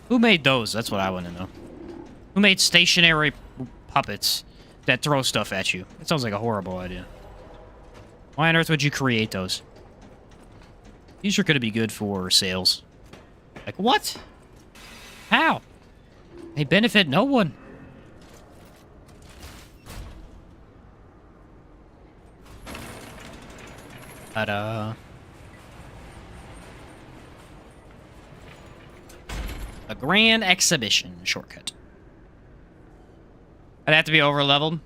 Who made those? That's what I want to know. Who made stationary puppets that throw stuff at you? That sounds like a horrible idea. Why on earth would you create those? These are going to be good for sales. Like, what? How? They benefit no one. Ta-da. A grand exhibition shortcut. I'd have to be over-leveled.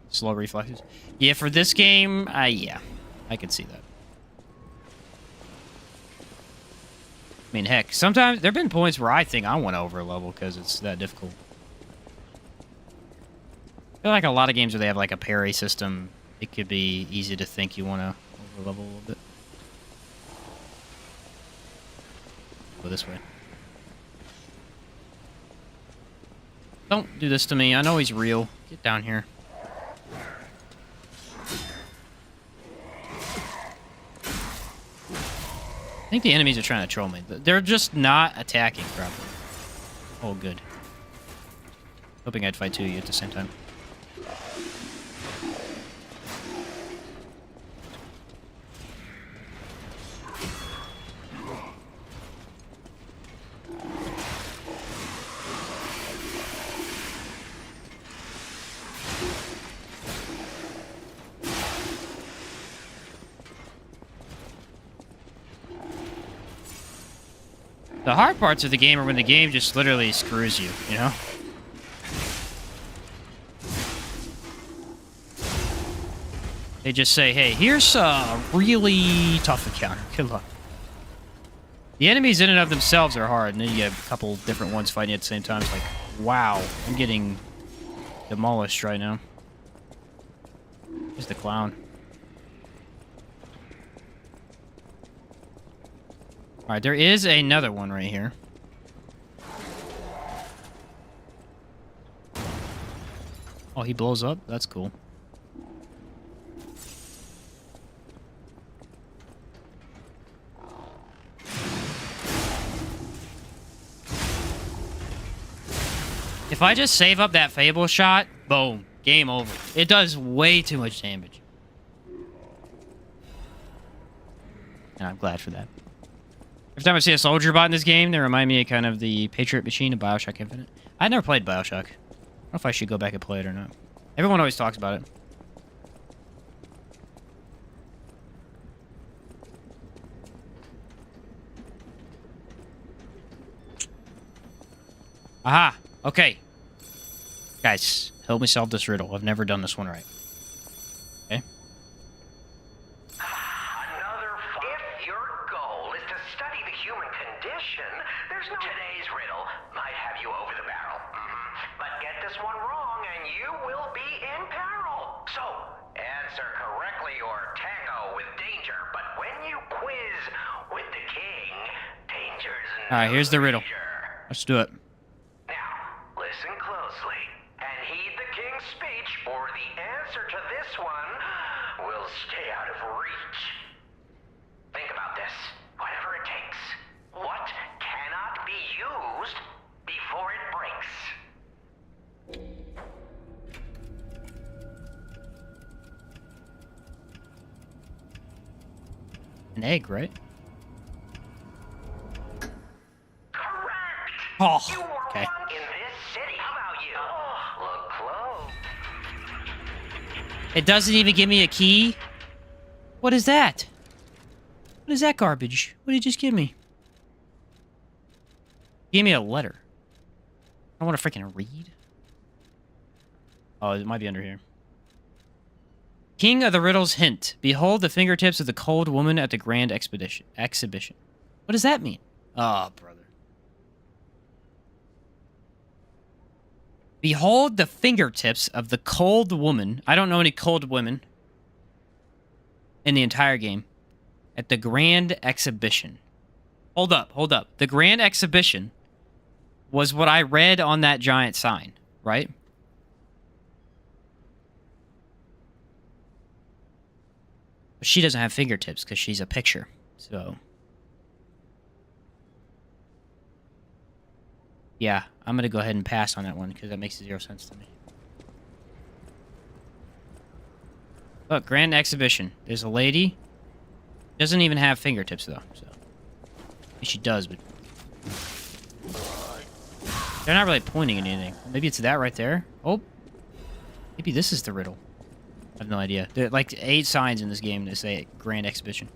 Slow reflexes. Yeah, for this game, yeah. I can see that. I mean, heck, sometimes there have been points where I think I want to over-level because it's that difficult. I feel like a lot of games where they have like a parry system, it could be easy to think you want to over-level a little bit. Go this way. Don't do this to me. I know he's real. Get down here. I think the enemies are trying to troll me. They're just not attacking properly. Oh, good. Hoping I'd fight two of you at the same time. The hard parts of the game are when the game just literally screws you, you know? They just say, hey, here's a really tough encounter. Good luck. The enemies in and of themselves are hard, and then you get a couple different ones fighting at the same time. It's like, wow, I'm getting demolished right now. Here's the clown. Alright, there is another one right here. Oh, he blows up? That's cool. If I just save up that Fable shot, boom, game over. It does way too much damage. And I'm glad for that. Every time I see a soldier bot in this game, they remind me of kind of the Patriot machine of Bioshock Infinite. I never played Bioshock. I don't know if I should go back and play it or not. Everyone always talks about it. Aha! Okay. Guys, help me solve this riddle. I've never done this one right. Okay? If your goal is to study the human condition, there's no... Today's riddle might have you over the barrel. But get this one wrong and you will be in peril. So, answer correctly or tango with danger. But when you quiz with the king, danger's no Alright, here's the riddle. Let's do it. Listen closely and heed the king's speech, or the answer to this one will stay out of reach. Think about this. Whatever it takes. What cannot be used before it breaks? An egg, right? Correct! Oh, you were okay. one in this city. How about you? Look close. It doesn't even give me a key? What is that? What is that garbage? What did you just give me? Give me a letter. I want to freaking read. Oh, it might be under here. King of the Riddles hint. Behold the fingertips of the cold woman at the grand exhibition. What does that mean? Oh, brother. Behold the fingertips of the cold woman. I don't know any cold women in the entire game. At the grand exhibition. Hold up, hold up. The grand exhibition was what I read on that giant sign, right? But she doesn't have fingertips because she's a picture. So, yeah, I'm going to go ahead and pass on that one because that makes zero sense to me. Look, grand exhibition. There's a lady. Doesn't even have fingertips, though. So, maybe she does, but they're not really pointing at anything. Maybe it's that right there. Oh, maybe this is the riddle. I have no idea. There are like 8 signs in this game that say grand exhibition.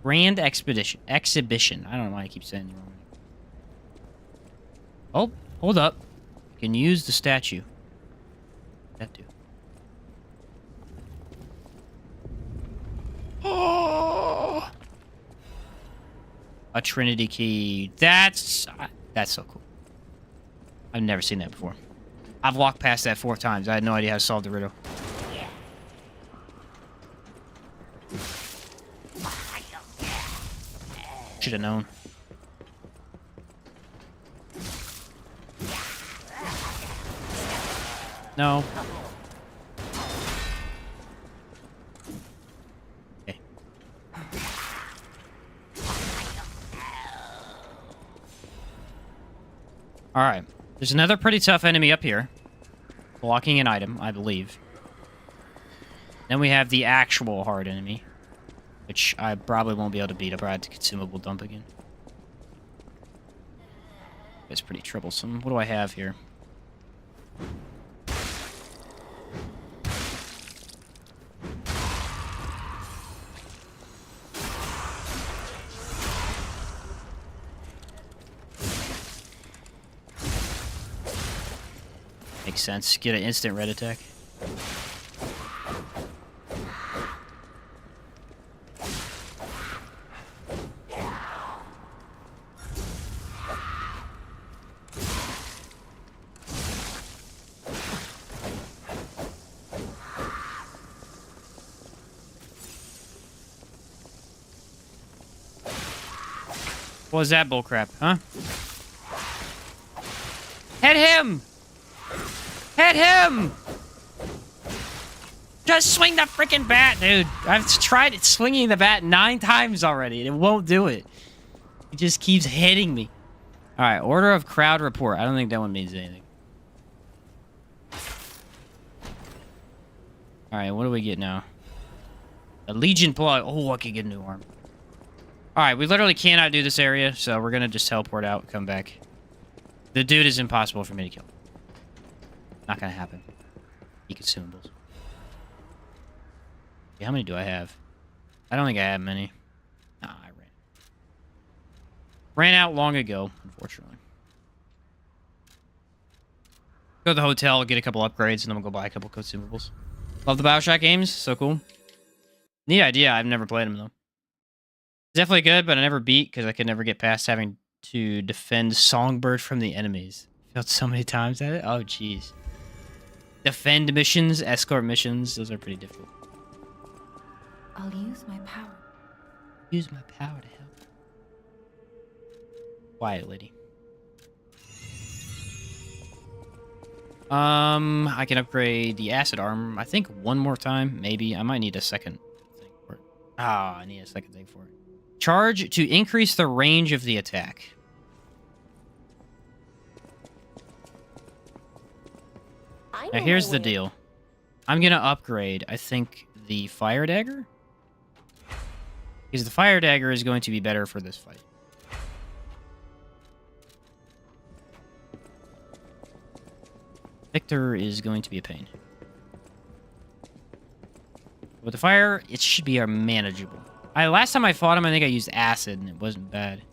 Grand exhibition. I don't know why I keep saying it wrong. Oh, hold up. You can use the statue. That do. Oh! A Trinity key. That's so cool. I've never seen that before. I've walked past that 4 times. I had no idea how to solve the riddle. Should have known. No. Okay. Alright. There's another pretty tough enemy up here. Blocking an item, I believe. Then we have the actual hard enemy. Which I probably won't be able to beat. I'll probably have to consumable dump again. It's pretty troublesome. What do I have here? Makes sense. Get an instant red attack. What was that bullcrap, huh? Hit him! Hit him! Just swing the freaking bat, dude. I've tried swinging the bat 9 times already, and it won't do it. It just keeps hitting me. All right, order of crowd report. I don't think that one means anything. All right, what do we get now? A Legion plug. Oh, I could get a new arm. All right, we literally cannot do this area, so we're gonna just teleport out, come back. The dude is impossible for me to kill. Not gonna happen. He consumables. Okay, how many do I have? I don't think I have many. Nah, I ran out long ago, unfortunately. Go to the hotel, get a couple upgrades, and then we'll go buy a couple consumables. Love the BioShock games, so cool. Neat idea. I've never played them though. Definitely good, but I never beat because I could never get past having to defend Songbird from the enemies. Failed so many times at it. Oh, jeez. Defend missions, escort missions. Those are pretty difficult. I'll use my power. Use my power to help. Quiet, lady. I can upgrade the acid arm. I think one more time, maybe. I might need a second thing for it. Ah, I need a second thing for it. Charge to increase the range of the attack. Now here's the deal. I'm gonna upgrade, I think, the fire dagger. Because the fire dagger is going to be better for this fight. Victor is going to be a pain. With the fire, it should be manageable. Last time I fought him, I think I used acid, and it wasn't bad.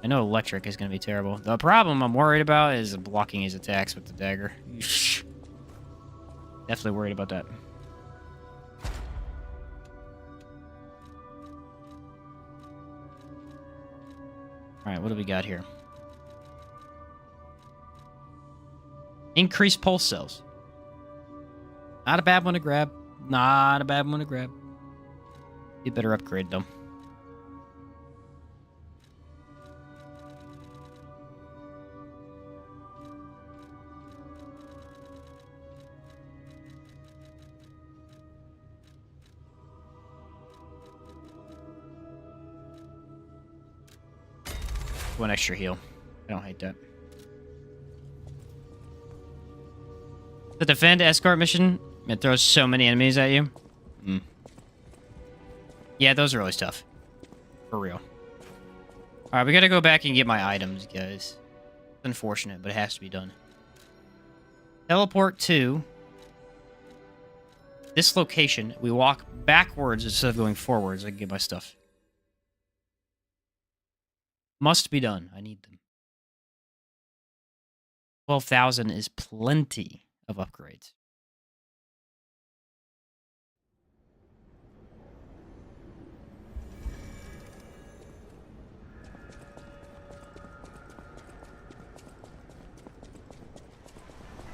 I know electric is going to be terrible. The problem I'm worried about is blocking his attacks with the dagger. Definitely worried about that. Alright, what do we got here? Increased pulse cells. Not a bad one to grab. Not a bad one to grab. Be a better upgrade, though. One extra heal. I don't hate that. The defend escort mission, it throws so many enemies at you. Yeah, those are always tough. For real. Alright, we gotta go back and get my items, guys. It's unfortunate, but it has to be done. Teleport to this location. We walk backwards instead of going forwards. I can get my stuff. Must be done. I need them. 12,000 is plenty of upgrades.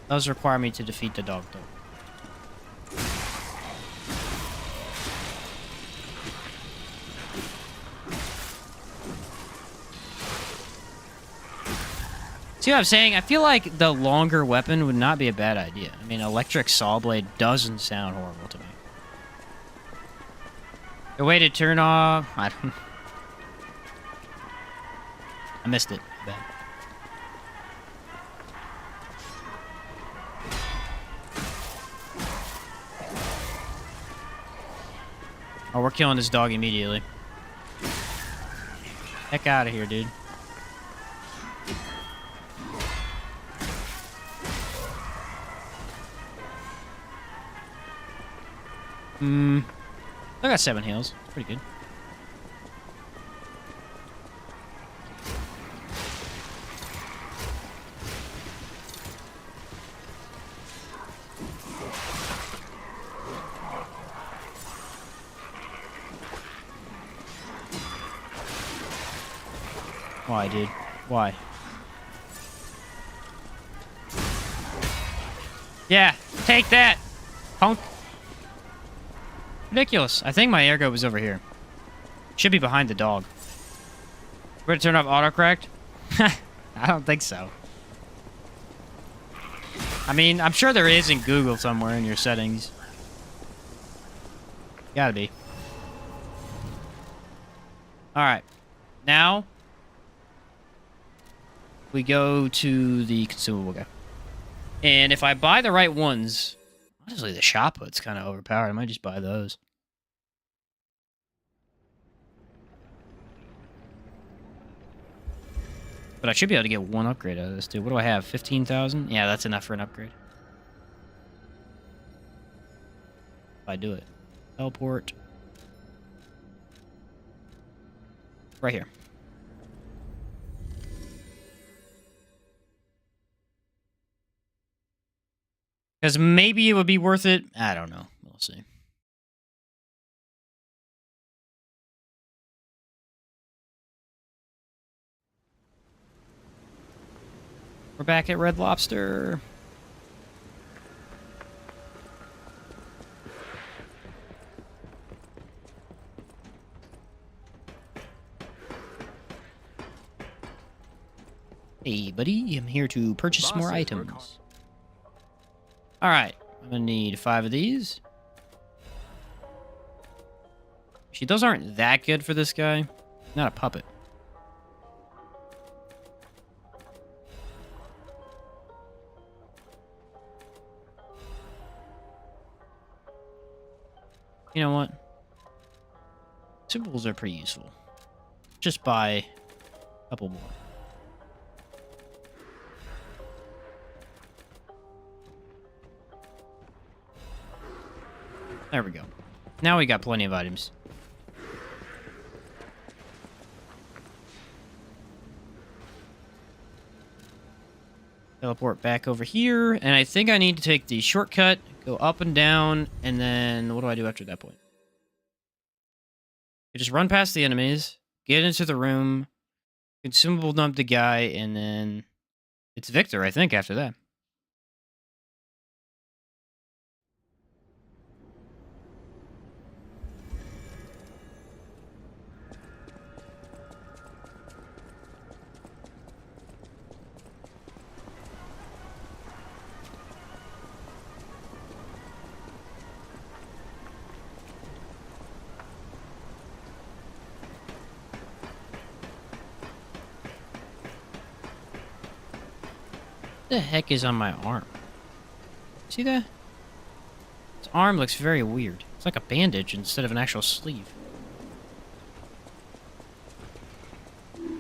Those require me to defeat the dog, though. See what I'm saying? I feel like the longer weapon would not be a bad idea. I mean, electric saw blade doesn't sound horrible to me. The way to turn off... I missed it. Bad. Oh, we're killing this dog immediately. Heck out of here, dude. I got 7 heals. Pretty good. Why, dude? Why? Yeah, take that, punk. Ridiculous. I think my air gun was over here. Should be behind the dog. We're gonna turn off autocorrect? I don't think so. I mean, I'm sure there is in Google somewhere in your settings. Gotta be. Alright. Now, we go to the consumable guy. And if I buy the right ones, honestly, the shot put's kind of overpowered. I might just buy those. But I should be able to get one upgrade out of this, dude. What do I have? 15,000? Yeah, that's enough for an upgrade. If I do it. Teleport. Right here. Because maybe it would be worth it. I don't know. We'll see. We're back at Red Lobster. Hey, buddy. I'm here to purchase more items. Alright. I'm going to need 5 of these. Actually, those aren't that good for this guy. Not a puppet. You know what? Symbols are pretty useful. Just buy a couple more. There we go. Now we got plenty of items. Teleport back over here, and I think I need to take the shortcut, go up and down, and then what do I do after that point? I just run past the enemies, get into the room, consumable dump the guy, and then it's Victor, I think, after that. What the heck is on my arm? See that? His arm looks very weird. It's like a bandage instead of an actual sleeve.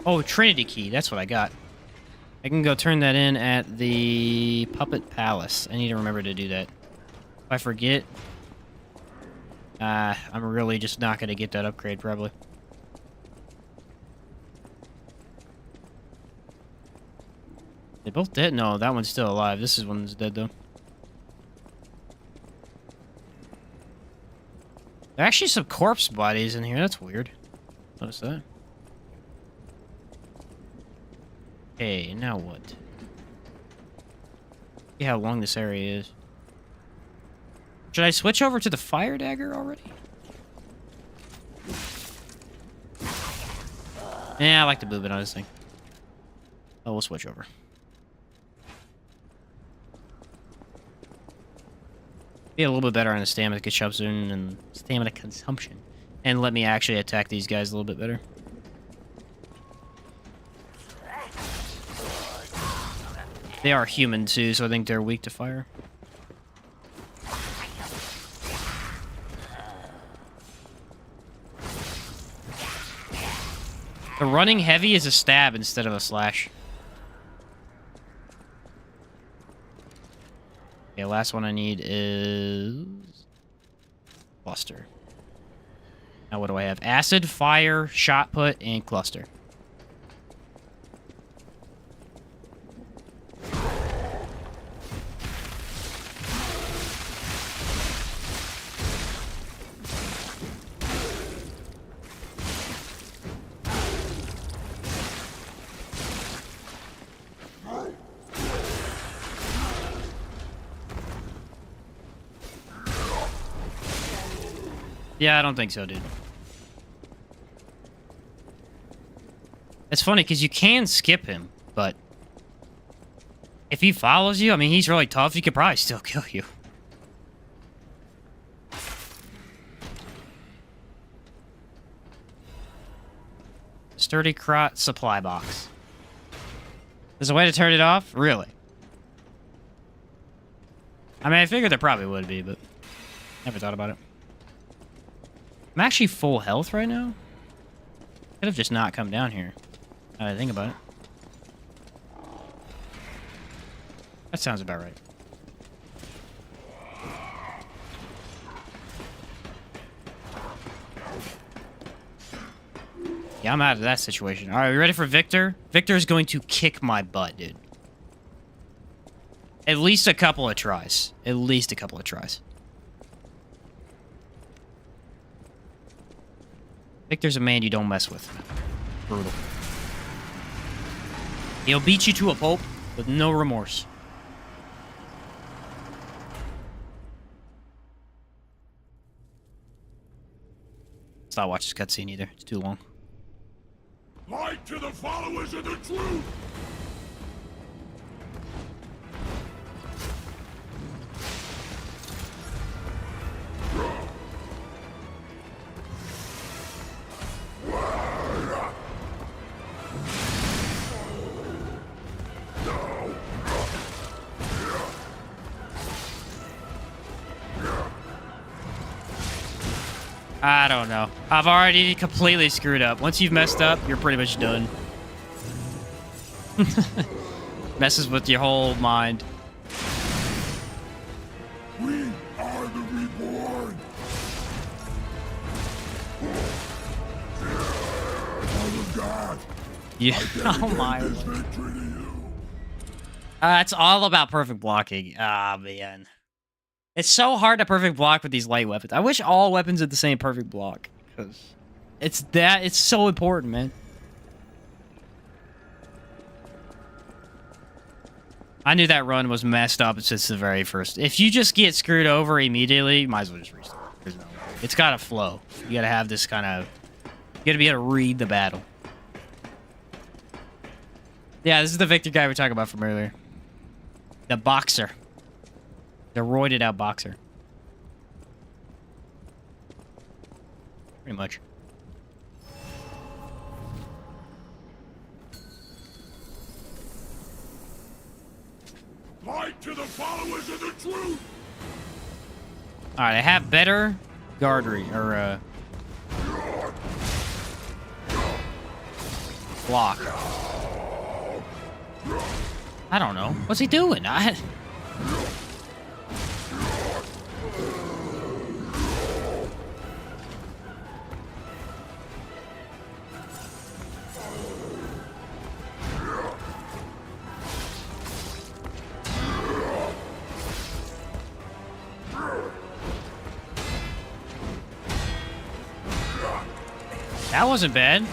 Oh, Trinity Key. That's what I got. I can go turn that in at the Puppet Palace. I need to remember to do that. If I forget, I'm really just not going to get that upgrade, probably. They both dead? No, that one's still alive. This is one's dead, though. There are actually some corpse bodies in here. That's weird. Notice that. Okay, now what? See how long this area is. Should I switch over to the fire dagger already? Yeah, I like the movement on this thing. Oh, we'll switch over. Be a little bit better on the stamina consumption and let me actually attack these guys a little bit better. They are human too, so I think they're weak to fire. The running heavy is a stab instead of a slash. Okay, last one I need is cluster. Now what do I have? Acid, fire, shot put, and cluster. Yeah, I don't think so, dude. It's funny because you can skip him, but if he follows you, I mean, he's really tough. He could probably still kill you. Sturdy crot supply box. There's a way to turn it off? Really? I mean, I figured there probably would be, but never thought about it. I'm actually full health right now. Could have just not come down here. Now that I think about it. That sounds about right. Yeah, I'm out of that situation. All right, we ready for Victor? Victor is going to kick my butt, dude. At least a couple of tries. At least a couple of tries. Victor's a man you don't mess with. Brutal. He'll beat you to a pulp with no remorse. Let's not watch this cutscene either. It's too long. Light to the followers of the truth! I don't know. I've already completely screwed up. Once you've messed up, you're pretty much done. Messes with your whole mind. We are the reborn! Oh God! Yeah. Oh my. It's all about perfect blocking. Ah, man. It's so hard to perfect block with these light weapons. I wish all weapons had the same perfect block. Because it's so important, man. I knew that run was messed up since the very first. If you just get screwed over immediately, you might as well just restart. There's no way. It's gotta flow. You gotta have this kind of... You gotta be able to read the battle. Yeah, this is the Victor guy we were talking about from earlier. The boxer. The roided out boxer. Pretty much. Light to the followers of the truth! Alright, I have better guardry, or, block. I don't know. What's he doing? That wasn't bad.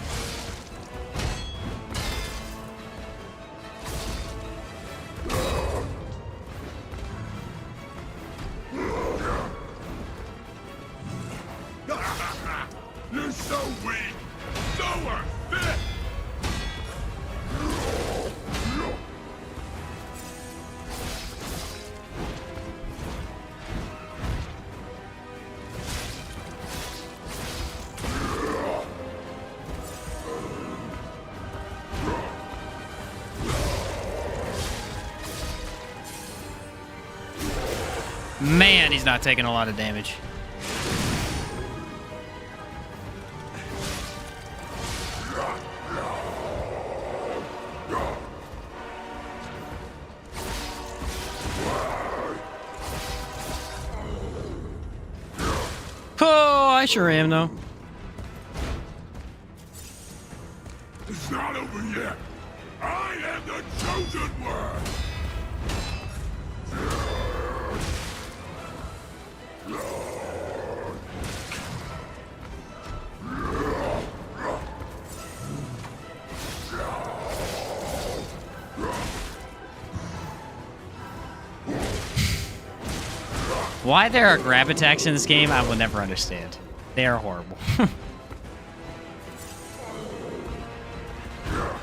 You're so weak! So unfit! Man, he's not taking a lot of damage. Oh, I sure am, though. It's not over yet! I am the chosen one! Why there are grab attacks in this game, I will never understand. They are horrible.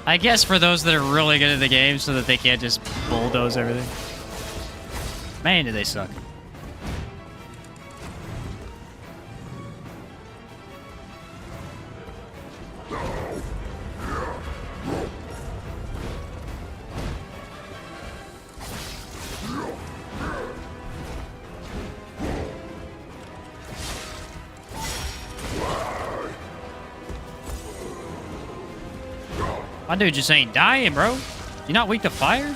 I guess for those that are really good at the game so that they can't just bulldoze everything. Man, do they suck. My dude just ain't dying, bro. You not weak to fire?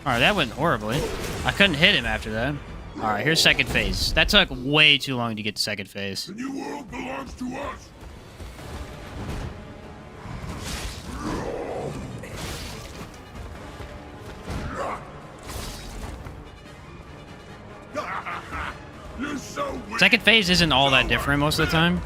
Alright, that went horribly. I couldn't hit him after that. Alright, here's second phase. That took way too long to get to second phase. The new world belongs to us. You're so weak. Second phase isn't all that different most of the time.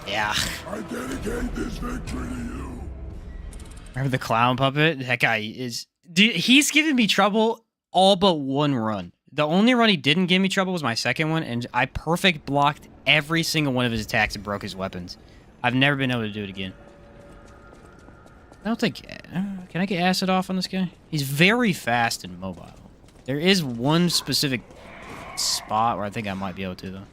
Yeah. I dedicate this victory to you. Remember the clown puppet? That guy is... Dude, he's given me trouble all but one run. The only run he didn't give me trouble was my second one, and I perfect blocked every single one of his attacks and broke his weapons. I've never been able to do it again. I don't think... can I get acid off on this guy? He's very fast and mobile. There is one specific spot where I think I might be able to, though.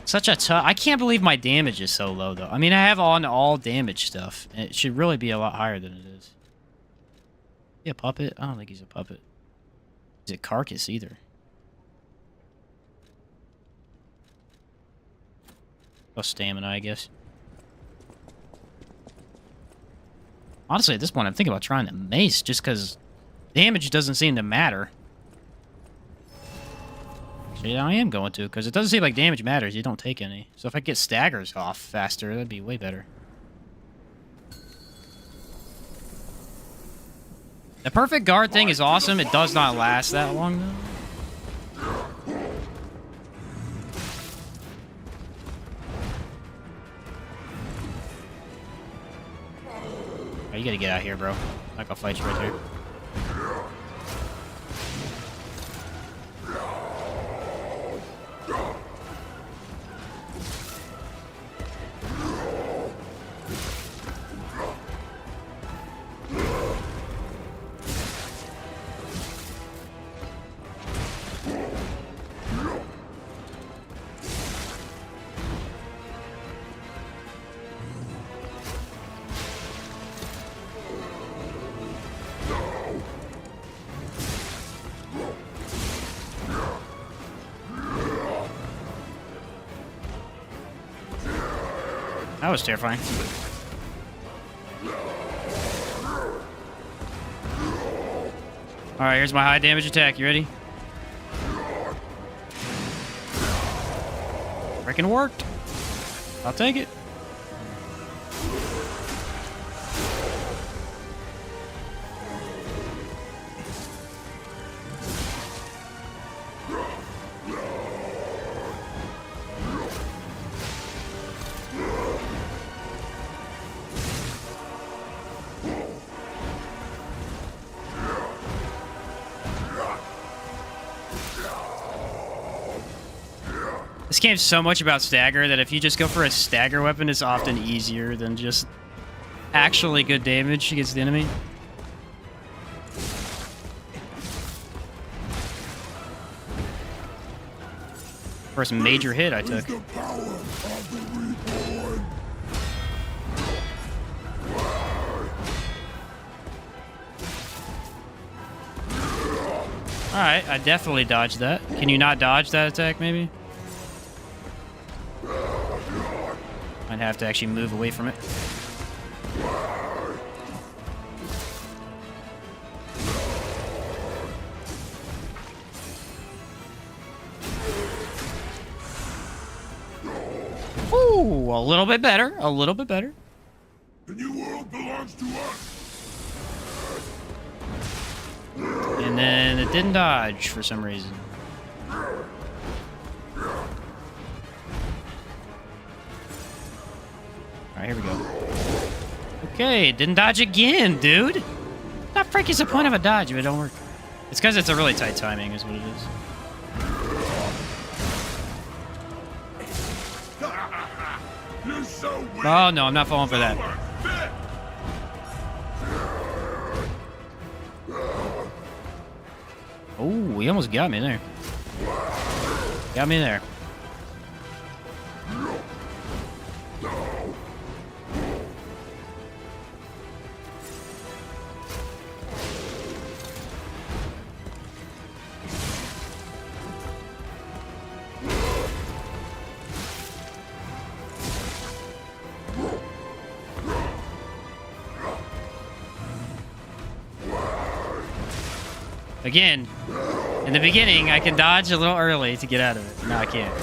Such a tough... I can't believe my damage is so low, though. I mean, I have on all damage stuff, and it should really be a lot higher than it is. Is he a puppet? I don't think he's a puppet. Is it Carcass, either? Oh, stamina, I guess. Honestly, at this point, I'm thinking about trying the mace, just because damage doesn't seem to matter. Actually, I am going to, because it doesn't seem like damage matters. You don't take any. So if I get staggers off faster, that'd be way better. The perfect guard thing is awesome. It does not last that long, though. Oh, you gotta get out here, bro. I'm not gonna fight you right there. That was terrifying. Alright, here's my high damage attack. You ready? Freaking worked. I'll take it. This game's so much about stagger that if you just go for a stagger weapon, it's often easier than just actually good damage against the enemy. First major hit I took. Alright, I definitely dodged that. Can you not dodge that attack, maybe? Might have to actually move away from it. Ooh, a little bit better. A little bit better. The new world belongs to us. And then it didn't dodge for some reason. Alright, here we go. Okay, it didn't dodge again, dude. What the frick is the point of a dodge if it don't work? It's because it's a really tight timing is what it is. You're so weak. Oh, no, I'm not falling for that. Oh, he almost got me there. Got me there. Again, in the beginning, I can dodge a little early to get out of it. Now I can't.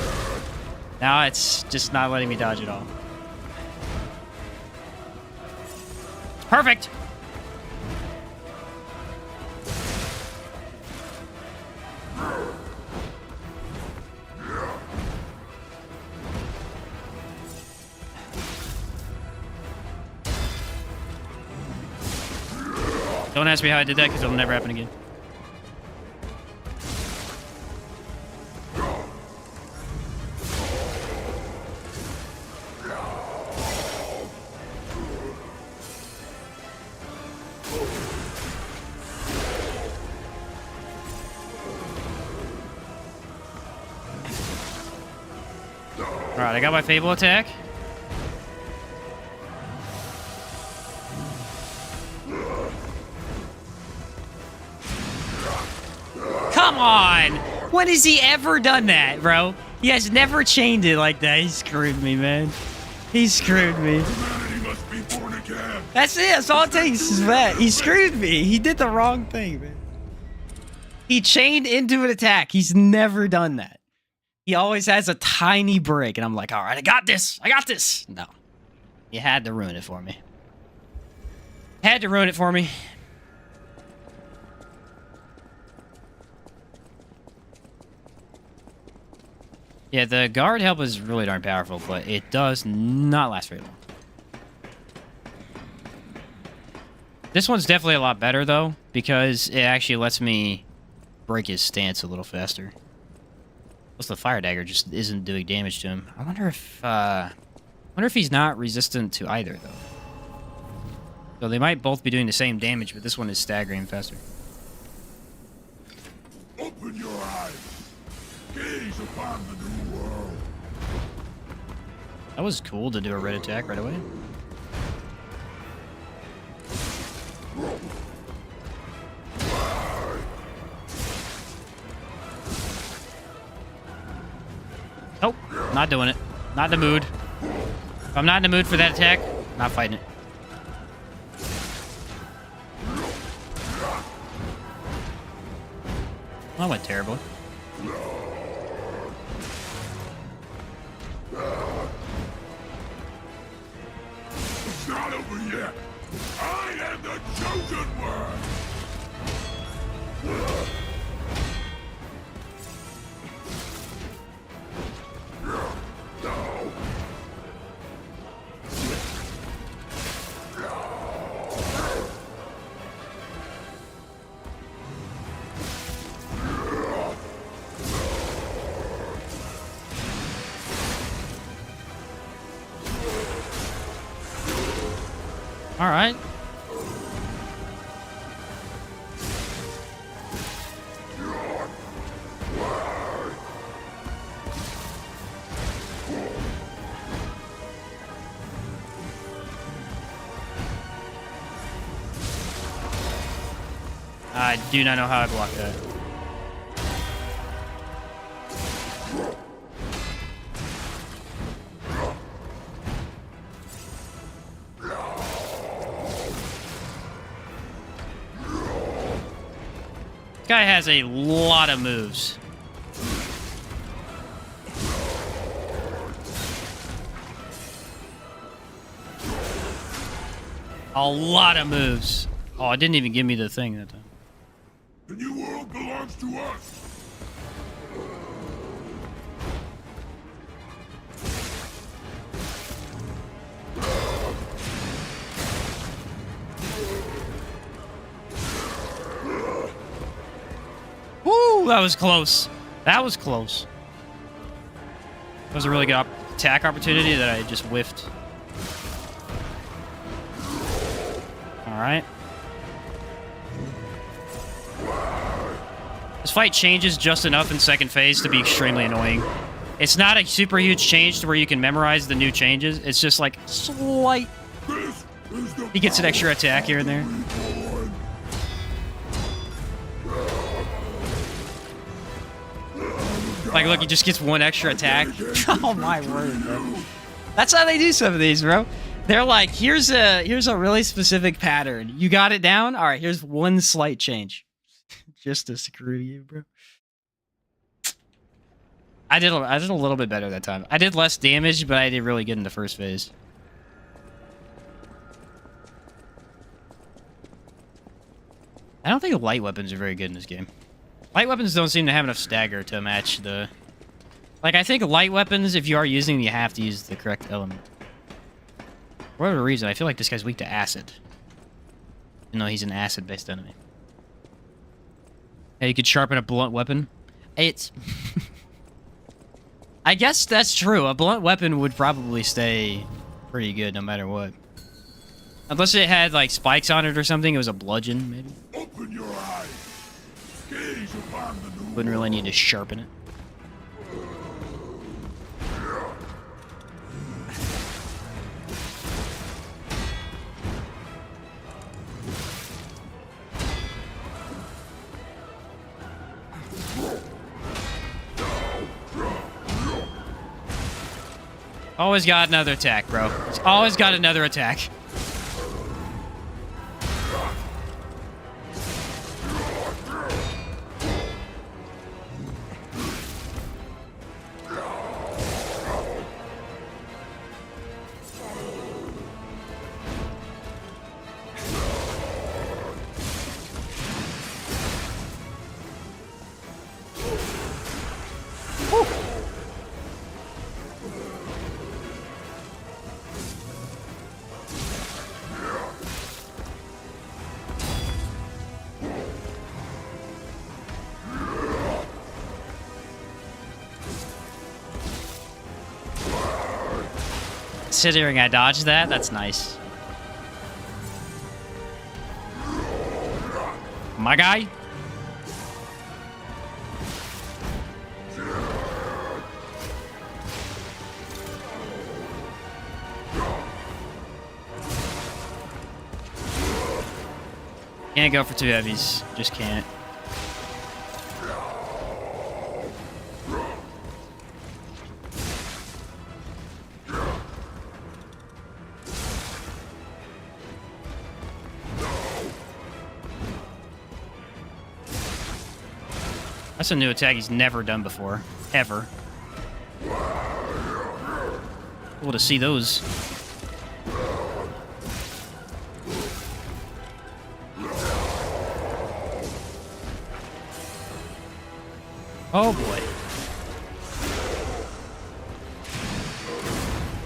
Now it's just not letting me dodge at all. It's perfect! Don't ask me how I did that, because it'll never happen again. Alright, I got my Fable attack. Come on! When has he ever done that, bro? He has never chained it like that. He screwed me, man. He screwed me. Humanity must be born again. That's it. That's all it takes is that. He screwed me. He did the wrong thing, man. He chained into an attack. He's never done that. He always has a tiny break, and I'm like, all right, I got this. I got this. No. You had to ruin it for me. Had to ruin it for me. Yeah, the guard help is really darn powerful, but it does not last very long. This one's definitely a lot better, though, because it actually lets me break his stance a little faster. Plus, the fire dagger just isn't doing damage to him. I wonder if he's not resistant to either, though. So they might both be doing the same damage, but this one is staggering faster. Open your eyes. Gaze upon the new world. That was cool to do a red attack right away. Nope, not doing it. Not in the mood. If I'm not in the mood for that attack, I'm not fighting it. That went terribly. It's not over yet. I am the chosen one. All right. I do not know how I blocked that. Guy has a lot of moves. A lot of moves. Oh, it didn't even give me the thing that time. The new world belongs to us. Woo! That was close. That was close. That was a really good attack opportunity that I just whiffed. Alright. This fight changes just enough in second phase to be extremely annoying. It's not a super huge change to where you can memorize the new changes. It's just like slight. He gets an extra attack here and there. Like, look, he just gets one extra attack. Oh my word, bro. That's how they do some of these, bro. They're like, here's a really specific pattern. You got it down? All right, here's one slight change. Just to screw you, bro. I did a little bit better that time. I did less damage, but I did really good in the first phase. I don't think light weapons are very good in this game. Light weapons don't seem to have enough stagger to match the... Like, I think light weapons, if you are using them, you have to use the correct element. For whatever reason, I feel like this guy's weak to acid. Even though he's an acid-based enemy. Yeah, you could sharpen a blunt weapon. It's... I guess that's true. A blunt weapon would probably stay pretty good no matter what. Unless it had, like, spikes on it or something. It was a bludgeon, maybe. Open your eyes. Gaze upon the new Wouldn't really need to sharpen it. Always got another attack, bro. It's always got another attack. Considering I dodged that, that's nice. My guy? Can't go for two heavies. Just can't. That's a new attack he's never done before. Ever. Cool to see those. Oh boy.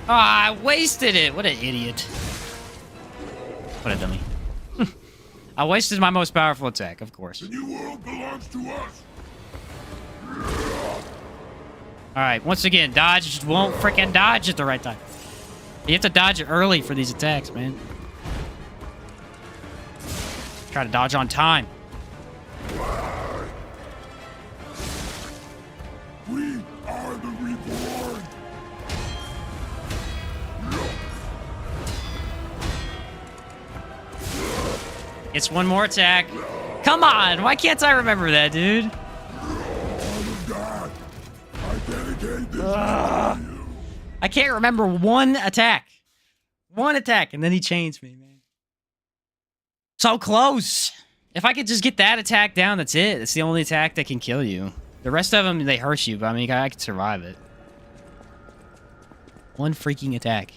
Ah, I wasted it! What an idiot. What a dummy. I wasted my most powerful attack, of course. The new world belongs to us. Alright, once again, dodge just won't freaking dodge at the right time. You have to dodge it early for these attacks, man. Try to dodge on time. We are the reborn. It's one more attack. Come on, why can't I remember that, dude? I can't remember one attack. One attack, and then he chains me, man. So close. If I could just get that attack down, that's it. It's the only attack that can kill you. The rest of them, they hurt you, but I mean, I could survive it. One freaking attack.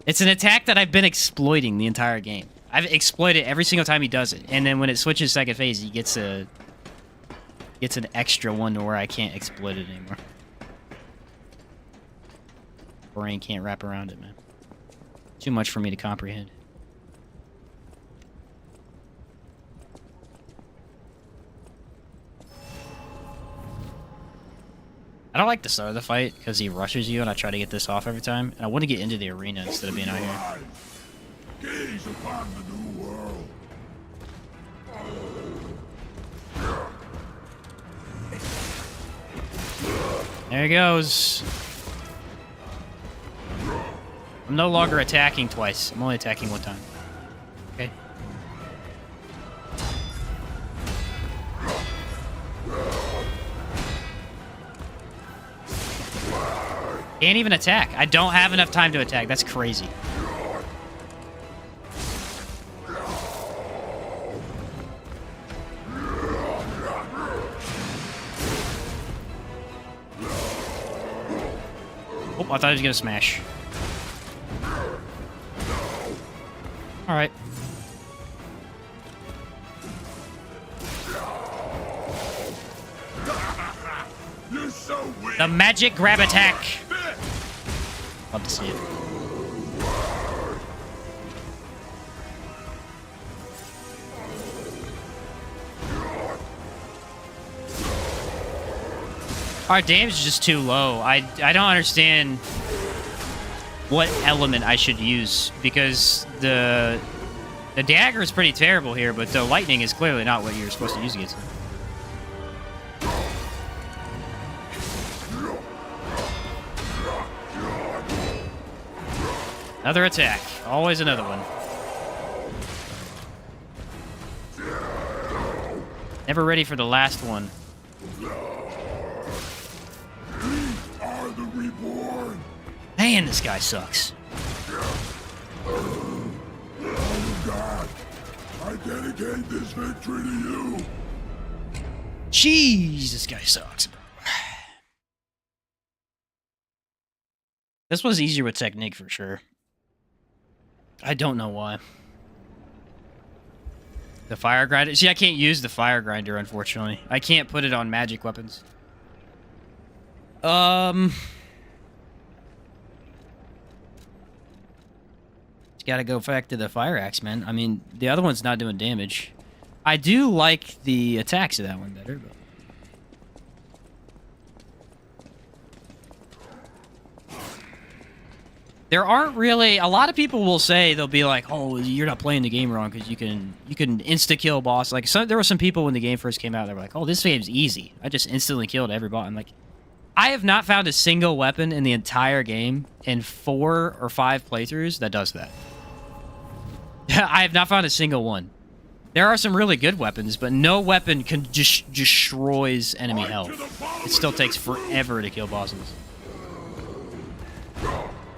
It's an attack that I've been exploiting the entire game. I've exploited every single time he does it, and then when it switches second phase, he gets an extra one to where I can't exploit it anymore. Brain can't wrap around it, man. Too much for me to comprehend. I don't like the start of the fight because he rushes you, and I try to get this off every time. And I want to get into the arena instead of being out here. Gaze upon the new world. There he goes. I'm no longer attacking twice. I'm only attacking one time. Okay. Can't even attack. I don't have enough time to attack. That's crazy. Oh, I thought he was gonna smash. All right. You're so weak. The magic grab attack. Love to see it. Our damage is just too low. I don't understand what element I should use because the dagger is pretty terrible here, but the lightning is clearly not what you're supposed to use against it. Another attack. Always another one. Never ready for the last one. Are the reborn. Man, this guy sucks. Oh God, I dedicate this victory to you. Jeez, this guy sucks, bro. This was easier with technique for sure. I don't know why. The fire grinder. See, I can't use the fire grinder, unfortunately. I can't put it on magic weapons. Just gotta go back to the fire axe, man. I mean, the other one's not doing damage. I do like the attacks of that one better, but... There aren't really... A lot of people will say, they'll be like, oh, you're not playing the game wrong because you can insta-kill boss. Like, there were some people when the game first came out, they were like, oh, this game's easy. I just instantly killed every boss. I'm like, I have not found a single weapon in the entire game in 4 or 5 playthroughs that does that. I have not found a single one. There are some really good weapons, but no weapon can just destroys enemy health. It still takes forever to kill bosses.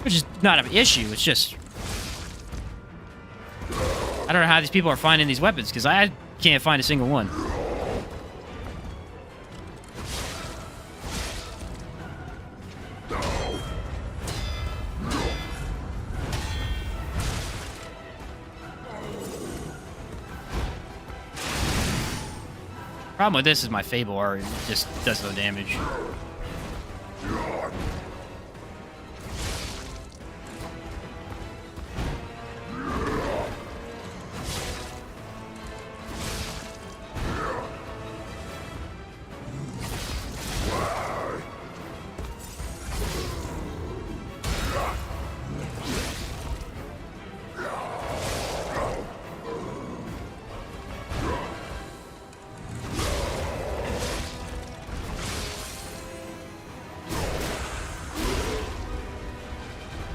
Which is not an issue, it's just... I don't know how these people are finding these weapons, because I can't find a single one. Problem with this is my Fable art, it just does no damage.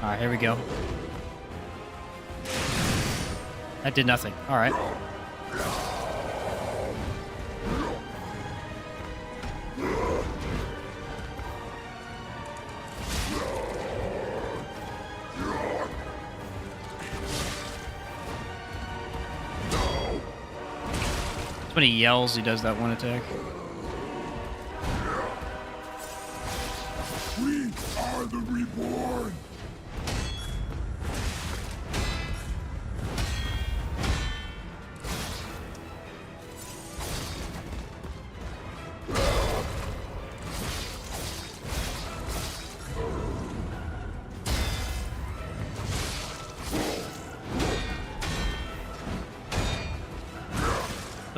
Alright, here we go. That did nothing. Alright. When he yells, he does that one attack. We are the reborn.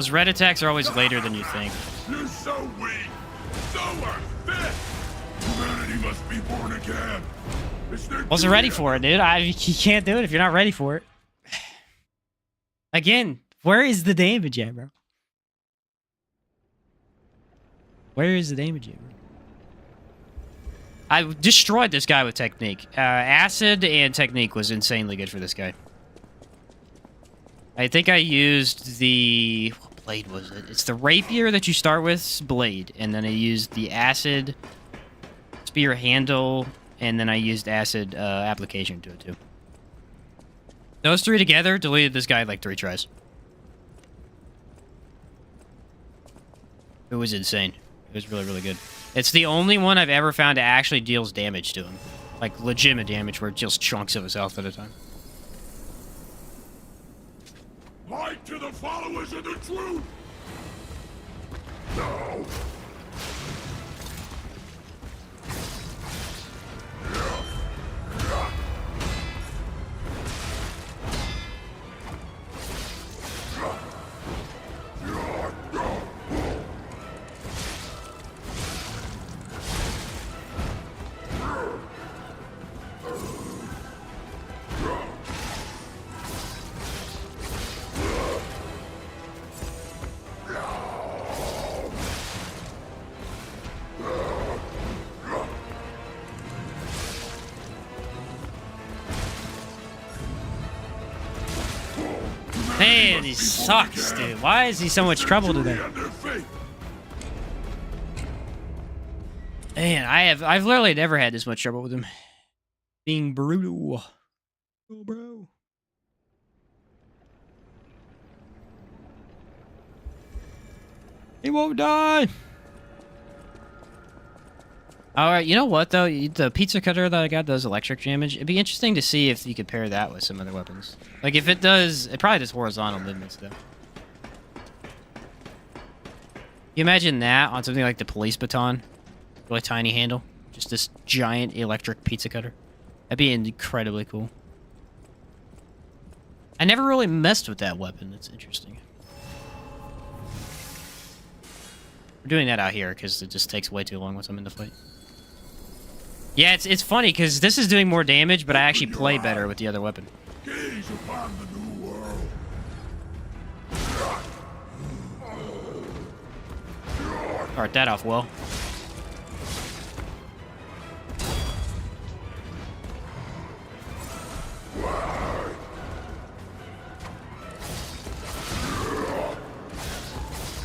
Those red attacks are always later than you think. You're so weak. So unfit. Humanity must be born again. Wasn't ready for it, dude. You can't do it if you're not ready for it. Again, where is the damage at, bro? Where is the damage at, bro? I destroyed this guy with technique. Acid and technique was insanely good for this guy. I think I used the... What blade was it? It's the rapier that you start with, blade. And then I used the acid spear handle, and then I used acid application to it, too. Those three together deleted this guy in like 3 tries. It was insane. It was really, really good. It's the only one I've ever found that actually deals damage to him. Like, legitimate damage where it deals chunks of his health at a time. Light to the followers of the truth! No! Man, he sucks, dude. Why is he so much trouble today? Man, I've literally never had this much trouble with him. Being brutal. Oh, bro. He won't die. Alright, you know what, though? The pizza cutter that I got does electric damage. It'd be interesting to see if you could pair that with some other weapons. Like, if it does... It probably does horizontal movements, though. You imagine that on something like the police baton? Really tiny handle. Just this giant electric pizza cutter. That'd be incredibly cool. I never really messed with that weapon. It's interesting. We're doing that out here because it just takes way too long once I'm in the fight. Yeah, it's funny because this is doing more damage, but I actually play better with the other weapon. Gaze upon the new world. Start that off well.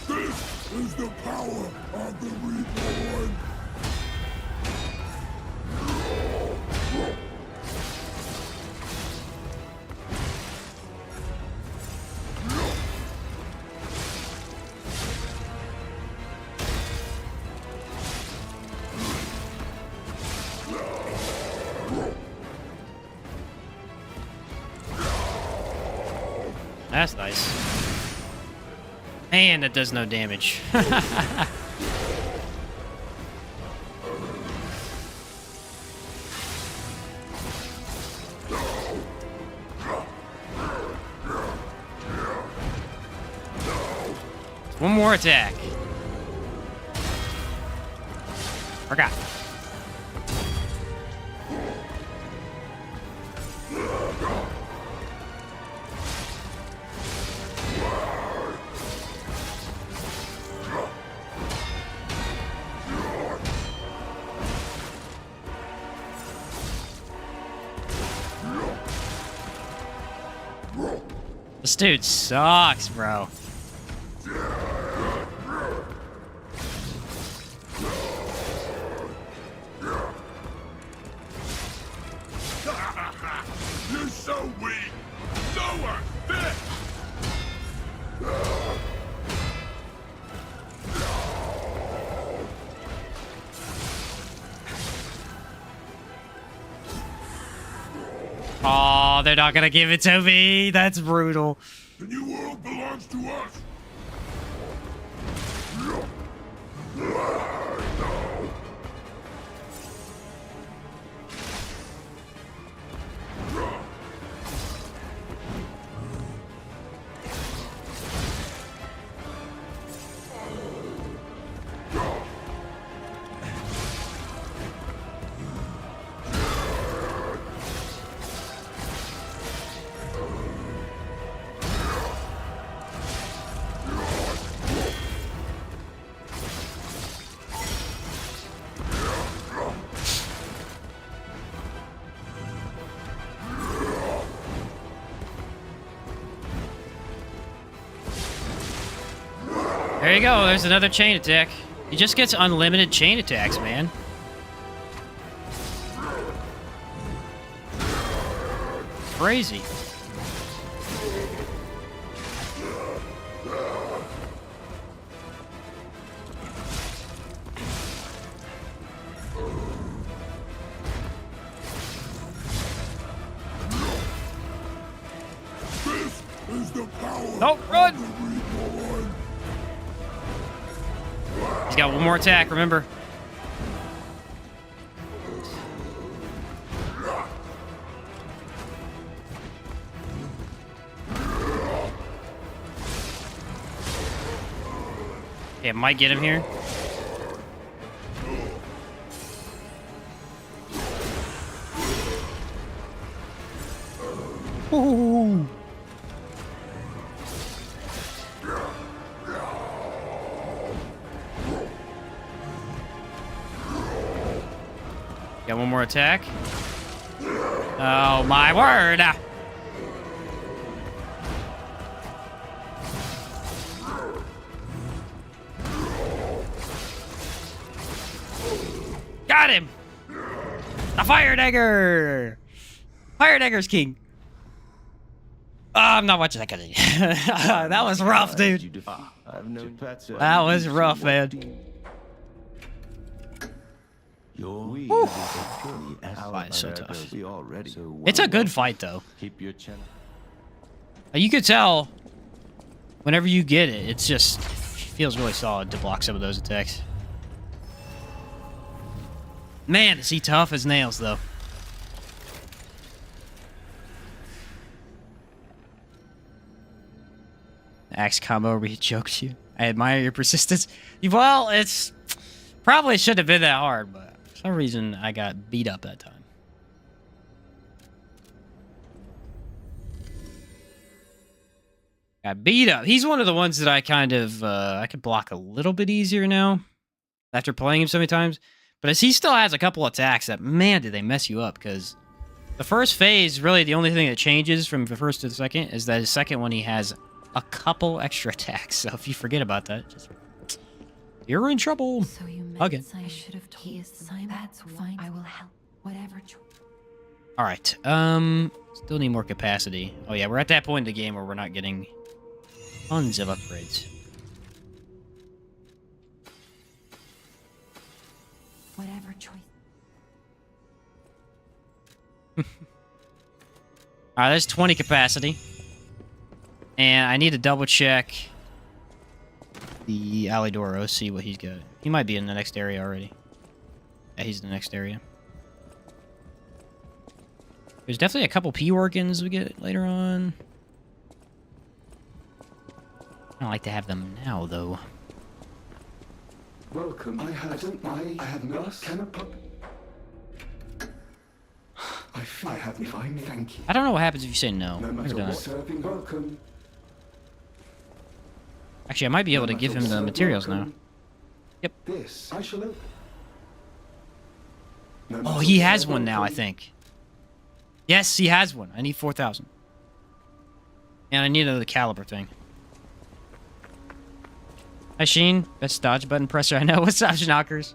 This is the power of the reborn. That's nice. And it does no damage. One more attack. Forgot. This dude sucks, bro. You're so weak, so unfit. Oh, they're not gonna give it to me. That's brutal. The new world belongs to us. There you go. There's another chain attack. He just gets unlimited chain attacks, man. Crazy. Don't run! He's got one more attack, remember? Okay, might get him here. Ooh. Got one more attack. Oh my word! Got him! The fire dagger! Fire dagger's king. I'm not watching that kind of that was rough, dude. That was rough, man. Fight is so tough. It's a good fight, though. You could tell whenever you get it, it just feels really solid to block some of those attacks. Man, is he tough as nails, though. Axe combo where he chokes you. I admire your persistence. Well, it's probably shouldn't have been that hard, but for some reason I got beat up that time. Got beat up. He's one of the ones that I kind of I could block a little bit easier now after playing him so many times. But as he still has a couple attacks that, man, did they mess you up, because the first phase, really the only thing that changes from the first to the second is that his second one he has a couple extra attacks. So if you forget about that, just you're in trouble. So you again. I should have told he is Simon. That's fine. I will help. Whatever. All right. Still need more capacity. Oh yeah, we're at that point in the game where we're not getting tons of upgrades. Whatever choice. All right, there's 20 capacity. And I need to double check the Alidoro, see what he's got. He might be in the next area already. Yeah, he's in the next area. There's definitely a couple P organs we get later on. I don't like to have them now, though. Welcome. I have no cannot. I have fine, thank you. I don't know what happens if you say no. No Never matter done what, it. serving welcome. Actually, I might be able to give him the materials now. Yep. This I shall open. Oh, he has one now, I think. Yes, he has one. I need 4,000. And I need another caliber thing. Hi, Sheen. Best dodge button presser I know. What's up, knockers?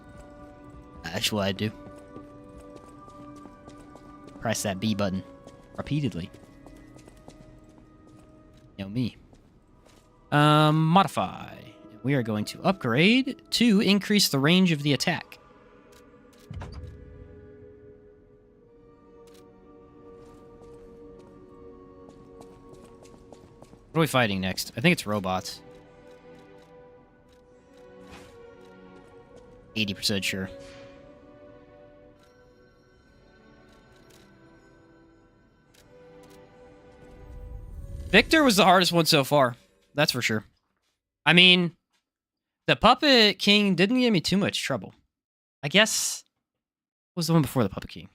That's what I do. Press that B button repeatedly. You know me. Modify. We are going to upgrade to increase the range of the attack. What are we fighting next? I think it's robots. 80% sure. Victor was the hardest one so far. That's for sure. I mean, the Puppet King didn't give me too much trouble. I guess... What was the one before the Puppet King?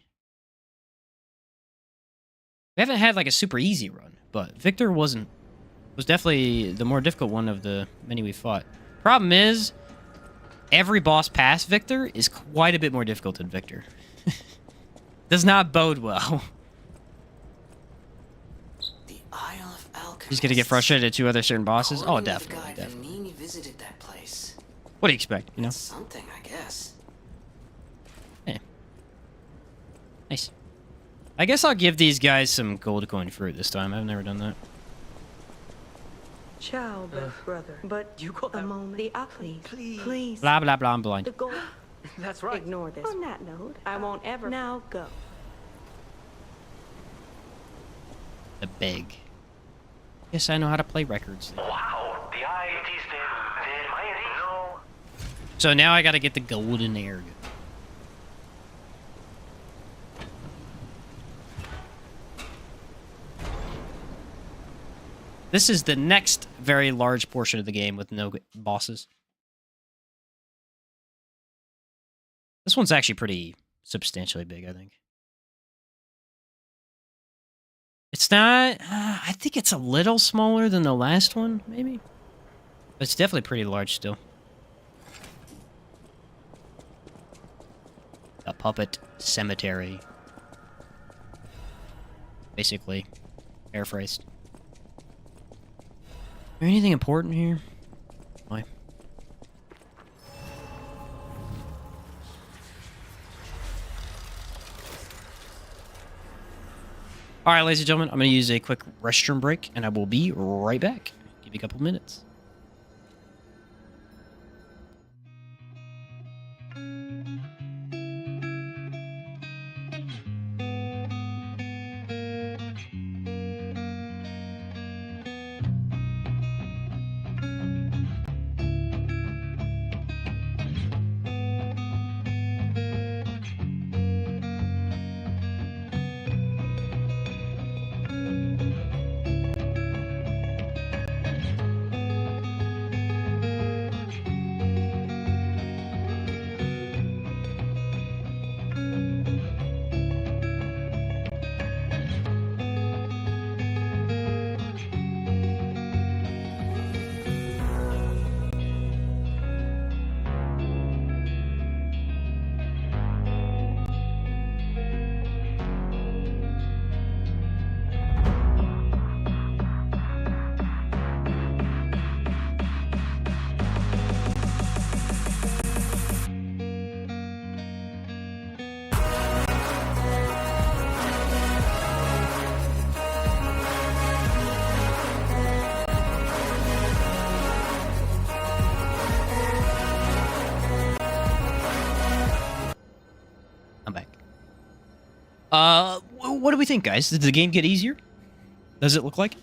We haven't had like a super easy run, but Victor was definitely the more difficult one of the many we fought. Problem is, every boss past Victor is quite a bit more difficult than Victor. Does not bode well. He's gonna get frustrated at two other certain bosses. Oh, definitely. Visited that place. What do you expect, you know? Something, I guess. Yeah. Nice. I guess I'll give these guys some gold coin fruit this time. I've never done that. Ciao, brother. But you got a moment. The please. Blah, blah, blah, I'm blind. The gold. That's right. Ignore this. On that note, I won't ever. Now go. The beg. Yes, I know how to play records. Wow, the IET's there. My no. So now I gotta get the golden egg. This is the next very large portion of the game with no bosses. This one's actually pretty substantially big, I think. It's not... I think it's a little smaller than the last one, maybe? But it's definitely pretty large still. A puppet cemetery. Basically. Paraphrased. Is there anything important here? Why? Alright, ladies and gentlemen, I'm going to use a quick restroom break, and I will be right back. Give me a couple minutes. What do we think, guys? Did the game get easier? Does it look like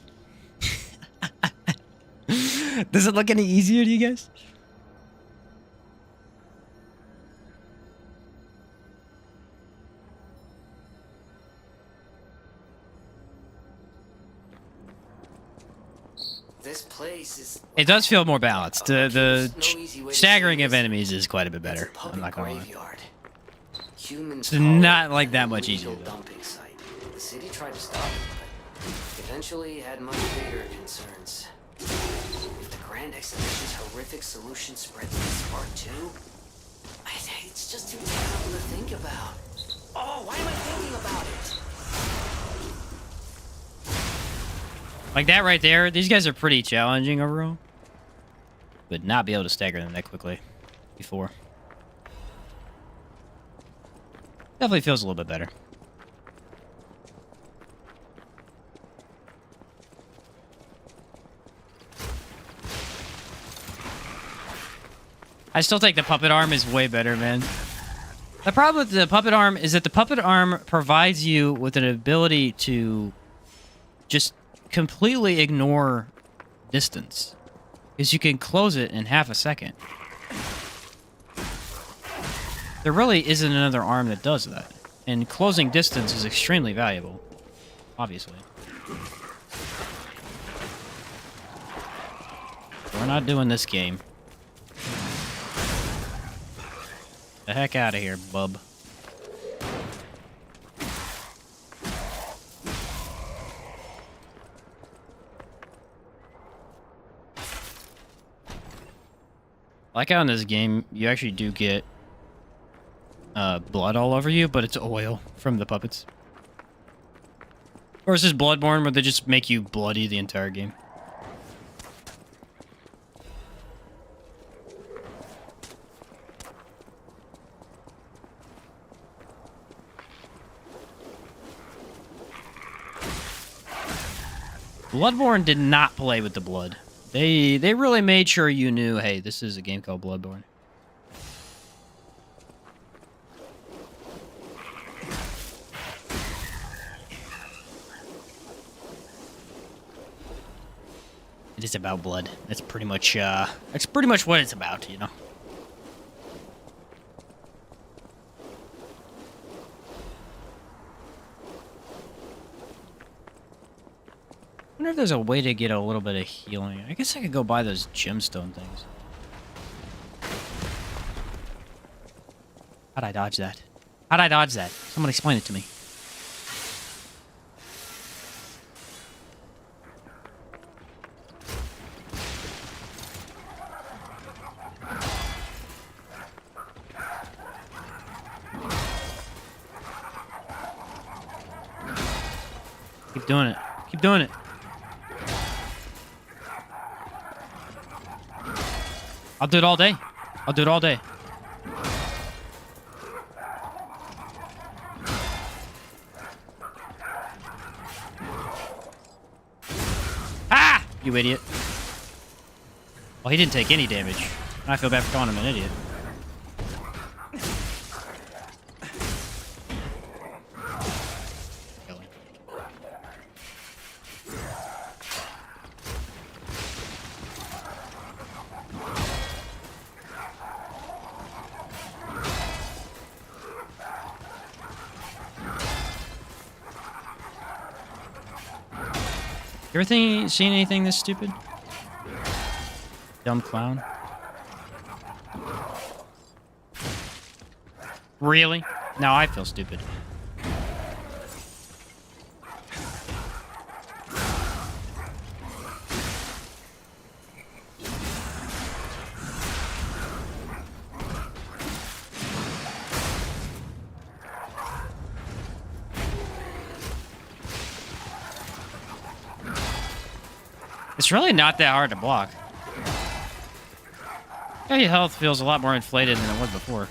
it? Does it look any easier to you guys? This place is... It does feel more balanced. The staggering of enemies is quite a bit better. I'm not gonna lie. It's not like that much easier, though. The city tried to stop it, but eventually had much bigger concerns. If the Grand Exhibition's horrific solution spread to this part too, it's just too terrible to think about. Oh, why am I thinking about it? Like that right there, these guys are pretty challenging overall. Would not be able to stagger them that quickly before. Definitely feels a little bit better. I still think the puppet arm is way better, man. The problem with the puppet arm is that the puppet arm provides you with an ability to just completely ignore distance. Because you can close it in half a second. There really isn't another arm that does that. And closing distance is extremely valuable. Obviously. We're not doing this game. The heck out of here, bub. Like how in this game, you actually do get blood all over you, but it's oil from the puppets. Or is this Bloodborne, where they just make you bloody the entire game? Bloodborne did not play with the blood. They really made sure you knew, hey, this is a game called Bloodborne. It is about blood. That's pretty much what it's about, you know. I wonder if there's a way to get a little bit of healing. I guess I could go buy those gemstone things. How'd I dodge that? How'd I dodge that? Someone explain it to me. Keep doing it. Keep doing it. I'll do it all day. I'll do it all day. Ah! You idiot. Well, he didn't take any damage. I feel bad for calling him an idiot. You ever seen anything this stupid? Dumb clown. Really? Now I feel stupid. It's really not that hard to block. Yeah, your health feels a lot more inflated than it was before.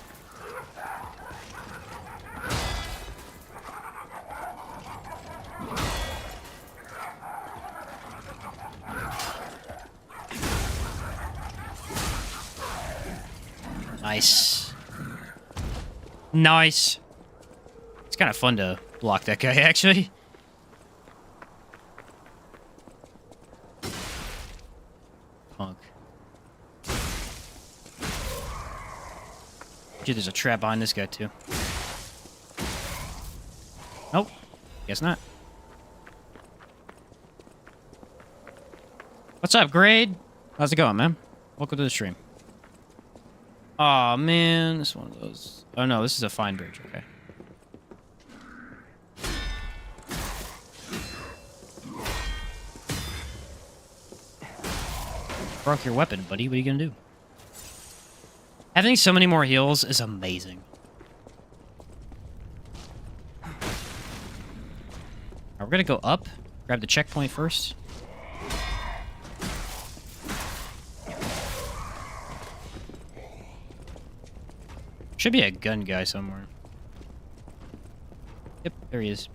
Nice. Nice. It's kind of fun to block that guy, actually. Punk. Dude, there's a trap behind this guy, too. Nope. Guess not. What's up, Grade? How's it going, man? Welcome to the stream. Aw, man. This is one of those. Oh, no. This is a fine bridge. Okay. Broke your weapon, buddy. What are you gonna do? Having so many more heals is amazing. Alright, we're gonna go up. Grab the checkpoint first. Should be a gun guy somewhere. Yep, there he is.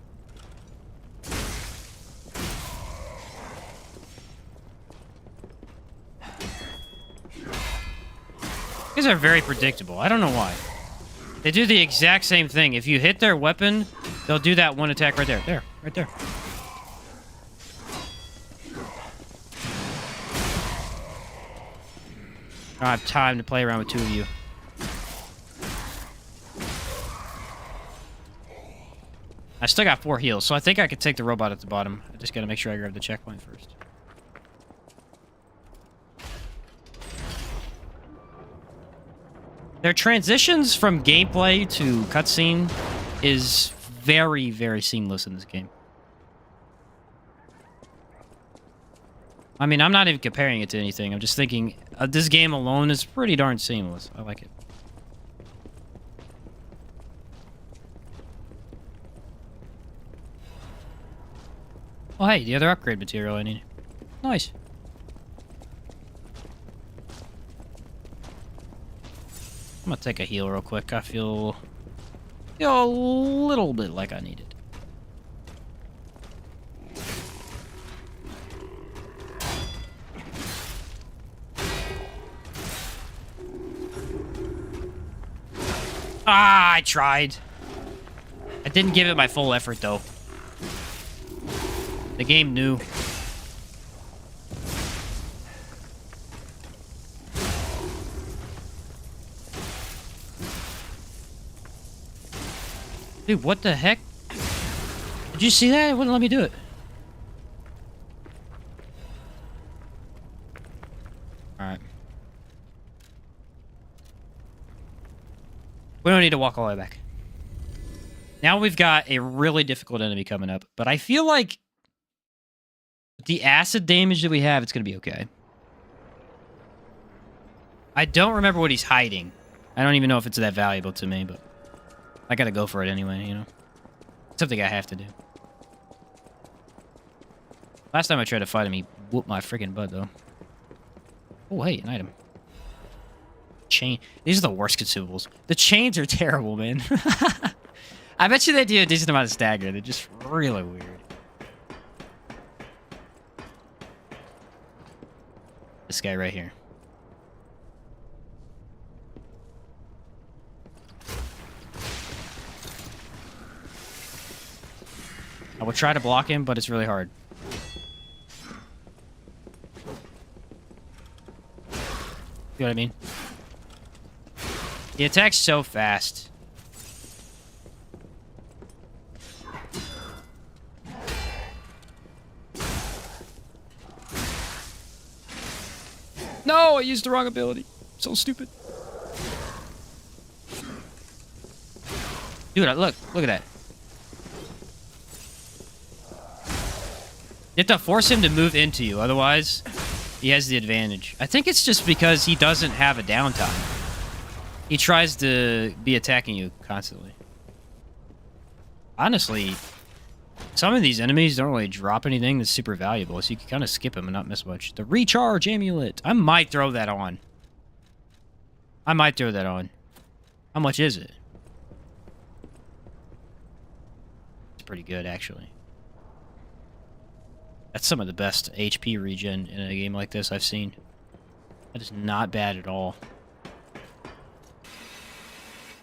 These are very predictable. I don't know why. They do the exact same thing. If you hit their weapon, they'll do that one attack right there. There, right there. I don't have time to play around with two of you. I still got 4 heals, so I think I could take the robot at the bottom. I just gotta make sure I grab the checkpoint first. Their transitions from gameplay to cutscene is very, very seamless in this game. I mean, I'm not even comparing it to anything. I'm just thinking, this game alone is pretty darn seamless. I like it. Oh, hey, the other upgrade material I need. Nice. I'm gonna take a heal real quick. I feel a little bit like I need it. Ah, I tried. I didn't give it my full effort, though. The game knew. Dude, what the heck? Did you see that? It wouldn't let me do it. Alright. We don't need to walk all the way back. Now we've got a really difficult enemy coming up, but I feel like with the acid damage that we have, it's going to be okay. I don't remember what he's hiding. I don't even know if it's that valuable to me, but I got to go for it anyway, you know? Something I have to do. Last time I tried to fight him, he whooped my freaking butt, though. Oh, hey, an item. Chain. These are the worst consumables. The chains are terrible, man. I bet you they do a decent amount of stagger. They're just really weird. This guy right here. I will try to block him, but it's really hard. You know what I mean? He attacks so fast. No, I used the wrong ability. So stupid. Dude, look at that. You have to force him to move into you, otherwise he has the advantage. I think it's just because he doesn't have a downtime. He tries to be attacking you constantly. Honestly, some of these enemies don't really drop anything that's super valuable, so you can kind of skip them and not miss much. The recharge amulet. I might throw that on. How much is it? It's pretty good, actually. That's some of the best HP regen in a game like this I've seen. That is not bad at all.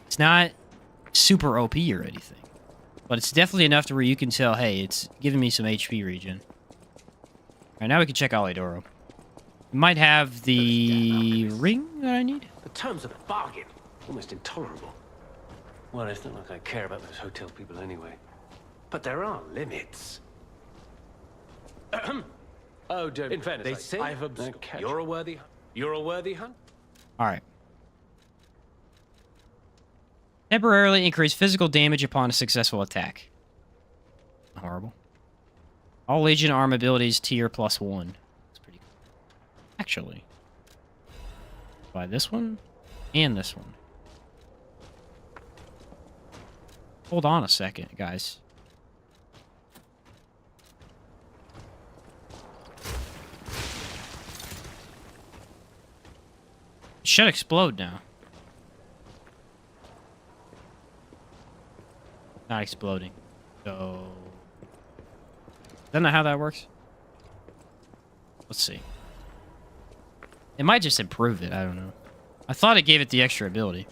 It's not super OP or anything, but it's definitely enough to where you can tell, hey, it's giving me some HP regen. Alright, now we can check Alidoro. We might have the ring that I need. The terms of the bargain, almost intolerable. Well, it's not like I care about those hotel people anyway. But there are limits. Oh, don't. In fairness, they say I've observed. You're a worthy hunt. All right. Temporarily increase physical damage upon a successful attack. Horrible. All Legion arm abilities tier +1. That's pretty cool. Actually, buy this one and this one. Hold on a second, guys. It should explode now. Not exploding. So... Don't know how that works. Let's see. It might just improve it. I don't know. I thought it gave it the extra ability.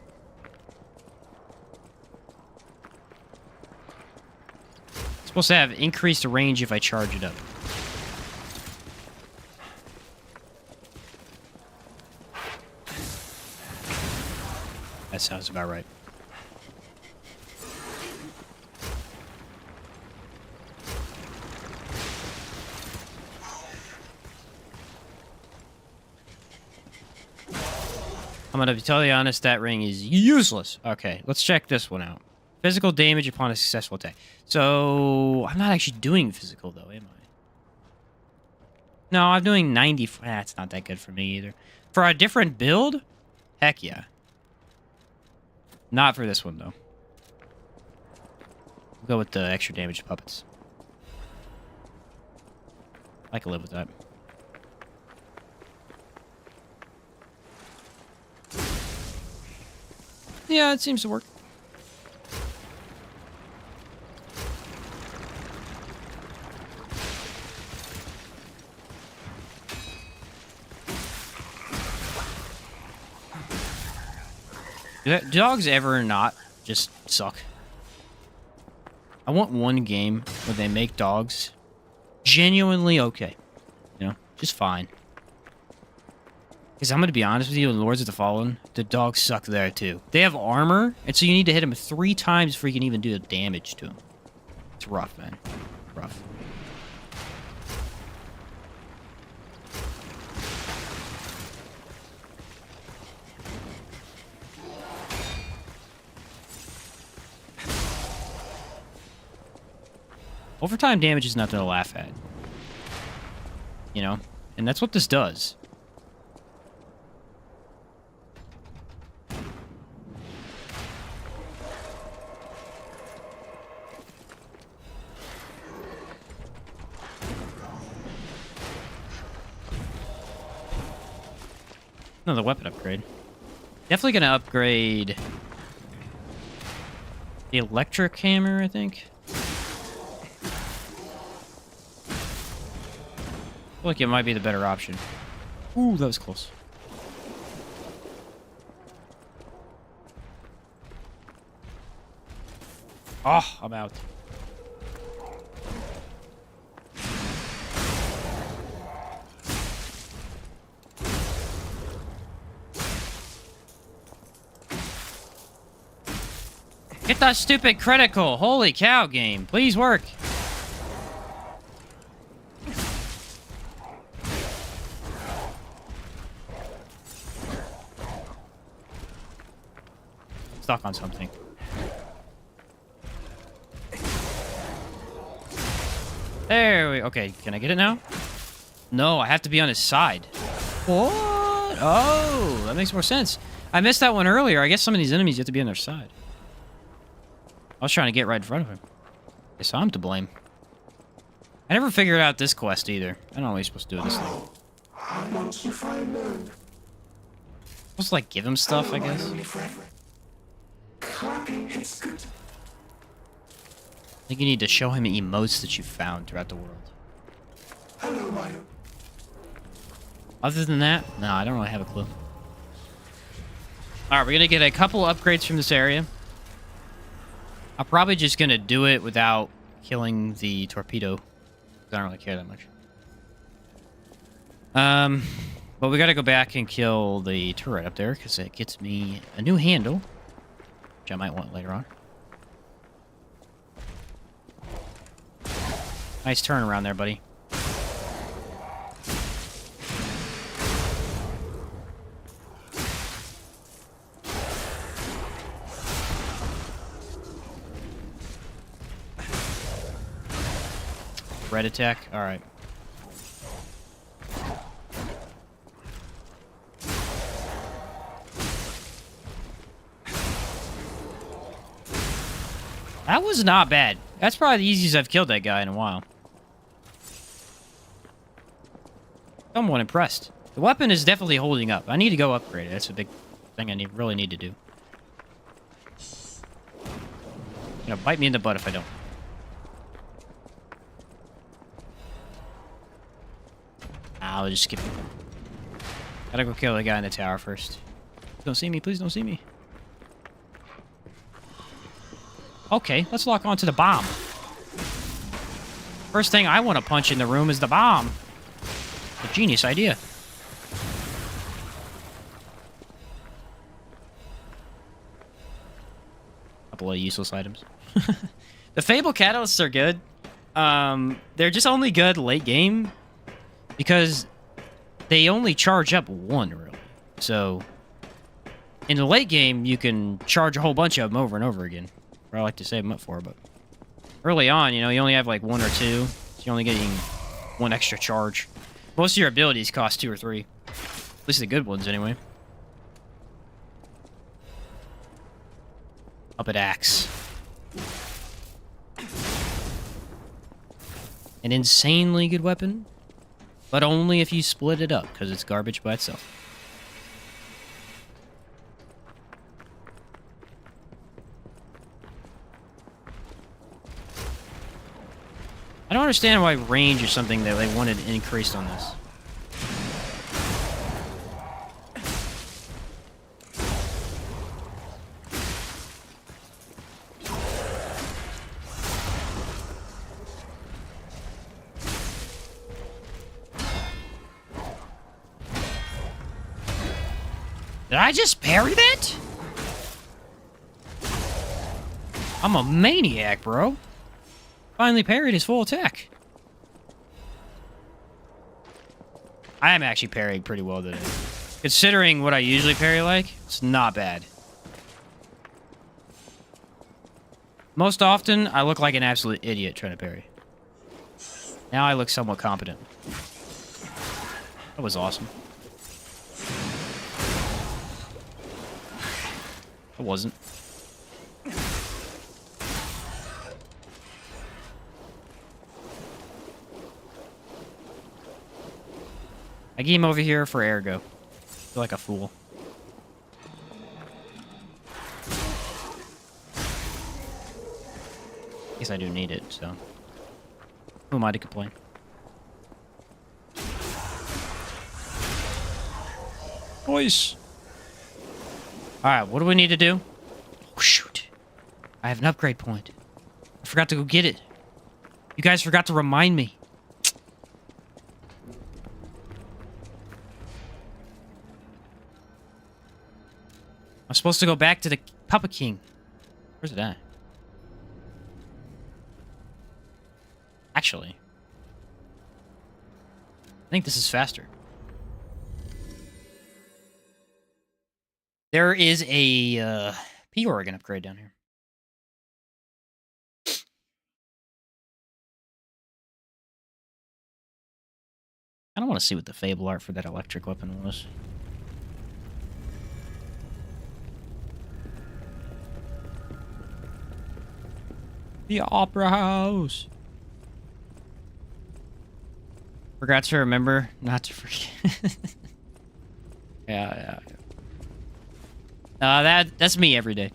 It's supposed to have increased range if I charge it up. That sounds about right. I'm gonna be totally honest, that ring is useless. Okay, let's check this one out. Physical damage upon a successful attack. So, I'm not actually doing physical though, am I? No, I'm doing 90. That's not that good for me either. For a different build? Heck yeah. Not for this one, though. We'll go with the extra damage puppets. I can live with that. Yeah, it seems to work. Do dogs ever not just suck? I want one game where they make dogs genuinely okay. You know, just fine. Because I'm going to be honest with you, in Lords of the Fallen, the dogs suck there too. They have armor, and so you need to hit them 3 times before you can even do the damage to them. It's rough, man. Rough. Overtime damage is nothing to laugh at. You know? And that's what this does. Another weapon upgrade. Definitely gonna upgrade the electric hammer, I think. I feel like it might be the better option. Ooh, that was close. Oh, I'm out. Get that stupid critical. Holy cow, game. Please work. Stuck on something. There we... Okay, can I get it now? No, I have to be on his side. What? Oh, that makes more sense. I missed that one earlier. I guess some of these enemies you have to be on their side. I was trying to get right in front of him. Guess I'm to blame. I never figured out this quest either. I don't know what you're supposed to do with this thing. Supposed to like give him stuff, I guess. I think you need to show him emotes that you found throughout the world. Other than that, no, I don't really have a clue. Alright, we're gonna get a couple upgrades from this area. I'm probably just gonna do it without killing the torpedo. I don't really care that much. But we gotta go back and kill the turret up there, because it gets me a new handle, which I might want later on. Nice turn around there, buddy. Red attack? Alright. That was not bad. That's probably the easiest I've killed that guy in a while. Somewhat impressed. The weapon is definitely holding up. I need to go upgrade it. That's a big thing I really need to do. You know, bite me in the butt if I don't. I'll just skip it. Gotta go kill the guy in the tower first. Don't see me, please don't see me. Okay, let's lock onto the bomb. First thing I want to punch in the room is the bomb. A genius idea. Couple of useless items. The Fable Catalysts are good. They're just only good late game because they only charge up one, really. So, in the late game, you can charge a whole bunch of them over and over again. Or I like to save them up for, but early on, you know, you only have like 1 or 2. So you're only getting 1 extra charge. Most of your abilities cost 2 or 3. At least the good ones, anyway. Up at axe. An insanely good weapon, but only if you split it up, because it's garbage by itself. I don't understand why range is something that they wanted increased on this. Did I just parry that? I'm a maniac, bro. Finally parried his full attack. I am actually parrying pretty well today. Considering what I usually parry like, it's not bad. Most often, I look like an absolute idiot trying to parry. Now I look somewhat competent. That was awesome. It wasn't. I came over here for ergo. Feel like a fool. Guess I do need it, so who am I to complain? Boys. Alright, what do we need to do? Oh, shoot. I have an upgrade point. I forgot to go get it. You guys forgot to remind me. I'm supposed to go back to the Puppet King. Where's it at? Actually, I think this is faster. There is a P organ upgrade down here. I don't want to see what the fable art for that electric weapon was. The Opera House. Forgot to remember not to forget. Yeah. That's me every day.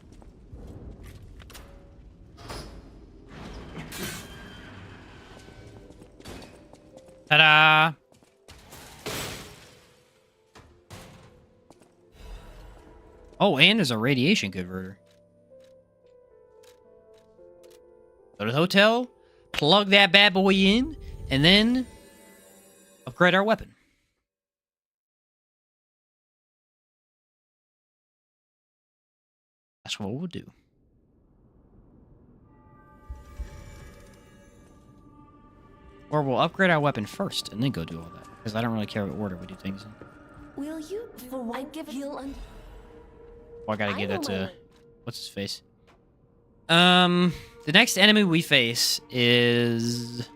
Ta-da! Oh, and there's a radiation converter. Go to the hotel, plug that bad boy in, and then upgrade our weapon. That's what we'll do. Or we'll upgrade our weapon first and then go do all that. Because I don't really care what order we do things in. Will you, for one, give heal and... Oh, I gotta give that to... What's his face? The next enemy we face is...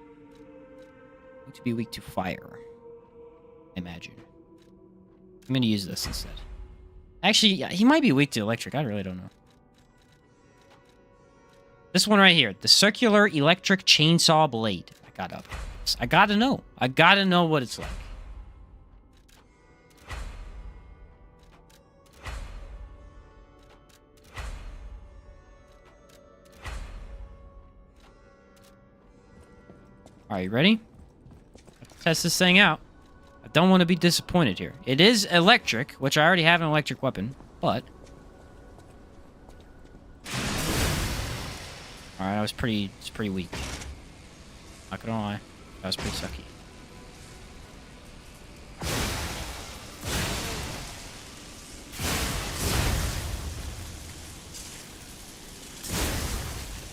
going to be weak to fire. I imagine. I'm gonna use this instead. Actually, yeah, he might be weak to electric. I really don't know. This one right here. The circular electric chainsaw blade. I gotta know. I gotta know what it's like. Alright, you ready? Let's test this thing out. I don't want to be disappointed here. It is electric, which I already have an electric weapon, but... Alright, it's pretty weak. Not gonna lie. That was pretty sucky.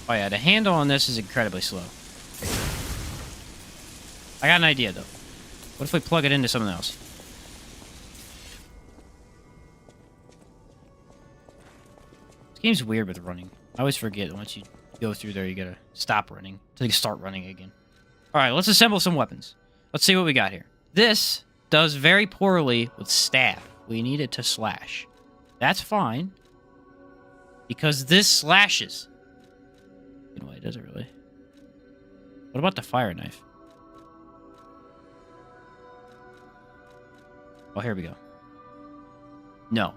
Oh yeah, the handle on this is incredibly slow. I got an idea, though. What if we plug it into something else? This game's weird with running. I always forget once you go through there, you gotta stop running until you start running again. Alright, let's assemble some weapons. Let's see what we got here. This does very poorly with staff. We need it to slash. That's fine. Because this slashes. No, it doesn't really. What about the fire knife? Oh, here we go. No.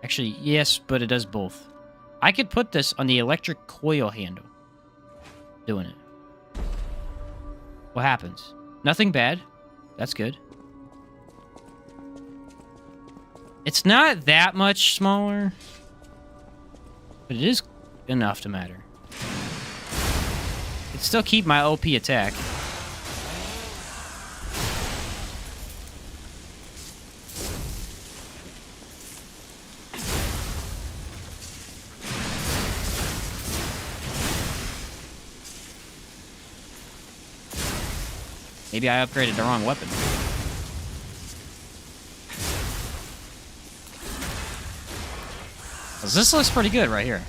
Actually, yes, but it does both. I could put this on the electric coil handle. Doing it. What happens? Nothing bad. That's good. It's not that much smaller. But it is enough to matter. It'd still keep my OP attack. Maybe I upgraded the wrong weapon. This looks pretty good right here.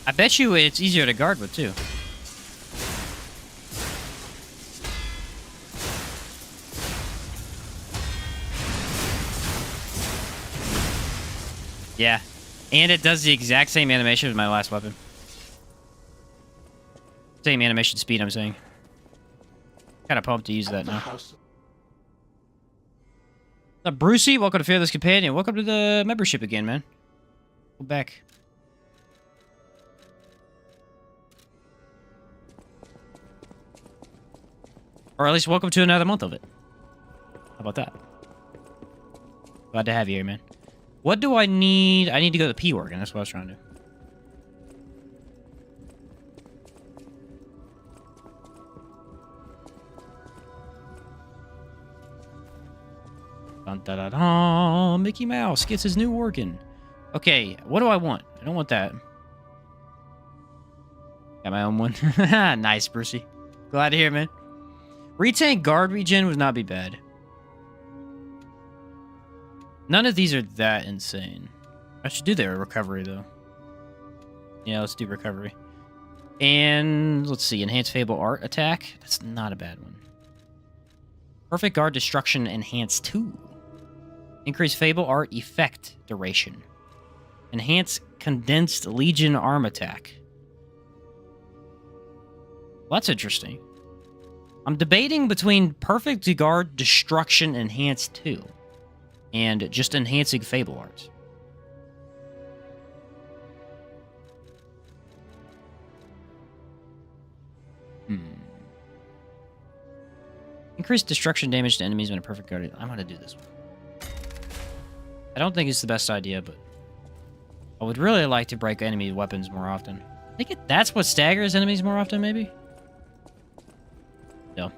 I bet you it's easier to guard with, too. Yeah. And it does the exact same animation as my last weapon. Same animation speed, I'm saying. Kind of pumped to use that now. What's up, Brucey? Welcome to Fearless Companion. Welcome to the membership again, man. Go back. Or at least welcome to another month of it. How about that? Glad to have you here, man. What do I need? I need to go to the P organ. That's what I was trying to do. Dun, da, da, da. Mickey Mouse gets his new organ. Okay, what do I want? I don't want that. Got my own one. Nice, Brucey. Glad to hear, man. Retain guard regen would not be bad. None of these are that insane. I should do their recovery, though. Yeah, let's do recovery. And let's see, enhanced Fable Art attack. That's not a bad one. Perfect Guard Destruction Enhanced 2. Increase Fable Art effect duration. Enhance Condensed Legion Arm attack. Well, that's interesting. I'm debating between Perfect Guard Destruction Enhanced 2 and just enhancing Fable Art. Increase destruction damage to enemies when a perfect guard. I'm gonna do this one. I don't think it's the best idea, but I would really like to break enemy weapons more often. I think that's what staggers enemies more often, maybe? No.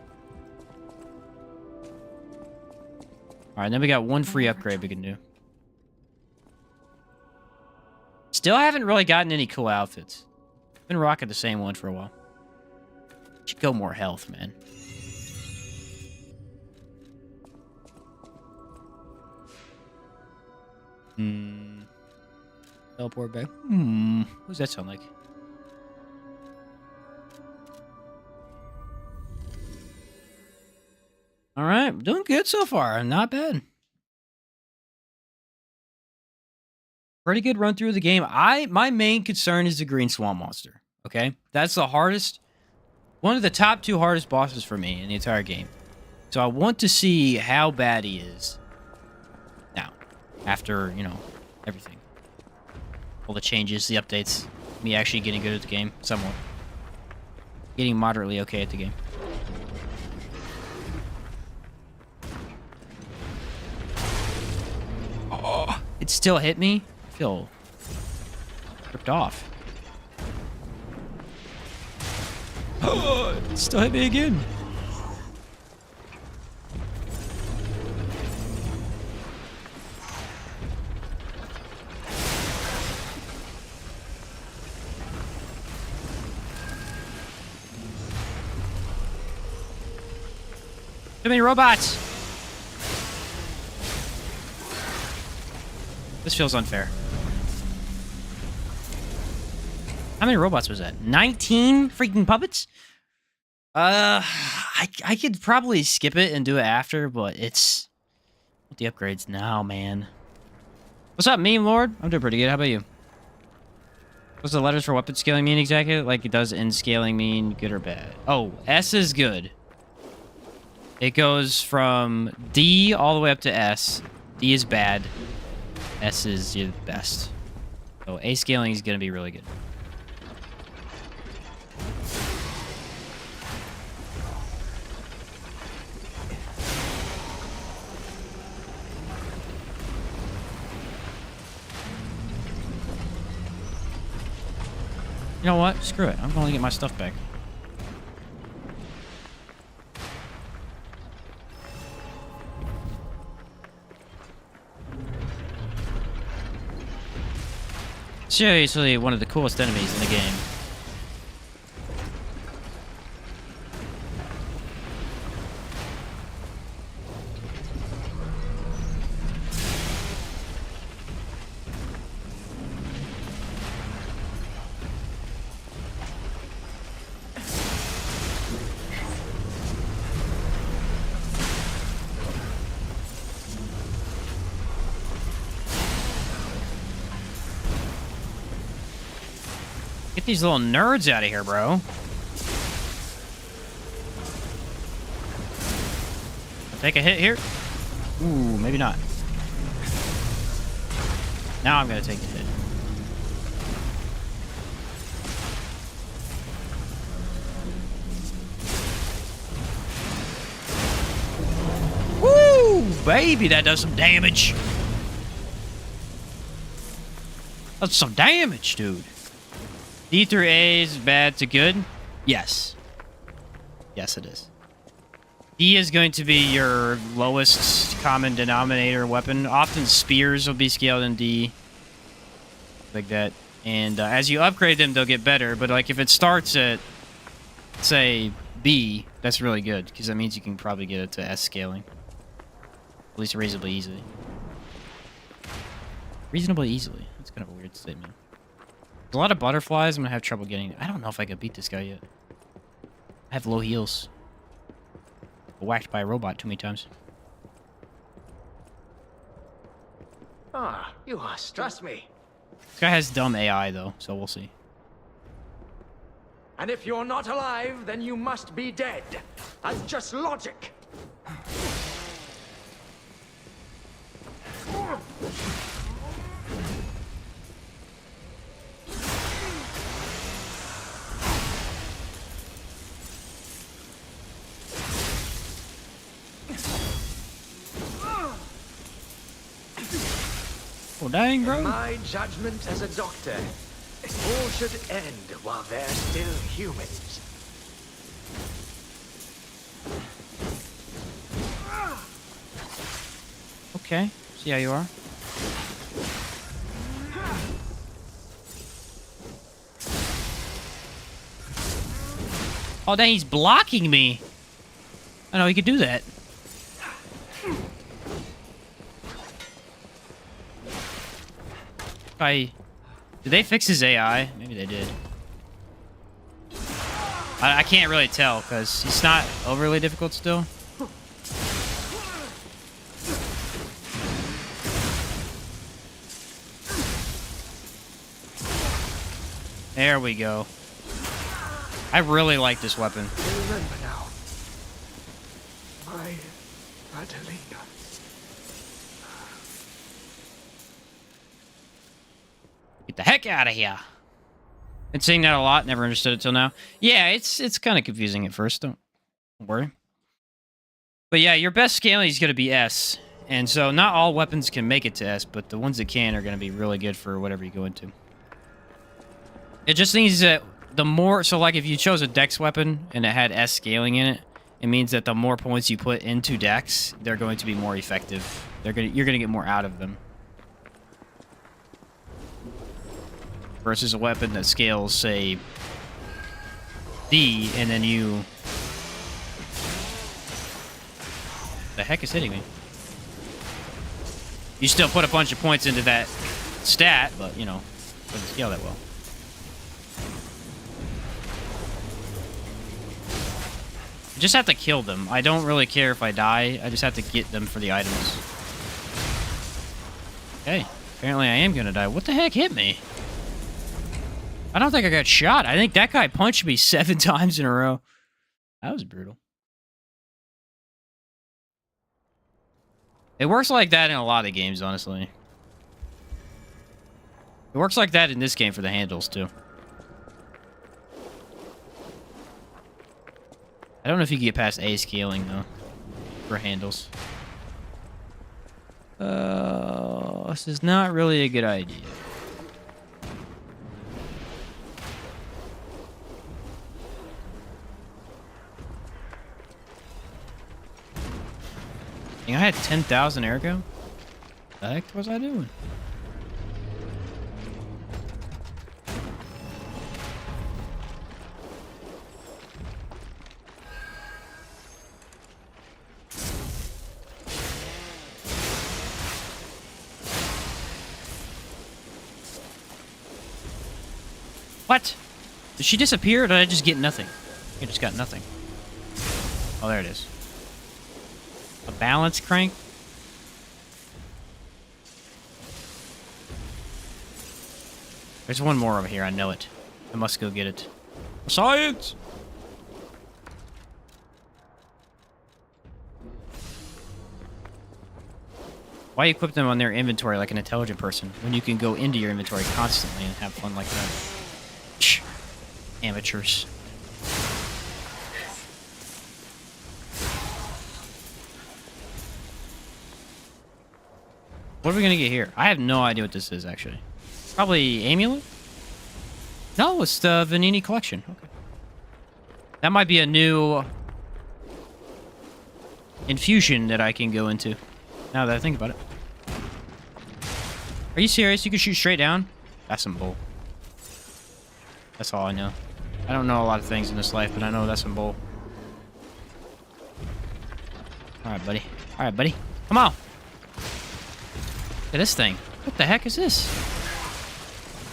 Alright, then we got one free upgrade we can do. Still haven't really gotten any cool outfits. Been rocking the same one for a while. Should go more health, man. Teleport back. What does that sound like? Alright, doing good so far. Not bad. Pretty good run through the game. My main concern is the green swamp monster. Okay? That's the hardest. One of the top 2 hardest bosses for me in the entire game. So I want to see how bad he is. Now, after, you know, everything. All the changes, the updates. Me actually getting good at the game. Somewhat. Getting moderately okay at the game. Oh, it still hit me? I feel ripped off. Oh, it still hit me again. Too many robots. This feels unfair. How many robots was that? 19 freaking puppets? I could probably skip it and do it after, but it's with the upgrades now, man. What's up, meme lord? I'm doing pretty good. How about you? What's the letters for weapon scaling mean exactly? Like it does in scaling mean good or bad? Oh, S is good. It goes from D all the way up to S. D is bad. S is the best. So A scaling is going to be really good. You know what? Screw it. I'm going to get my stuff back. Seriously, one of the coolest enemies in the game. Get these little nerds out of here, bro. I'll take a hit here. Ooh, maybe not. Now I'm gonna take the hit. Woo! Baby, that does some damage. That's some damage, dude. D through A is bad to good? Yes. Yes, it is. D is going to be your lowest common denominator weapon. Often spears will be scaled in D. Like that. And as you upgrade them, they'll get better. But like if it starts at, say, B, that's really good. Because that means you can probably get it to S scaling. At least reasonably easily. Reasonably easily. That's kind of a weird statement. A lot of butterflies. I'm gonna have trouble getting. I don't know if I could beat this guy yet. I have low heals. Whacked by a robot too many times. Ah, you are. Trust me. This guy has dumb AI though, so we'll see. And if you're not alive, then you must be dead. That's just logic. Oh, dang, bro. In my judgment as a doctor, all should end while they're still humans. Okay, see how you are. Oh, dang, he's blocking me. I know he could do that. Did they fix his AI? Maybe they did. I can't really tell because he's not overly difficult still. There we go. I really like this weapon. Remember now, my Vatacin. Get the heck out of here. Been saying that a lot, never understood it till now. Yeah, it's kind of confusing at first, don't worry. But yeah, your best scaling is going to be S. And so not all weapons can make it to S, but the ones that can are going to be really good for whatever you go into. It just means that the more, so like if you chose a Dex weapon and it had S scaling in it, it means that the more points you put into Dex, they're going to be more effective. You're going to get more out of them. Versus a weapon that scales, say, D, and then you... The heck is hitting me? You still put a bunch of points into that stat, but, you know, doesn't scale that well. I just have to kill them. I don't really care if I die. I just have to get them for the items. Okay. Apparently I am gonna die. What the heck hit me? I don't think I got shot. I think that guy punched me 7 times in a row. That was brutal. It works like that in a lot of games, honestly. It works like that in this game for the handles, too. I don't know if you can get past A scaling, though, for handles. This is not really a good idea. I had 10,000 ergo? What the heck was I doing? What? Did she disappear, or did I just get nothing? I just got nothing. Oh, there it is. A balance crank? There's one more over here, I know it. I must go get it. Science! Why equip them on their inventory like an intelligent person when you can go into your inventory constantly and have fun like that? Shh. Amateurs. What are we gonna get here? I have no idea what this is, actually. Probably amulet? No, it's the Vanini collection. Okay. That might be a new infusion that I can go into. Now that I think about it. Are you serious? You can shoot straight down? That's some bull. That's all I know. I don't know a lot of things in this life, but I know that's some bull. Alright, buddy. Alright, buddy. Come on! Look at this thing. What the heck is this?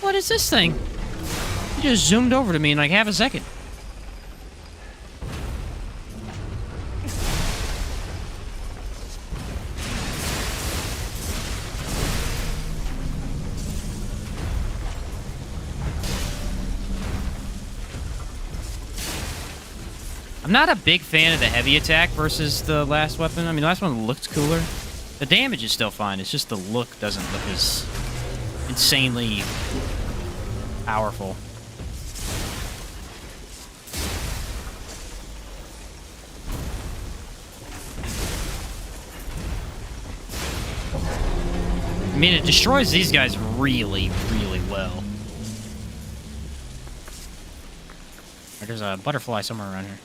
What is this thing? You just zoomed over to me in like half a second. I'm not a big fan of the heavy attack versus the last weapon. I mean, the last one looked cooler. The damage is still fine. It's just the look doesn't look as insanely powerful. I mean, it destroys these guys really, really well. There's a butterfly somewhere around here.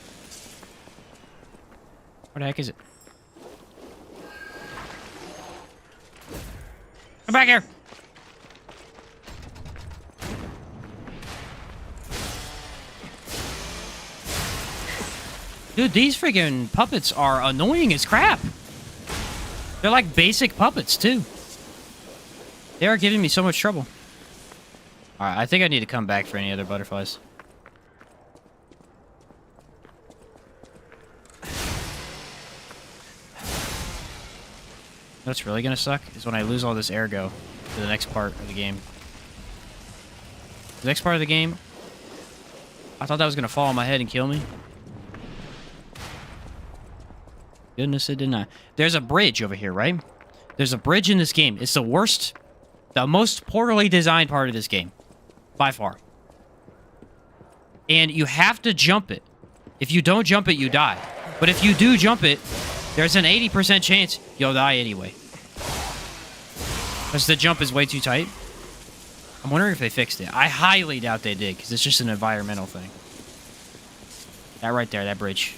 What the heck is it? Come back here! Dude, these freaking puppets are annoying as crap. They're like basic puppets, too. They are giving me so much trouble. Alright, I think I need to come back for any other butterflies. What's really gonna suck is when I lose all this ergo to the next part of the game. The next part of the game, I thought that was gonna fall on my head and kill me. Goodness, it did not. There's a bridge over here, right? There's a bridge in this game. It's the worst, the most poorly designed part of this game. By far. And you have to jump it. If you don't jump it, you die. But if you do jump it, there's an 80% chance you'll die anyway. Because the jump is way too tight. I'm wondering if they fixed it. I highly doubt they did, because it's just an environmental thing. That right there, that bridge.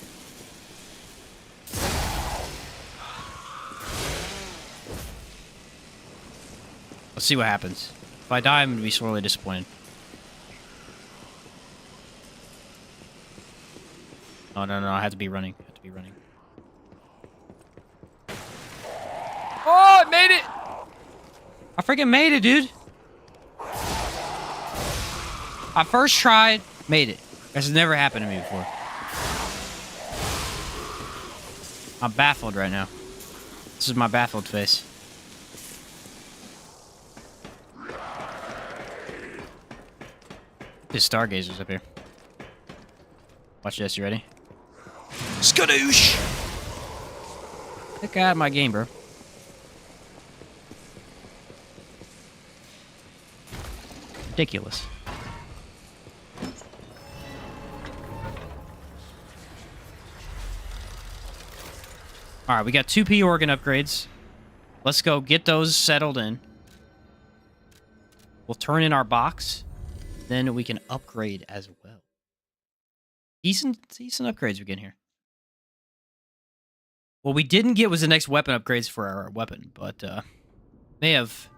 Let's see what happens. If I die, I'm going to be sorely disappointed. Oh, no, I have to be running. I have to be running. Oh, I made it! I freaking made it, dude. I first tried, made it. This has never happened to me before. I'm baffled right now. This is my baffled face. There's stargazers up here. Watch this, you ready? Skadoosh! Get out of my game, bro. Ridiculous. Alright, we got 2 P organ upgrades. Let's go get those settled in. We'll turn in our box. Then we can upgrade as well. Decent upgrades we get here. What we didn't get was the next weapon upgrades for our weapon, but may have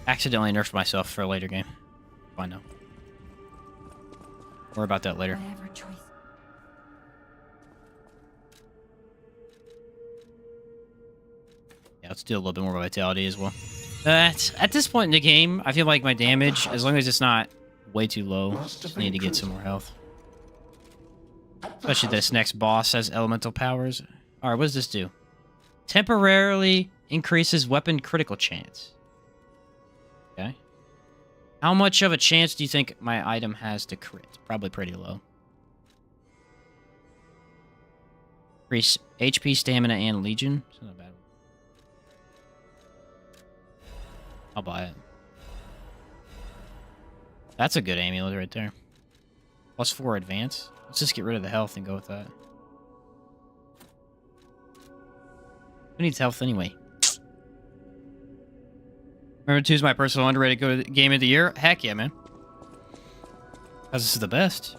accidentally nerfed myself for a later game. I know. More about that later. Whatever choice. Yeah, let's do a little bit more vitality as well. At this point in the game, I feel like my damage, as long as it's not way too low. Just need to get some more health. Especially this next boss has elemental powers. Alright, what does this do? Temporarily increases weapon critical chance. Okay. How much of a chance do you think my item has to crit? Probably pretty low. Increase HP, stamina, and legion. It's not bad. I'll buy it. That's a good amulet right there. +4 advance. Let's just get rid of the health and go with that. Who needs health anyway? Remember 2 is my personal underrated game of the year? Heck yeah, man. Because this is the best.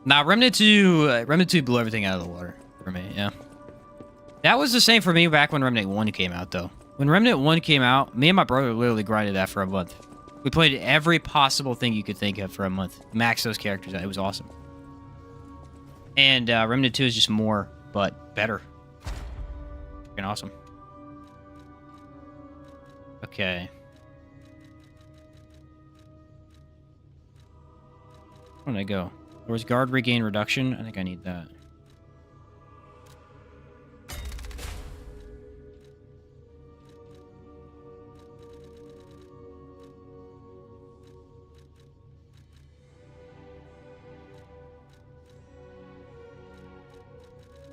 Nah, Remnant 2 blew everything out of the water for me, yeah. That was the same for me back when Remnant 1 came out, though. When Remnant 1 came out, me and my brother literally grinded that for a month. We played every possible thing you could think of for a month. Max those characters out. It was awesome. And Remnant 2 is just more, but better. Freaking awesome. Okay. Where did I go? There was guard regain reduction. I think I need that.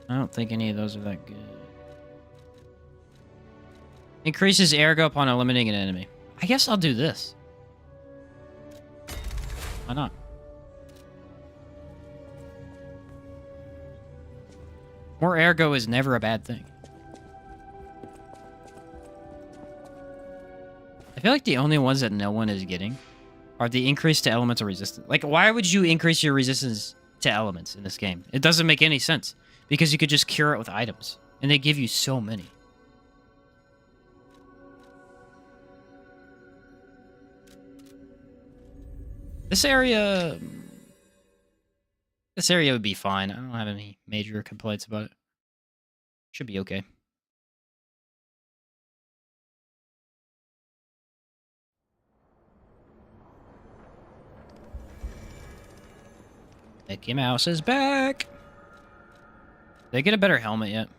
I don't think any of those are that good. Increases ergo upon eliminating an enemy. I guess I'll do this. Why not? More ergo is never a bad thing. I feel like the only ones that no one is getting are the increase to elemental resistance. Like, why would you increase your resistance to elements in this game? It doesn't make any sense. Because you could just cure it with items. And they give you so many. This area would be fine. I don't have any major complaints about it. Should be okay. Mickey Mouse is back! Did I get a better helmet yet?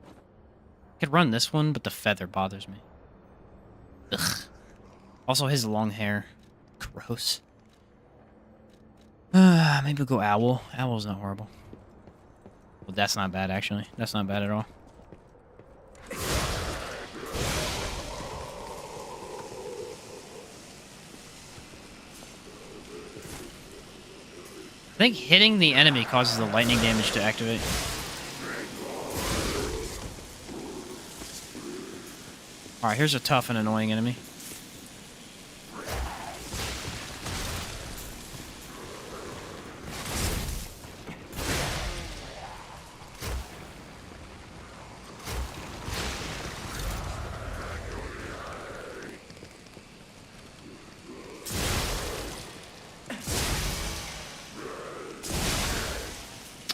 I could run this one, but the feather bothers me. Ugh. Also, his long hair. Gross. Maybe we'll go owl. Owl's not horrible. Well, that's not bad, actually. That's not bad at all. I think hitting the enemy causes the lightning damage to activate. Alright, here's a tough and annoying enemy.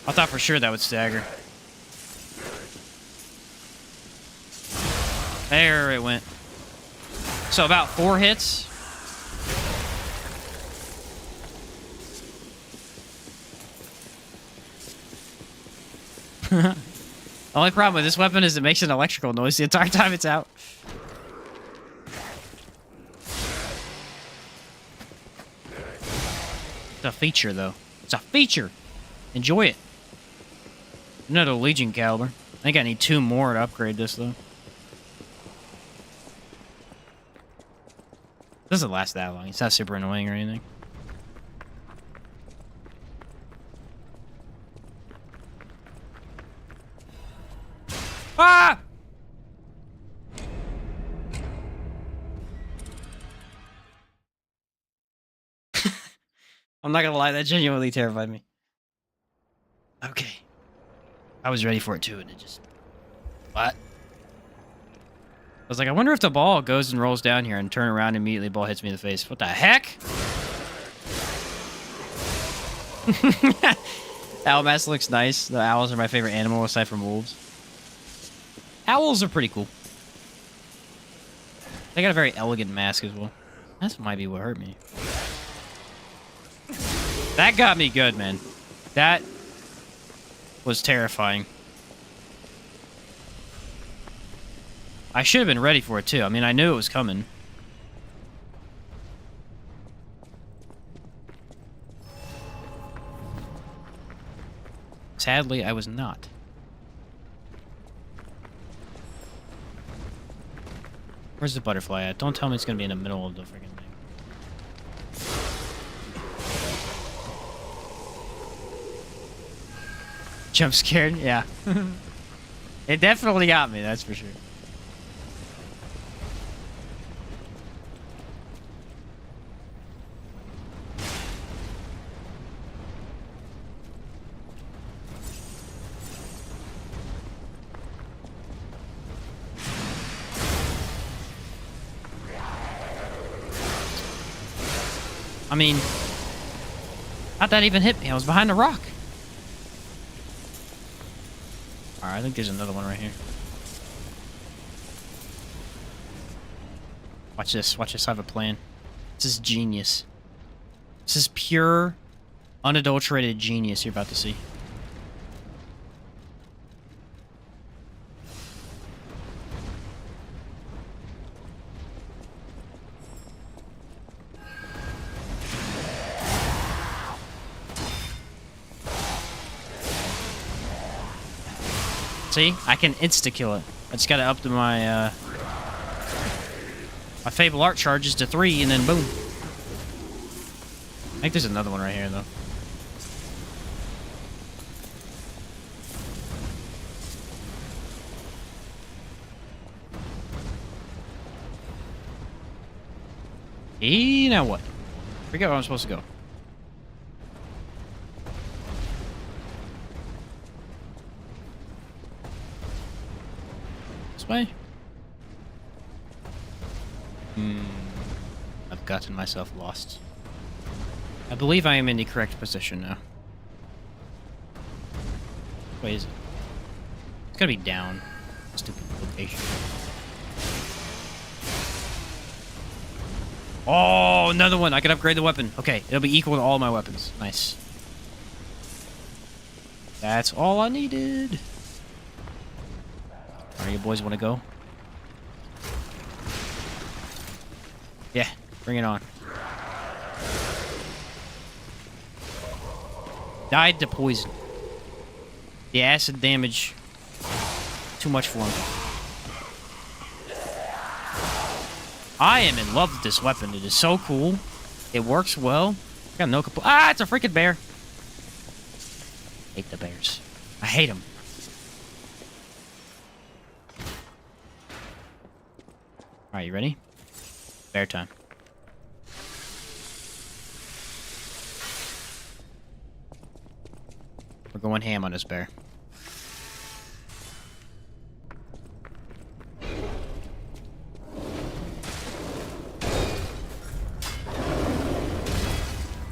I thought for sure that would stagger. There it went. So about 4 hits. The only problem with this weapon is it makes an electrical noise the entire time it's out. It's a feature, though. It's a feature. Enjoy it. Another Legion caliber. I think I need 2 more to upgrade this, though. Doesn't last that long. It's not super annoying or anything. Ah! I'm not gonna lie, that genuinely terrified me. Okay. I was ready for it too, and it just... What? I was like, I wonder if the ball goes and rolls down here and turn around and immediately the ball hits me in the face. What the heck? Owl mask looks nice. The owls are my favorite animal aside from wolves. Owls are pretty cool. They got a very elegant mask as well. That might be what hurt me. That got me good, man. That was terrifying. I should have been ready for it, too. I mean, I knew it was coming. Sadly, I was not. Where's the butterfly at? Don't tell me it's gonna be in the middle of the freaking thing. Jump scared? Yeah. It definitely got me, that's for sure. I mean, how'd that even hit me? I was behind a rock. Alright, I think there's another one right here. Watch this. Watch this. I have a plan. This is genius. This is pure, unadulterated genius you're about to see. See? I can insta-kill it. I just gotta up to my, my Fable Art charges to 3, and then boom. I think there's another one right here, though. Now what? Forget where I'm supposed to go. Way? I've gotten myself lost. I believe I am in the correct position now. Wait, is it? It's gotta be down. Stupid location. Oh, another one! I can upgrade the weapon. Okay, it'll be equal to all my weapons. Nice. That's all I needed. Alright, you boys want to go? Yeah, bring it on. Died to poison. The acid damage. Too much for him. I am in love with this weapon. It is so cool. It works well. Got no compl- Ah, it's a freaking bear. Hate the bears. I hate them. Alright, you ready? Bear time. We're going ham on this bear.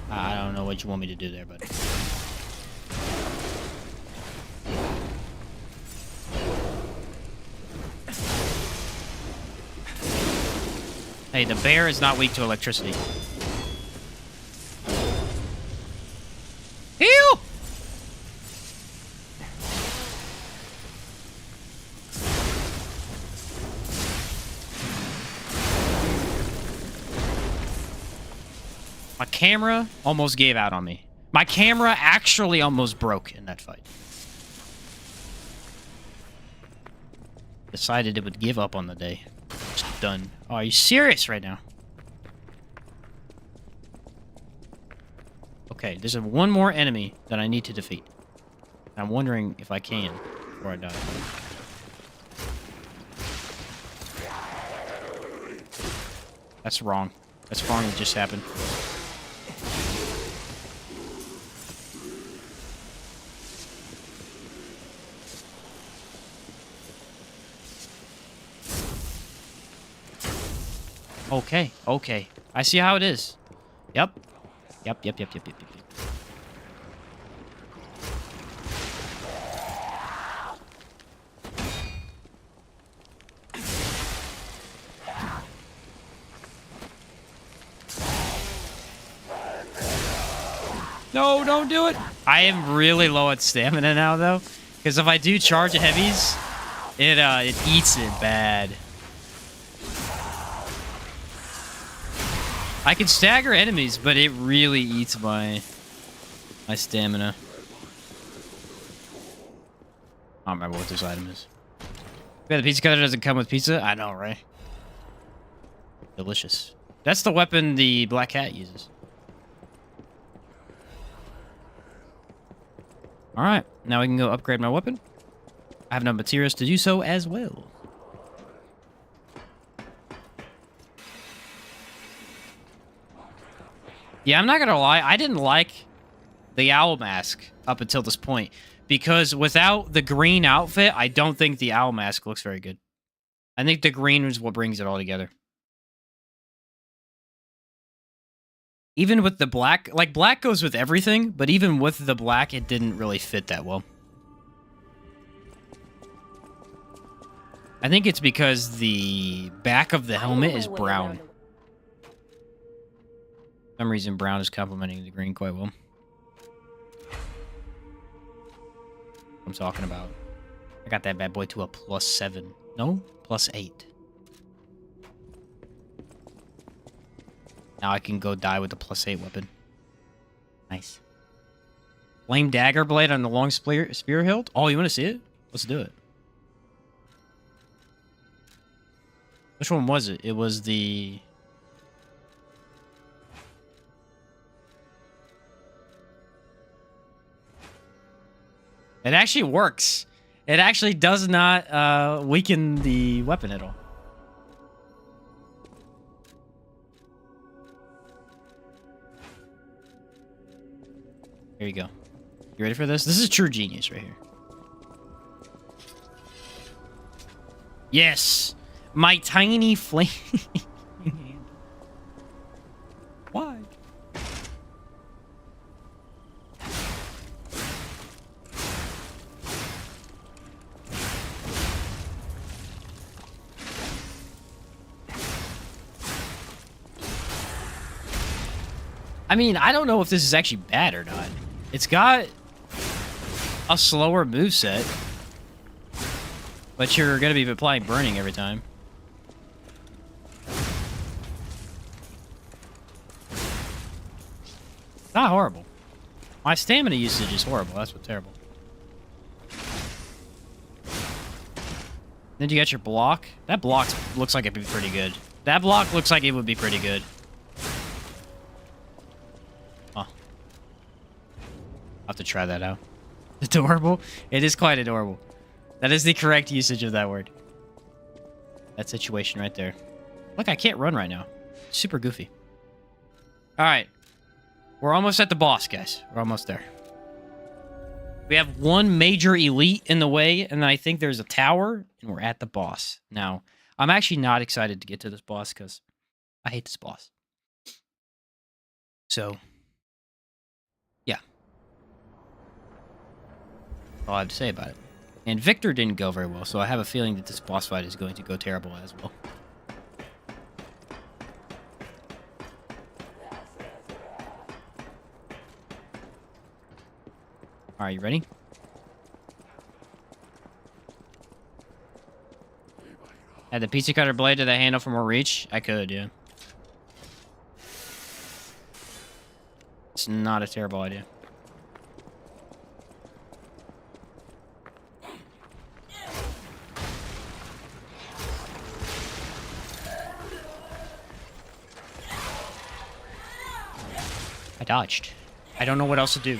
I don't know what you want me to do there, buddy. Hey, the bear is not weak to electricity. Heal! My camera almost gave out on me. My camera actually almost broke in that fight. Decided it would give up on the day. Just done. Oh, are you serious right now? Okay, there's one more enemy that I need to defeat. I'm wondering if I can before I die. That's wrong. That's wrong what just happened. Okay, okay. I see how it is. Yep. Yep. No, don't do it. I am really low at stamina now, though. Because if I do charge at heavies, it eats it bad. I can stagger enemies, but it really eats my stamina. I don't remember what this item is. Yeah, the pizza cutter doesn't come with pizza? I know, right? Delicious. That's the weapon the black cat uses. Alright, now we can go upgrade my weapon. I have enough materials to do so as well. Yeah, I'm not gonna lie, I didn't like the owl mask up until this point. Because without the green outfit, I don't think the owl mask looks very good. I think the green is what brings it all together. Even with the black, like black goes with everything, but even with the black, it didn't really fit that well. I think it's because the back of the helmet is brown. For some reason, brown is complementing the green quite well. I'm talking about. I got that bad boy to a +7. No? +8. Now I can go die with the +8 weapon. Nice. Flame dagger blade on the long spear hilt? Oh, you want to see it? Let's do it. Which one was it? It was the... It actually works. It actually does not weaken the weapon at all. Here you go. You ready for this? This is true genius right here. Yes! My tiny flame... Why? I mean, I don't know if this is actually bad or not. It's got a slower moveset, but you're going to be applying burning every time. It's not horrible. My stamina usage is horrible. That's what's terrible. Then you got your block. That block looks like it'd be pretty good. That block looks like it would be pretty good. I'll have to try that out. Adorable? It is quite adorable. That is the correct usage of that word. That situation right there. Look, I can't run right now. Super goofy. Alright. We're almost at the boss, guys. We're almost there. We have one major elite in the way, and I think there's a tower, and we're at the boss. Now, I'm actually not excited to get to this boss, because I hate this boss. So... yeah. All I have to say about it. And Victor didn't go very well, so I have a feeling that this boss fight is going to go terrible as well. Alright, you ready? Add the pizza cutter blade to the handle for more reach? I could, yeah. It's not a terrible idea. I dodged. I don't know what else to do.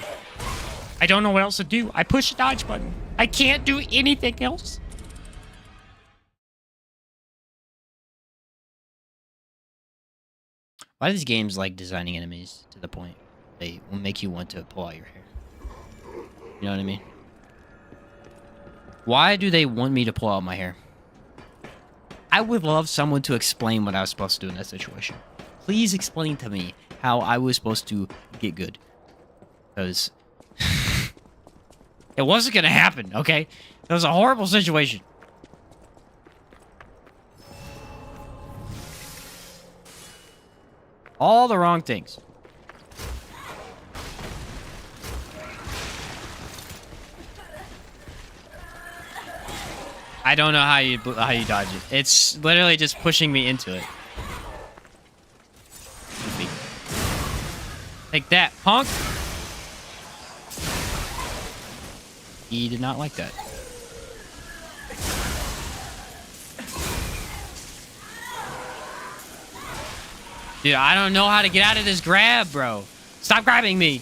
I don't know what else to do. I pushed the dodge button. I can't do anything else. Why do these games like designing enemies to the point they will make you want to pull out your hair? You know what I mean? Why do they want me to pull out my hair? I would love someone to explain what I was supposed to do in that situation. Please explain to me how I was supposed to get good. Because... it wasn't going to happen, okay? That was a horrible situation. All the wrong things. I don't know how you dodge it. It's literally just pushing me into it. Take that, punk. He did not like that. Dude, I don't know how to get out of this grab, bro. Stop grabbing me.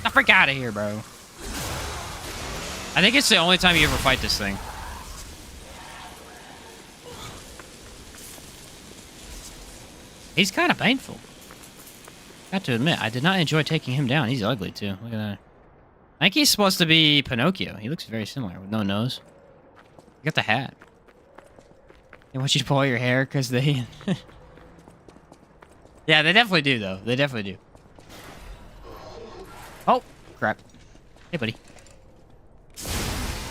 The freak out of here, bro. I think it's the only time you ever fight this thing. He's kind of painful. Got to admit, I did not enjoy taking him down. He's ugly, too. Look at that. I think he's supposed to be Pinocchio. He looks very similar with no nose. You got the hat. They want you to pull your hair because they... Yeah, they definitely do, though. They definitely do. Oh, crap. Hey, buddy.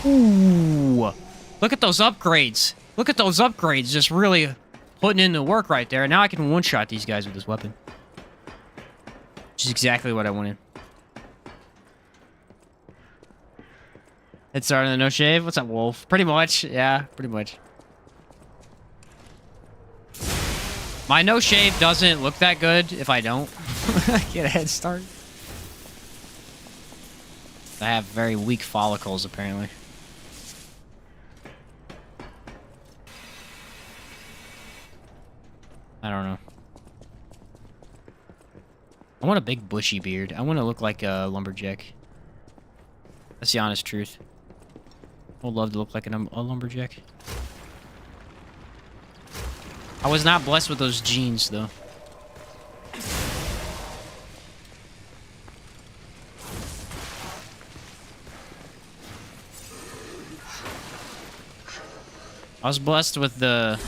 Ooh. Look at those upgrades. Look at those upgrades. Just really putting in the work right there. Now I can one-shot these guys with this weapon. Which is exactly what I wanted. Head start on the no shave. What's up, Wolf? Pretty much. Yeah, pretty much. My no shave doesn't look that good if I don't get a head start. I have very weak follicles, apparently. I don't know. I want a big bushy beard. I want to look like a lumberjack. That's the honest truth. I would love to look like a lumberjack. I was not blessed with those genes, though. I was blessed with the...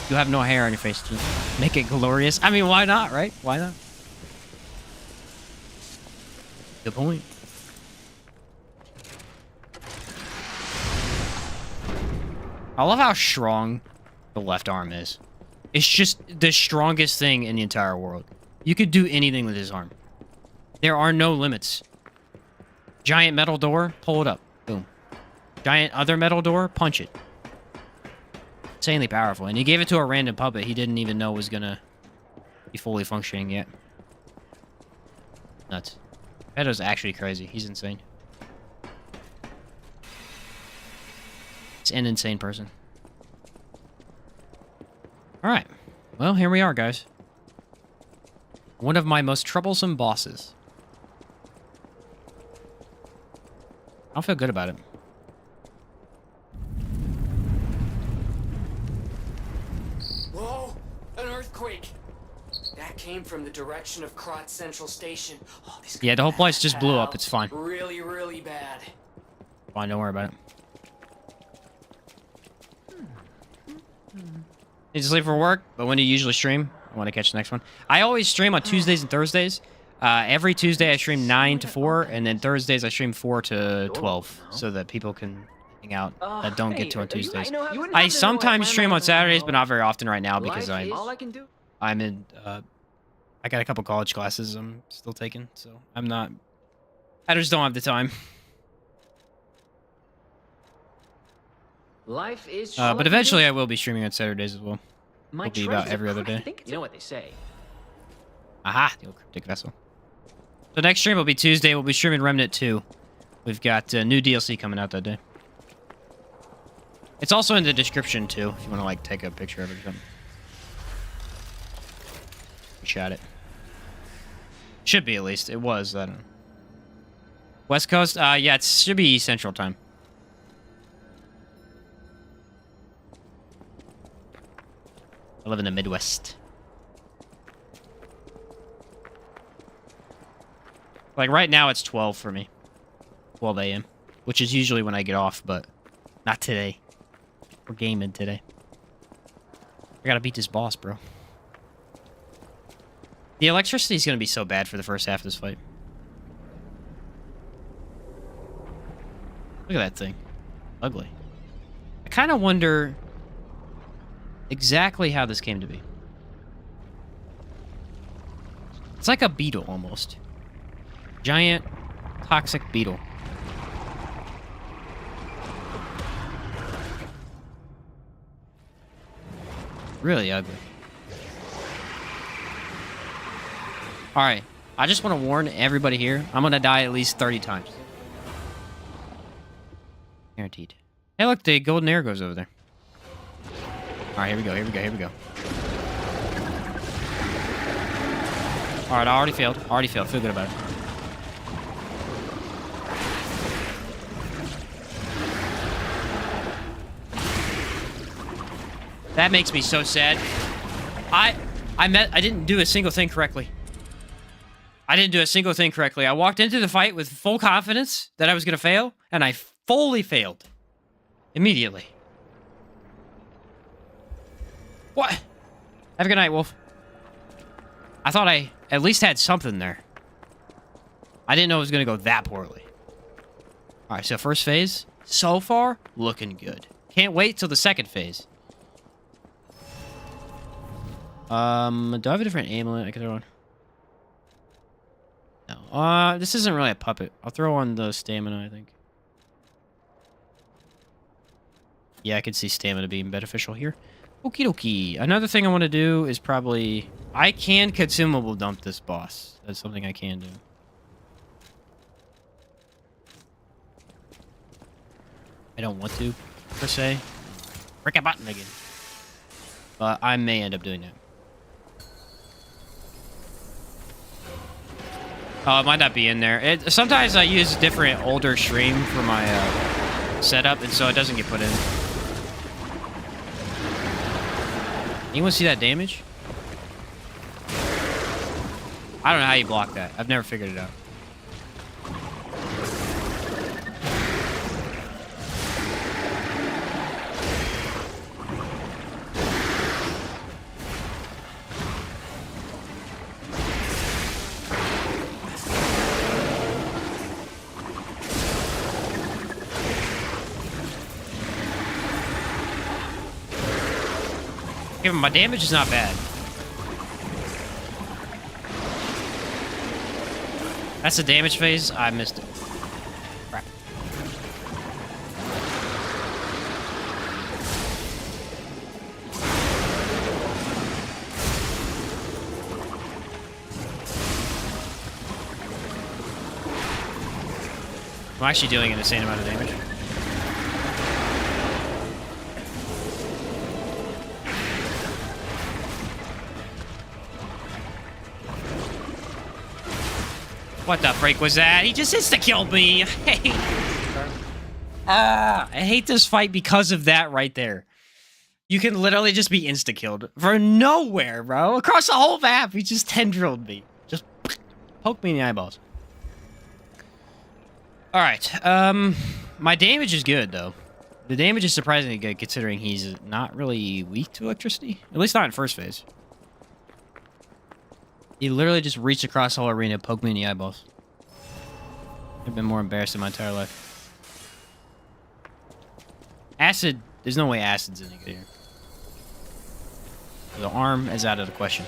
You have no hair on your face, too. Make it glorious. I mean, why not, right? Why not? Good point. I love how strong the left arm is. It's just the strongest thing in the entire world. You could do anything with his arm. There are no limits. Giant metal door, pull it up. Boom. Giant other metal door, punch it. Insanely powerful. And he gave it to a random puppet he didn't even know was gonna be fully functioning yet. Nuts. Gipedo's actually crazy. He's insane. It's an insane person. Alright. Well, here we are, guys. One of my most troublesome bosses. I feel good about it. Whoa! An earthquake! That came from the direction of Krot Central Station. Oh, this Yeah, the whole place just blew up. It's fine. Really, really bad. Fine, don't worry about it. Need to sleep for work, but when do you usually stream? I want to catch the next one. I always stream on Tuesdays and Thursdays. Every Tuesday I stream 9 to 4, and then Thursdays I stream 4 to 12, so that people can hang out that don't get to on Tuesdays. I sometimes stream on Saturdays, but not very often right now because I'm in. I got a couple college classes I'm still taking, so I'm not. I just don't have the time. Life is. But eventually I will be streaming on Saturdays as well. My It'll be about every other day. You know what they say. Aha! The old cryptic vessel. So next stream will be Tuesday. We'll be streaming Remnant 2. We've got new DLC coming out that day. It's also in the description too, if you want to like take a picture of it or something. Shot it. Should be at least. It was. I don't know. West Coast? Yeah, it should be Central Time. I live in the Midwest. Like, right now, it's 12 for me. 12 a.m. Which is usually when I get off, but not today. We're gaming today. I gotta beat this boss, bro. The electricity is gonna be so bad for the first half of this fight. Look at that thing. Ugly. I kind of wonder exactly how this came to be. It's like a beetle almost. Giant toxic beetle. Really ugly. Alright. I just want to warn everybody here. I'm going to die at least 30 times. Guaranteed. Hey, look, the golden arrow goes over there. Alright, here we go, here we go, here we go. Alright, I already failed. Already failed. Feel good about it. That makes me so sad. I didn't do a single thing correctly. I didn't do a single thing correctly. I walked into the fight with full confidence that I was going to fail, and I fully failed. Immediately. What? Have a good night, Wolf. I thought I at least had something there. I didn't know it was going to go that poorly. Alright, so first phase, so far, looking good. Can't wait till the second phase. Do I have a different amulet I can throw on? No. This isn't really a puppet. I'll throw on the stamina, I think. Yeah, I can see stamina being beneficial here. Okie dokie. Another thing I want to do is probably... I can consumable dump this boss. That's something I can do. I don't want to, per se. Frick a button again. But I may end up doing that. Oh, it might not be in there. Sometimes I use a different older stream for my setup, and so it doesn't get put in. Anyone see that damage? I don't know how you block that. I've never figured it out. My damage is not bad. That's the damage phase. I missed it. Crap. I'm actually dealing an insane amount of damage. What the freak was that? He just insta-killed me. I hate this fight because of that right there. You can literally just be insta-killed for nowhere, bro. Across the whole map, he just tendrilled me. Just poke me in the eyeballs. Alright, my damage is good, though. The damage is surprisingly good, considering he's not really weak to electricity. At least not in first phase. He literally just reached across the whole arena and poked me in the eyeballs. I've been more embarrassed in my entire life. Acid, there's no way acid's any good here. The arm is out of the question.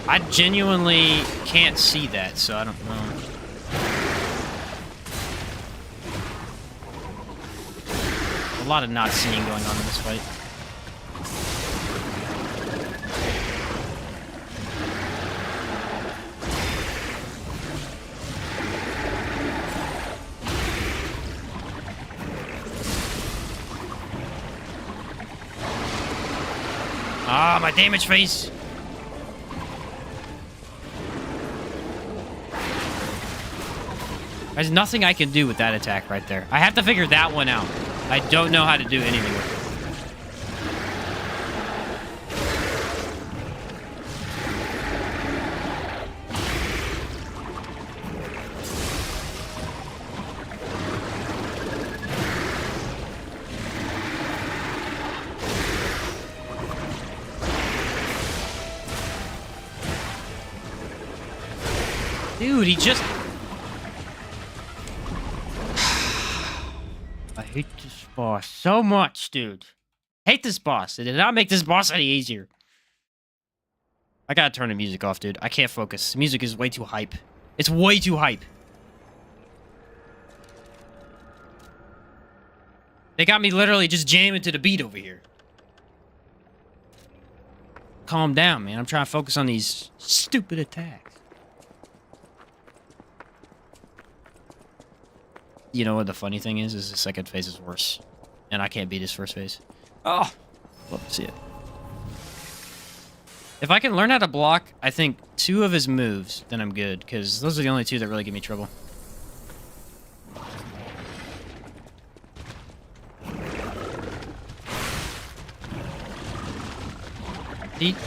I genuinely can't see that, so I don't know. A lot of not seeing going on in this fight. Ah, my damage face. There's nothing I can do with that attack right there. I have to figure that one out. I don't know how to do anything with it. Dude, he just... I hate this boss so much, dude. Hate this boss. It did not make this boss any easier. I gotta turn the music off, dude. I can't focus. The music is way too hype. It's way too hype. They got me literally just jamming to the beat over here. Calm down, man. I'm trying to focus on these stupid attacks. You know what the funny thing is the second phase is worse. And I can't beat his first phase. Oh! Love to see it. If I can learn how to block, I think, 2 of his moves, then I'm good. Because those are the only 2 that really give me trouble.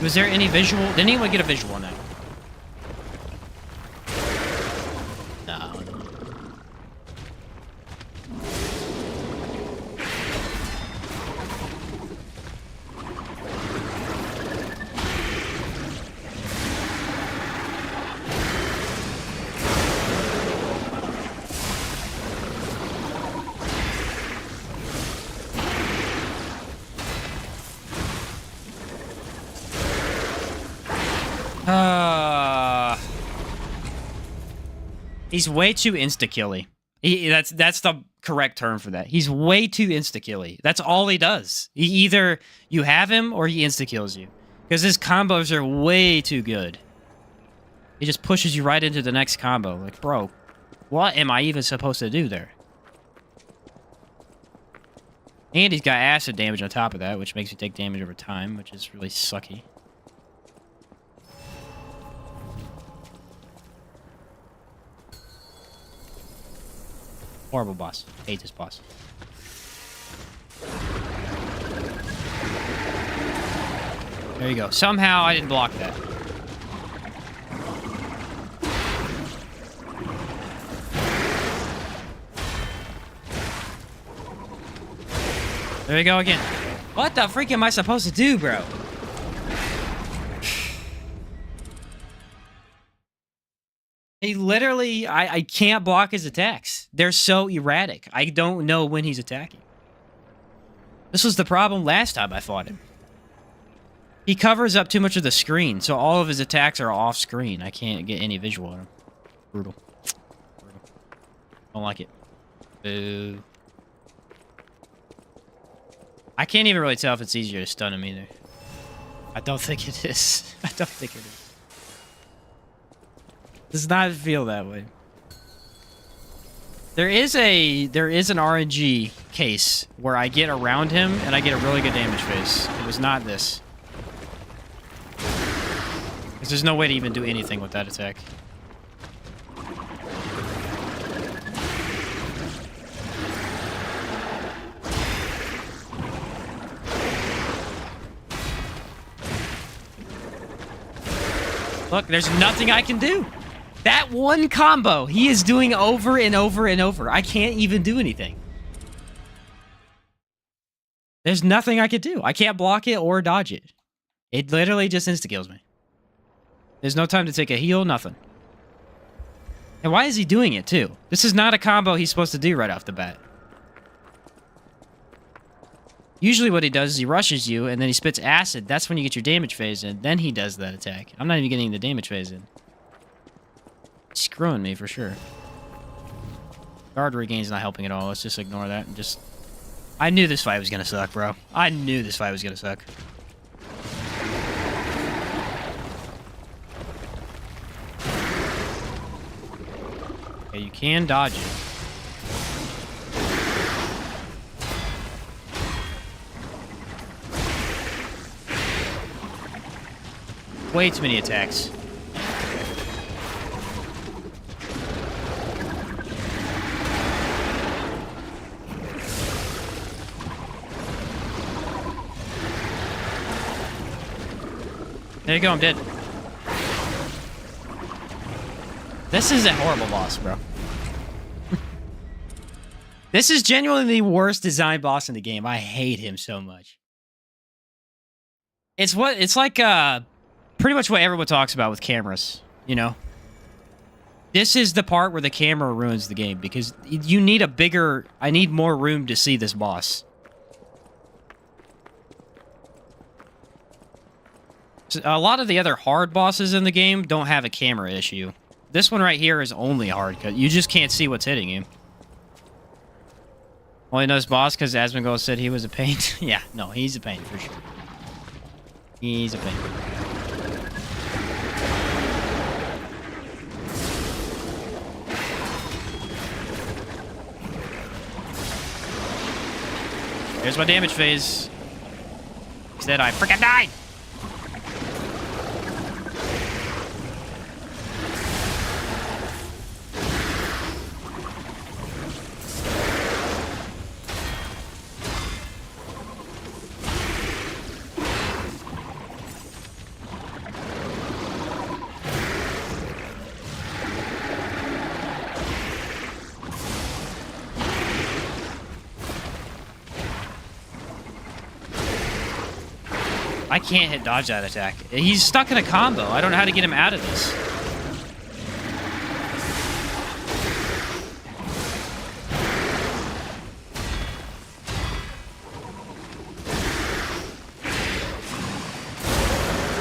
Was there any visual? Did anyone get a visual on that? No. He's way too insta-killy. That's the correct term for that. He's way too insta-killy. That's all he does. Either you have him or he insta-kills you. Because his combos are way too good. He just pushes you right into the next combo. Like, bro, what am I even supposed to do there? And he's got acid damage on top of that, which makes you take damage over time, which is really sucky. Horrible boss. Hate this boss. There you go. Somehow I didn't block that. There you go again. What the freak am I supposed to do, bro? He literally, I can't block his attacks. They're so erratic. I don't know when he's attacking. This was the problem last time I fought him. He covers up too much of the screen, so all of his attacks are off screen. I can't get any visual on him. Brutal. Brutal. Don't like it. Boo. I can't even really tell if it's easier to stun him either. I don't think it is. I don't think it is. Does not feel that way. There is an RNG case where I get around him and I get a really good damage phase. It was not this. Because there's no way to even do anything with that attack. Look, there's nothing I can do. That one combo he is doing over and over and over. I can't even do anything. There's nothing I could do. I can't block it or dodge it. It literally just insta-kills me. There's no time to take a heal, nothing. And why is he doing it, too? This is not a combo he's supposed to do right off the bat. Usually what he does is he rushes you, and then he spits acid. That's when you get your damage phase in. Then he does that attack. I'm not even getting the damage phase in. He's screwing me for sure. Guard regain's not helping at all. Let's just ignore that and just... I knew this fight was gonna suck, bro. I knew this fight was gonna suck. Okay, you can dodge it. Way too many attacks. There you go, I'm dead. This is a horrible boss, bro. This is genuinely the worst designed boss in the game. I hate him so much. It's like pretty much what everyone talks about with cameras, you know? This is the part where the camera ruins the game, because you need a bigger... I need more room to see this boss. So a lot of the other hard bosses in the game don't have a camera issue. This one right here is only hard, because you just can't see what's hitting you. Only knows boss because Asmongold said he was a pain. Yeah, no, he's a pain for sure. He's a pain. Here's my damage phase. Instead, I freaking died! I can't hit dodge that attack. He's stuck in a combo. I don't know how to get him out of this.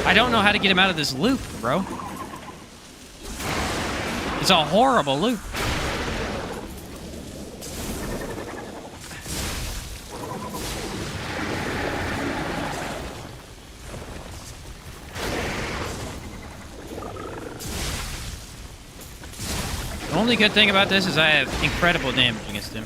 I don't know how to get him out of this loop, bro. It's a horrible loop. The only good thing about this is I have incredible damage against him.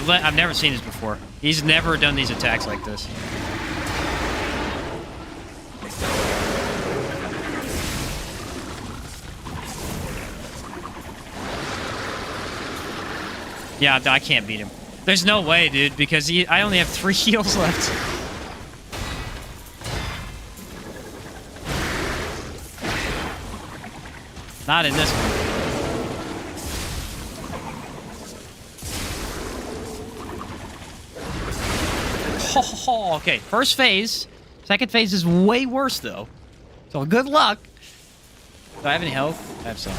I've never seen this before. He's never done these attacks like this. Yeah, I can't beat him. There's no way, dude, because I only have 3 heals left. Not in this one. Okay, first phase. Second phase is way worse, though. So good luck. Do I have any health? I have some.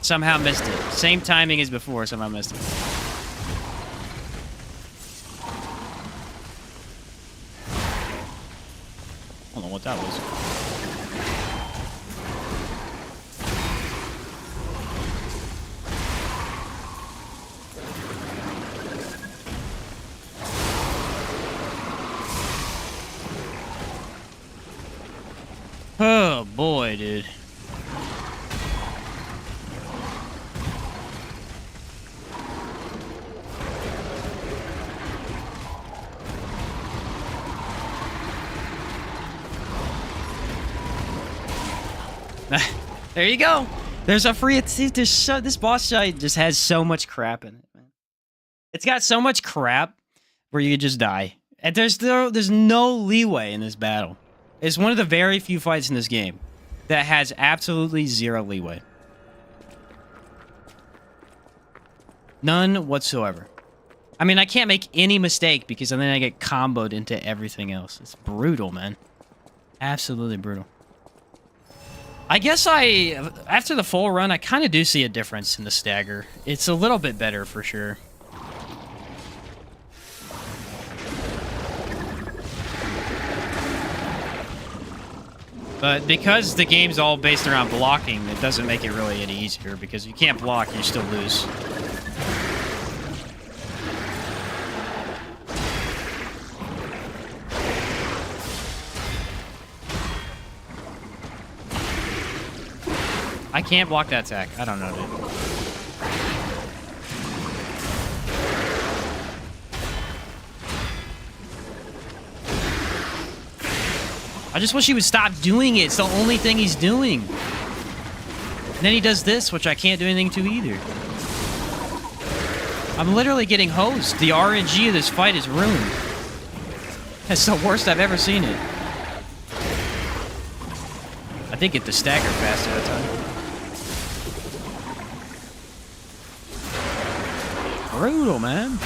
Somehow missed it. Same timing as before, somehow missed it. I don't know what that was. Oh boy, dude. There you go. There's a free... this boss fight just has so much crap in it, man. It's got so much crap where you could just die. And there's no leeway in this battle. It's one of the very few fights in this game that has absolutely zero leeway. None whatsoever. I mean, I can't make any mistake because then I get comboed into everything else. It's brutal, man. Absolutely brutal. I guess after the full run, I kind of do see a difference in the stagger. It's a little bit better for sure. But because the game's all based around blocking, it doesn't make it really any easier because if you can't block, you still lose. I can't block that attack. I don't know, dude. I just wish he would stop doing it. It's the only thing he's doing. And then he does this, which I can't do anything to either. I'm literally getting hosed. The RNG of this fight is ruined. That's the worst I've ever seen it. I did get the stagger faster that time. Brutal, man.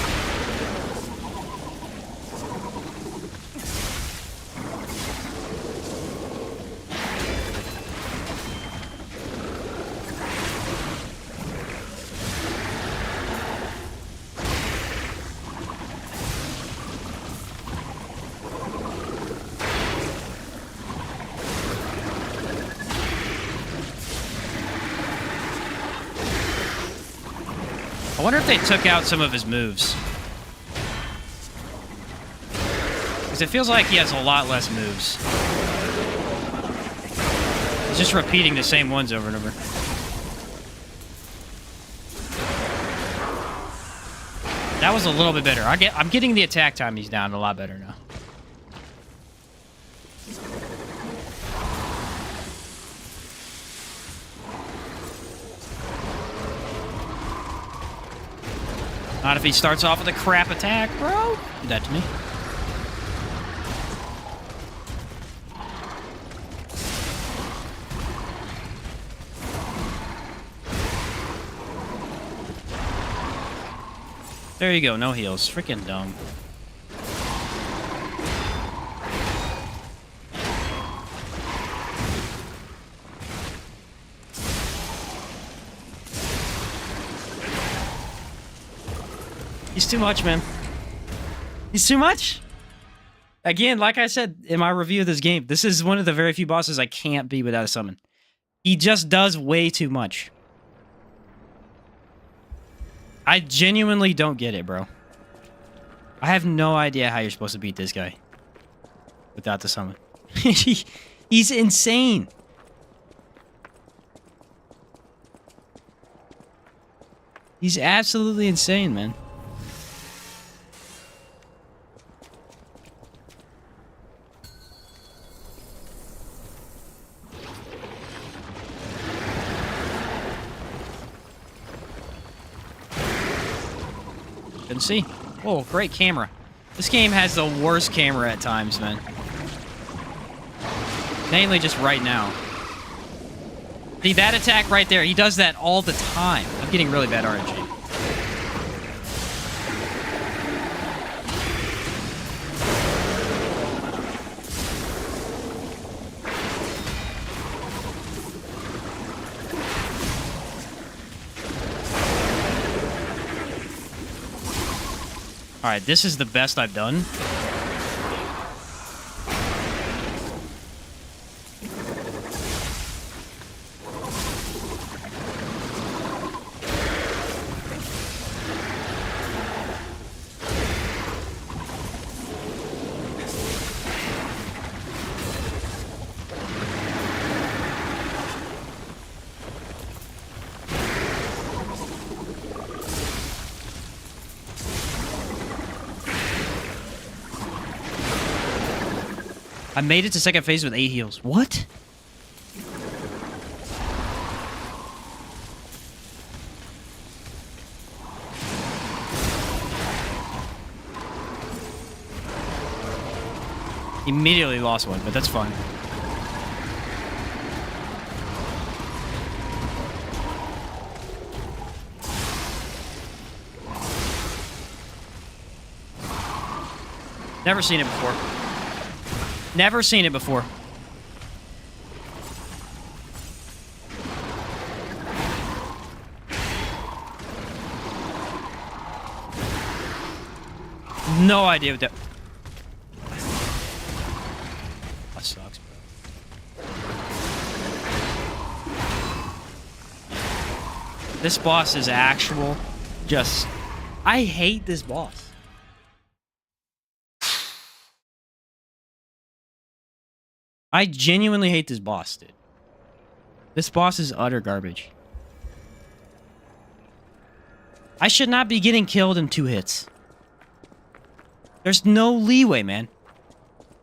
I wonder if they took out some of his moves. Because it feels like he has a lot less moves. He's just repeating the same ones over and over. That was a little bit better. I'm getting the attack time he's down a lot better now. Not if he starts off with a crap attack, bro. Do that to me. There you go, no heals. Freaking dumb. He's too much, man. He's too much. Again, like I said in my review of this game, this is one of the very few bosses I can't beat without a summon. He just does way too much. I genuinely don't get it, bro. I have no idea how you're supposed to beat this guy without the summon. He's insane. He's absolutely insane, man. Couldn't see. Oh, great camera. This game has the worst camera at times, man. Mainly just right now. See, that attack right there, he does that all the time. I'm getting really bad RNG. Alright, this is the best I've done. I made it to second phase with 8 heals. What? Immediately lost one, but that's fine. Never seen it before. Never seen it before. No idea what that... That sucks, bro. This boss is actual. Just... I hate this boss. I genuinely hate this boss, dude. This boss is utter garbage. I should not be getting killed in 2 hits. There's no leeway, man.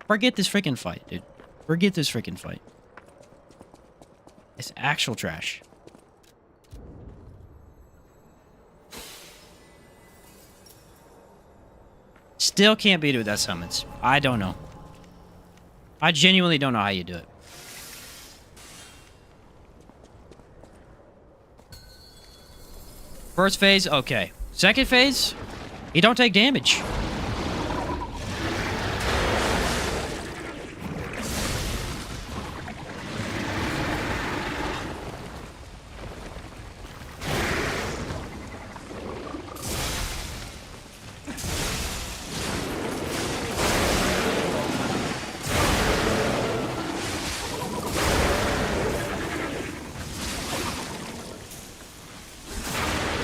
Forget this freaking fight, dude. Forget this freaking fight. It's actual trash. Still can't beat it with that summons. I don't know. I genuinely don't know how you do it. First phase, okay. Second phase, he don't take damage.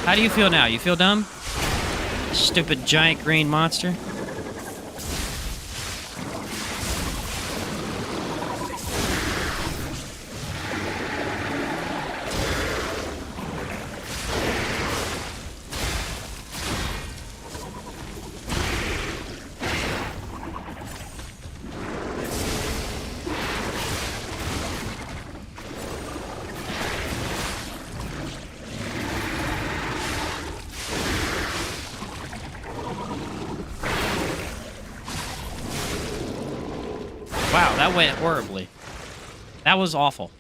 How do you feel now? You feel dumb? Stupid giant green monster. Wow, that went horribly. That was awful.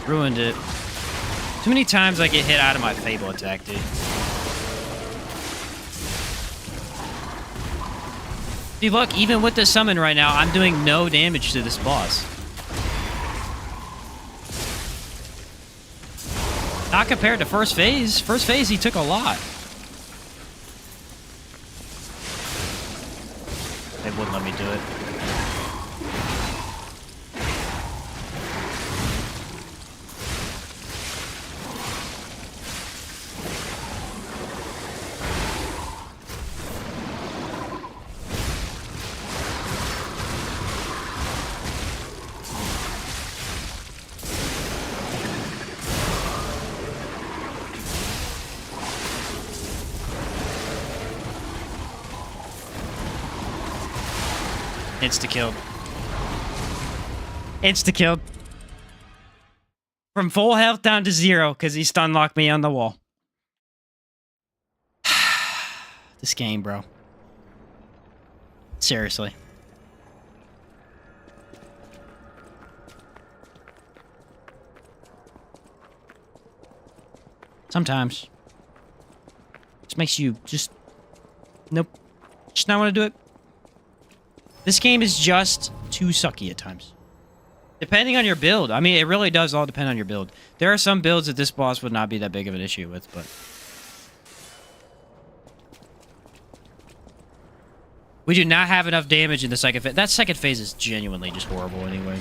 Ruined it. Too many times I get hit out of my Fable attack, dude. See, look, even with the summon right now, I'm doing no damage to this boss. Not compared to first phase. First phase, he took a lot. They wouldn't let me do it. Insta-killed. Insta-killed. From full health down to 0 because he stun-locked me on the wall. This game, bro. Seriously. Sometimes. Just makes you just... Nope. Just not want to do it. This game is just too sucky at times. Depending on your build. I mean, it really does all depend on your build. There are some builds that this boss would not be that big of an issue with, but... We do not have enough damage in the second phase. That second phase is genuinely just horrible anyway.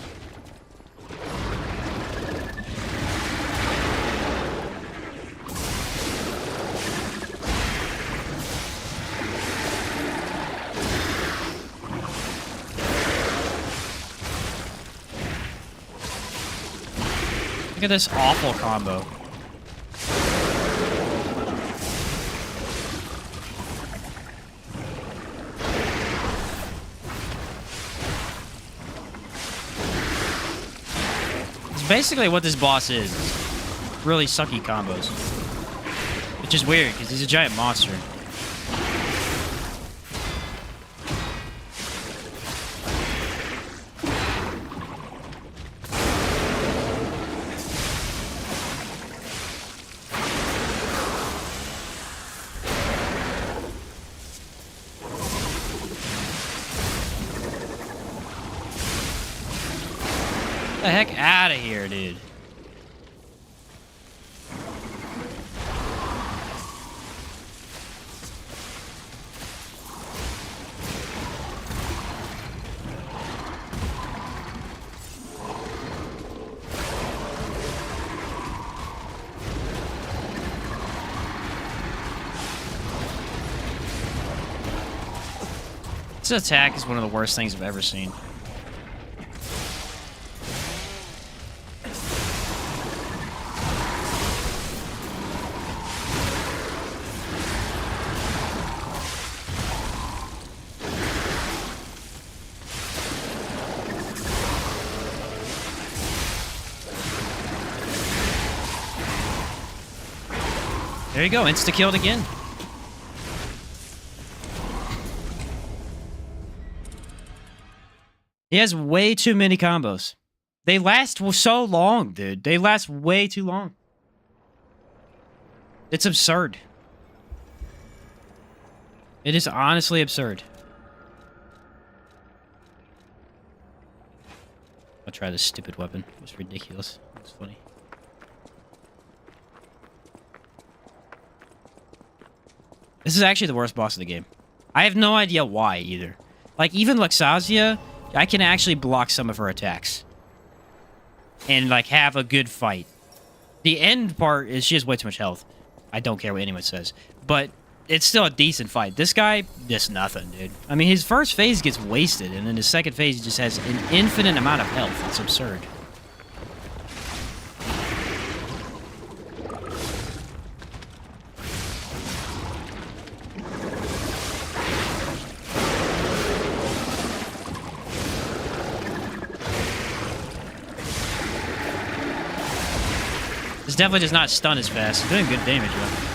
Look at this awful combo. It's basically what this boss is. Really sucky combos. Which is weird, because he's a giant monster. Get the heck out of here, dude. This attack is one of the worst things I've ever seen. There you go. Insta-killed again. He has way too many combos. They last so long, dude. They last way too long. It's absurd. It is honestly absurd. I'll try this stupid weapon. It's ridiculous. It's funny. This is actually the worst boss of the game. I have no idea why, either. Like, even Luxazia, I can actually block some of her attacks. And, like, have a good fight. The end part is she has way too much health. I don't care what anyone says. But it's still a decent fight. This guy, just nothing, dude. I mean, his first phase gets wasted, and then his second phase he just has an infinite amount of health. It's absurd. This definitely does not stun as fast. It's doing good damage, though.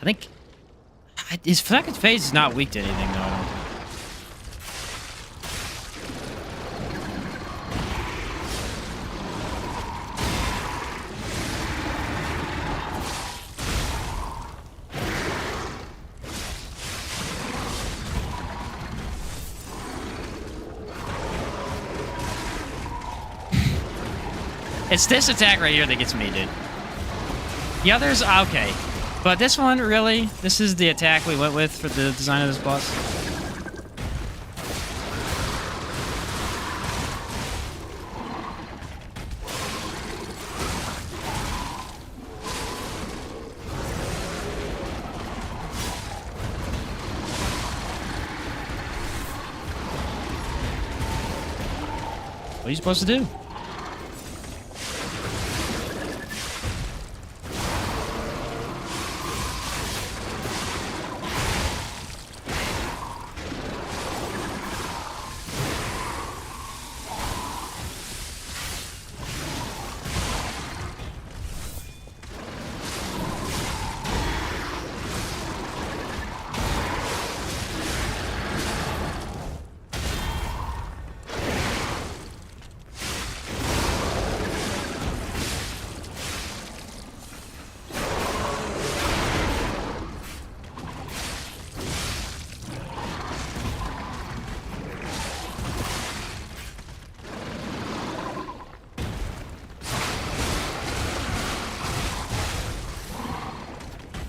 I think his second phase is not weak to anything, though. I don't think. It's this attack right here that gets me, dude. The others, okay. But this one, really? This is the attack we went with for the design of this boss? What are you supposed to do?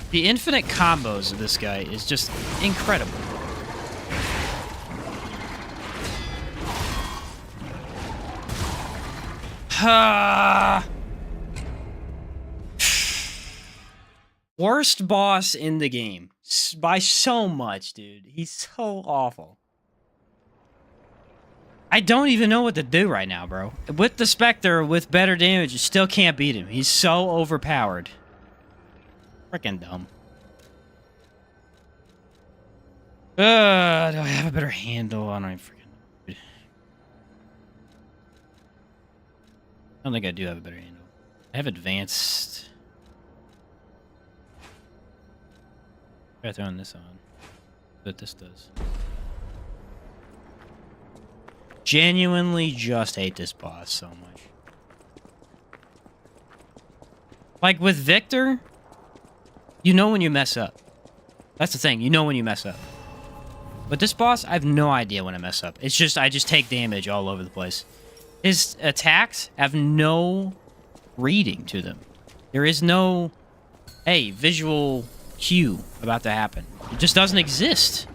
The infinite combos of this guy is just incredible. Worst boss in the game. By so much, dude. He's so awful. I don't even know what to do right now, bro. With the Spectre, with better damage, you still can't beat him. He's so overpowered. Freaking dumb. Do I have a better handle? I don't even freaking know. I don't think I do have a better handle. I have advanced. Try throwing this on. What this does. Genuinely just hate this boss so much. Like with Victor, you know when you mess up. That's the thing. You know when you mess up. But this boss, I have no idea when I mess up. It's just, I just take damage all over the place. His attacks have no reading to them. There is no, hey, visual cue about to happen. It just doesn't exist.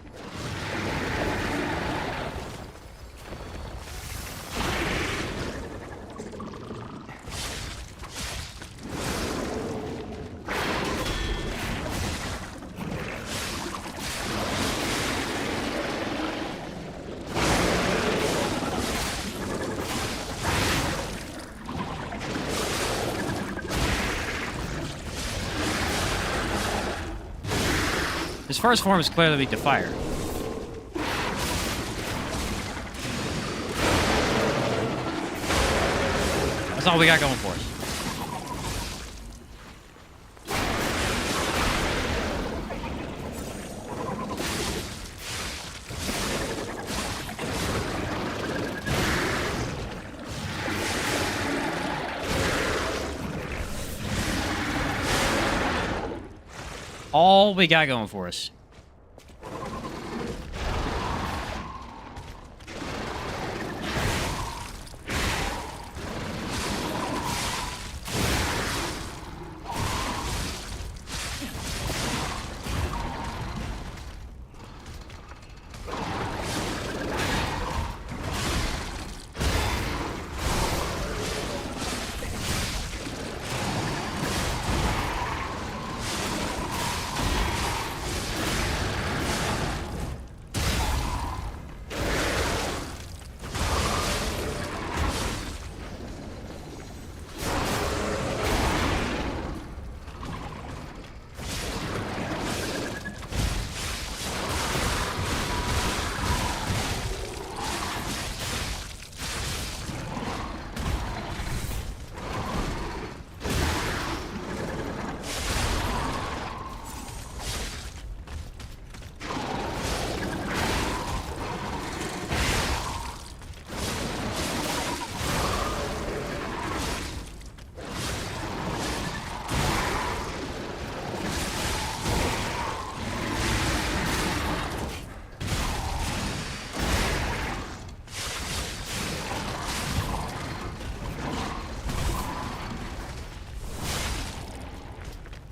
His first form is clearly weak to fire. That's all we got going for us. All we got going for us.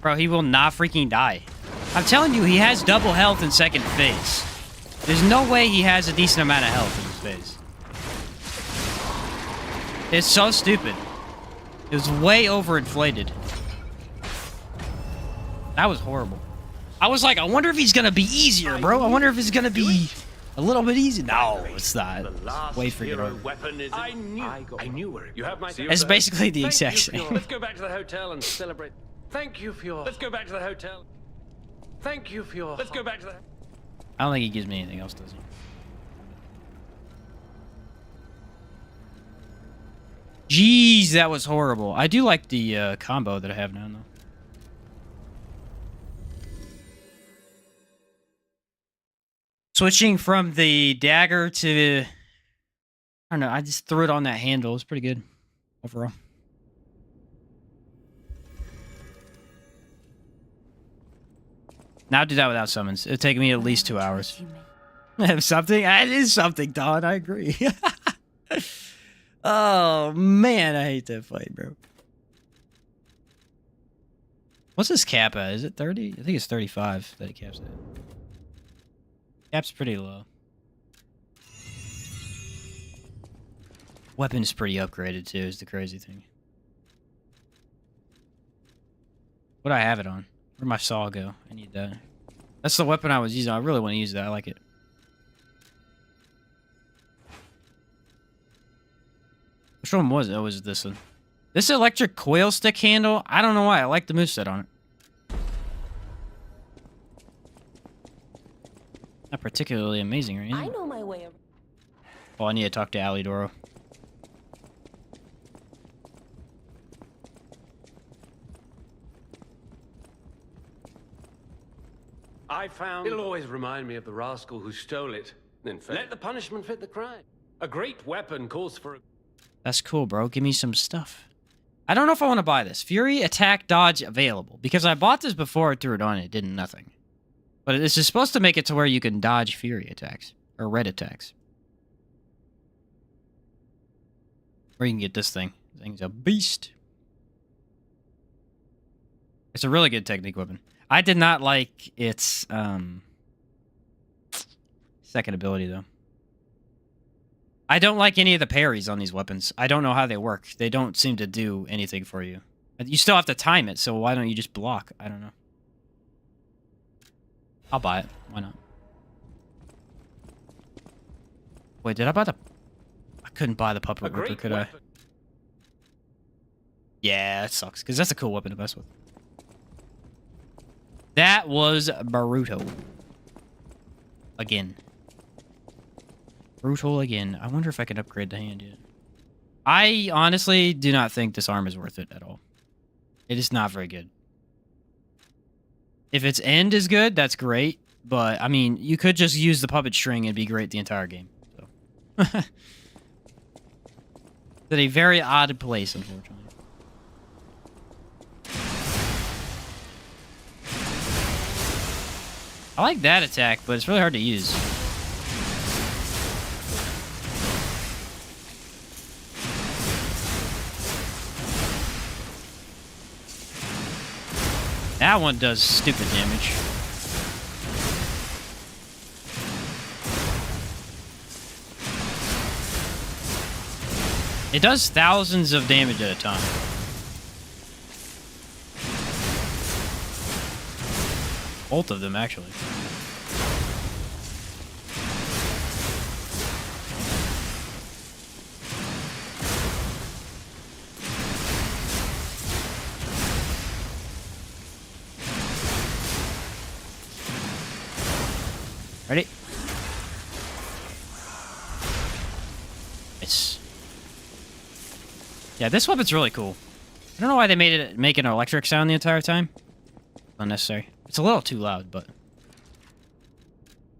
Bro, he will not freaking die. I'm telling you, he has double health in second phase. There's no way he has a decent amount of health in this phase. It's so stupid. It was way overinflated. That was horrible. I was like, I wonder if he's gonna be easier, bro. I wonder if it's gonna be a little bit easy. No, it's not. It's way freaking over. I knew where you have my. It's basically the exact same. Let's go back to the hotel and celebrate. Thank you for your. Let's go back to the hotel. Thank you for your. Let's go back to the. I don't think he gives me anything else, does he? Jeez, that was horrible. I do like the combo that I have now, though. Switching from the dagger to... I don't know, I just threw it on that handle. It's pretty good overall. Now do that without summons. It'll take me at least 2 hours. Something? It is something, Don. I agree. Oh, man. I hate that fight, bro. What's his cap at? Is it 30? I think it's 35 that he caps at. Cap's pretty low. Weapon's pretty upgraded, too, is the crazy thing. What'd I have it on? Where'd my saw go? I need that. That's the weapon I was using. I really want to use that. I like it. Which one was it? Oh, was this one? This electric coil stick handle? I don't know why. I like the moveset on it. Not particularly amazing or anything. I know my way. Oh, I need to talk to Alidoro. I found... It'll always remind me of the rascal who stole it. Then let the punishment fit the crime. A great weapon calls for... That's cool, bro. Give me some stuff. I don't know if I want to buy this. Fury, attack, dodge, available. Because I bought this before I threw it on. It did nothing. But this is supposed to make it to where you can dodge Fury attacks. Or red attacks. Or you can get this thing. This thing's a beast. It's a really good technique weapon. I did not like its second ability, though. I don't like any of the parries on these weapons. I don't know how they work. They don't seem to do anything for you. You still have to time it, so why don't you just block? I don't know. I'll buy it. Why not? Wait, did I buy the... I couldn't buy the puppet whipper, could I? Yeah, that sucks, because that's a cool weapon to mess with. That was Baruto. again. Brutal again. I wonder if I can upgrade the hand yet. I honestly do not think this arm is worth it at all. It is not very good. If its end is good, that's great. But, I mean, you could just use the puppet string and be great the entire game. So. It's at a very odd place, unfortunately. I like that attack, but it's really hard to use. That one does stupid damage. It does thousands of damage at a time. Both of them, actually. Ready? Nice. Yeah, this weapon's really cool. I don't know why they made it make an electric sound the entire time. Unnecessary. It's a little too loud, but...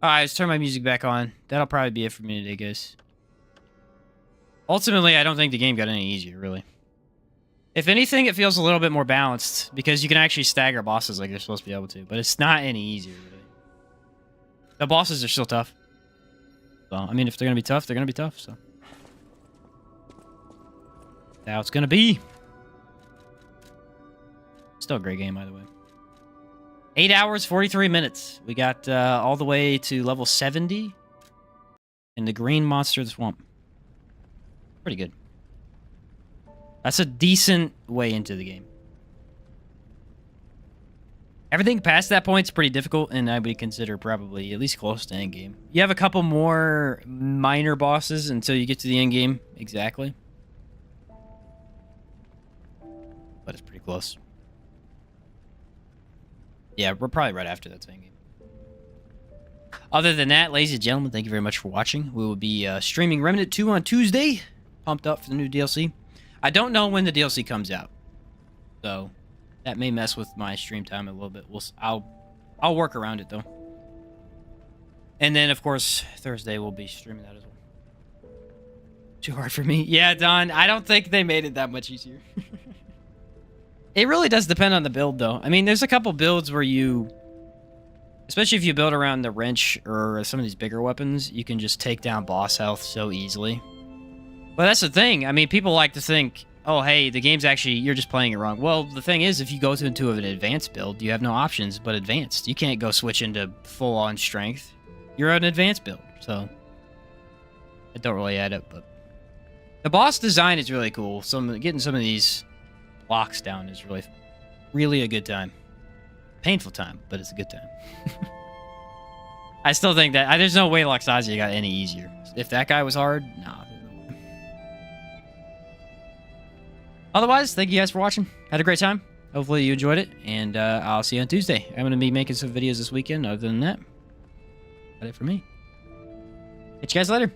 Alright, let's turn my music back on. That'll probably be it for me today, guys. Ultimately, I don't think the game got any easier, really. If anything, it feels a little bit more balanced, because you can actually stagger bosses like you're supposed to be able to, but it's not any easier, really. The bosses are still tough. So, I mean, if they're gonna be tough, they're gonna be tough, so... That's how it's gonna be. Still a great game, by the way. 8 hours, 43 minutes. We got all the way to level 70. And the green monster of the swamp. Pretty good. That's a decent way into the game. Everything past that point is pretty difficult, and I would consider probably at least close to endgame. You have a couple more minor bosses until you get to the endgame. Exactly. But it's pretty close. Yeah, we're probably right after that endgame. Other than that, ladies and gentlemen, thank you very much for watching. We will be streaming Remnant 2 on Tuesday. Pumped up for the new DLC. I don't know when the DLC comes out, so that may mess with my stream time a little bit. I'll work around it though. And then, of course, Thursday we'll be streaming that as well. Too hard for me. Yeah, Don, I don't think they made it that much easier. It really does depend on the build, though. I mean, there's a couple builds where you... Especially if you build around the wrench or some of these bigger weapons, you can just take down boss health so easily. But that's the thing. I mean, people like to think, oh, hey, the game's actually... You're just playing it wrong. Well, the thing is, if you go into an advanced build, you have no options but advanced. You can't go switch into full-on strength. You're an advanced build, so... It don't really add up, but... The boss design is really cool. Getting some of these... blocks down is really a good time. Painful time, but it's a good time. I still think that there's no way Luxasia got any easier. If that guy was hard, nah. Otherwise, thank you guys for watching. Had a great time. Hopefully you enjoyed it, and I'll see you on Tuesday. I'm going to be making some videos this weekend. Other than that, that's it for me. Catch you guys later.